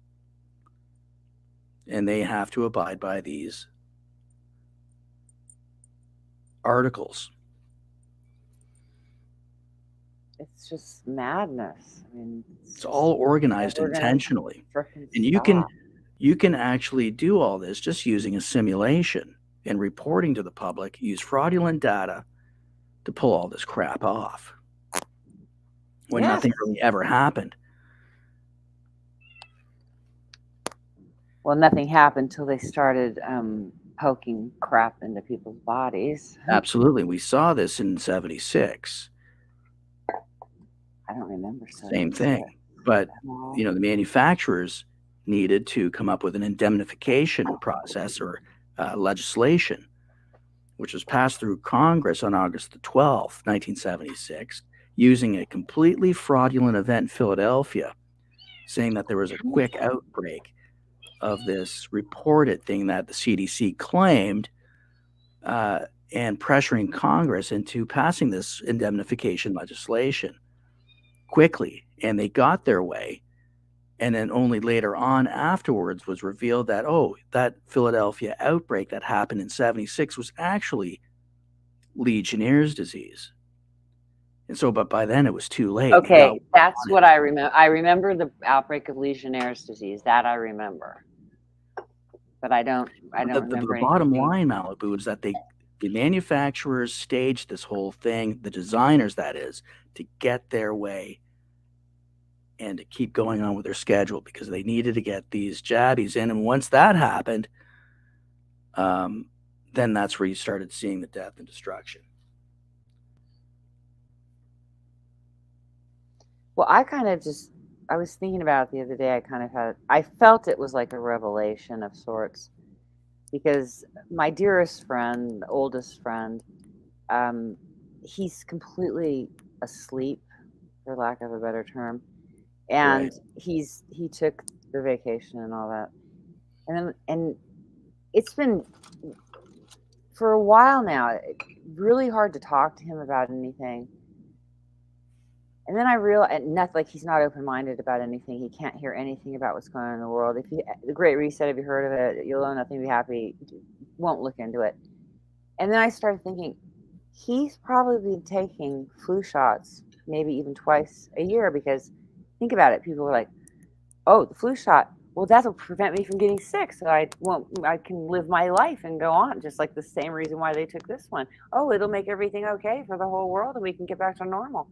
And they have to abide by these articles. It's just madness. I mean, it's all organized intentionally. And you can actually do all this just using a simulation and reporting to the public, use fraudulent data to pull all this crap off. When nothing really ever happened. Well, nothing happened until they started poking crap into people's bodies. Absolutely. We saw this in 76. I don't remember. Same thing. But, the manufacturers needed to come up with an indemnification process or legislation, which was passed through Congress on August the 12th, 1976. Using a completely fraudulent event in Philadelphia, saying that there was a quick outbreak of this reported thing that the CDC claimed, and pressuring Congress into passing this indemnification legislation quickly. And they got their way. And then only later on afterwards was revealed that, that Philadelphia outbreak that happened in 76 was actually Legionnaire's disease. And so, but by then it was too late. Okay, that's what I remember. I remember the outbreak of Legionnaire's disease. That I remember. But I don't remember. The bottom line, Malibu, is that the manufacturers staged this whole thing, the designers, that is, to get their way and to keep going on with their schedule because they needed to get these jabbies in. And once that happened, then that's where you started seeing the death and destruction. Well, I was thinking about it the other day. I felt it was like a revelation of sorts because my dearest friend, oldest friend, he's completely asleep, for lack of a better term. And he took the vacation and all that. And it's been for a while now, really hard to talk to him about anything. And then I realized, nothing, like he's not open-minded about anything. He can't hear anything about what's going on in the world. If you, the Great Reset, have you heard of it? You'll own nothing, be happy. Won't look into it. And then I started thinking, he's probably been taking flu shots maybe even twice a year, because think about it. People were like, oh, the flu shot. Well, that'll prevent me from getting sick, so I can live my life and go on, just like the same reason why they took this one. Oh, it'll make everything okay for the whole world and we can get back to normal.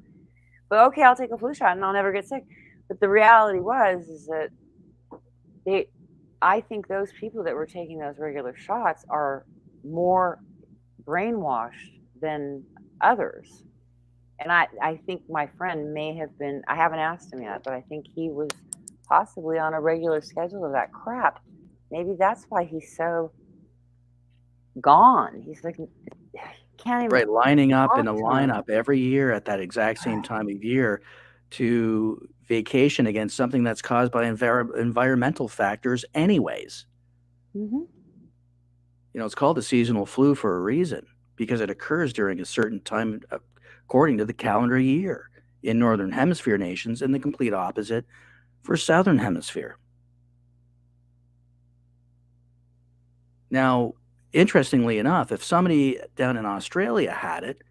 But okay, I'll take a flu shot and I'll never get sick. But the reality is that I think those people that were taking those regular shots are more brainwashed than others. And I think my friend may have been, I haven't asked him yet, but I think he was possibly on a regular schedule of that crap. Maybe that's why he's so gone. He's like, can't even. Right, lining up in a talk to him. lineup every year at that exact same time of year to vacation against something that's caused by environmental factors anyways. Mhm. You know, it's called the seasonal flu for a reason, because it occurs during a certain time according to the calendar year in Northern Hemisphere nations, and the complete opposite for Southern Hemisphere. Now, interestingly enough, if somebody down in Australia had it,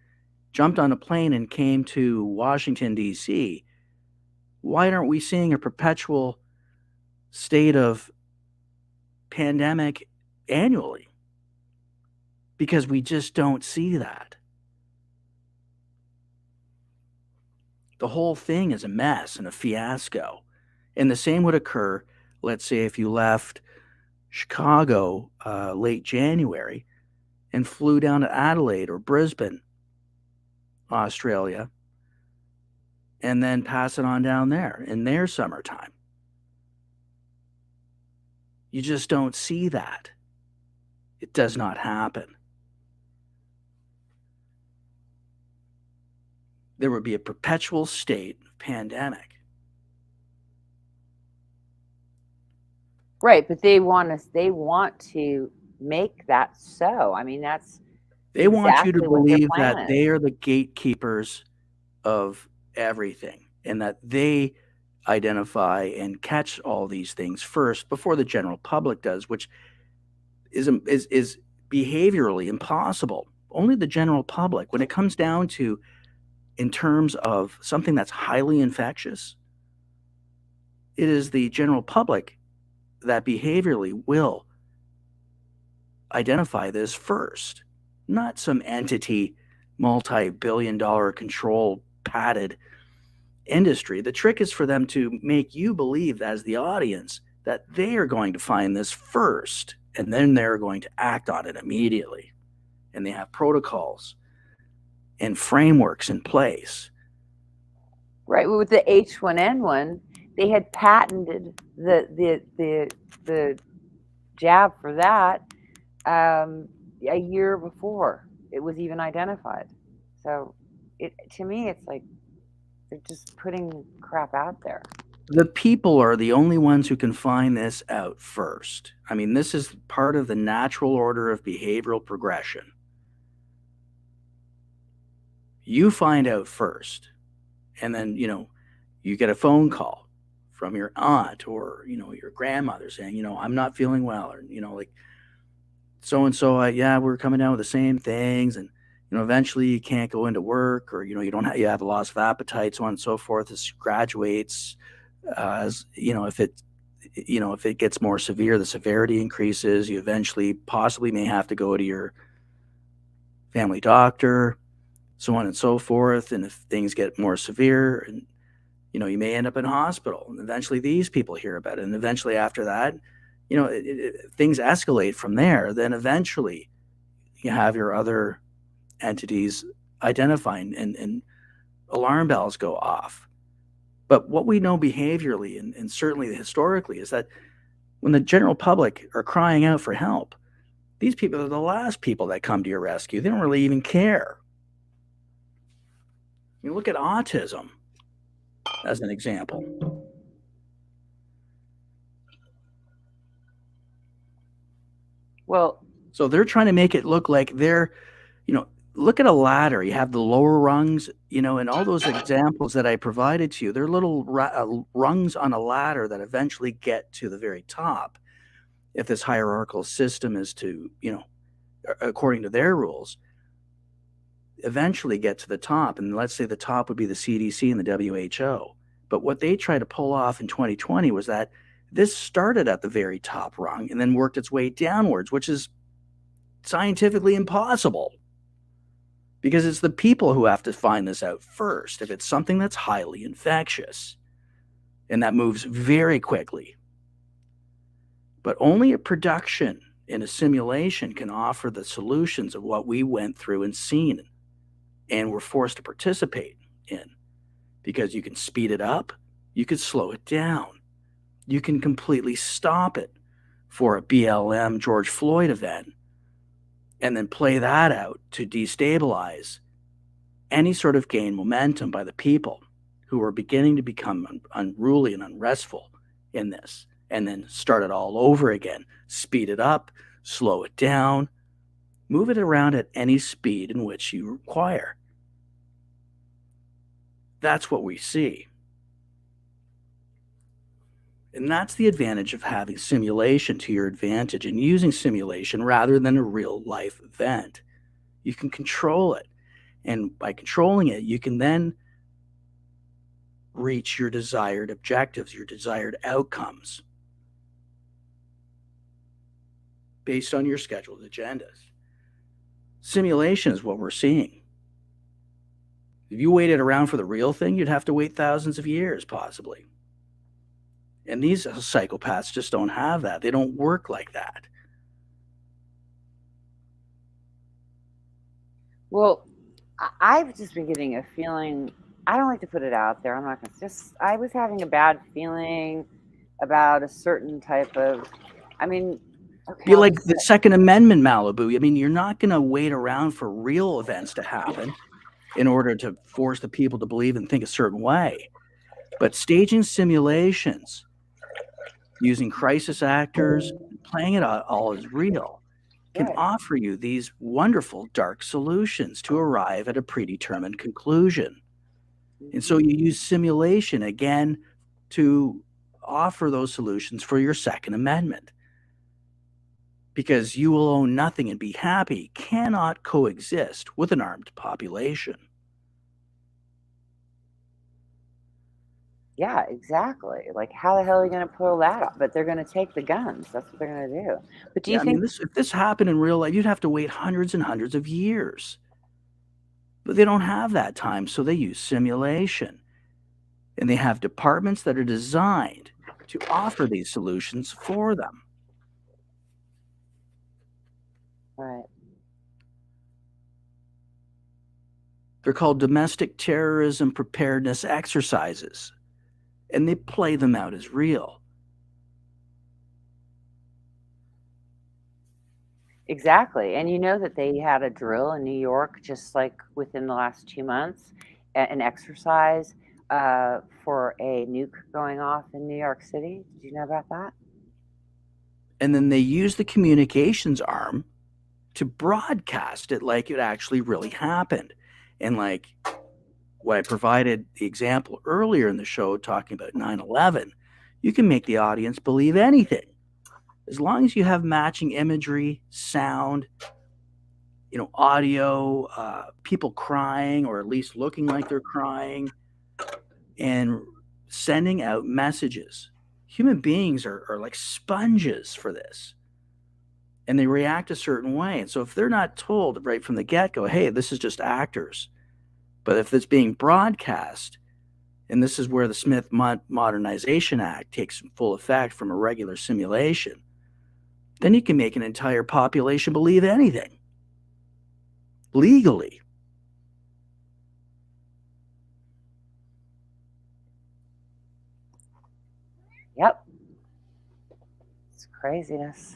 jumped on a plane and came to Washington, D.C., why aren't we seeing a perpetual state of pandemic annually? Because we just don't see that. The whole thing is a mess and a fiasco. And the same would occur, let's say, if you left Chicago late January and flew down to Adelaide or Brisbane, Australia, and then pass it on down there in their summertime. You just don't see that. It does not happen. There would be a perpetual state of pandemic. Right, but they want to make that so. I mean, that's They want you to exactly what their believe plan that is. they are the gatekeepers of everything, and that they identify and catch all these things first before the general public does, which is behaviorally impossible. Only the general public, when it comes down to, in terms of something that's highly infectious, it is the general public that behaviorally will identify this first, not some entity, multi-billion-dollar control padded industry. The trick is for them to make you believe, as the audience, that they are going to find this first, and then they're going to act on it immediately. And they have protocols and frameworks in place. Right, with the H1N1, they had patented the jab for that a year before it was even identified. So to me, it's like they're just putting crap out there. The people are the only ones who can find this out first. I mean, this is part of the natural order of behavioral progression. You find out first, and then, you get a phone call from your aunt or, your grandmother saying, I'm not feeling well, or, like, so-and-so, yeah, we're coming down with the same things, and, eventually you can't go into work, or, you have a loss of appetite, so on and so forth. As graduates, as, if it gets more severe, the severity increases. You eventually possibly may have to go to your family doctor, so on and so forth. And if things get more severe, and you may end up in hospital, and eventually these people hear about it, and eventually after that, things escalate from there. Then eventually you have your other entities identifying, and alarm bells go off. But what we know behaviorally, and certainly historically, is that when the general public are crying out for help, these people are the last people that come to your rescue. They don't really even care. You look at autism as an example. Well, so they're trying to make it look like they're, look at a ladder. You have the lower rungs, you know, and all those examples that I provided to you, they're little rungs on a ladder that eventually get to the very top. If this hierarchical system is to, you know, according to their rules, eventually get to the top. And let's say the top would be the CDC and the WHO. But what they tried to pull off in 2020 was that this started at the very top rung and then worked its way downwards, which is scientifically impossible, because it's the people who have to find this out first. If it's something that's highly infectious and that moves very quickly, but only a production in a simulation can offer the solutions of what we went through and seen and were forced to participate in, because you can speed it up, you could slow it down, you can completely stop it for a BLM George Floyd event, and then play that out to destabilize any sort of gain momentum by the people who are beginning to become unruly and unrestful in this, and then start it all over again, speed it up, slow it down, move it around at any speed in which you require. That's what we see. And that's the advantage of having simulation to your advantage and using simulation rather than a real life event. You can control it. And by controlling it, you can then reach your desired objectives, your desired outcomes based on your scheduled agendas. Simulation is what we're seeing. If you waited around for the real thing, you'd have to wait thousands of years, possibly. And these psychopaths just don't have that. They don't work like that. Well, I've just been getting a feeling, I don't like to put it out there, I'm not going to just, I was having a bad feeling about a certain type of, I mean, okay, Be like the Second Amendment, Malibu. I mean, you're not going to wait around for real events to happen in order to force the people to believe and think a certain way. But staging simulations, using crisis actors, playing it all as real, can offer you these wonderful dark solutions to arrive at a predetermined conclusion. And so you use simulation again to offer those solutions for your Second Amendment. Because you will own nothing and be happy cannot coexist with an armed population. Yeah, exactly. Like, how the hell are you going to pull that off? But they're going to take the guns. That's what they're going to do. But do you think... I mean, if this happened in real life, you'd have to wait hundreds and hundreds of years. But they don't have that time, so they use simulation. And they have departments that are designed to offer these solutions for them. Right. They're called domestic terrorism preparedness exercises. And they play them out as real. Exactly. And you know that they had a drill in New York just like within the last 2 months, an exercise for a nuke going off in New York City. Did you know about that? And then they use the communications arm to broadcast it like it actually really happened. And like what I provided the example earlier in the show talking about 9/11, you can make the audience believe anything. As long as you have matching imagery, sound, audio, people crying or at least looking like they're crying, and sending out messages. Human beings are like sponges for this. And they react a certain way. And so if they're not told right from the get-go, hey, this is just actors, but if it's being broadcast, and this is where the Smith Modernization Act takes full effect from a regular simulation, then you can make an entire population believe anything legally. Yep. It's craziness.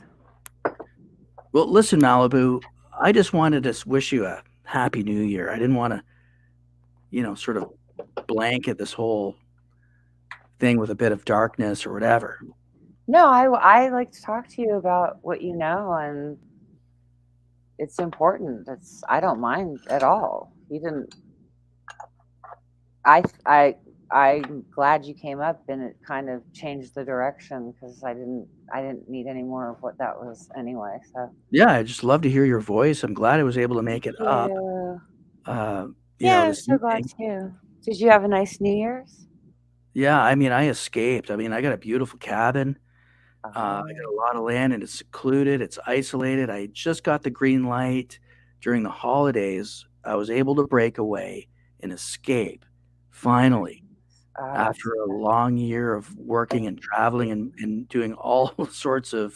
Well, listen, Malibu, I just wanted to wish you a happy new year. I didn't want to, sort of blanket this whole thing with a bit of darkness or whatever. No, I like to talk to you about what you know, and it's important. I don't mind at all. You didn't. I'm glad you came up, and it kind of changed the direction because I didn't need any more of what that was anyway. So Yeah, I just love to hear your voice. I'm glad I was able to make it up. Yeah, I'm This so glad evening. too. Did you have a nice New Year's? Yeah, I mean, I escaped. I mean, I got a beautiful cabin. I Oh, got a lot of land, and it's secluded. It's isolated. I just got the green light during the holidays. I was able to break away and escape finally that's after a long year of working and traveling and doing all sorts of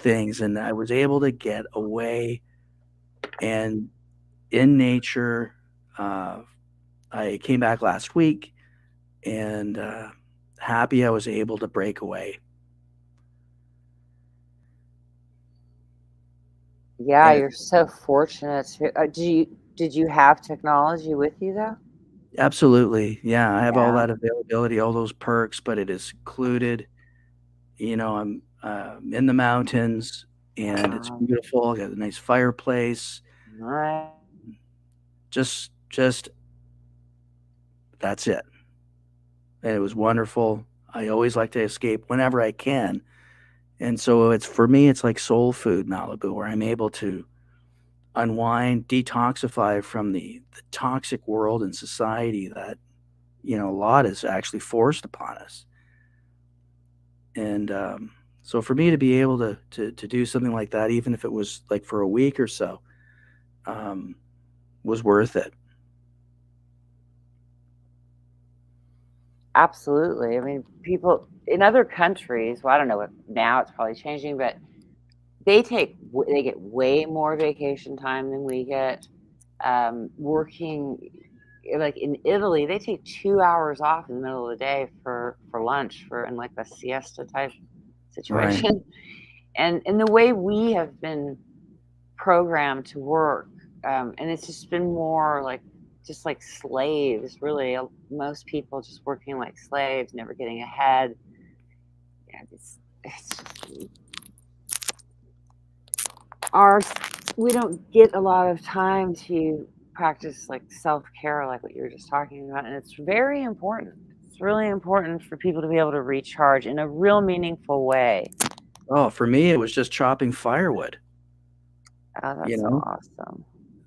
things. And I was able to get away and in nature. I came back last week and happy I was able to break away. yeah. And You're so fortunate. Did you have technology with you though? absolutely, yeah, I have all Yeah. that availability, all those perks, but it is secluded. I'm in the mountains, and it's beautiful. I got a nice fireplace. Right. Just that's it. And it was wonderful. I always like to escape whenever I can. And so it's for me, it's like soul food, Malibu, where I'm able to unwind, detoxify from the toxic world and society that, a lot is actually forced upon us. And so for me to be able to do something like that, even if it was like for a week or so, um, was worth it. Absolutely. I mean, people in other countries, well, I don't know what now it's probably changing, but they get way more vacation time than we get. Working like in Italy, they take 2 hours off in the middle of the day for lunch and like a siesta type Right. situation. And the way we have been programmed to work, and it's just been more like just like slaves, really. Most people just working like slaves, never getting ahead. Yeah, we don't get a lot of time to practice like self-care, like what you were just talking about, and it's very important. It's really important for people to be able to recharge in a real meaningful way. Oh, for me, it was just chopping firewood. Oh, You that's so know, awesome.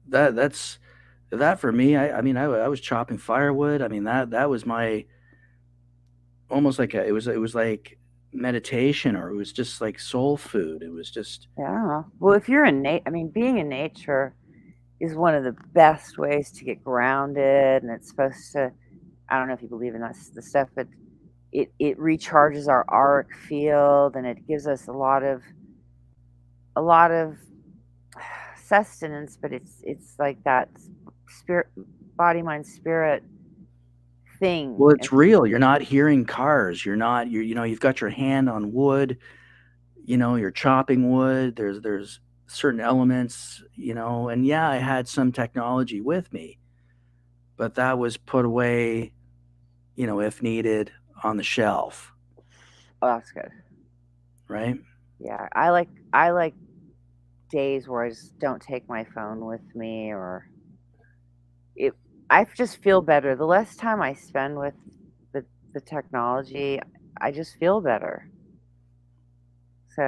that's that for me. I mean, I was chopping firewood. I mean, that was my almost like it was like meditation, or it was just like soul food. It was just Yeah. Well, if you're I mean, being in nature is one of the best ways to get grounded, and it's supposed to, I don't know if you believe in the stuff, but it recharges our auric field, and it gives us a lot of sustenance, but it's like that spirit, body, mind, spirit thing. well, it's real. You're not hearing cars. You've got your hand on wood. You're chopping wood. There's certain elements. And yeah, I had some technology with me, but that was put away, if needed, on the shelf. Oh, that's good. Right. Yeah, I like days where I just don't take my phone with me, or I just feel better. The less time I spend with the technology, I just feel better. So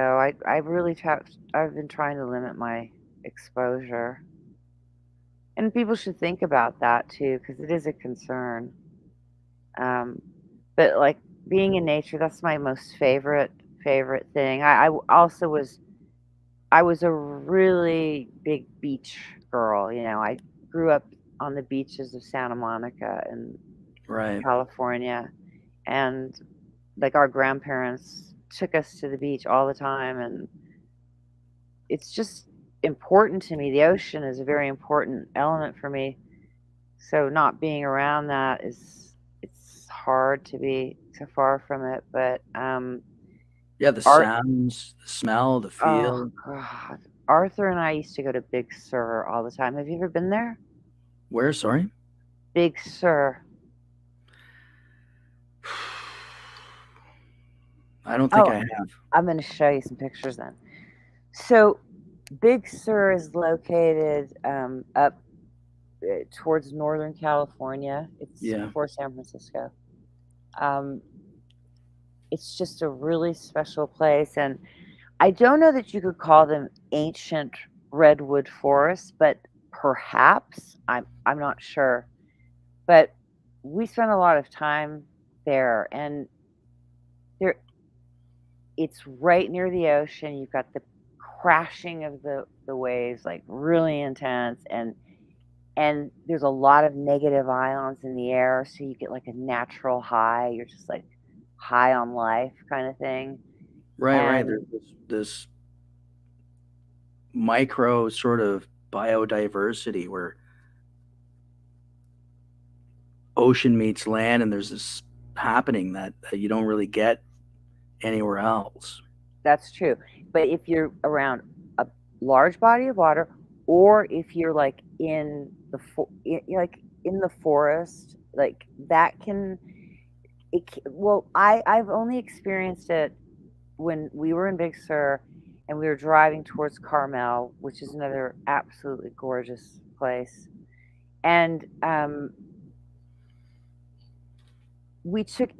I've been trying to limit my exposure. And people should think about that too, because it is a concern. But like being in nature, that's my most favorite thing. I was a really big beach girl. I grew up on the beaches of Santa Monica in Right. California, and like our grandparents took us to the beach all the time, and it's just important to me. The ocean is a very important element for me. So not being around that it's hard to be so far from it, but Yeah, the art sounds, the smell, the oh feel. god. Arthur and I used to go to Big Sur all the time. Have you ever been there? Where? Sorry. Big Sur. I don't think Oh, I have. I'm going to show you some pictures then. So Big Sur is located up towards Northern California. It's before San Francisco. It's just a really special place, and I don't know that you could call them ancient redwood forests, but perhaps I'm not sure. But we spent a lot of time there, and it's right near the ocean. You've got the crashing of the waves, like really intense, and there's a lot of negative ions in the air, so you get like a natural high. You're just like high on life kind of thing. Right. There's this micro sort of biodiversity where ocean meets land, and there's this happening that you don't really get anywhere else. That's true. But if you're around a large body of water, or if you're like in the forest, like that can. I've only experienced it when we were in Big Sur and we were driving towards Carmel, which is another absolutely gorgeous place. And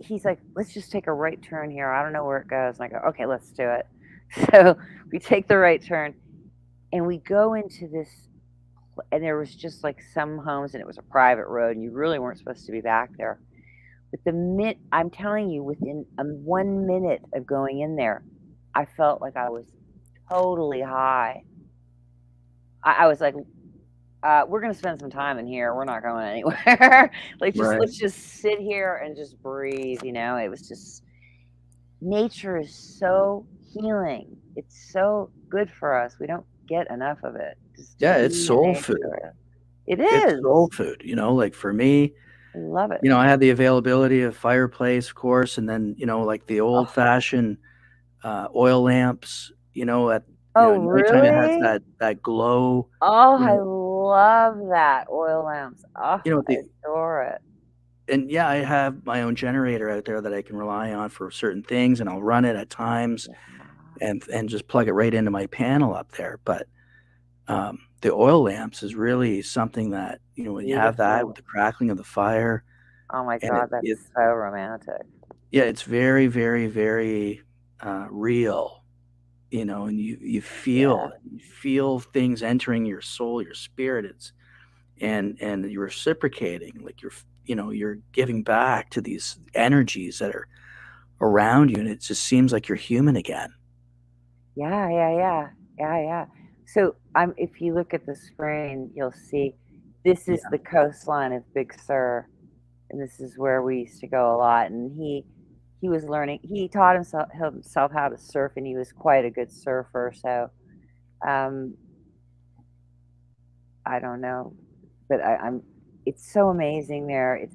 he's like, let's just take a right turn here. I don't know where it goes. And I go, okay, let's do it. So we take the right turn and we go into this, and there was just like some homes, and it was a private road, and you really weren't supposed to be back there. But I'm telling you, within 1 minute of going in there, I felt like I was totally high. I was like, we're going to spend some time in here. We're not going anywhere. Let's just sit here and just breathe. It was just, nature is so healing. It's so good for us. We don't get enough of it. It's soul food. It is. It's soul food. Like for me, I love it. I had the availability of fireplace, of course, and then, like the old fashioned oil lamps, at nighttime it has that glow. I love that, oil lamps. I adore it. And I have my own generator out there that I can rely on for certain things, and I'll run it at times and just plug it right into my panel up there. But the oil lamps is really something that, when you have that with the crackling of the fire. Oh my God, that's so romantic. Yeah, it's very, very, very real, and you feel things entering your soul, your spirit. And you're reciprocating, like you're giving back to these energies that are around you, and it just seems like you're human again. Yeah. So if you look at the screen, you'll see this is the coastline of Big Sur, and this is where we used to go a lot. And he was learning. He taught himself how to surf, and he was quite a good surfer. So, I don't know, but it's so amazing there.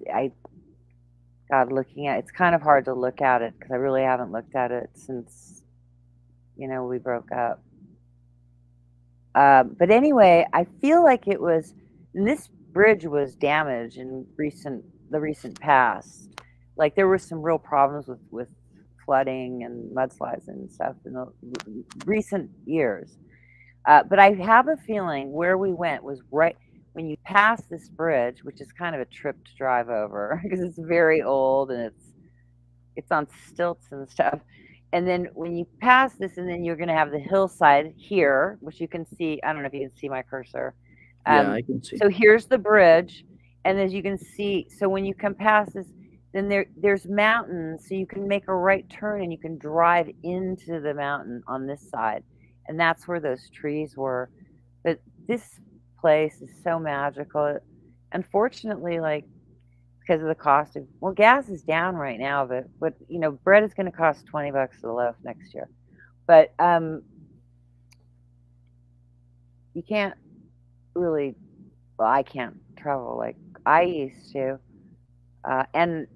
Looking at it's kind of hard to look at it because I really haven't looked at it since we broke up. But anyway, I feel like this bridge was damaged in the recent past. Like there were some real problems with flooding and mudslides and stuff in the recent years. But I have a feeling where we went was right when you pass this bridge, which is kind of a trip to drive over because it's very old and it's on stilts and stuff. And then when you pass this, and then you're going to have the hillside here, which you can see. I don't know if you can see my cursor. I can see. So here's the bridge. And as you can see, so when you come past this, then there's mountains. So you can make a right turn and you can drive into the mountain on this side. And that's where those trees were. But this place is so magical. Unfortunately, because of the cost of, gas is down right now, but bread is going to cost $20 a loaf next year. But you can't really, I can't travel like I used to. And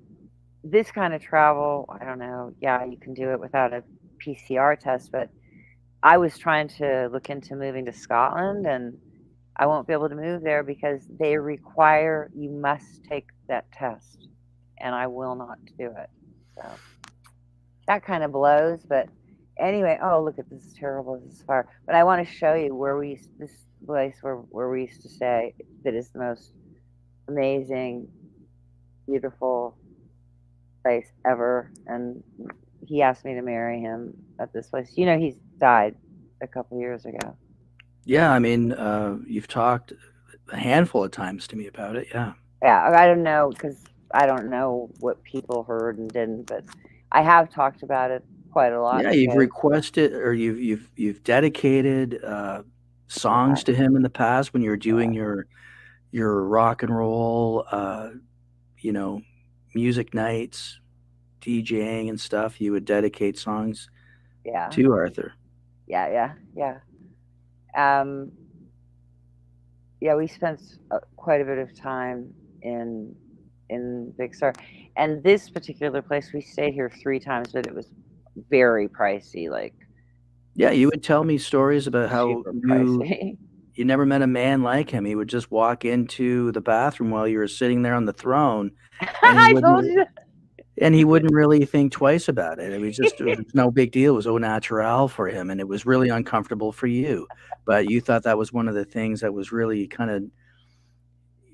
this kind of travel, I don't know. Yeah, you can do it without a PCR test, but I was trying to look into moving to Scotland, and I won't be able to move there because they require you must take that test, and I will not do it. So that kind of blows, but Anyway, oh look at this is terrible. This is far. But I want to show you where this place where we used to stay that is the most amazing, beautiful place ever. And he asked me to marry him at this place. You know, he's died a couple years ago. Yeah, I mean, you've talked a handful of times to me about it. Yeah. Yeah, I don't know because I don't know what people heard and didn't, but I have talked about it quite a lot. Yeah, you've requested or you've dedicated songs to him in the past when you were doing your rock and roll, you know, music nights, DJing and stuff. You would dedicate songs to Arthur. Yeah. Yeah, we spent quite a bit of time in Big Sur, and this particular place we stayed here 3 times, but it was very pricey. Like, yeah, you would tell me stories about how you never met a man like him. He would just walk into the bathroom while you were sitting there on the throne. I told you that. And he wouldn't really think twice about it. It was just it was no big deal. It was au naturel for him, and it was really uncomfortable for you. But you thought that was one of the things that was really kind of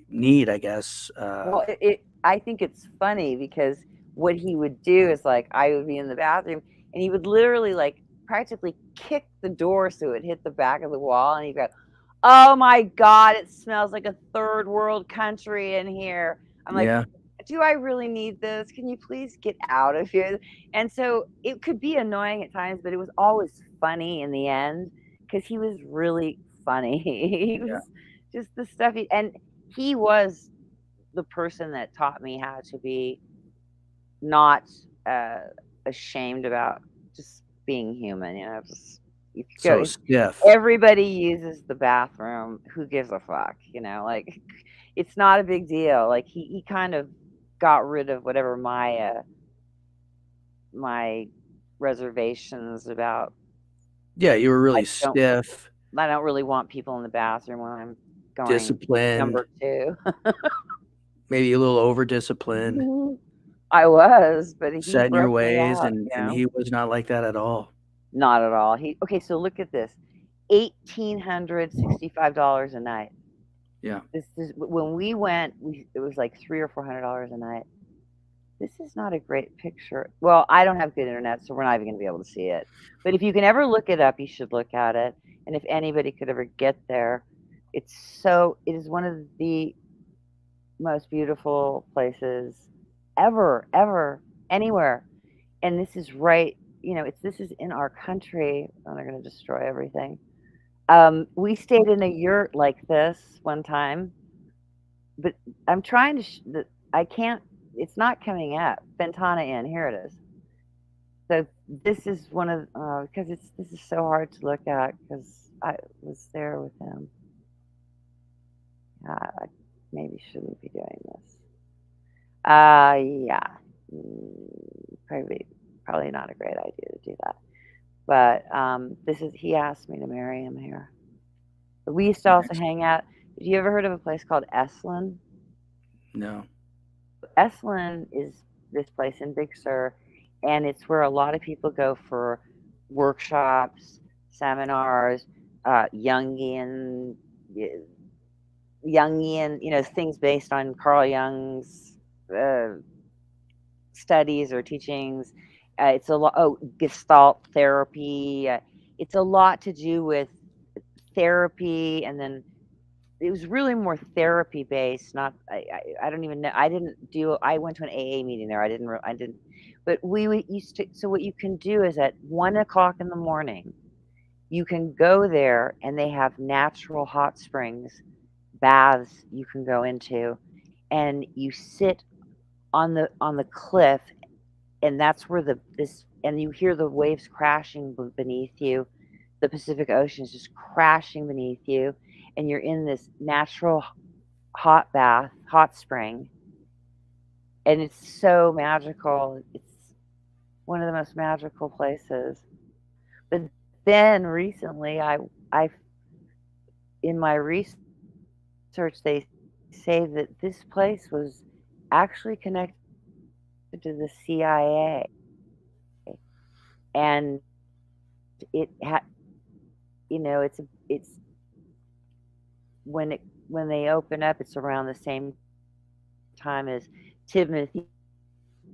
neat, I guess. Well, I think it's funny because what he would do is like I would be in the bathroom and he would literally like practically kick the door so it hit the back of the wall, and he'd go, "Oh my God, it smells like a third world country in here." I'm like, do I really need this? Can you please get out of here? And so it could be annoying at times, but it was always funny in the end because he was really funny. He was just the stuff and he was the person that taught me how to be not ashamed about just being human, you know, just so stiff. Everybody uses the bathroom. Who gives a fuck? You know, like it's not a big deal. Like he kind of got rid of whatever my my reservations about. Yeah, you were really stiff. I don't really want people in the bathroom when I'm going disciplined. number 2. Maybe a little over disciplined. I was, but he set in your broke me ways, out, and you know? he was not like that at all. Not at all. Okay, so look at this. $1,865 a night. Yeah. This is when we went, it was like $300 or $400 a night. This is not a great picture. Well, I don't have good internet, so we're not even going to be able to see it. But if you can ever look it up, you should look at it. And if anybody could ever get there, it is one of the most beautiful places ever, anywhere. And this is right, you know, this is in our country, and they're going to destroy everything. We stayed in a yurt like this one time, but I'm trying to, I can't, it's not coming up. Ventana Inn, here it is. So this is one of, because this is so hard to look at because I was there with him. I maybe shouldn't be doing this. Yeah, probably not a great idea to do that. But he asked me to marry him here. But we used to also hang out. Have you ever heard of a place called Esalen? No. Esalen is this place in Big Sur, and it's where a lot of people go for workshops, seminars, Jungian, you know, things based on Carl Jung's studies or teachings. It's a lot. Gestalt therapy. It's a lot to do with therapy, and then it was really more therapy based. Not. I don't even know. I went to an AA meeting there. I didn't. But we used to. So what you can do is at 1 o'clock in the morning, you can go there, and they have natural hot springs, baths you can go into, and you sit on the cliff, and that's where and you hear the waves crashing beneath you. The Pacific Ocean is just crashing beneath you, and you're in this natural hot spring, and it's so magical. It's one of the most magical places. But then recently, I in my research, they say that this place was actually connected to the CIA, and it it's when they open up, it's around the same time as Timothy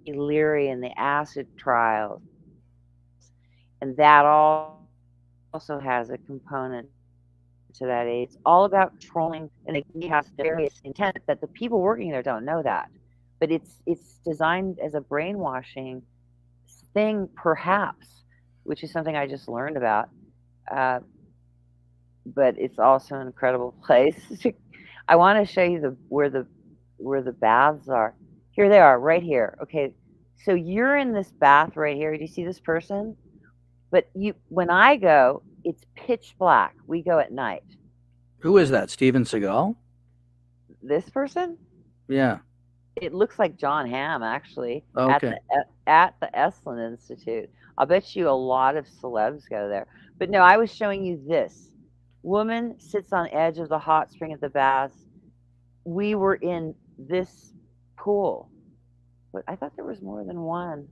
Leary and the acid trials, and that also has a component to that. It's all about trolling, and it has various intent that the people working there don't know that, but it's designed as a brainwashing thing, perhaps, which is something I just learned about. But it's also an incredible place. I want to show you where the baths are. Here they are, right here. Okay, so you're in this bath right here. Do you see this person? But when I go, it's pitch black. We go at night. Who is that? Steven Seagal? This person? Yeah. It looks like John Hamm, actually, Okay. at the Esalen Institute. I'll bet you a lot of celebs go there. But no, I was showing you this. Woman sits on edge of the hot spring at the baths. We were in this pool. But I thought there was more than one.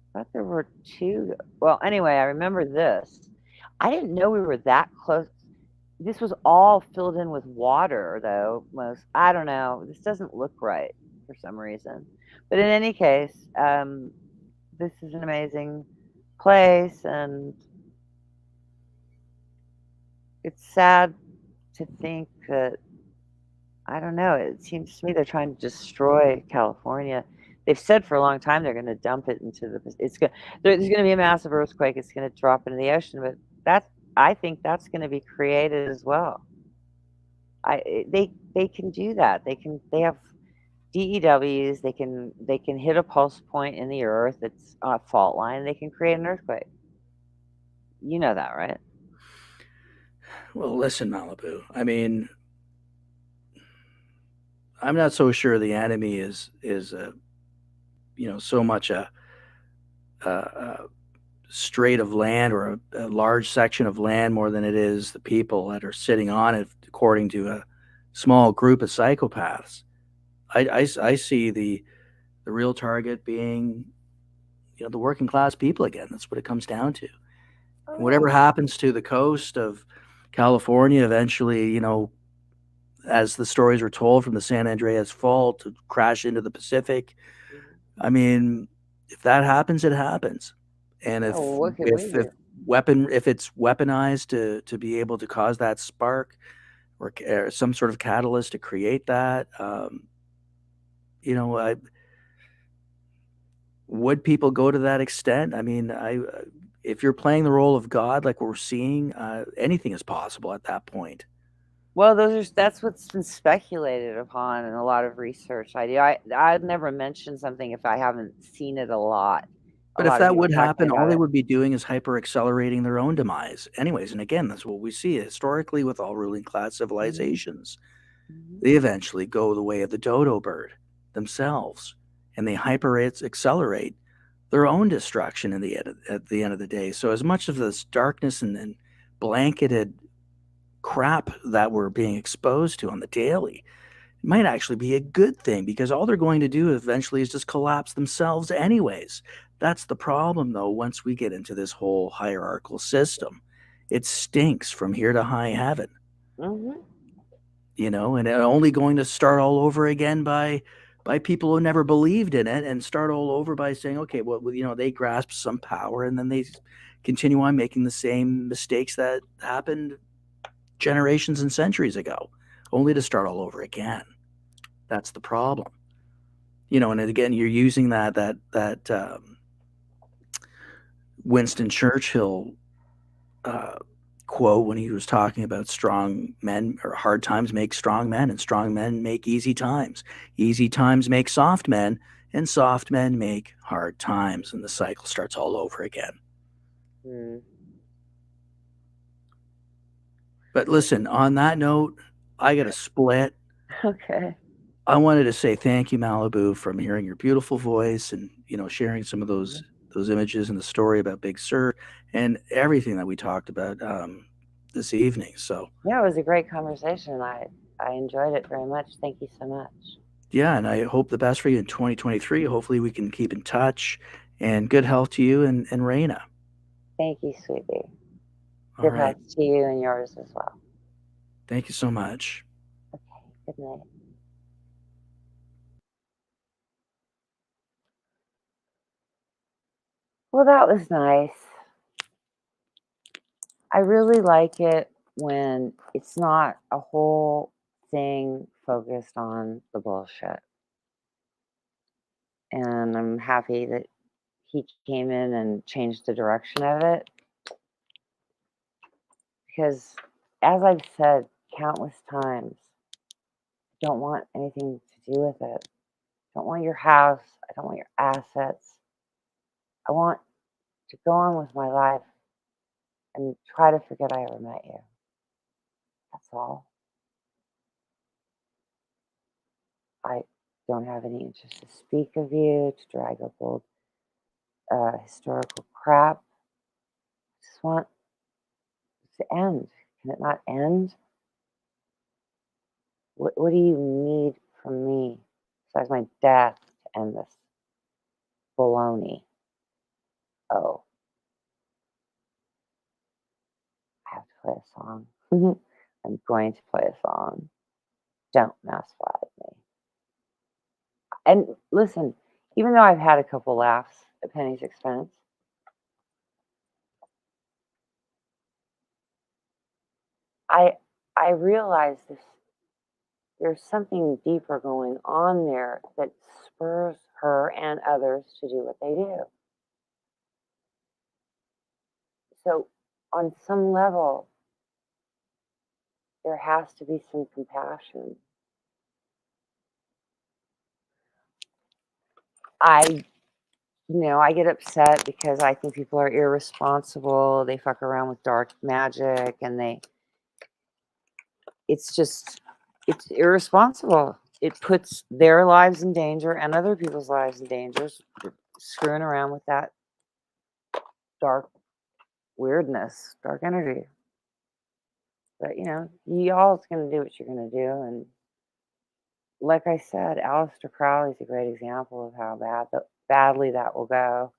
I thought there were two. Well, anyway, I remember this. I didn't know we were that close. This was all filled in with water, though. I don't know. This doesn't look right for some reason. But in any case, this is an amazing place, and it's sad to think that, I don't know, it seems to me they're trying to destroy California. They've said for a long time they're going to dump it into there's going to be a massive earthquake. It's going to drop into the ocean, but I think that's going to be created as well. They can do that. They have DEWs. They can hit a pulse point in the earth that's on a fault line. They can create an earthquake. You know that, right? Well, listen, Malibu. I mean, I'm not so sure the enemy is so much a strait of land or a large section of land more than it is the people that are sitting on it, according to a small group of psychopaths. I see the real target being, the working class people again. That's what it comes down to. Whatever happens to the coast of California eventually, as the stories were told from the San Andreas Fault to crash into the Pacific. I mean, if that happens, it happens. And if it's weaponized to be able to cause that spark or some sort of catalyst to create that, would people go to that extent? I mean, if you're playing the role of God, like we're seeing, anything is possible at that point. Well, that's what's been speculated upon in a lot of research I do. I'd never mention something if I haven't seen it a lot. But if that would happen, all they would be doing is hyper accelerating their own demise. Anyways, and again, that's what we see historically with all ruling class civilizations. Mm-hmm. They eventually go the way of the dodo bird themselves, and they hyper accelerate their own destruction at the end of the day. So as much of this darkness and blanketed crap that we're being exposed to on the daily, it might actually be a good thing, because all they're going to do eventually is just collapse themselves anyways. That's the problem, though. Once we get into this whole hierarchical system, it stinks from here to high heaven. Mm-hmm. And it's only going to start all over again by people who never believed in it, and start all over by saying, okay, well, they grasp some power, and then they continue on making the same mistakes that happened generations and centuries ago, only to start all over again. That's the problem. And again, you're using that Winston Churchill quote when he was talking about strong men, or hard times make strong men, and strong men make easy times. Easy times make soft men, and soft men make hard times, and the cycle starts all over again. Mm. But listen, on that note, I got to split. Okay. I wanted to say thank you, Malibu, from hearing your beautiful voice and, sharing some of those images and the story about Big Sur and everything that we talked about this evening. So yeah, it was a great conversation. I enjoyed it very much. Thank you so much. Yeah, and I hope the best for you in 2023. Hopefully we can keep in touch, and good health to you and Raina. Thank you, sweetie. All Good right. night to you and yours as well. Thank you so much. Okay, good night. Well, that was nice. I really like it when it's not a whole thing focused on the bullshit. And I'm happy that he came in and changed the direction of it. Because, as I've said countless times, I don't want anything to do with it. I don't want your house. I don't want your assets. I want to go on with my life and try to forget I ever met you. That's all. I don't have any interest to speak of you, to drag up old historical crap. I just want it to end. Can it not end? What do you need from me besides my death to end this baloney? Oh, I have to play a song. I'm going to play a song. Don't mouse fly me. And listen, even though I've had a couple laughs at Penny's expense, I realize there's something deeper going on there that spurs her and others to do what they do. So on some level, there has to be some compassion. I get upset because I think people are irresponsible. They fuck around with dark magic and it's irresponsible. It puts their lives in danger and other people's lives in danger, screwing around with that dark weirdness, dark energy. But y'all's gonna do what you're gonna do, and like I said, Aleister Crowley's a great example of how badly that will go.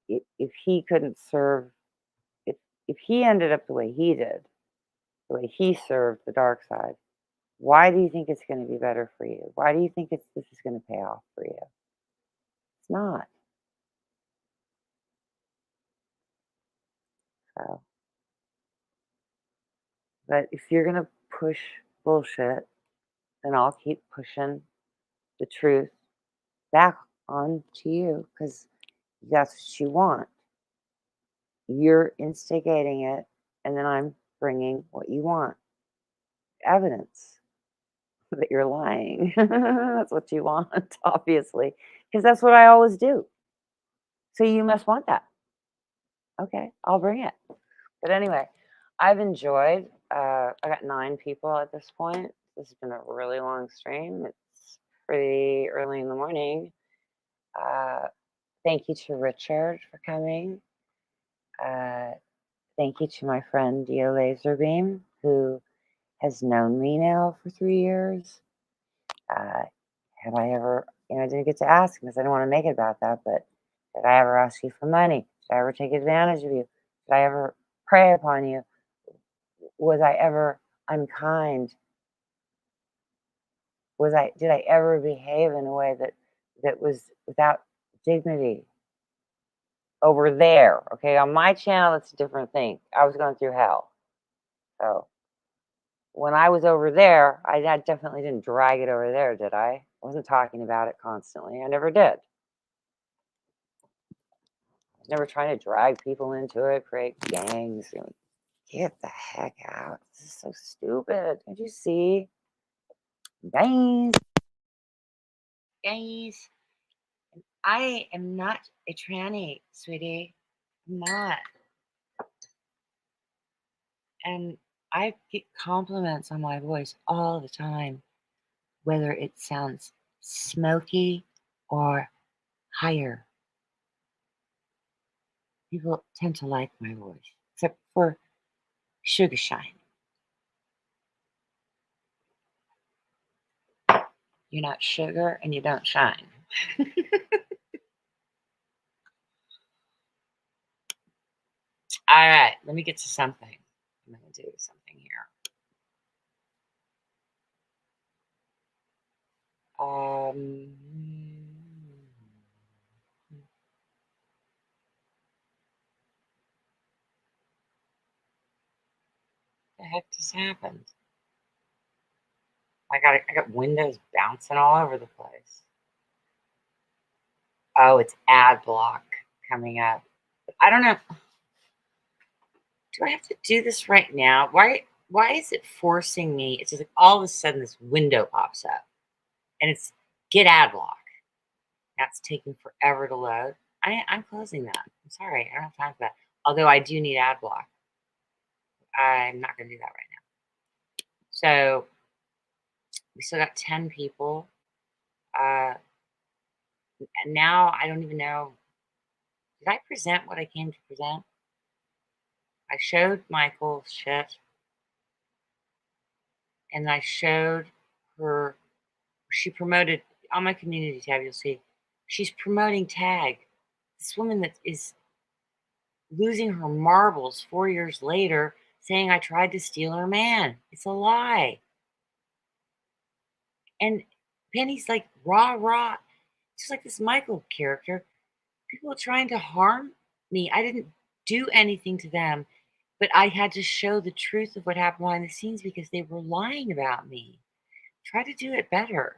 If he couldn't serve, if he ended up the way he did, the way he served the dark side, why do you think it's going to be better for you? Why do you think this is going to pay off for you? It's not. So, but if you're going to push bullshit, then I'll keep pushing the truth back on to you because that's what you want. You're instigating it, and then I'm bringing what you want. Evidence that you're lying. That's what you want, obviously, because that's what I always do. So you must want that. Okay, I'll bring it. But anyway, I've enjoyed. I got 9 people at this point. This has been a really long stream. It's pretty early in the morning. Thank you to Richard for coming. Thank you to my friend Dio Laserbeam, who has known me now for 3 years. Have I ever, I didn't get to ask him because I didn't want to make it about that, but did I ever ask you for money? Did I ever take advantage of you? Did I ever prey upon you? Was I ever unkind? Did I ever behave in a way that was without dignity? Over there, okay, on my channel, it's a different thing. I was going through hell. So when I was over there, I definitely didn't drag it over there, did I? I wasn't talking about it constantly. I never did. I was never trying to drag people into it, create gangs. Get the heck out. This is so stupid. Can't you see? Guys, I am not a tranny, sweetie. I'm not. And I get compliments on my voice all the time, whether it sounds smoky or higher. People tend to like my voice, except for Sugar Shine. You're not sugar and you don't shine. All right, let me get to something. I'm going to do something here. What the heck just happened? I got windows bouncing all over the place. Oh, it's ad block coming up. I don't know. Do I have to do this right now? Why is it forcing me? It's just like all of a sudden this window pops up and it's get ad block. That's taking forever to load. I'm closing that. I'm sorry. I don't have time for that. Although I do need ad block. I'm not going to do that right now. So we still got 10 people. And now I don't even know. Did I present what I came to present? I showed Michael shit. And I showed her. She promoted on my community tab. You'll see she's promoting tag. This woman that is losing her marbles 4 years later, saying I tried to steal her man. It's a lie. And Penny's like rah. Just like this Michael character. People are trying to harm me. I didn't do anything to them, but I had to show the truth of what happened behind the scenes because they were lying about me. Try to do it better.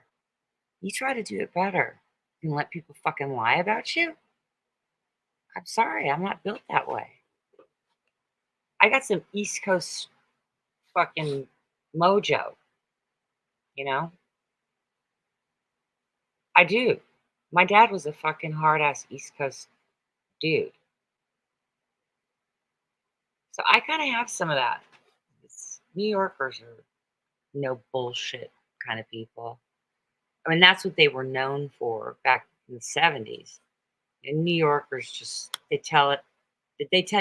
You try to do it better. You can let people fucking lie about you? I'm sorry, I'm not built that way. I got some East Coast fucking mojo, you know? I do. My dad was a fucking hard-ass East Coast dude. So I kind of have some of that. New Yorkers are no bullshit kind of people. I mean, that's what they were known for back in the 70s. And New Yorkers just, they tell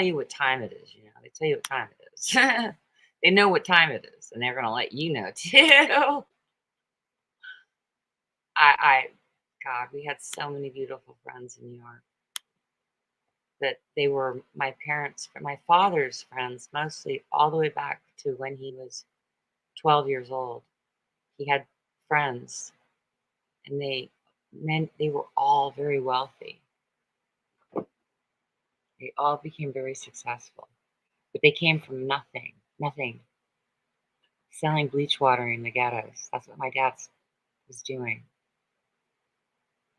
you what time it is, you know. They tell you what time it is. They know what time it is, and they're going to let you know, too. God, we had so many beautiful friends in New York. That they were my father's friends, mostly all the way back to when he was 12 years old. He had friends, and they were all very wealthy. They all became very successful, but they came from nothing, selling bleach water in the ghettos. That's what my dad was doing.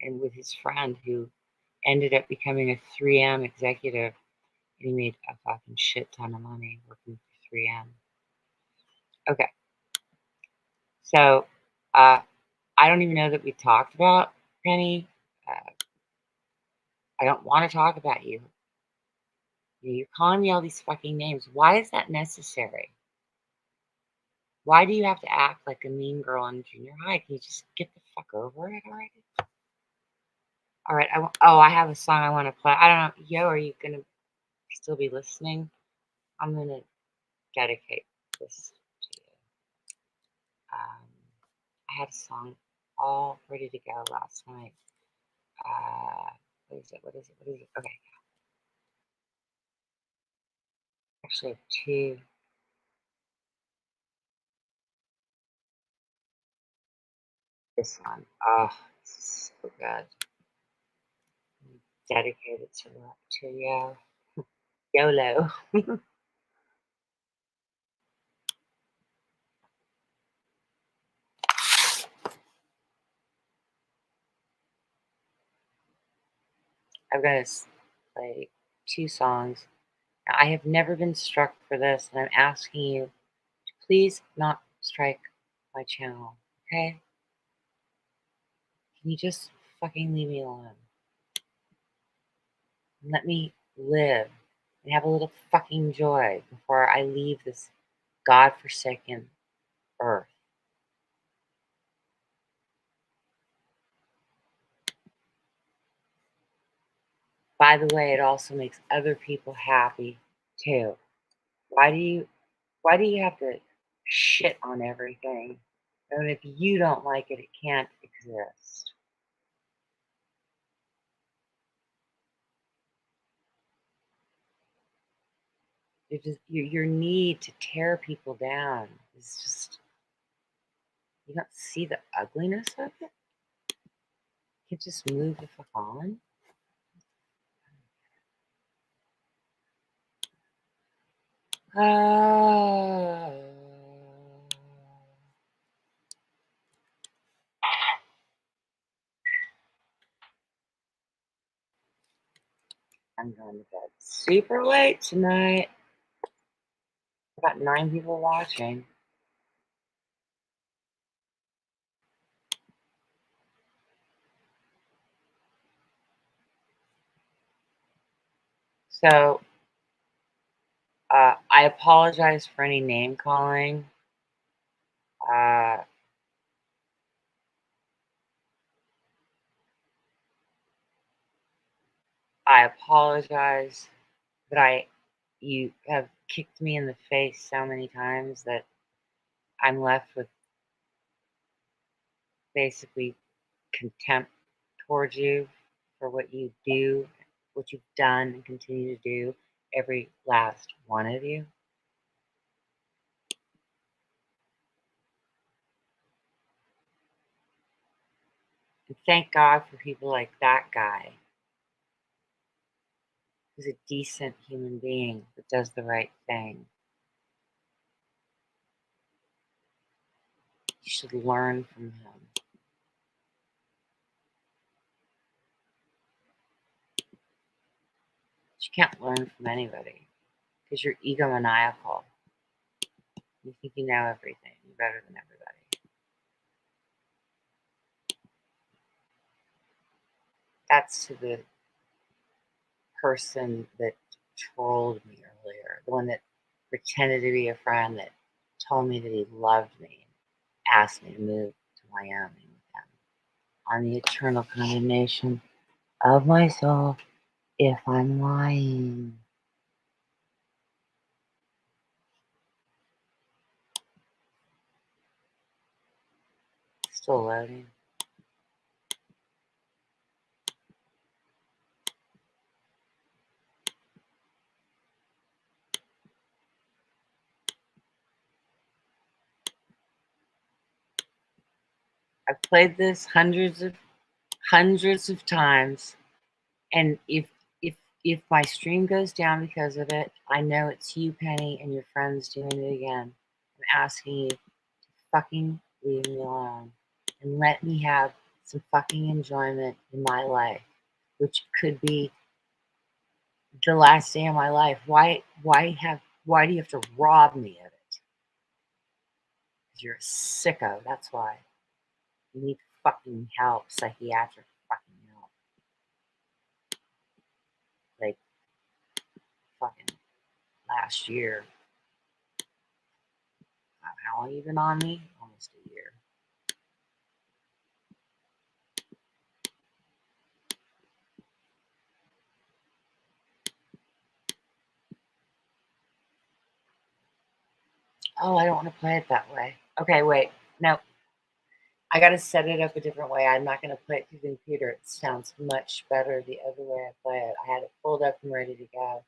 And with his friend who ended up becoming a 3M executive, and he made a fucking shit ton of money working for 3M. Okay. So, I don't even know that we talked about Penny. I don't want to talk about you. You're calling me all these fucking names. Why is that necessary? Why do you have to act like a mean girl in junior high? Can you just get the fuck over it already? All right. I have a song I want to play. I don't know. Yo, are you going to still be listening? I'm going to dedicate this to you. I had a song all ready to go last night. What is it? Okay. Actually, I have two. This one. Oh, it's so good. Dedicated to you. YOLO. I'm going to play two songs. Now, I have never been struck for this, and I'm asking you to please not strike my channel, okay? Can you just fucking leave me alone? And let me live and have a little fucking joy before I leave this godforsaken earth. By the way, it also makes other people happy too. Why do you have to shit on everything? And if you don't like it, it can't exist. Your need to tear people down is just, you don't see the ugliness of it. You can just move the fuck on. I'm going to bed super late tonight. I've got 9 people watching. So I apologize for any name calling. I apologize that you have kicked me in the face so many times that I'm left with basically contempt towards you for what you do, what you've done and continue to do, every last one of you. And thank God for people like that guy, who's a decent human being that does the right thing. You should learn from him. You can't learn from anybody because you're egomaniacal. You think you know everything. You're better than everybody. That's to the person that trolled me earlier, the one that pretended to be a friend, that told me that he loved me, and asked me to move to Wyoming with him on the eternal condemnation of my soul if I'm lying. Still loading. I've played this hundreds of times, and if my stream goes down because of it, I know it's you, Penny, and your friends doing it again. I'm asking you to fucking leave me alone and let me have some fucking enjoyment in my life, which could be the last day of my life. Why do you have to rob me of it? Because you're a sicko, that's why. You need fucking help, psychiatric fucking help. Like, fucking last year. How long you been on me? Almost a year. Oh, I don't want to play it that way. Okay, wait. No. I got to set it up a different way. I'm not going to play it through the computer. It sounds much better the other way I play it. I had it pulled up and ready to go.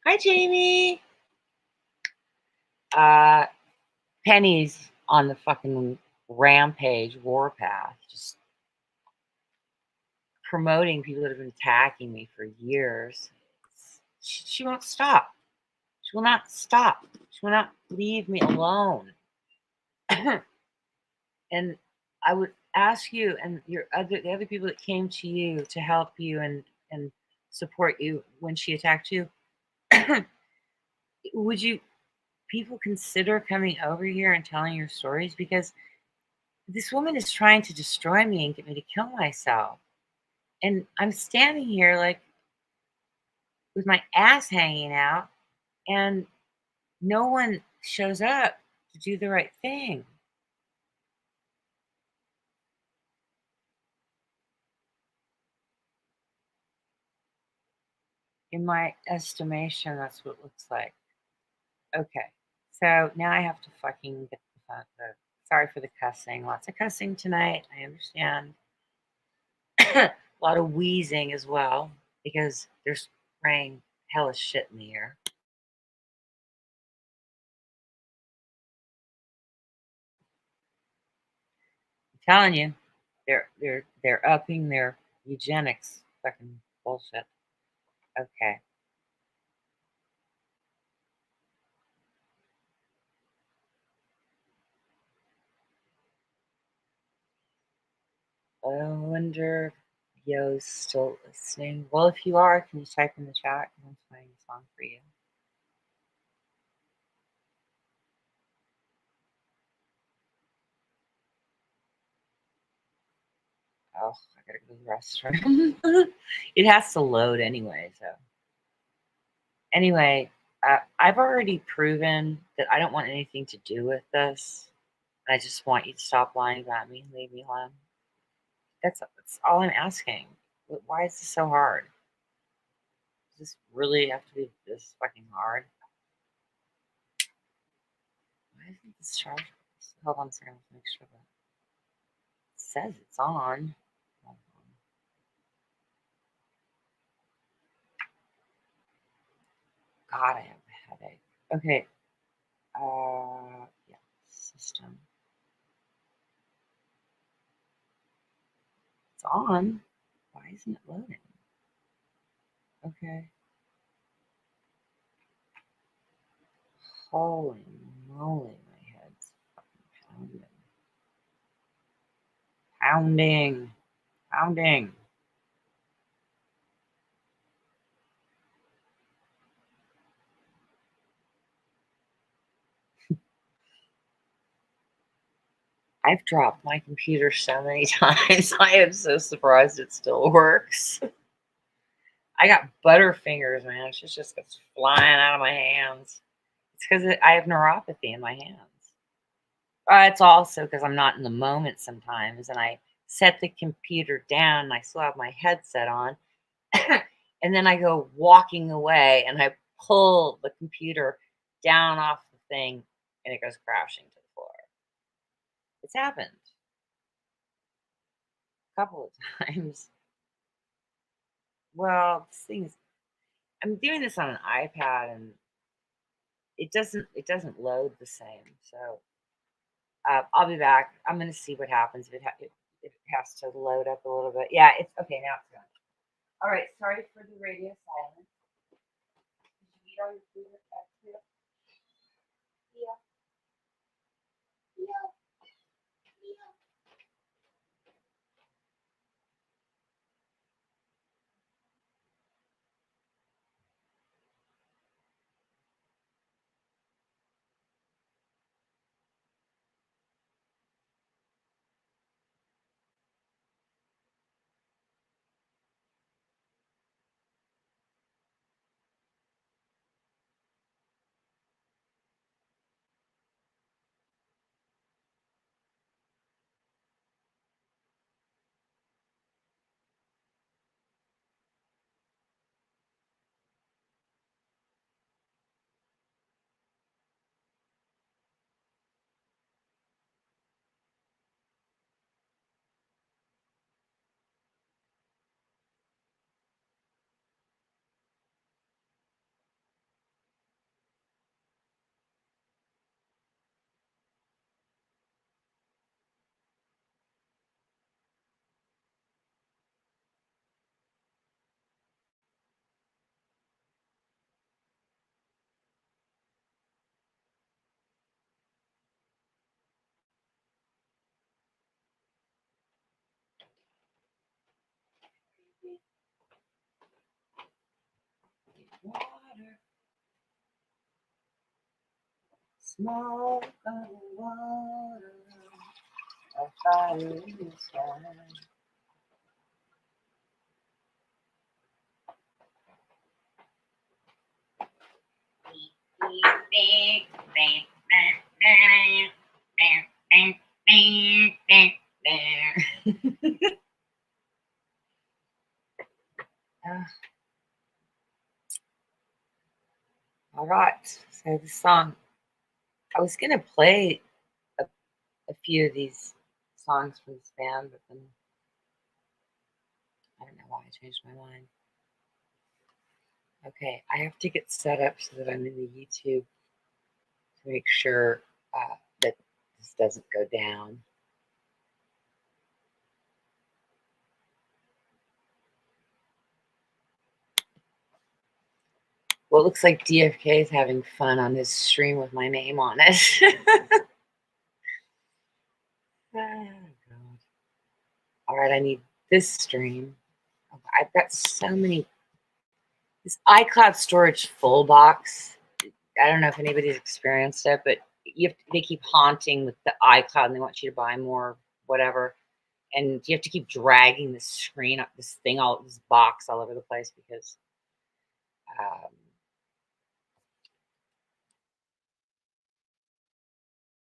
Hi, Jamie. Penny's on the fucking rampage warpath, just promoting people that have been attacking me for years. She won't stop. She will not stop. She will not leave me alone. And I would ask you and the other people that came to you to help you and support you when she attacked you, would you people consider coming over here and telling your stories? Because this woman is trying to destroy me and get me to kill myself. And I'm standing here like with my ass hanging out, and no one shows up to do the right thing. In my estimation, that's what it looks like. Okay, so now I have to fucking get the sorry for the cussing. Lots of cussing tonight. I understand. A lot of wheezing as well because they're spraying hella shit in the air. I'm telling you, they're upping their eugenics fucking bullshit. Okay. I wonder if Yo's still listening. Well, if you are, can you type in the chat? I'm playing a song for you. Oh, I gotta go to the restroom. It has to load anyway, so. Anyway, I've already proven that I don't want anything to do with this. I just want you to stop lying about me. Leave me alone. That's all I'm asking. Why is this so hard? Does this really have to be this fucking hard? Why isn't this charged? Hold on a second. Let's make sure that it says it's on. God, I have a headache. Okay. Yeah, system. It's on. Why isn't it loading? Okay. Holy moly, my head's fucking pounding. Pounding. I've dropped my computer so many times. I am so surprised it still works. I got butterfingers, man. Shit just goes flying out of my hands. It's because I have neuropathy in my hands. It's also because I'm not in the moment sometimes, and I set the computer down, and I still have my headset on, and then I go walking away, and I pull the computer down off the thing, and it goes crashing to the floor. It's happened a couple of times. Well, this thing's, I'm doing this on an iPad, and it doesn't load the same. So I'll be back. I'm gonna see what happens if it has to load up a little bit. Yeah, it's okay now. It's gone. All right. Sorry for the radio silence. Did you eat all your food? Yeah. Yeah. Water. Smoke on water. A fire in the sky. All right, so the song, I was gonna play a few of these songs from this band, but then I don't know why I changed my mind. Okay, I have to get set up so that I'm in the YouTube to make sure that this doesn't go down. Well, it looks like DFK is having fun on his stream with my name on it. Oh, God. All right, I need this stream. Oh, I've got so many. This iCloud storage full box. I don't know if anybody's experienced it, but they keep haunting with the iCloud and they want you to buy more, whatever. And you have to keep dragging this screen up, this box all over the place because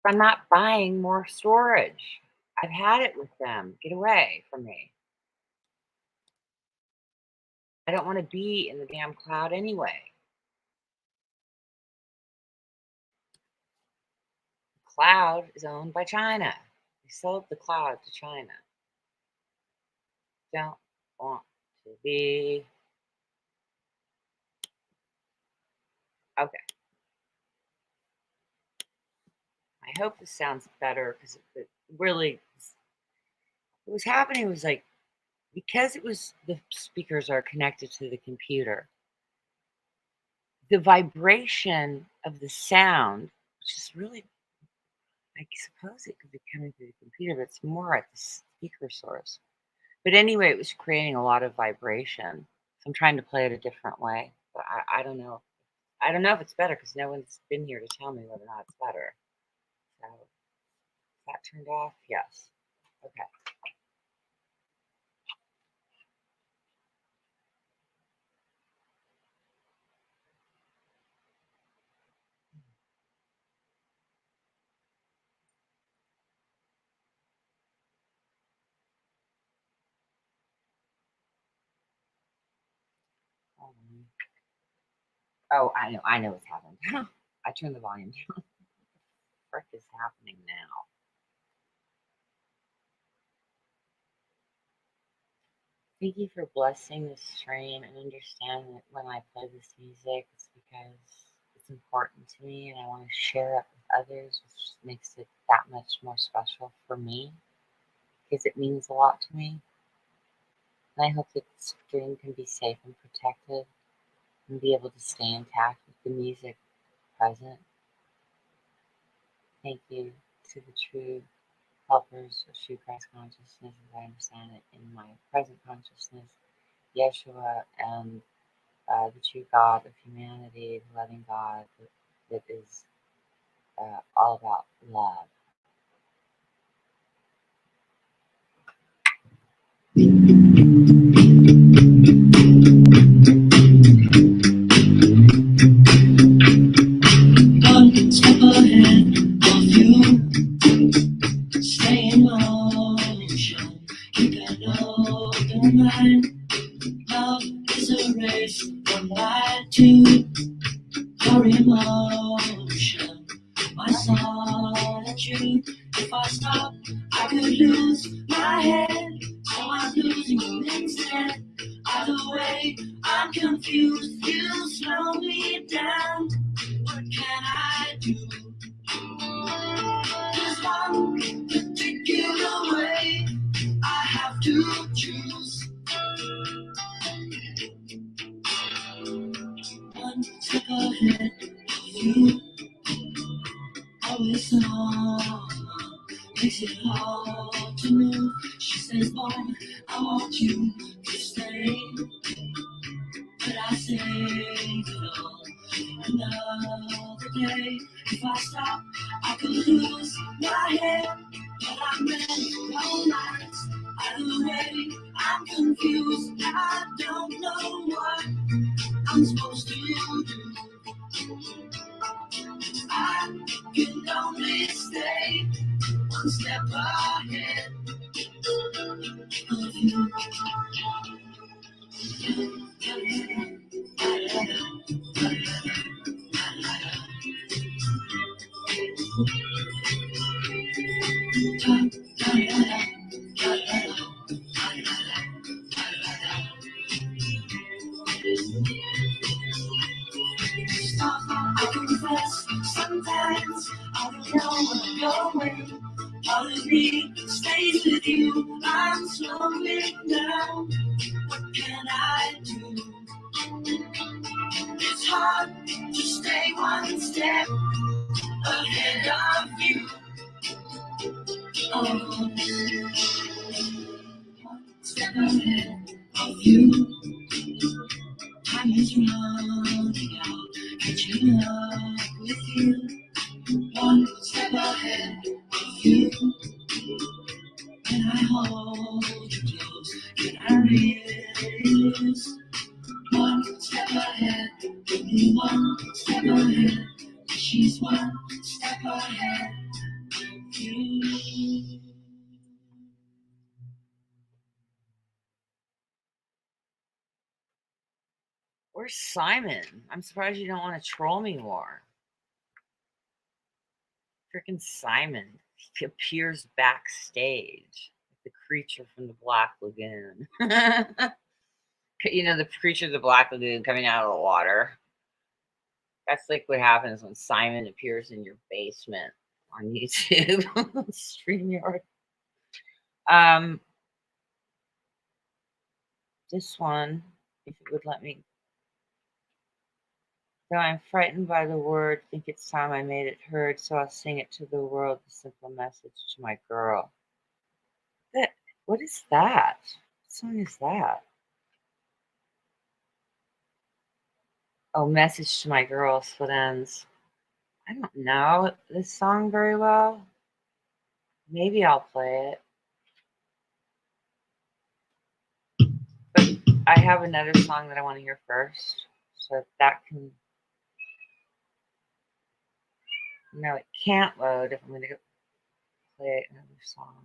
I'm not buying more storage. I've had it with them. Get away from me. I don't want to be in the damn cloud anyway. The cloud is owned by China. They sold the cloud to China. Don't want to be. Okay. I hope this sounds better because it really, what was happening was like, because the speakers are connected to the computer, the vibration of the sound, which is really, I suppose it could be coming through the computer, but it's more at the speaker source. But anyway, it was creating a lot of vibration. So I'm trying to play it a different way, but I don't know. I don't know if it's better because no one's been here to tell me whether or not it's better. So, is that turned off? Yes. Okay. Oh, I know what's happened. I turned the volume down. What the frick is happening now? Thank you for blessing the stream and understand that when I play this music, it's because it's important to me and I want to share it with others, which makes it that much more special for me because it means a lot to me. And I hope that the stream can be safe and protected and be able to stay intact with the music present. Thank you to the true helpers of true Christ consciousness as I understand it in my present consciousness, Yeshua, and the true God of humanity, the loving God that is all about love. One step ahead of you, stay in motion, keep an open mind. Love is a race, one by two. Your emotion, my solitude. If I stop, I could lose my head. So I'm losing you instead. Either way, I'm confused. You slow me down. What can I do? There's one particular way I have to choose. One step ahead of you. Always on, makes it hard to move. She says, boy, I want you to stay. But I say, no, another day. If I stop, I could lose my head. But I'm ready, no lights. Either way, I'm confused. I don't know what I'm supposed to do. I can only stay one step ahead of you. know your way. All of me stays with you. I'm slowing down. What can I do? It's hard to stay one step ahead of you. Oh, one step ahead of you. Time is running out. Catching up with you. One step ahead of you. When I hold you close, can I realize? One step ahead, only one step ahead. She's one step ahead of you. Where's Simon? I'm surprised you don't want to troll me more. Freaking Simon. He appears backstage. The creature from the Black Lagoon. You know, the creature of the Black Lagoon coming out of the water. That's like what happens when Simon appears in your basement on YouTube. StreamYard. This one, if it would let me. Though I'm frightened by the word, think it's time I made it heard, so I'll sing it to the world, the simple message to my girl. What is that? What song is that? Oh, message to my girl, split ends. I don't know this song very well. Maybe I'll play it. But I have another song that I want to hear first. So that can... No, it can't load if I'm going to go play another song.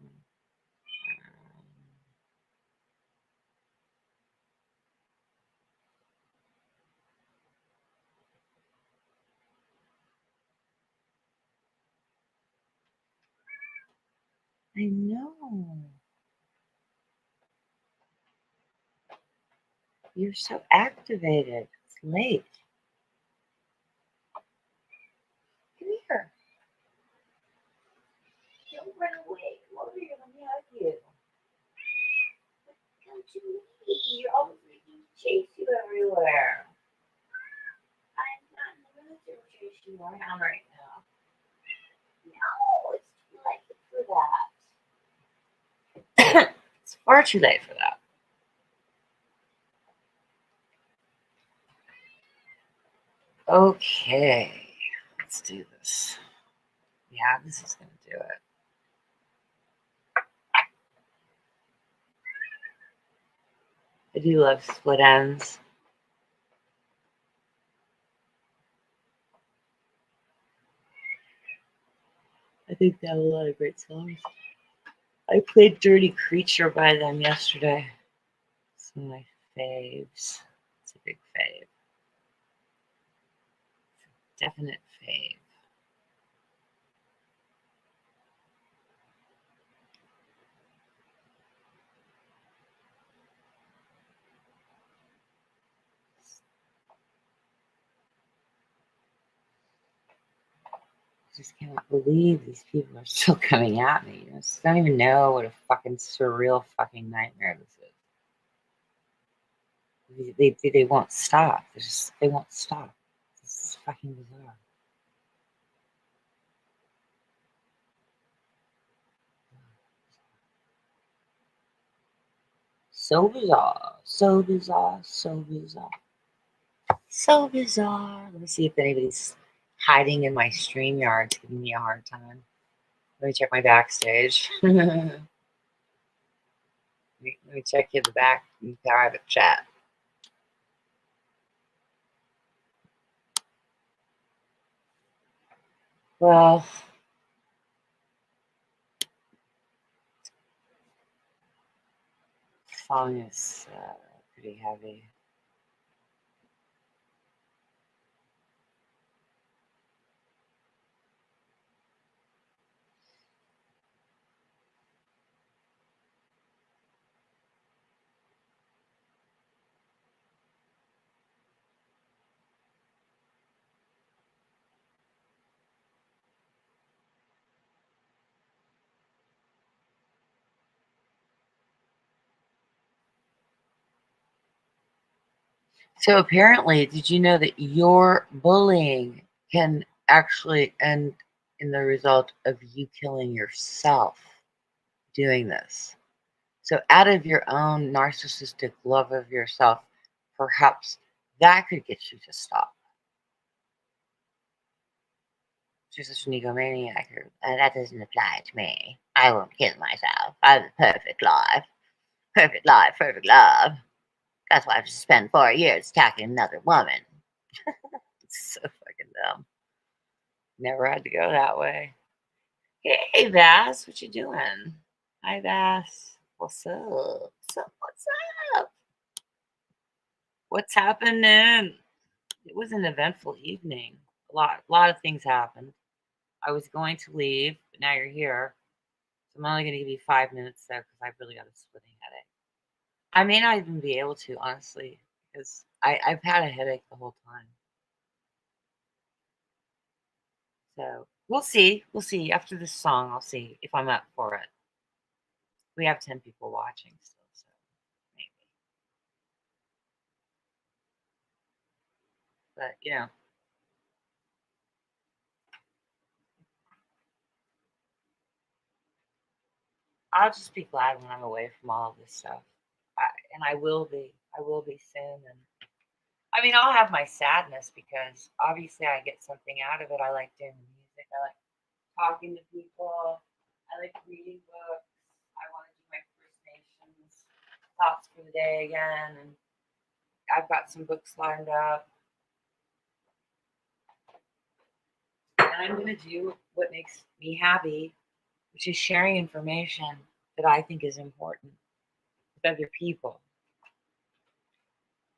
I know. You're so activated. It's late. Come here. Don't run away. Come over here. Let me hug you. Come to me. You're always making me chase you everywhere. I'm not in the mood to chase you around right now. No, it's too late for that. It's far too late for that. Okay, let's do this. Yeah, this is going to do it. I do love split ends. I think they have a lot of great songs. I played Dirty Creature by them yesterday. It's one of my faves. It's a big fave. Definite fave. I just cannot believe these people are still coming at me. I just don't even know what a fucking surreal fucking nightmare this is. They won't stop. They won't stop. This is fucking bizarre. So bizarre. So bizarre. So bizarre. So bizarre. Let me see if anybody's hiding in my StreamYard giving me a hard time. Let me check my backstage. Let me check you the back in private chat. Well, the song is pretty heavy. So apparently, did you know that your bullying can actually end in the result of you killing yourself doing this? So out of your own narcissistic love of yourself, perhaps that could get you to stop. She's such an egomaniac. That doesn't apply to me. I won't kill myself. I have a perfect life. Perfect life, perfect love. That's why I have to spend 4 years attacking another woman. It's so fucking dumb. Never had to go that way. Hey, Bass, what you doing? Hi, Bass. What's up? What's up? What's up? What's happening? It was an eventful evening. A lot of things happened. I was going to leave, but now you're here. So I'm only going to give you 5 minutes though, because I've really got a splitting headache. I may not even be able to, honestly, because I've had a headache the whole time. So we'll see. We'll see. After this song, I'll see if I'm up for it. We have 10 people watching still, so maybe. But, you know. I'll just be glad when I'm away from all of this stuff. And I will be. I will be soon. And I mean, I'll have my sadness because obviously I get something out of it. I like doing music. I like talking to people. I like reading books. I want to do my First Nations thoughts for the day again. And I've got some books lined up. And I'm going to do what makes me happy, which is sharing information that I think is important with other people.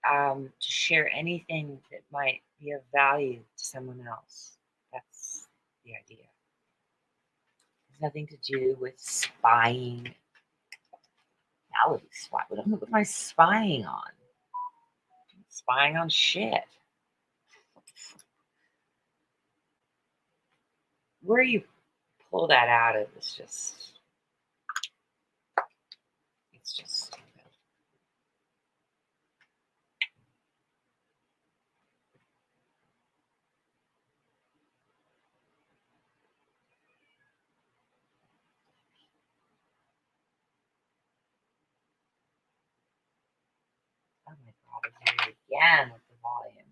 To share anything that might be of value to someone else. That's the idea. It's nothing to do with spying. That would be spy. What am I spying on? I'm spying on shit. Where you pull that out of is just, it's just stupid. Oh my god, I'm doing it again with the volume. I'm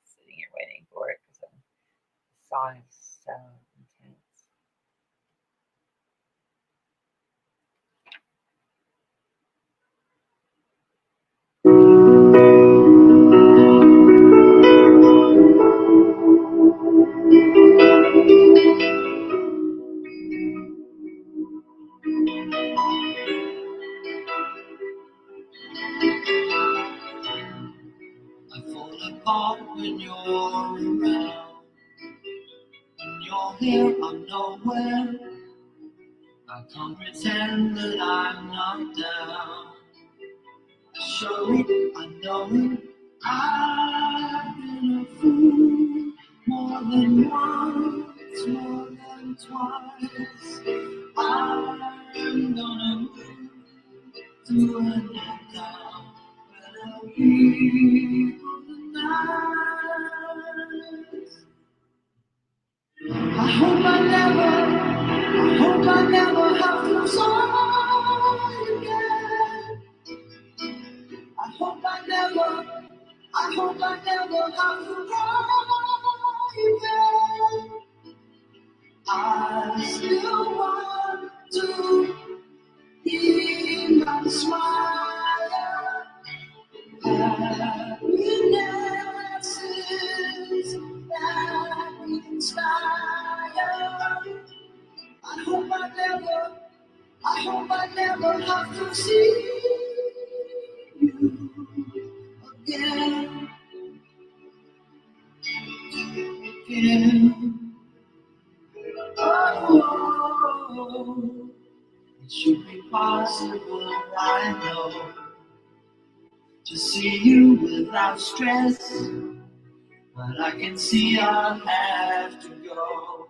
sitting here waiting for it because the song is so intense. I fall apart when you're around. When you're here, I'm nowhere. I can't pretend that I'm not down. I show it, I know it. I've been a fool more than once, more than twice. I'm gonna move to a new town where the people are nice. I hope I never have to try again. I hope I never have to cry again. I still want to be my smile. Happiness that inspire. I hope I never have to see you again. Oh, it should be possible, I know, to see you without stress, but I can see I'll have to go.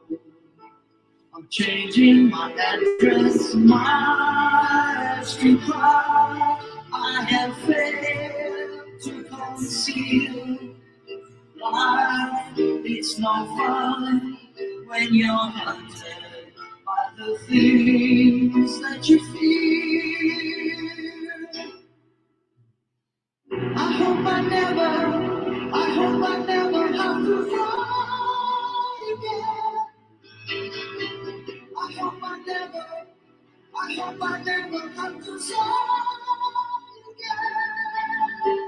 I'm changing my address, my street car. I have failed to conceal conceal why it's no fun when you're hunted by the things that you fear. I hope I never have to fly again. I hope I never have to fly again.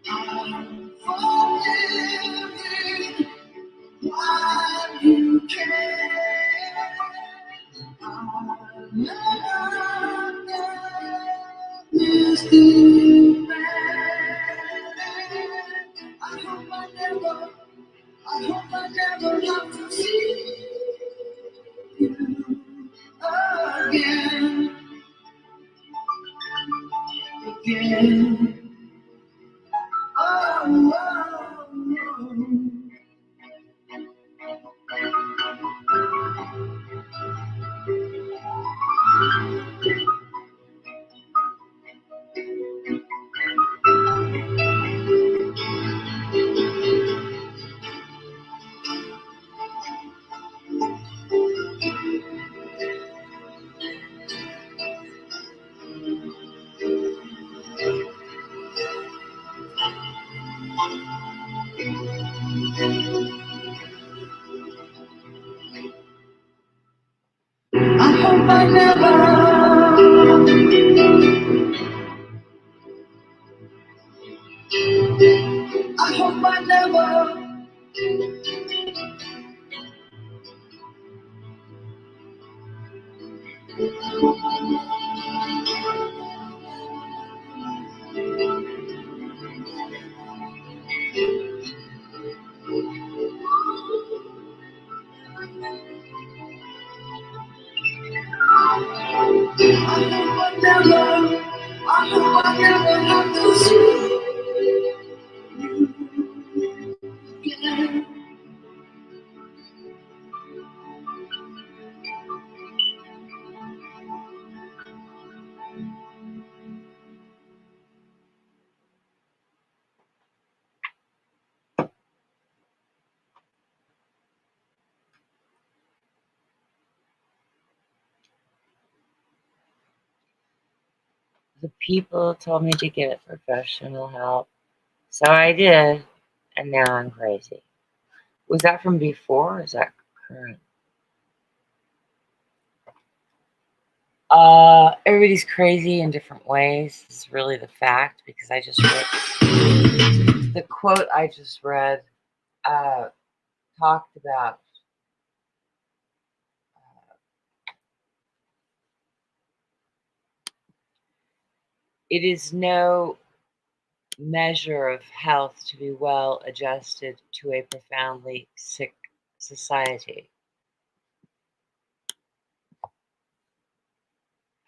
I'm forgiving while you can. I'm not is too bad. I hope I never have to see you again. Oh, oh, I hope I never. I hope I never. I hope I never have to see you again. The people told me to get professional help, so I did, and now I'm crazy. Was that from before, or is that current? Everybody's crazy in different ways. It's really the fact, because I just read the quote I just read talked about it is no measure of health to be well adjusted to a profoundly sick society.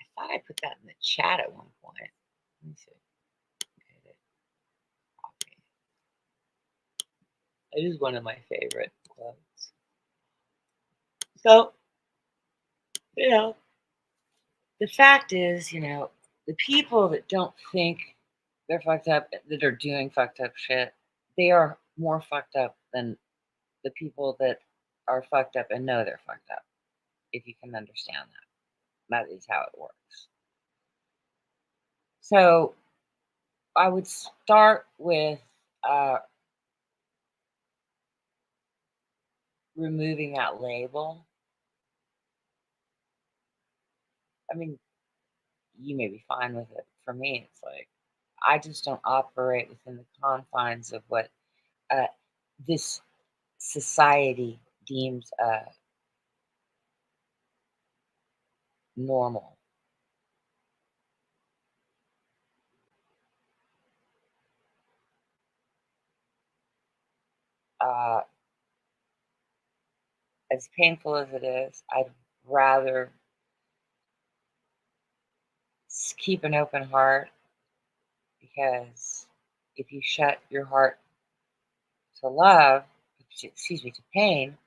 I thought I put that in the chat at one point. Let me see. Okay. It is one of my favorite quotes. So, the fact is, the people that don't think they're fucked up, that are doing fucked up shit, they are more fucked up than the people that are fucked up and know they're fucked up, if you can understand that. That is how it works. So I would start with removing that label. I mean, you may be fine with it. For me, it's like, I just don't operate within the confines of what this society deems normal. As painful as it is, I'd rather keep an open heart, because if you shut your heart to love, to pain,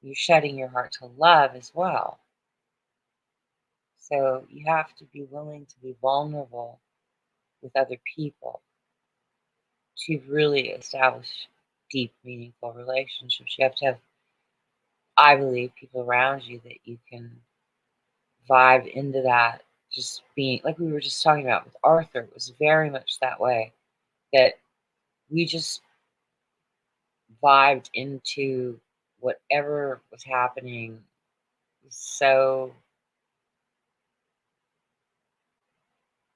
you're shutting your heart to love as well. So you have to be willing to be vulnerable with other people. to really establish deep, meaningful relationships. You have to have, I believe, people around you that you can vibe into that. Just being, like we were just talking about with Arthur, it was very much that way, that we just vibed into whatever was happening. So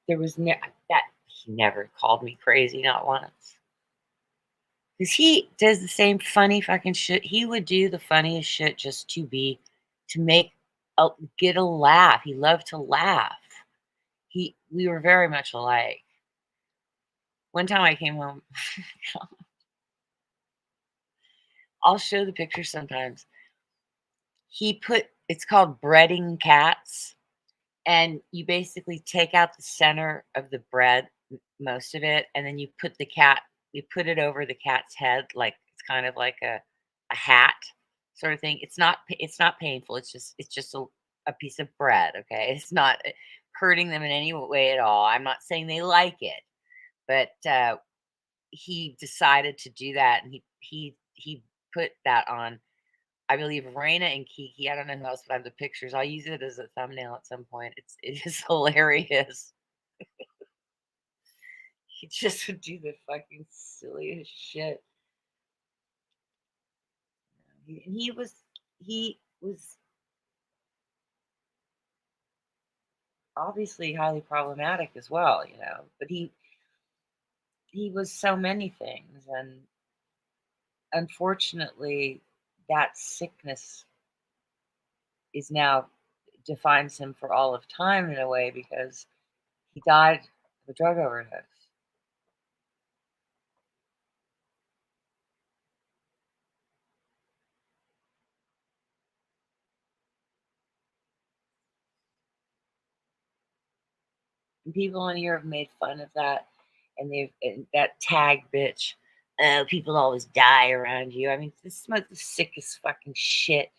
there was that he never called me crazy, not once. Because he does the same funny fucking shit. He would do the funniest shit just to make get a laugh. He loved to laugh. We were very much alike. One time I came home. I'll show the picture sometimes. It's called breading cats. And you basically take out the center of the bread, most of it, and then you put it over the cat's head, like it's kind of like a hat sort of thing. It's not painful. It's just a piece of bread. Okay, it's not hurting them in any way at all. I'm not saying they like it, but he decided to do that, and he put that on, I believe, Raina and Kiki. I don't know who else, but I have the pictures. I'll use it as a thumbnail at some point. It is hilarious. He just would do the fucking silliest shit. He was obviously highly problematic as well, but he was so many things, and unfortunately that sickness is now defines him for all of time in a way, because he died of a drug overdose. And people on here have made fun of that, and that tag bitch. People always die around you. I mean, this is the sickest fucking shit.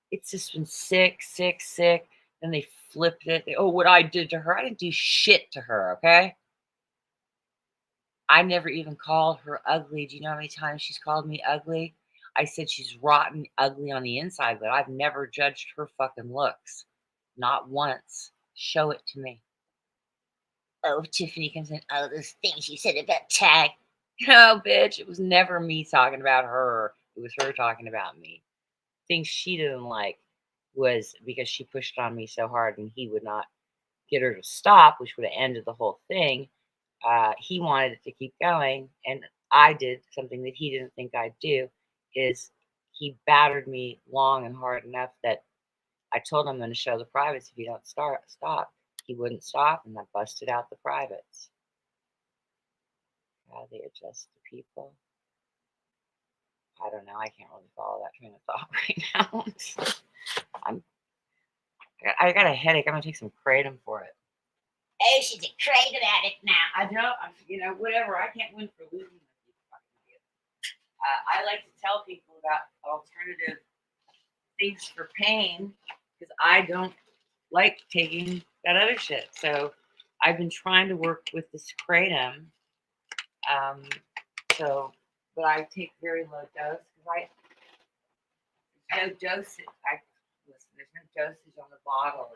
It's just been sick. Then they flipped it. What I did to her. I didn't do shit to her, okay? I never even called her ugly. Do you know how many times she's called me ugly? I said she's rotten ugly on the inside, but I've never judged her fucking looks. Not once. Show it to me. Oh, Tiffany comes in. Oh, those things you said about tag. No, bitch. It was never me talking about her. It was her talking about me. Things she didn't like was because she pushed on me so hard and he would not get her to stop, which would have ended the whole thing. He wanted it to keep going, and I did something that he didn't think I'd do, is he battered me long and hard enough that I told him I'm going to show the privates if you don't stop. He wouldn't stop, and I busted out the privates. How they adjust the people. I don't know. I can't really follow that train of thought right now. I got a headache. I'm going to take some kratom for it. Oh, she's a kratom addict now. I don't, whatever. I can't win for losing. I like to tell people about alternative things for pain because I don't like taking that other shit. So I've been trying to work with this kratom. But I take very low dose because there's no dosage. There's no dosage on the bottle.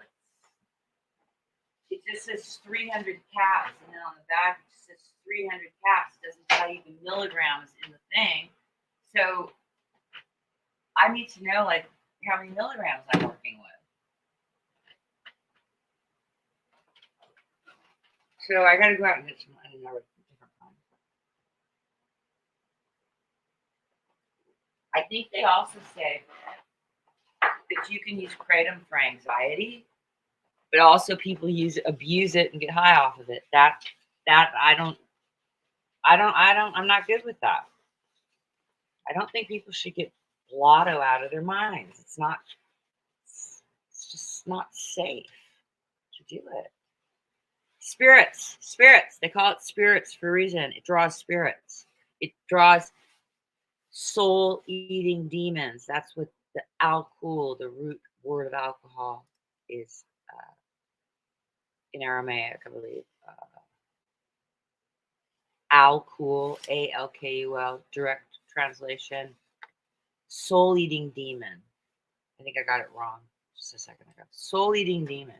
It just says 300 caps, and then on the back it just says 300 caps. It doesn't tell you the milligrams in the thing. So I need to know like how many milligrams I'm working with. So I got to go out and get some another different kind. I think they also say that you can use kratom for anxiety, but also people abuse it and get high off of it. I'm not good with that. I don't think people should get blotto out of their minds. It's just not safe to do it. Spirits. They call it spirits for a reason. It draws spirits. It draws soul-eating demons. That's what the alcohol, the root word of alcohol, is in Aramaic, I believe. Alkul, ALKUL, direct translation. Soul eating demon. I think I got it wrong. Just a second ago. Soul eating demon.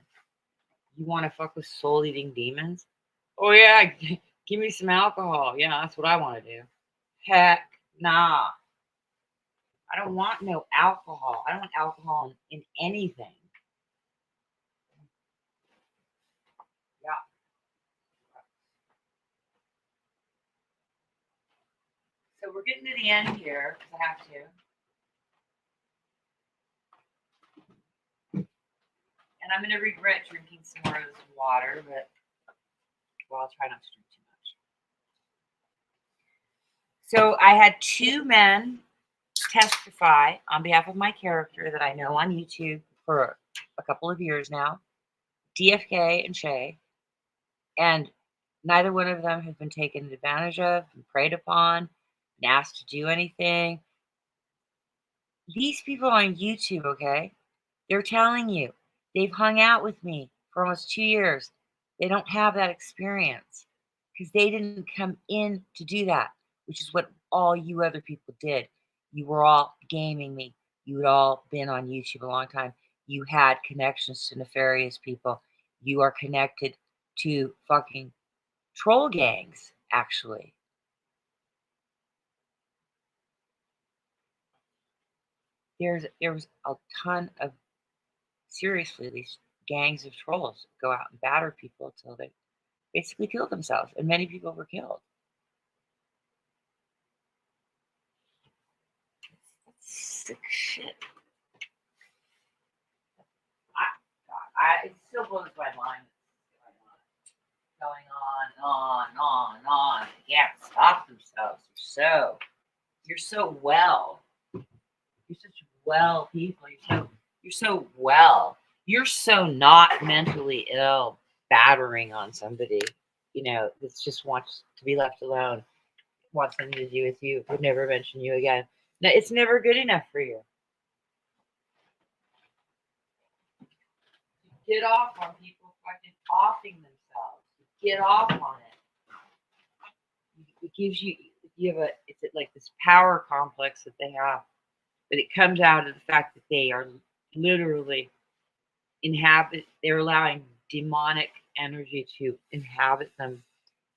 You want to fuck with soul eating demons? Oh yeah, give me some alcohol. Yeah, that's what I want to do. Heck nah. I don't want no alcohol. I don't want alcohol in anything. Yeah. So we're getting to the end here because I have to. And I'm going to regret drinking some more of this water, but well, I'll try not to drink too much. So I had 2 men testify on behalf of my character that I know on YouTube for a couple of years now, DFK and Shay, and neither one of them have been taken advantage of, and preyed upon, and asked to do anything. These people on YouTube, okay, they're telling you they've hung out with me for almost 2 years. They don't have that experience because they didn't come in to do that, which is what all you other people did. You were all gaming me. You had all been on YouTube a long time. You had connections to nefarious people. You are connected to fucking troll gangs, actually. There was a ton of, seriously, these gangs of trolls go out and batter people until they basically kill themselves, and many people were killed. Sick shit. It still blows my mind. Going on. They can't stop themselves. You're so well. You're such well people. You're so well. You're so not mentally ill, battering on somebody, that just wants to be left alone, wants something to do with you, would never mention you again. No, it's never good enough for you. Get off on people fucking offing themselves. Get off on it. It gives you it's like this power complex that they have, but it comes out of the fact that they are literally they're allowing demonic energy to inhabit them,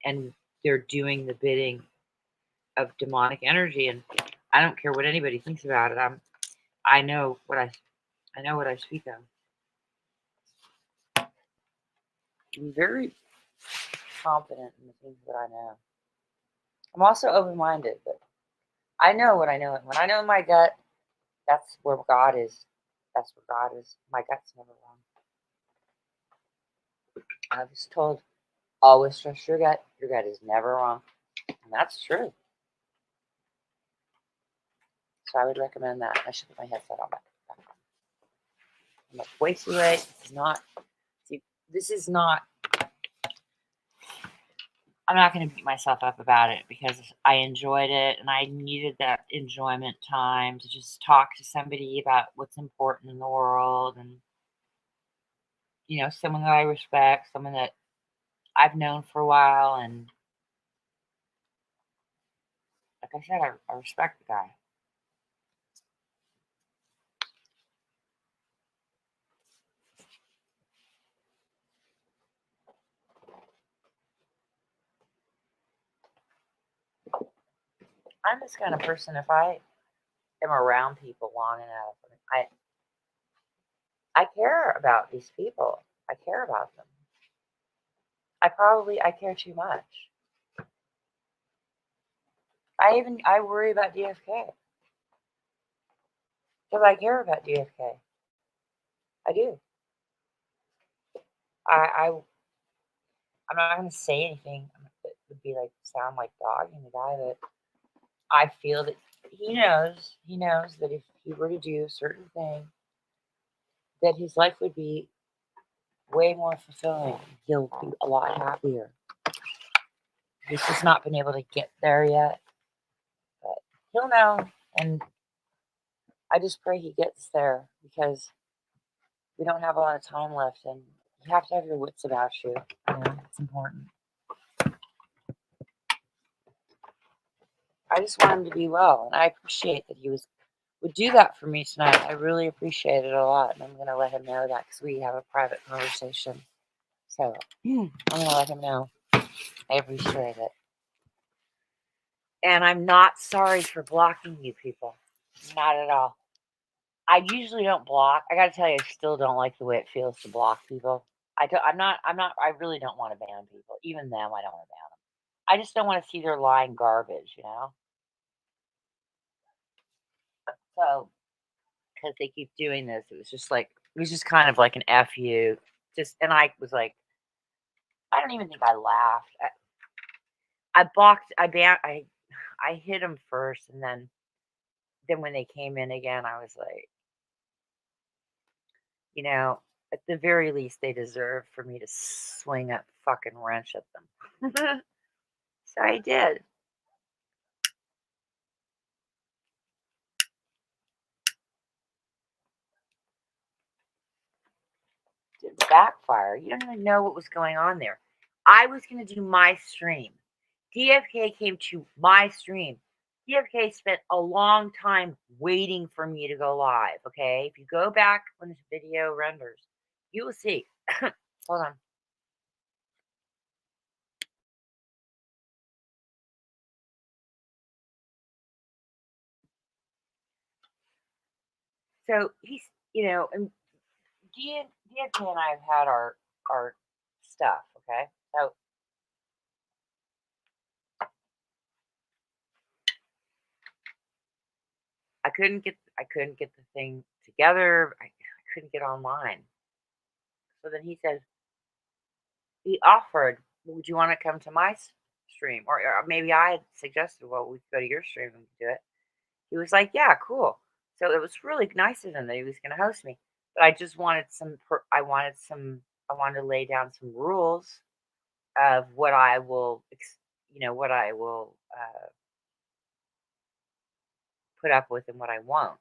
and they're doing the bidding of demonic energy. And I don't care what anybody thinks about it. I know what I speak of. I'm very confident in the things that I know. I'm also open-minded, but I know what I know. And when I know in my gut, that's where God is. That's where God is. My gut's never wrong. I was told, always trust your gut. Your gut is never wrong. And that's true. So I would recommend that. I should put my headset on back on. I'm up way too late. This is not, I'm not going to beat myself up about it because I enjoyed it and I needed that enjoyment time to just talk to somebody about what's important in the world, and, someone that I respect, someone that I've known for a while. And like I said, I respect the guy. I'm this kind of person, if I am around people long enough, I care about these people. I care about them. I care too much. I worry about DFK. Because I care about DFK. I do. I'm not going to say anything that would be sound like dogging the guy, but I feel that he knows that if he were to do a certain thing, that his life would be way more fulfilling. He'll be a lot happier. He's just not been able to get there yet, but he'll know. And I just pray he gets there, because we don't have a lot of time left, and you have to have your wits about you. It's important. I just want him to be well, and I appreciate that he would do that for me tonight. I really appreciate it a lot, and I'm going to let him know that because we have a private conversation. So I'm going to let him know. I appreciate it. And I'm not sorry for blocking you people. Not at all. I usually don't block. I got to tell you, I still don't like the way it feels to block people. I really don't want to ban people. Even them, I don't want to ban them. I just don't want to see their lying garbage, you know? So, because they keep doing this, it was just kind of like an F you. And I was like, I don't even think I laughed. I hit them first, and then when they came in again, I was like, you know, at the very least, they deserve for me to swing a fucking wrench at them. So I did. Didn't backfire. You don't even know what was going on there. I was going to do my stream. DFK came to my stream. DFK spent a long time waiting for me to go live, okay? If you go back when this video renders, you will see. Hold on. So he's, you know, and DFK and I have had our stuff, okay? So I couldn't get the thing together. I couldn't get online. So then he offered, would you want to come to my stream? Or maybe I had suggested, well, we could go to your stream and do it. He was like, yeah, cool. So it was really nice of him that he was going to host me. But I just wanted I wanted to lay down some rules of what I will, put up with and what I won't.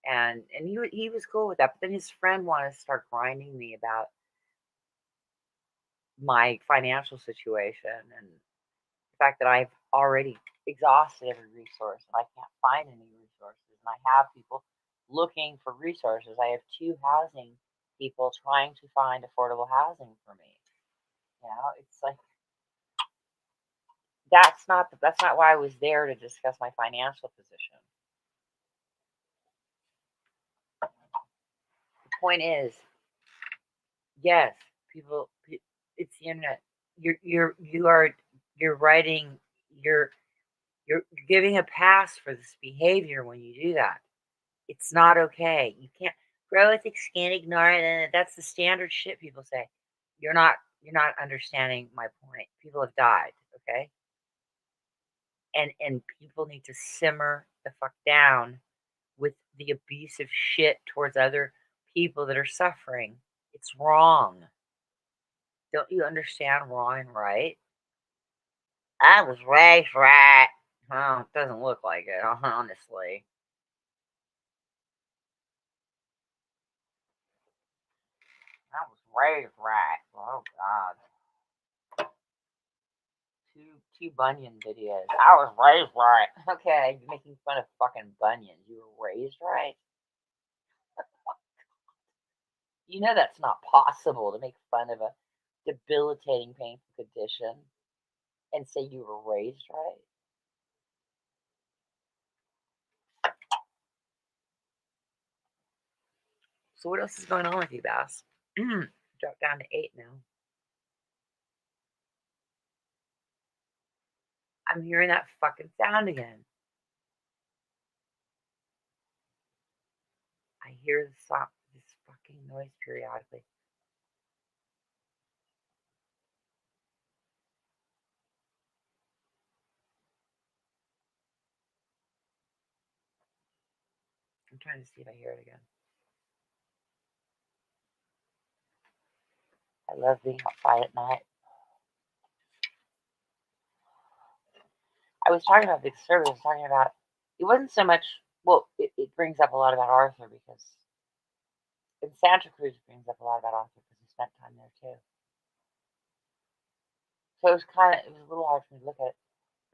And he was cool with that. But then his friend wanted to start grinding me about my financial situation and the fact that I've already exhausted every resource and I can't find any resources. And I have people looking for resources. I have 2 housing people trying to find affordable housing for me. You know, it's like that's not why I was there to discuss my financial position. The point is, yes, people, it's the internet. You're writing, you're giving a pass for this behavior when you do that. It's not okay. You can't grow a thick skin, ignore it, and that's the standard shit people say. You're not understanding my point. People have died, okay? And people need to simmer the fuck down with the abusive shit towards other people that are suffering. It's wrong. Don't you understand wrong and right? I was raised right. Well, it doesn't look like it, honestly. I was raised right. Oh, God. Two Bunyan videos. I was raised right. Okay, you're making fun of fucking Bunyan. You were raised right? You know that's not possible to make fun of a debilitating, painful condition and say you were raised right. So what else is going on with you, Bass? Drop down to 8 now. I'm hearing that fucking sound again. I hear this fucking noise periodically. I'm trying to see if I hear it again. I love being outside at night. I was talking about Big Sur. I was talking about, it wasn't so much, well, it brings up a lot about Arthur because, in Santa Cruz it brings up a lot about Arthur because he spent time there too. So it was a little hard for me to look at it.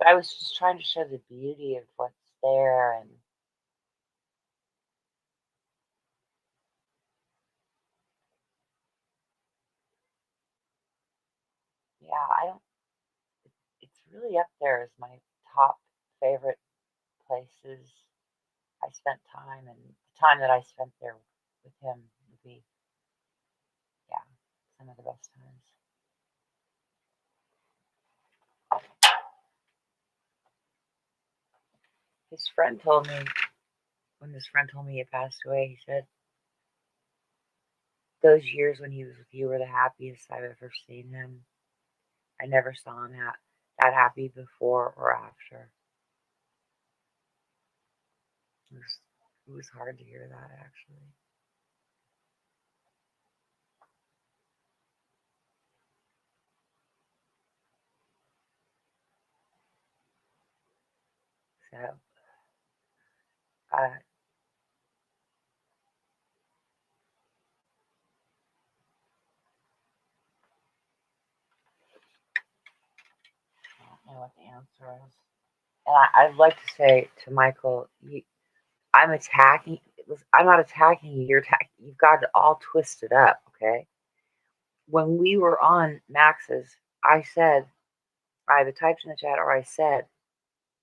But I was just trying to show the beauty of what's there, and yeah, I don't. It's really up there as my top favorite places I spent time, and the time that I spent there with him would be, yeah, some of the best times. His friend told me, when his friend told me he passed away, he said, those years when he was with you were the happiest I've ever seen him. I never saw him that happy before or after. It was hard to hear that, actually. So, I don't know what the answer is. And I'd like to say to Michael, I'm attacking. I'm not attacking you. You're attacking. You've got it all twisted up. Okay. When we were on Max's, I said, I either typed in the chat or I said,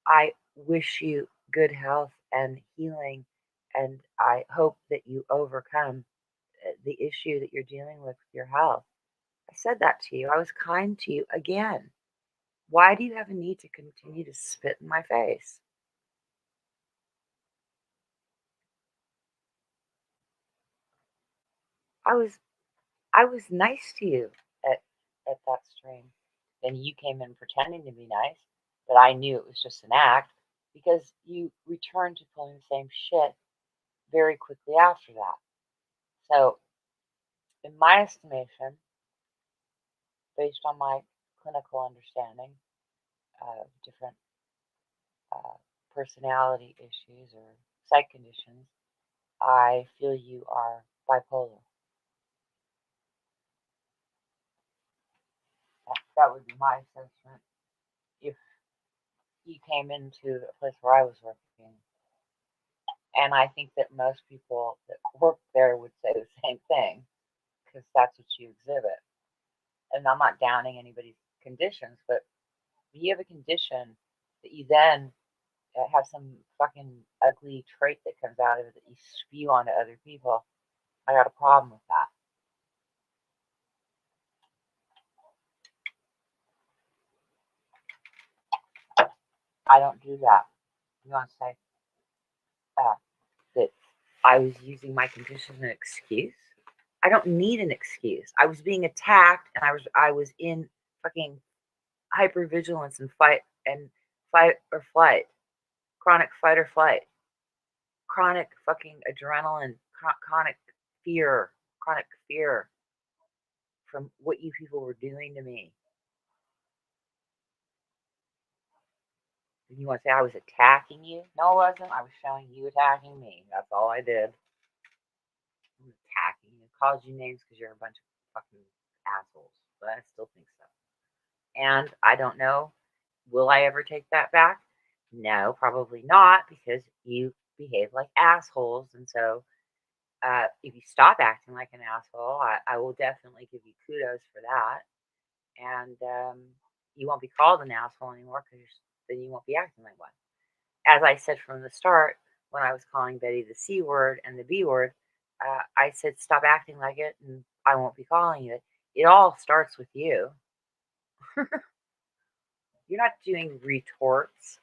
I wish you good health and healing, and I hope that you overcome the issue that you're dealing with your health. I said that to you. I was kind to you again. Why do you have a need to continue to spit in my face? I was nice to you at that stream. Then you came in pretending to be nice, but I knew it was just an act because you returned to pulling the same shit very quickly after that. So, in my estimation, based on my clinical understanding of different personality issues or psych conditions, I feel you are bipolar. That would be my assessment if you came into a place where I was working. And I think that most people that work there would say the same thing because that's what you exhibit. And I'm not downing anybody's conditions, but if you have a condition that you then have some fucking ugly trait that comes out of it that you spew onto other people, I got a problem with that. I don't do that. You want to say that I was using my condition as an excuse? I don't need an excuse. I was being attacked, and I was in fucking hypervigilance and fight or flight, chronic fight or flight, chronic fucking adrenaline, chronic fear from what you people were doing to me. You want to say I was attacking you? No, I wasn't. I was showing you attacking me. That's all I did. I was attacking you. Called you names because you're a bunch of fucking assholes. But I still think so. And I don't know. Will I ever take that back? No, probably not, because you behave like assholes. And so if you stop acting like an asshole, I will definitely give you kudos for that. And you won't be called an asshole anymore because then you won't be acting like one. As I said from the start, when I was calling Betty the C word and the B word, I said, stop acting like it and I won't be calling you it. It all starts with you. You're not doing retorts.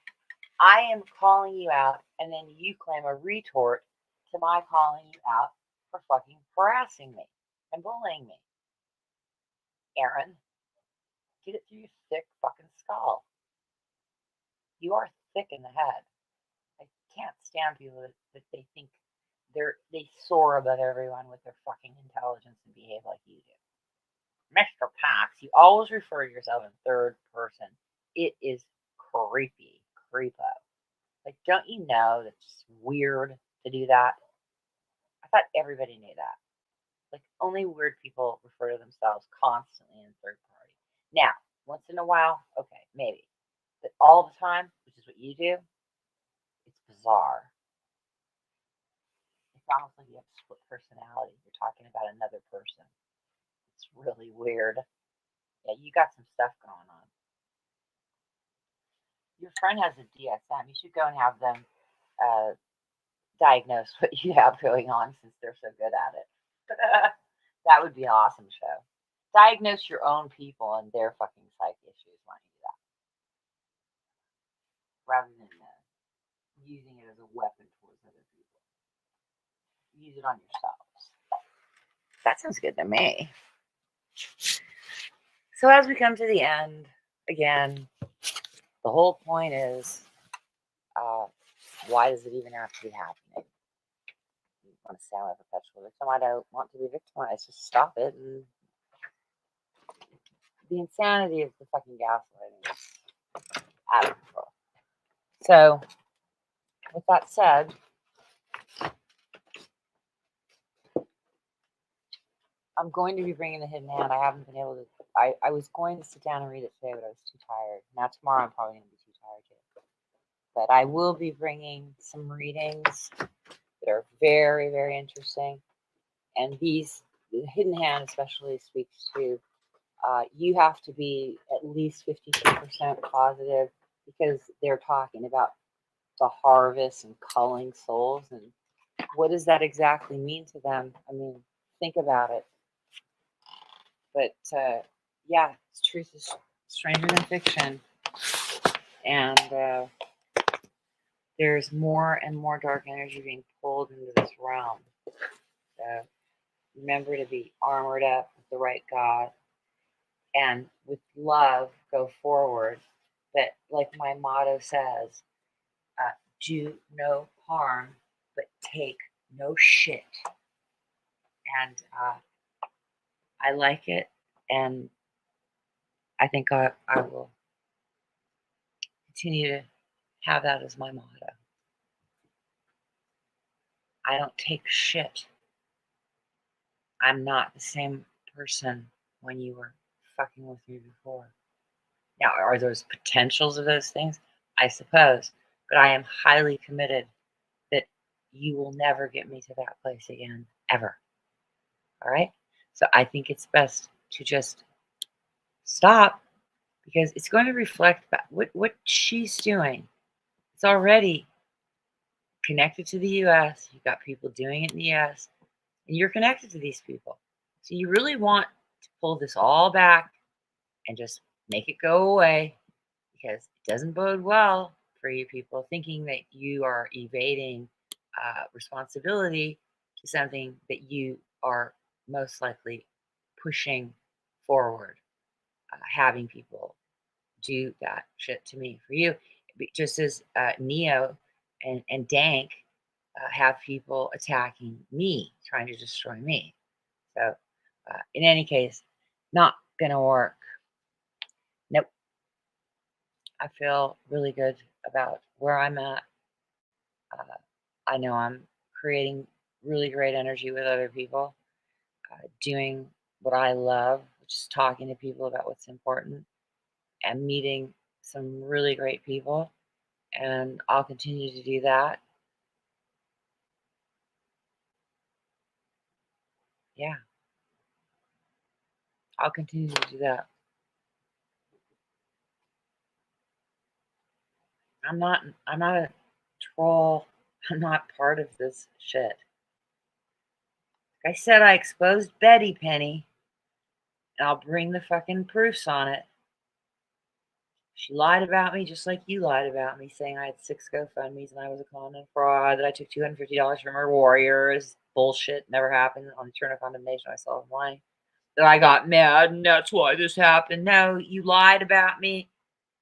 I am calling you out, and then you claim a retort to my calling you out for fucking harassing me and bullying me. Aaron, get it through your thick fucking skull. You are thick in the head. I can't stand people that they think they soar above everyone with their fucking intelligence and behave like you do. Mr. Pax, you always refer to yourself in third person. It is creepy, creepo. Like, don't you know that's just weird to do that? I thought everybody knew that. Like, only weird people refer to themselves constantly in third party. Now, once in a while, okay, maybe. But all the time, which is what you do, it's bizarre. It's almost like you have split personality. You're talking about another person. It's really weird. Yeah, you got some stuff going on. Your friend has a DSM. You should go and have them diagnose what you have going on since they're so good at it. That would be an awesome show. Diagnose your own people and their fucking psych issues. Why don't you do that? Rather than using it as a weapon towards other people. Use it on yourselves. That sounds good to me. So as we come to the end, again, the whole point is, why does it even have to be happening? You want to sound like a perpetual victim? I don't want to be victimized. Just stop it. And the insanity of the fucking gaslighting is out of control. So, with that said, I'm going to be bringing the hidden hand. I haven't been able to. I was going to sit down and read it today, but I was too tired. Now tomorrow I'm probably going to be too tired too. But I will be bringing some readings that are very, very interesting. And the hidden hand especially speaks to you have to be at least 52% positive, because they're talking about the harvest and culling souls. And what does that exactly mean to them? I mean, think about it. But yeah, truth is stranger than fiction. And there's more and more dark energy being pulled into this realm. So remember to be armored up with the right God, and with love go forward. But like my motto says, do no harm, but take no shit. And I like it, and I think I will continue to have that as my motto. I don't take shit. I'm not the same person when you were fucking with me before. Now, are those potentials of those things? I suppose. But I am highly committed that you will never get me to that place again, ever. All right? So I think it's best to just stop, because it's going to reflect back what she's doing. It's already connected to the US. You've got people doing it in the US, and you're connected to these people. So you really want to pull this all back and just make it go away, because it doesn't bode well for you people thinking that you are evading responsibility to something that you are most likely pushing forward, having people do that shit to me for you, just as Neo and Dank have people attacking me, trying to destroy me. So in any case, not gonna work. Nope. I feel really good about where I'm at. I know I'm creating really great energy with other people, doing what I love, which is talking to people about what's important, and meeting some really great people. And I'll continue to do that. Yeah. I'll continue to do that. I'm not a troll. I'm not part of this shit. Like I said, I exposed Betty Penny, and I'll bring the fucking proofs on it. She lied about me just like you lied about me, saying I had 6 GoFundMes and I was a con and fraud, that I took $250 from her warriors. Bullshit, never happened. On the turn of condemnation, I saw lying. That I got mad and that's why this happened. No, you lied about me.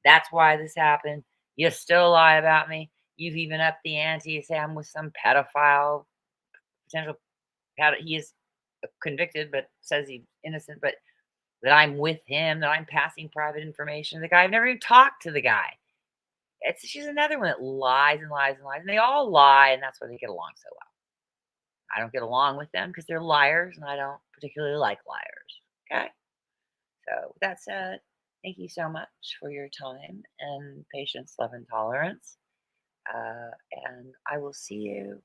That's why this happened. You still lie about me. You've even upped the ante. You say I'm with some pedophile, potential pedophile. He is convicted, but says he's innocent, but that I'm with him, that I'm passing private information to the guy. I've never even talked to the guy. She's another one that lies and lies and lies. And they all lie, and that's why they get along so well. I don't get along with them because they're liars, and I don't particularly like liars. Okay? So with that said, Thank you so much for your time and patience, love, and tolerance. And I will see you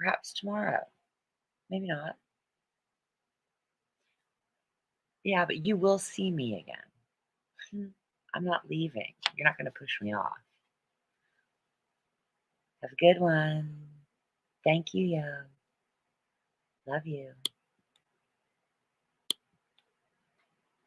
perhaps tomorrow. Maybe not. Yeah, but you will see me again. I'm not leaving. You're not going to push me off. Have a good one. Thank you, yo. Love you.